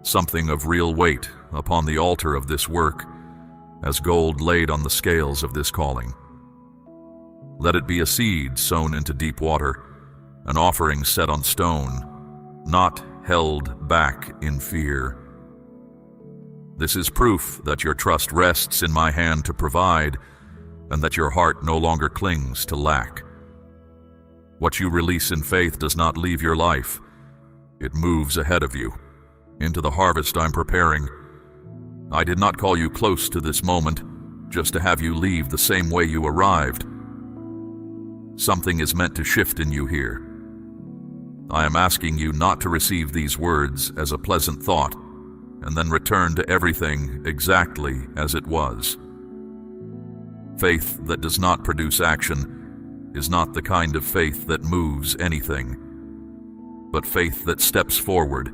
something of real weight, upon the altar of this work, as gold laid on the scales of this calling. Let it be a seed sown into deep water, an offering set on stone, not held back in fear. This is proof that your trust rests in my hand to provide, and that your heart no longer clings to lack. What you release in faith does not leave your life. It moves ahead of you, into the harvest I'm preparing. I did not call you close to this moment, just to have you leave the same way you arrived. Something is meant to shift in you here. I am asking you not to receive these words as a pleasant thought, and then return to everything exactly as it was. Faith that does not produce action is not the kind of faith that moves anything, but faith that steps forward,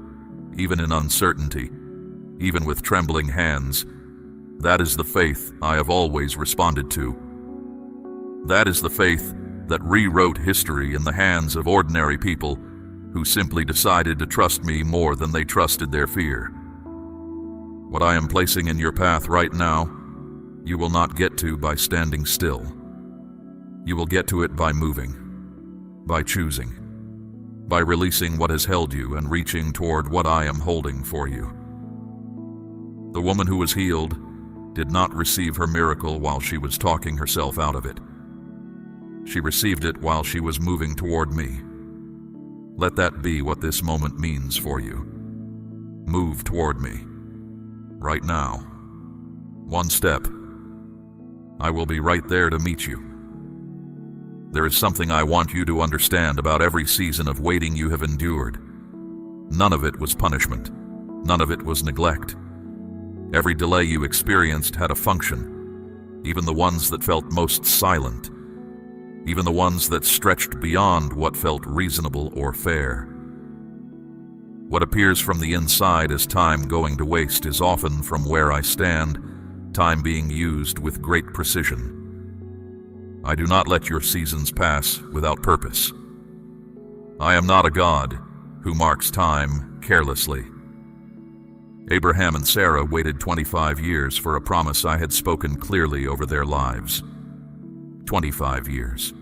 even in uncertainty, even with trembling hands. That is the faith I have always responded to. That is the faith that rewrote history in the hands of ordinary people who simply decided to trust me more than they trusted their fear. What I am placing in your path right now, you will not get to by standing still. You will get to it by moving, by choosing, by releasing what has held you and reaching toward what I am holding for you. The woman who was healed did not receive her miracle while she was talking herself out of it. She received it while she was moving toward me. Let that be what this moment means for you. Move toward me, right now. One step. I will be right there to meet you. There is something I want you to understand about every season of waiting you have endured. None of it was punishment. None of it was neglect. Every delay you experienced had a function, even the ones that felt most silent, even the ones that stretched beyond what felt reasonable or fair. What appears from the inside as time going to waste is often from where I stand, time being used with great precision. I do not let your seasons pass without purpose. I am not a God who marks time carelessly. Abraham and Sarah waited 25 years for a promise I had spoken clearly over their lives. 25 years.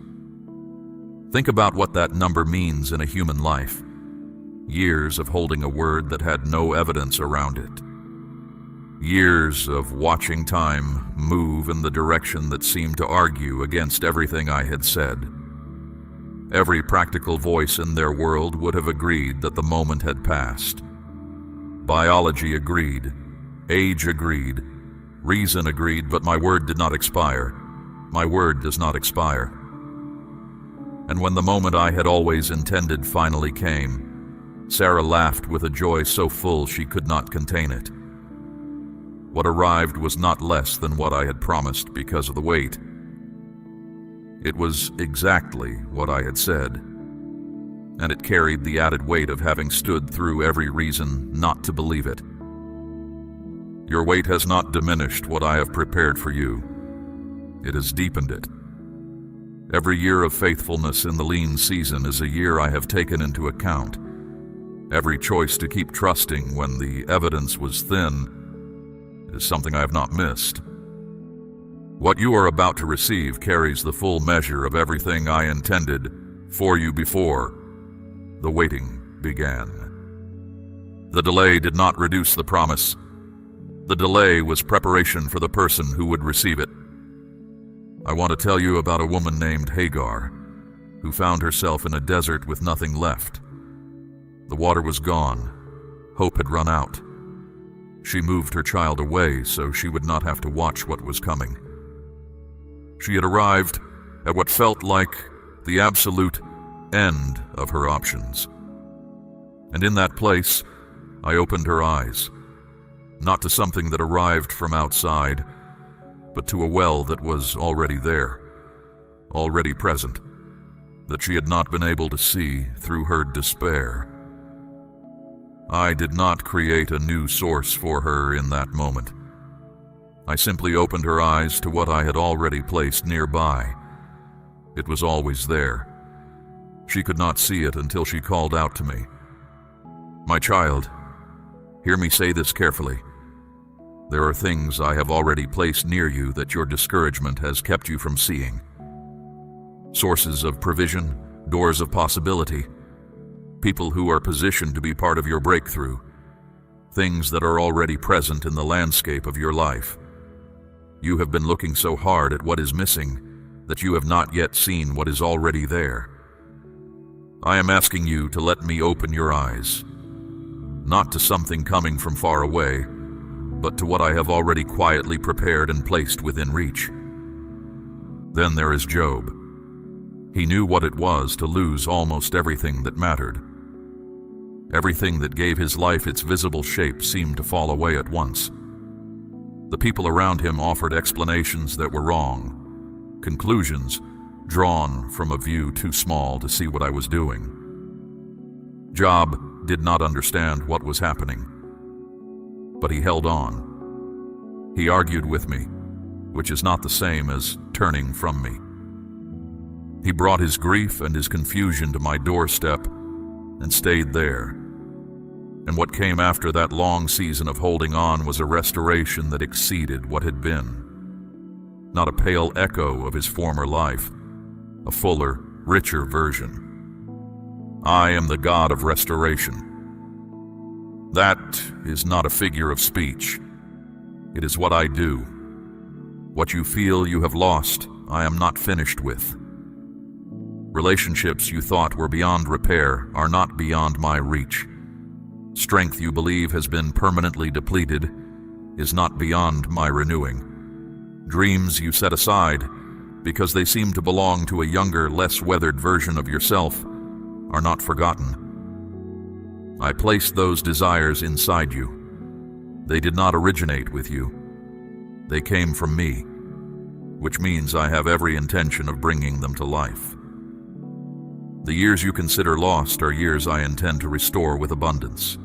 Think about what that number means in a human life. Years of holding a word that had no evidence around it. Years of watching time move in the direction that seemed to argue against everything I had said. Every practical voice in their world would have agreed that the moment had passed. Biology agreed, age agreed, reason agreed, but my word did not expire. My word does not expire. And when the moment I had always intended finally came, Sarah laughed with a joy so full she could not contain it. What arrived was not less than what I had promised because of the wait. It was exactly what I had said, and it carried the added weight of having stood through every reason not to believe it. Your wait has not diminished what I have prepared for you. It has deepened it. Every year of faithfulness in the lean season is a year I have taken into account. Every choice to keep trusting when the evidence was thin is something I have not missed. What you are about to receive carries the full measure of everything I intended for you before the waiting began. The delay did not reduce the promise. The delay was preparation for the person who would receive it. I want to tell you about a woman named Hagar, who found herself in a desert with nothing left. The water was gone. Hope had run out. She moved her child away so she would not have to watch what was coming. She had arrived at what felt like the absolute end of her options. And in that place, I opened her eyes, not to something that arrived from outside, but to a well that was already there, already present, that she had not been able to see through her despair. I did not create a new source for her in that moment. I simply opened her eyes to what I had already placed nearby. It was always there. She could not see it until she called out to me. My child, hear me say this carefully. There are things I have already placed near you that your discouragement has kept you from seeing. Sources of provision, doors of possibility, people who are positioned to be part of your breakthrough, things that are already present in the landscape of your life. You have been looking so hard at what is missing that you have not yet seen what is already there. I am asking you to let me open your eyes, not to something coming from far away, but to what I have already quietly prepared and placed within reach. Then there is Job. He knew what it was to lose almost everything that mattered. Everything that gave his life its visible shape seemed to fall away at once. The people around him offered explanations that were wrong, conclusions drawn from a view too small to see what I was doing. Job did not understand what was happening, but he held on. He argued with me, which is not the same as turning from me. He brought his grief and his confusion to my doorstep and stayed there. And what came after that long season of holding on was a restoration that exceeded what had been. Not a pale echo of his former life, a fuller, richer version. I am the God of restoration. That is not a figure of speech. It is what I do. What you feel you have lost, I am not finished with. Relationships you thought were beyond repair are not beyond my reach. Strength you believe has been permanently depleted is not beyond my renewing. Dreams you set aside because they seem to belong to a younger, less weathered version of yourself are not forgotten. I placed those desires inside you. They did not originate with you. They came from me, which means I have every intention of bringing them to life. The years you consider lost are years I intend to restore with abundance.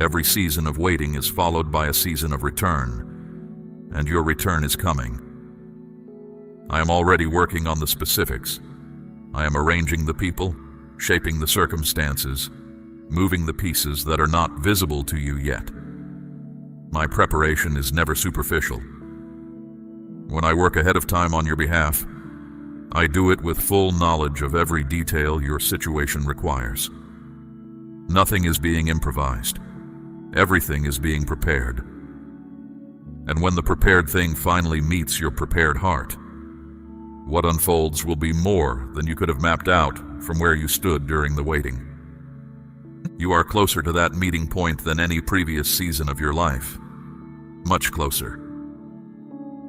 Every season of waiting is followed by a season of return, and your return is coming. I am already working on the specifics. I am arranging the people, shaping the circumstances, moving the pieces that are not visible to you yet. My preparation is never superficial. When I work ahead of time on your behalf, I do it with full knowledge of every detail your situation requires. Nothing is being improvised. Everything is being prepared. And when the prepared thing finally meets your prepared heart, what unfolds will be more than you could have mapped out from where you stood during the waiting. You are closer to that meeting point than any previous season of your life. Much closer.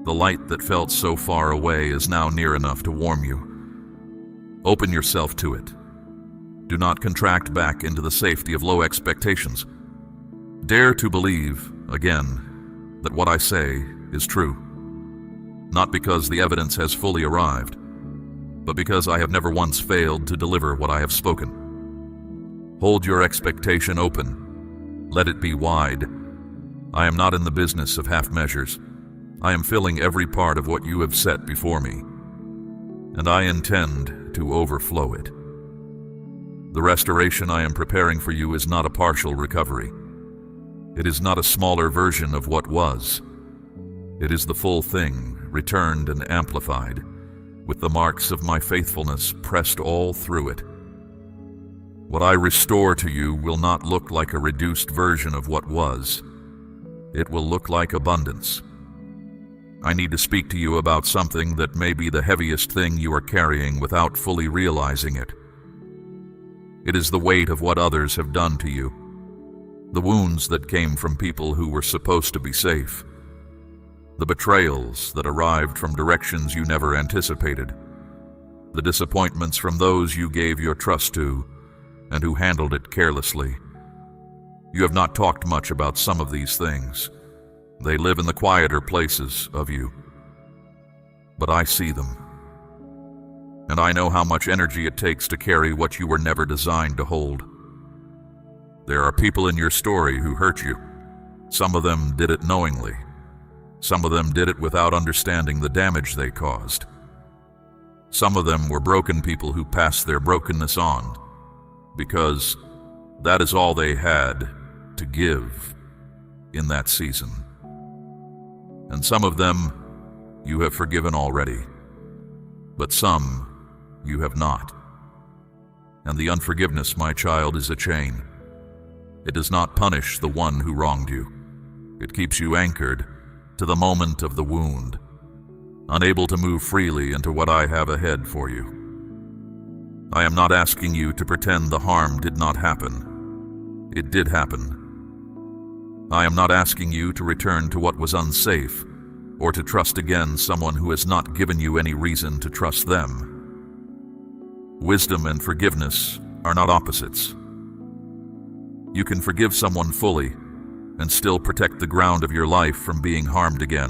The light that felt so far away is now near enough to warm you. Open yourself to it. Do not contract back into the safety of low expectations. Dare to believe, again, that what I say is true. Not because the evidence has fully arrived, but because I have never once failed to deliver what I have spoken. Hold your expectation open. Let it be wide. I am not in the business of half measures. I am filling every part of what you have set before me, and I intend to overflow it. The restoration I am preparing for you is not a partial recovery. It is not a smaller version of what was. It is the full thing, returned and amplified, with the marks of my faithfulness pressed all through it. What I restore to you will not look like a reduced version of what was. It will look like abundance. I need to speak to you about something that may be the heaviest thing you are carrying without fully realizing it. It is the weight of what others have done to you, the wounds that came from people who were supposed to be safe, the betrayals that arrived from directions you never anticipated, the disappointments from those you gave your trust to and who handled it carelessly. You have not talked much about some of these things. They live in the quieter places of you. But I see them. And I know how much energy it takes to carry what you were never designed to hold. There are people in your story who hurt you. Some of them did it knowingly. Some of them did it without understanding the damage they caused. Some of them were broken people who passed their brokenness on, because that is all they had to give in that season. And some of them you have forgiven already, but some you have not. And the unforgiveness, my child, is a chain. It does not punish the one who wronged you. It keeps you anchored to the moment of the wound, unable to move freely into what I have ahead for you. I am not asking you to pretend the harm did not happen. It did happen. I am not asking you to return to what was unsafe, or to trust again someone who has not given you any reason to trust them. Wisdom and forgiveness are not opposites. You can forgive someone fully and still protect the ground of your life from being harmed again.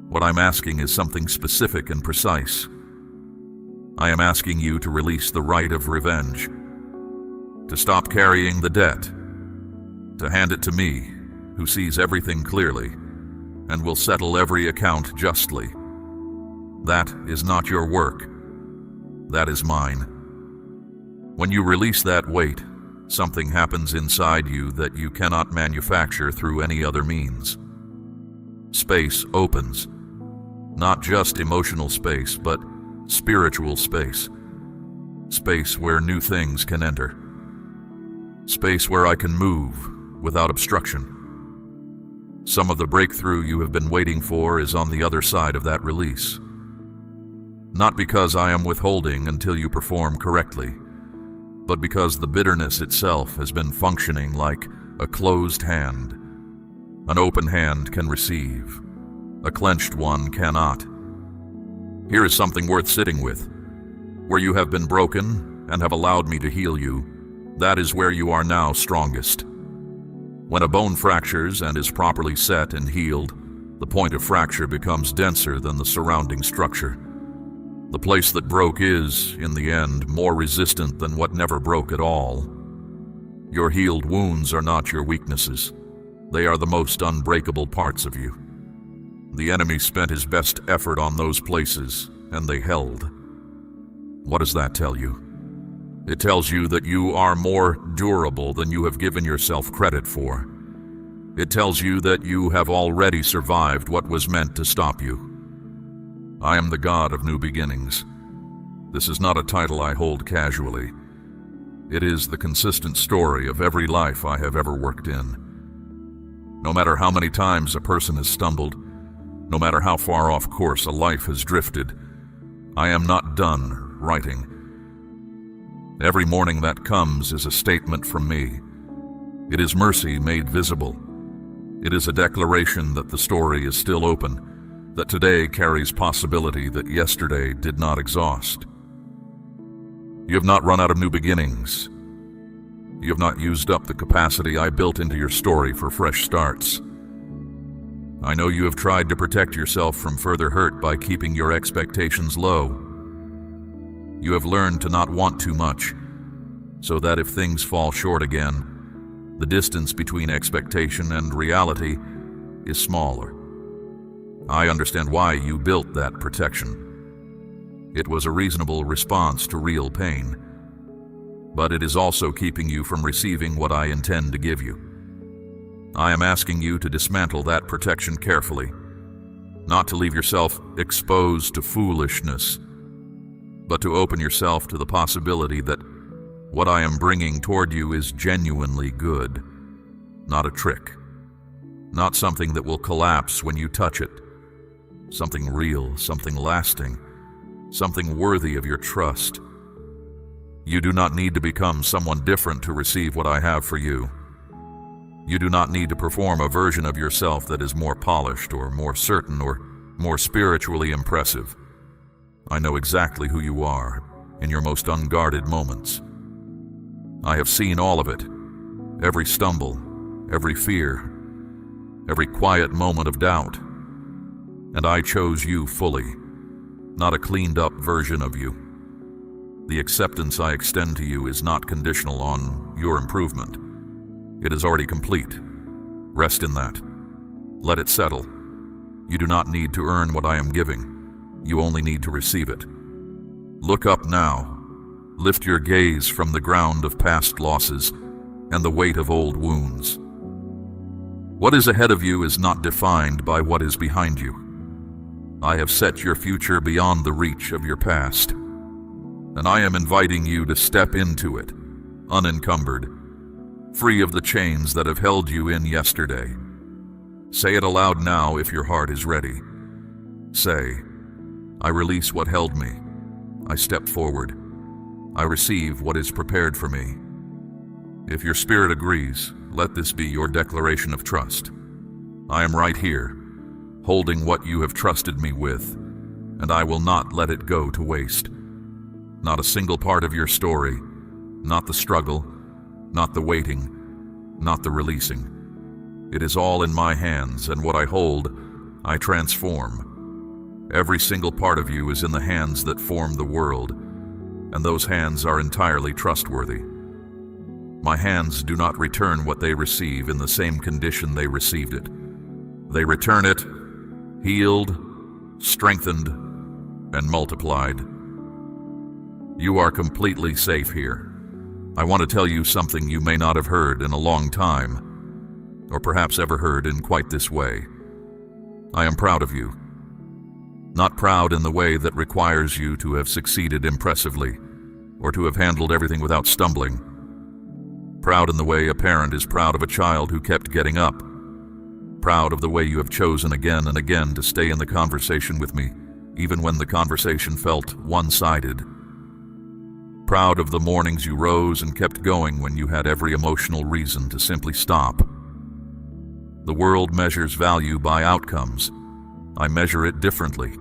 What I'm asking is something specific and precise. I am asking you to release the right of revenge, to stop carrying the debt, to hand it to me, who sees everything clearly and will settle every account justly. That is not your work. That is mine. When you release that weight, something happens inside you that you cannot manufacture through any other means. Space opens. Not just emotional space, but spiritual space. Space where new things can enter. Space where I can move without obstruction. Some of the breakthrough you have been waiting for is on the other side of that release. Not because I am withholding until you perform correctly, but because the bitterness itself has been functioning like a closed hand. An open hand can receive. A clenched one cannot. Here is something worth sitting with. Where you have been broken and have allowed me to heal you, that is where you are now strongest. When a bone fractures and is properly set and healed, the point of fracture becomes denser than the surrounding structure. The place that broke is, in the end, more resistant than what never broke at all. Your healed wounds are not your weaknesses. They are the most unbreakable parts of you. The enemy spent his best effort on those places, and they held. What does that tell you? It tells you that you are more durable than you have given yourself credit for. It tells you that you have already survived what was meant to stop you. I am the God of new beginnings. This is not a title I hold casually. It is the consistent story of every life I have ever worked in. No matter how many times a person has stumbled, no matter how far off course a life has drifted, I am not done writing. Every morning that comes is a statement from me. It is mercy made visible. It is a declaration that the story is still open, that today carries possibility that yesterday did not exhaust. You have not run out of new beginnings. You have not used up the capacity I built into your story for fresh starts. I know you have tried to protect yourself from further hurt by keeping your expectations low. You have learned to not want too much, so that if things fall short again, The distance between expectation and reality is smaller. I understand why you built that protection. It was a reasonable response to real pain, but it is also keeping you from receiving what I intend to give you. I am asking you to dismantle that protection carefully, not to leave yourself exposed to foolishness, but to open yourself to the possibility that what I am bringing toward you is genuinely good, not a trick, not something that will collapse when you touch it, something real, something lasting, something worthy of your trust. You do not need to become someone different to receive what I have for you. You do not need to perform a version of yourself that is more polished or more certain or more spiritually impressive. I know exactly who you are in your most unguarded moments. I have seen all of it, every stumble, every fear, every quiet moment of doubt. And I chose you fully, not a cleaned-up version of you. The acceptance I extend to you is not conditional on your improvement. It is already complete. Rest in that. Let it settle. You do not need to earn what I am giving. You only need to receive it. Look up now. Lift your gaze from the ground of past losses and the weight of old wounds. What is ahead of you is not defined by what is behind you. I have set your future beyond the reach of your past, and I am inviting you to step into it, unencumbered, free of the chains that have held you in yesterday. Say it aloud now if your heart is ready. Say, I release what held me. I step forward. I receive what is prepared for me. If your spirit agrees, let this be your declaration of trust. I am right here, holding what you have trusted me with, and I will not let it go to waste. Not a single part of your story, not the struggle, not the waiting, not the releasing. It is all in my hands, and what I hold, I transform. Every single part of you is in the hands that form the world, and those hands are entirely trustworthy. My hands do not return what they receive in the same condition they received it. They return it, healed, strengthened, and multiplied. You are completely safe here. I want to tell you something you may not have heard in a long time, or perhaps ever heard in quite this way. I am proud of you. Not proud in the way that requires you to have succeeded impressively, or to have handled everything without stumbling. Proud in the way a parent is proud of a child who kept getting up. Proud of the way you have chosen again and again to stay in the conversation with me, even when the conversation felt one-sided. Proud of the mornings you rose and kept going when you had every emotional reason to simply stop. The world measures value by outcomes. I measure it differently.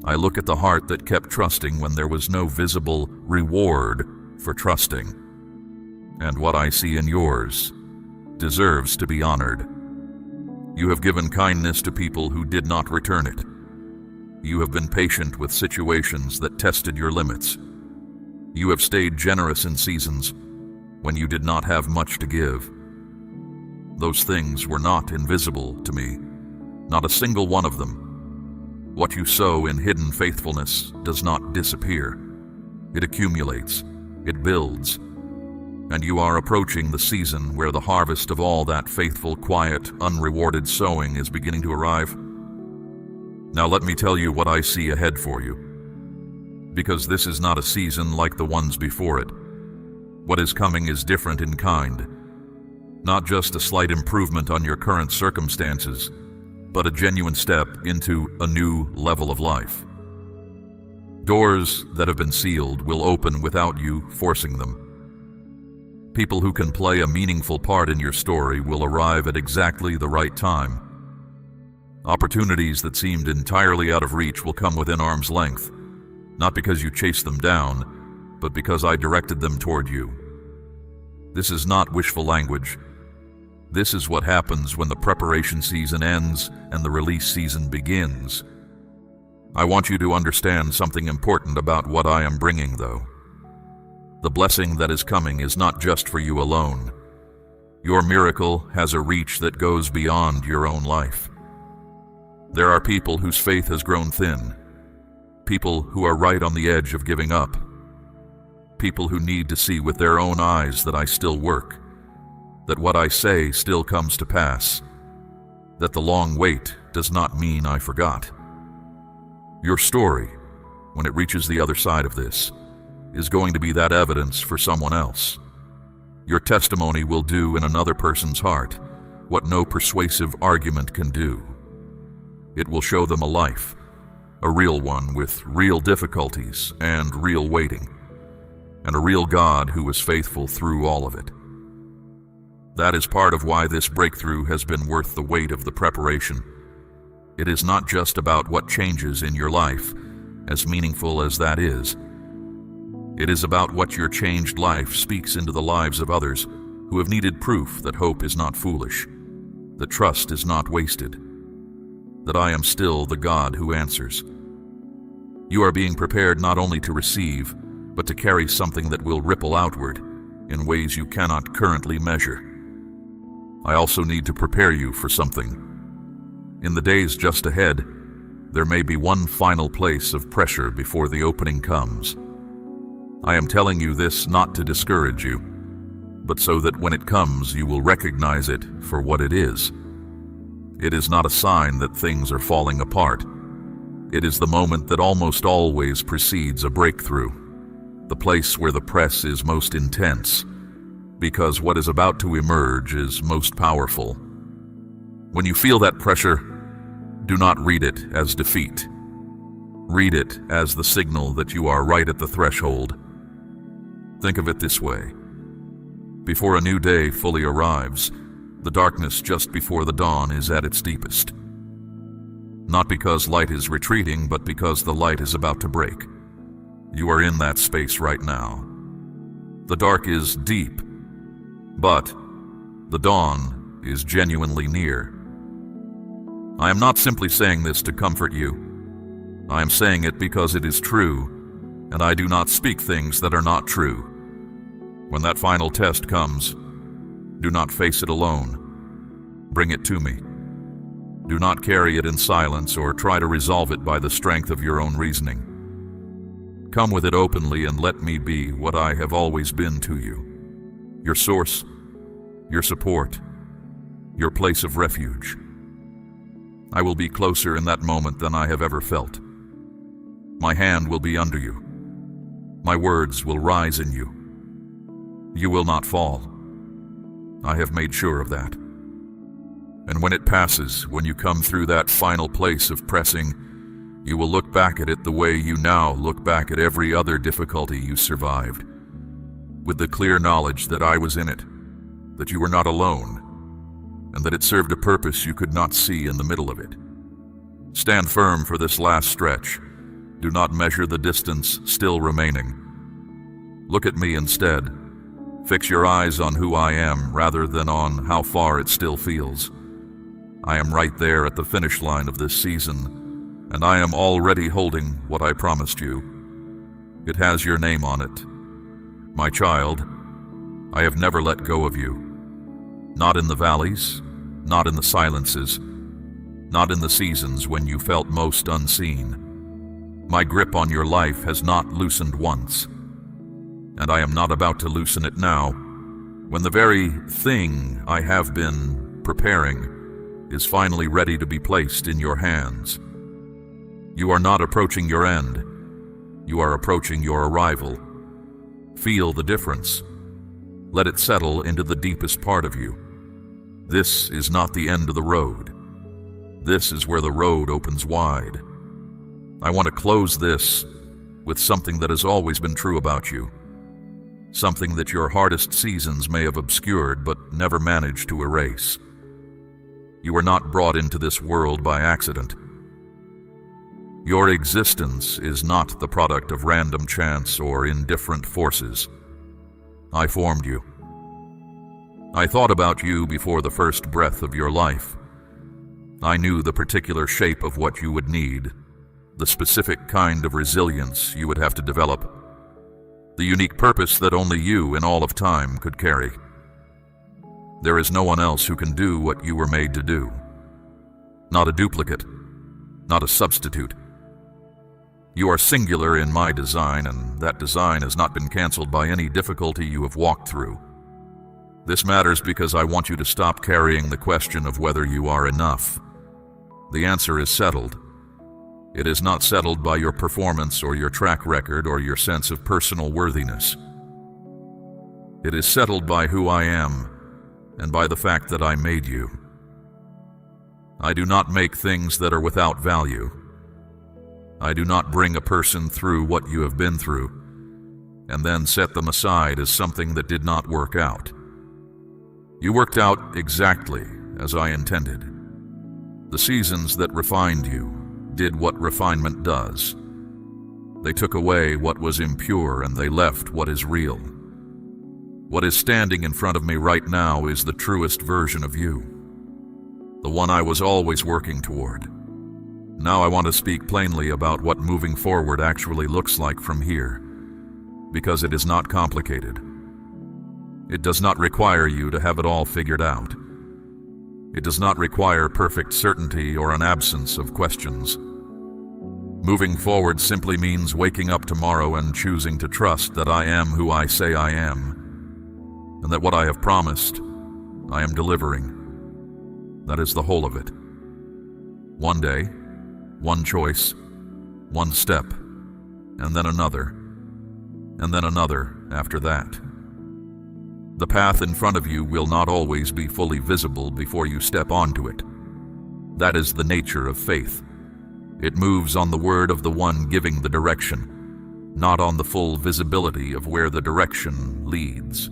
I look at the heart that kept trusting when there was no visible reward for trusting. And what I see in yours deserves to be honored. You have given kindness to people who did not return it. You have been patient with situations that tested your limits. You have stayed generous in seasons when you did not have much to give. Those things were not invisible to me, not a single one of them. What you sow in hidden faithfulness does not disappear. It accumulates, it builds, and you are approaching the season where the harvest of all that faithful, quiet, unrewarded sowing is beginning to arrive. Now let me tell you what I see ahead for you. Because this is not a season like the ones before it. What is coming is different in kind. Not just a slight improvement on your current circumstances, but a genuine step into a new level of life. Doors that have been sealed will open without you forcing them. People who can play a meaningful part in your story will arrive at exactly the right time. Opportunities that seemed entirely out of reach will come within arm's length. Not because you chased them down, but because I directed them toward you. This is not wishful language. This is what happens when the preparation season ends and the release season begins. I want you to understand something important about what I am bringing, though. The blessing that is coming is not just for you alone. Your miracle has a reach that goes beyond your own life. There are people whose faith has grown thin, people who are right on the edge of giving up, people who need to see with their own eyes that I still work, that what I say still comes to pass, that the long wait does not mean I forgot. Your story, when it reaches the other side of this, is going to be that evidence for someone else. Your testimony will do in another person's heart what no persuasive argument can do. It will show them a life, a real one with real difficulties and real waiting, and a real God who was faithful through all of it. That is part of why this breakthrough has been worth the weight of the preparation. It is not just about what changes in your life, as meaningful as that is. It is about what your changed life speaks into the lives of others who have needed proof that hope is not foolish, that trust is not wasted, that I am still the God who answers. You are being prepared not only to receive, but to carry something that will ripple outward in ways you cannot currently measure. I also need to prepare you for something. In the days just ahead, there may be one final place of pressure before the opening comes. I am telling you this not to discourage you, but so that when it comes you will recognize it for what it is. It is not a sign that things are falling apart. It is the moment that almost always precedes a breakthrough, the place where the press is most intense, because what is about to emerge is most powerful. When you feel that pressure, do not read it as defeat. Read it as the signal that you are right at the threshold. Think of it this way. Before a new day fully arrives, the darkness just before the dawn is at its deepest. Not because light is retreating, but because the light is about to break. You are in that space right now. The dark is deep, but the dawn is genuinely near. I am not simply saying this to comfort you. I am saying it because it is true, and I do not speak things that are not true. When that final test comes, do not face it alone. Bring it to me. Do not carry it in silence or try to resolve it by the strength of your own reasoning. Come with it openly and let me be what I have always been to you. Your source, your support, your place of refuge. I will be closer in that moment than I have ever felt. My hand will be under you. My words will rise in you. You will not fall. I have made sure of that. And when it passes, when you come through that final place of pressing, you will look back at it the way you now look back at every other difficulty you survived, with the clear knowledge that I was in it, that you were not alone, and that it served a purpose you could not see in the middle of it. Stand firm for this last stretch. Do not measure the distance still remaining. Look at me instead. Fix your eyes on who I am rather than on how far it still feels. I am right there at the finish line of this season, and I am already holding what I promised you. It has your name on it. My child, I have never let go of you. Not in the valleys, not in the silences, not in the seasons when you felt most unseen. My grip on your life has not loosened once, and I am not about to loosen it now, when the very thing I have been preparing is finally ready to be placed in your hands. You are not approaching your end. You are approaching your arrival. Feel the difference. Let it settle into the deepest part of you. This is not the end of the road. This is where the road opens wide. I want to close this with something that has always been true about you. Something that your hardest seasons may have obscured but never managed to erase. You were not brought into this world by accident. Your existence is not the product of random chance or indifferent forces. I formed you. I thought about you before the first breath of your life. I knew the particular shape of what you would need, the specific kind of resilience you would have to develop, the unique purpose that only you in all of time could carry. There is no one else who can do what you were made to do. Not a duplicate, not a substitute. You are singular in my design, and that design has not been canceled by any difficulty you have walked through. This matters because I want you to stop carrying the question of whether you are enough. The answer is settled. It is not settled by your performance or your track record or your sense of personal worthiness. It is settled by who I am and by the fact that I made you. I do not make things that are without value. I do not bring a person through what you have been through and then set them aside as something that did not work out. You worked out exactly as I intended. The seasons that refined you did what refinement does. They took away what was impure and they left what is real. What is standing in front of me right now is the truest version of you, the one I was always working toward. Now I want to speak plainly about what moving forward actually looks like from here, because it is not complicated. It does not require you to have it all figured out. It does not require perfect certainty or an absence of questions. Moving forward simply means waking up tomorrow and choosing to trust that I am who I say I am, and that what I have promised, I am delivering. That is the whole of it. One day, one choice, one step, and then another after that. The path in front of you will not always be fully visible before you step onto it. That is the nature of faith. It moves on the word of the one giving the direction, not on the full visibility of where the direction leads.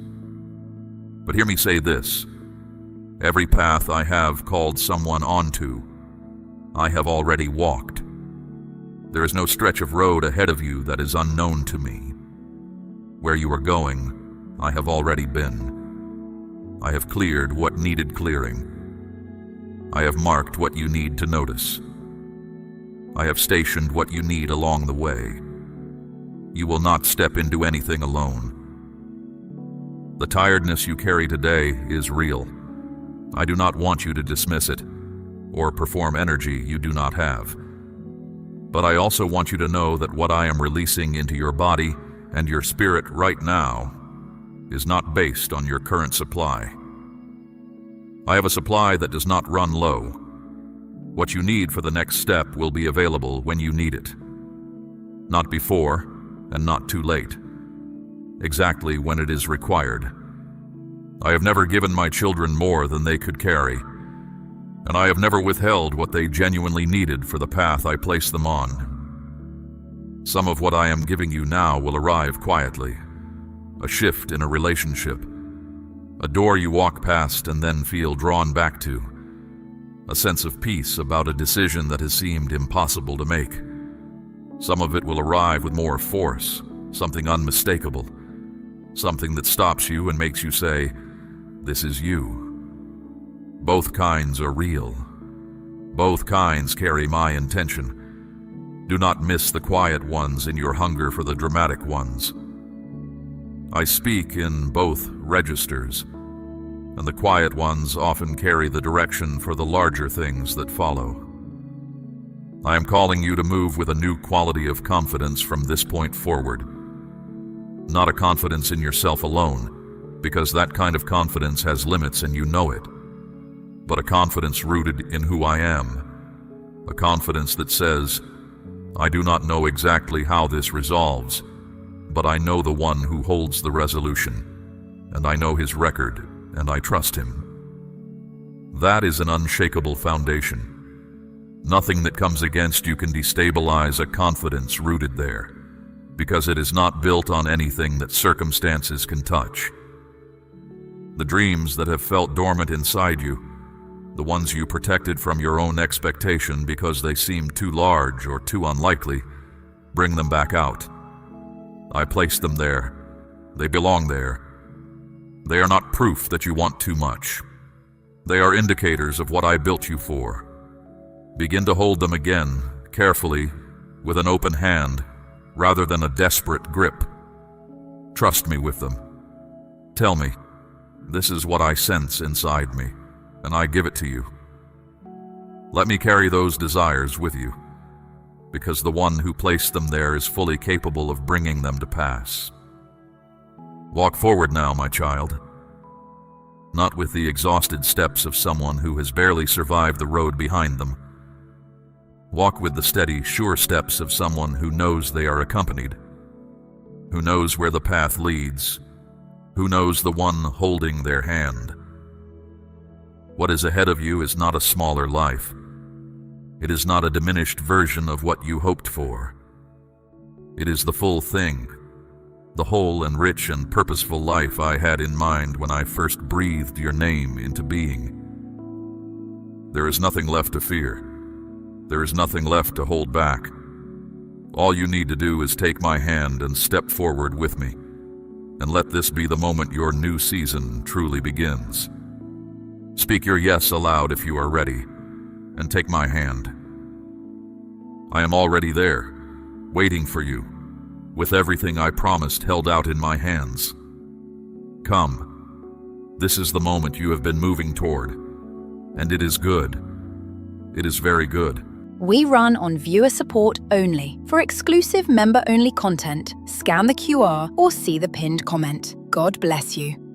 But hear me say this: every path I have called someone onto, I have already walked. There is no stretch of road ahead of you that is unknown to me. Where you are going, I have already been. I have cleared what needed clearing. I have marked what you need to notice. I have stationed what you need along the way. You will not step into anything alone. The tiredness you carry today is real. I do not want you to dismiss it or perform energy you do not have. But I also want you to know that what I am releasing into your body and your spirit right now is not based on your current supply. I have a supply that does not run low. What you need for the next step will be available when you need it. Not before and not too late. Exactly when it is required. I have never given my children more than they could carry, and I have never withheld what they genuinely needed for the path I placed them on. Some of what I am giving you now will arrive quietly. A shift in a relationship, a door you walk past and then feel drawn back to, a sense of peace about a decision that has seemed impossible to make. Some of it will arrive with more force, something unmistakable, something that stops you and makes you say, "This is you." Both kinds are real. Both kinds carry my intention. Do not miss the quiet ones in your hunger for the dramatic ones. I speak in both registers, and the quiet ones often carry the direction for the larger things that follow. I am calling you to move with a new quality of confidence from this point forward. Not a confidence in yourself alone, because that kind of confidence has limits and you know it, but a confidence rooted in who I am, a confidence that says, I do not know exactly how this resolves, but I know the one who holds the resolution, and I know his record, and I trust him. That is an unshakable foundation. Nothing that comes against you can destabilize a confidence rooted there, because it is not built on anything that circumstances can touch. The dreams that have felt dormant inside you, the ones you protected from your own expectation because they seemed too large or too unlikely, bring them back out. I placed them there. They belong there. They are not proof that you want too much. They are indicators of what I built you for. Begin to hold them again, carefully, with an open hand, rather than a desperate grip. Trust me with them. Tell me, This is what I sense inside me, and I give it to you. Let me carry those desires with you, because the one who placed them there is fully capable of bringing them to pass. Walk forward now, my child, not with the exhausted steps of someone who has barely survived the road behind them. Walk with the steady, sure steps of someone who knows they are accompanied, who knows where the path leads, who knows the one holding their hand. What is ahead of you is not a smaller life. It is not a diminished version of what you hoped for. It is the full thing, the whole and rich and purposeful life I had in mind when I first breathed your name into being. There is nothing left to fear. There is nothing left to hold back. All you need to do is take my hand and step forward with me, and let this be the moment your new season truly begins. Speak your yes aloud if you are ready, and take my hand. I am already there, waiting for you, with everything I promised held out in my hands. Come. This is the moment you have been moving toward, and it is good. It is very good. We run on viewer support only. For exclusive member-only content, scan the QR or see the pinned comment. God bless you.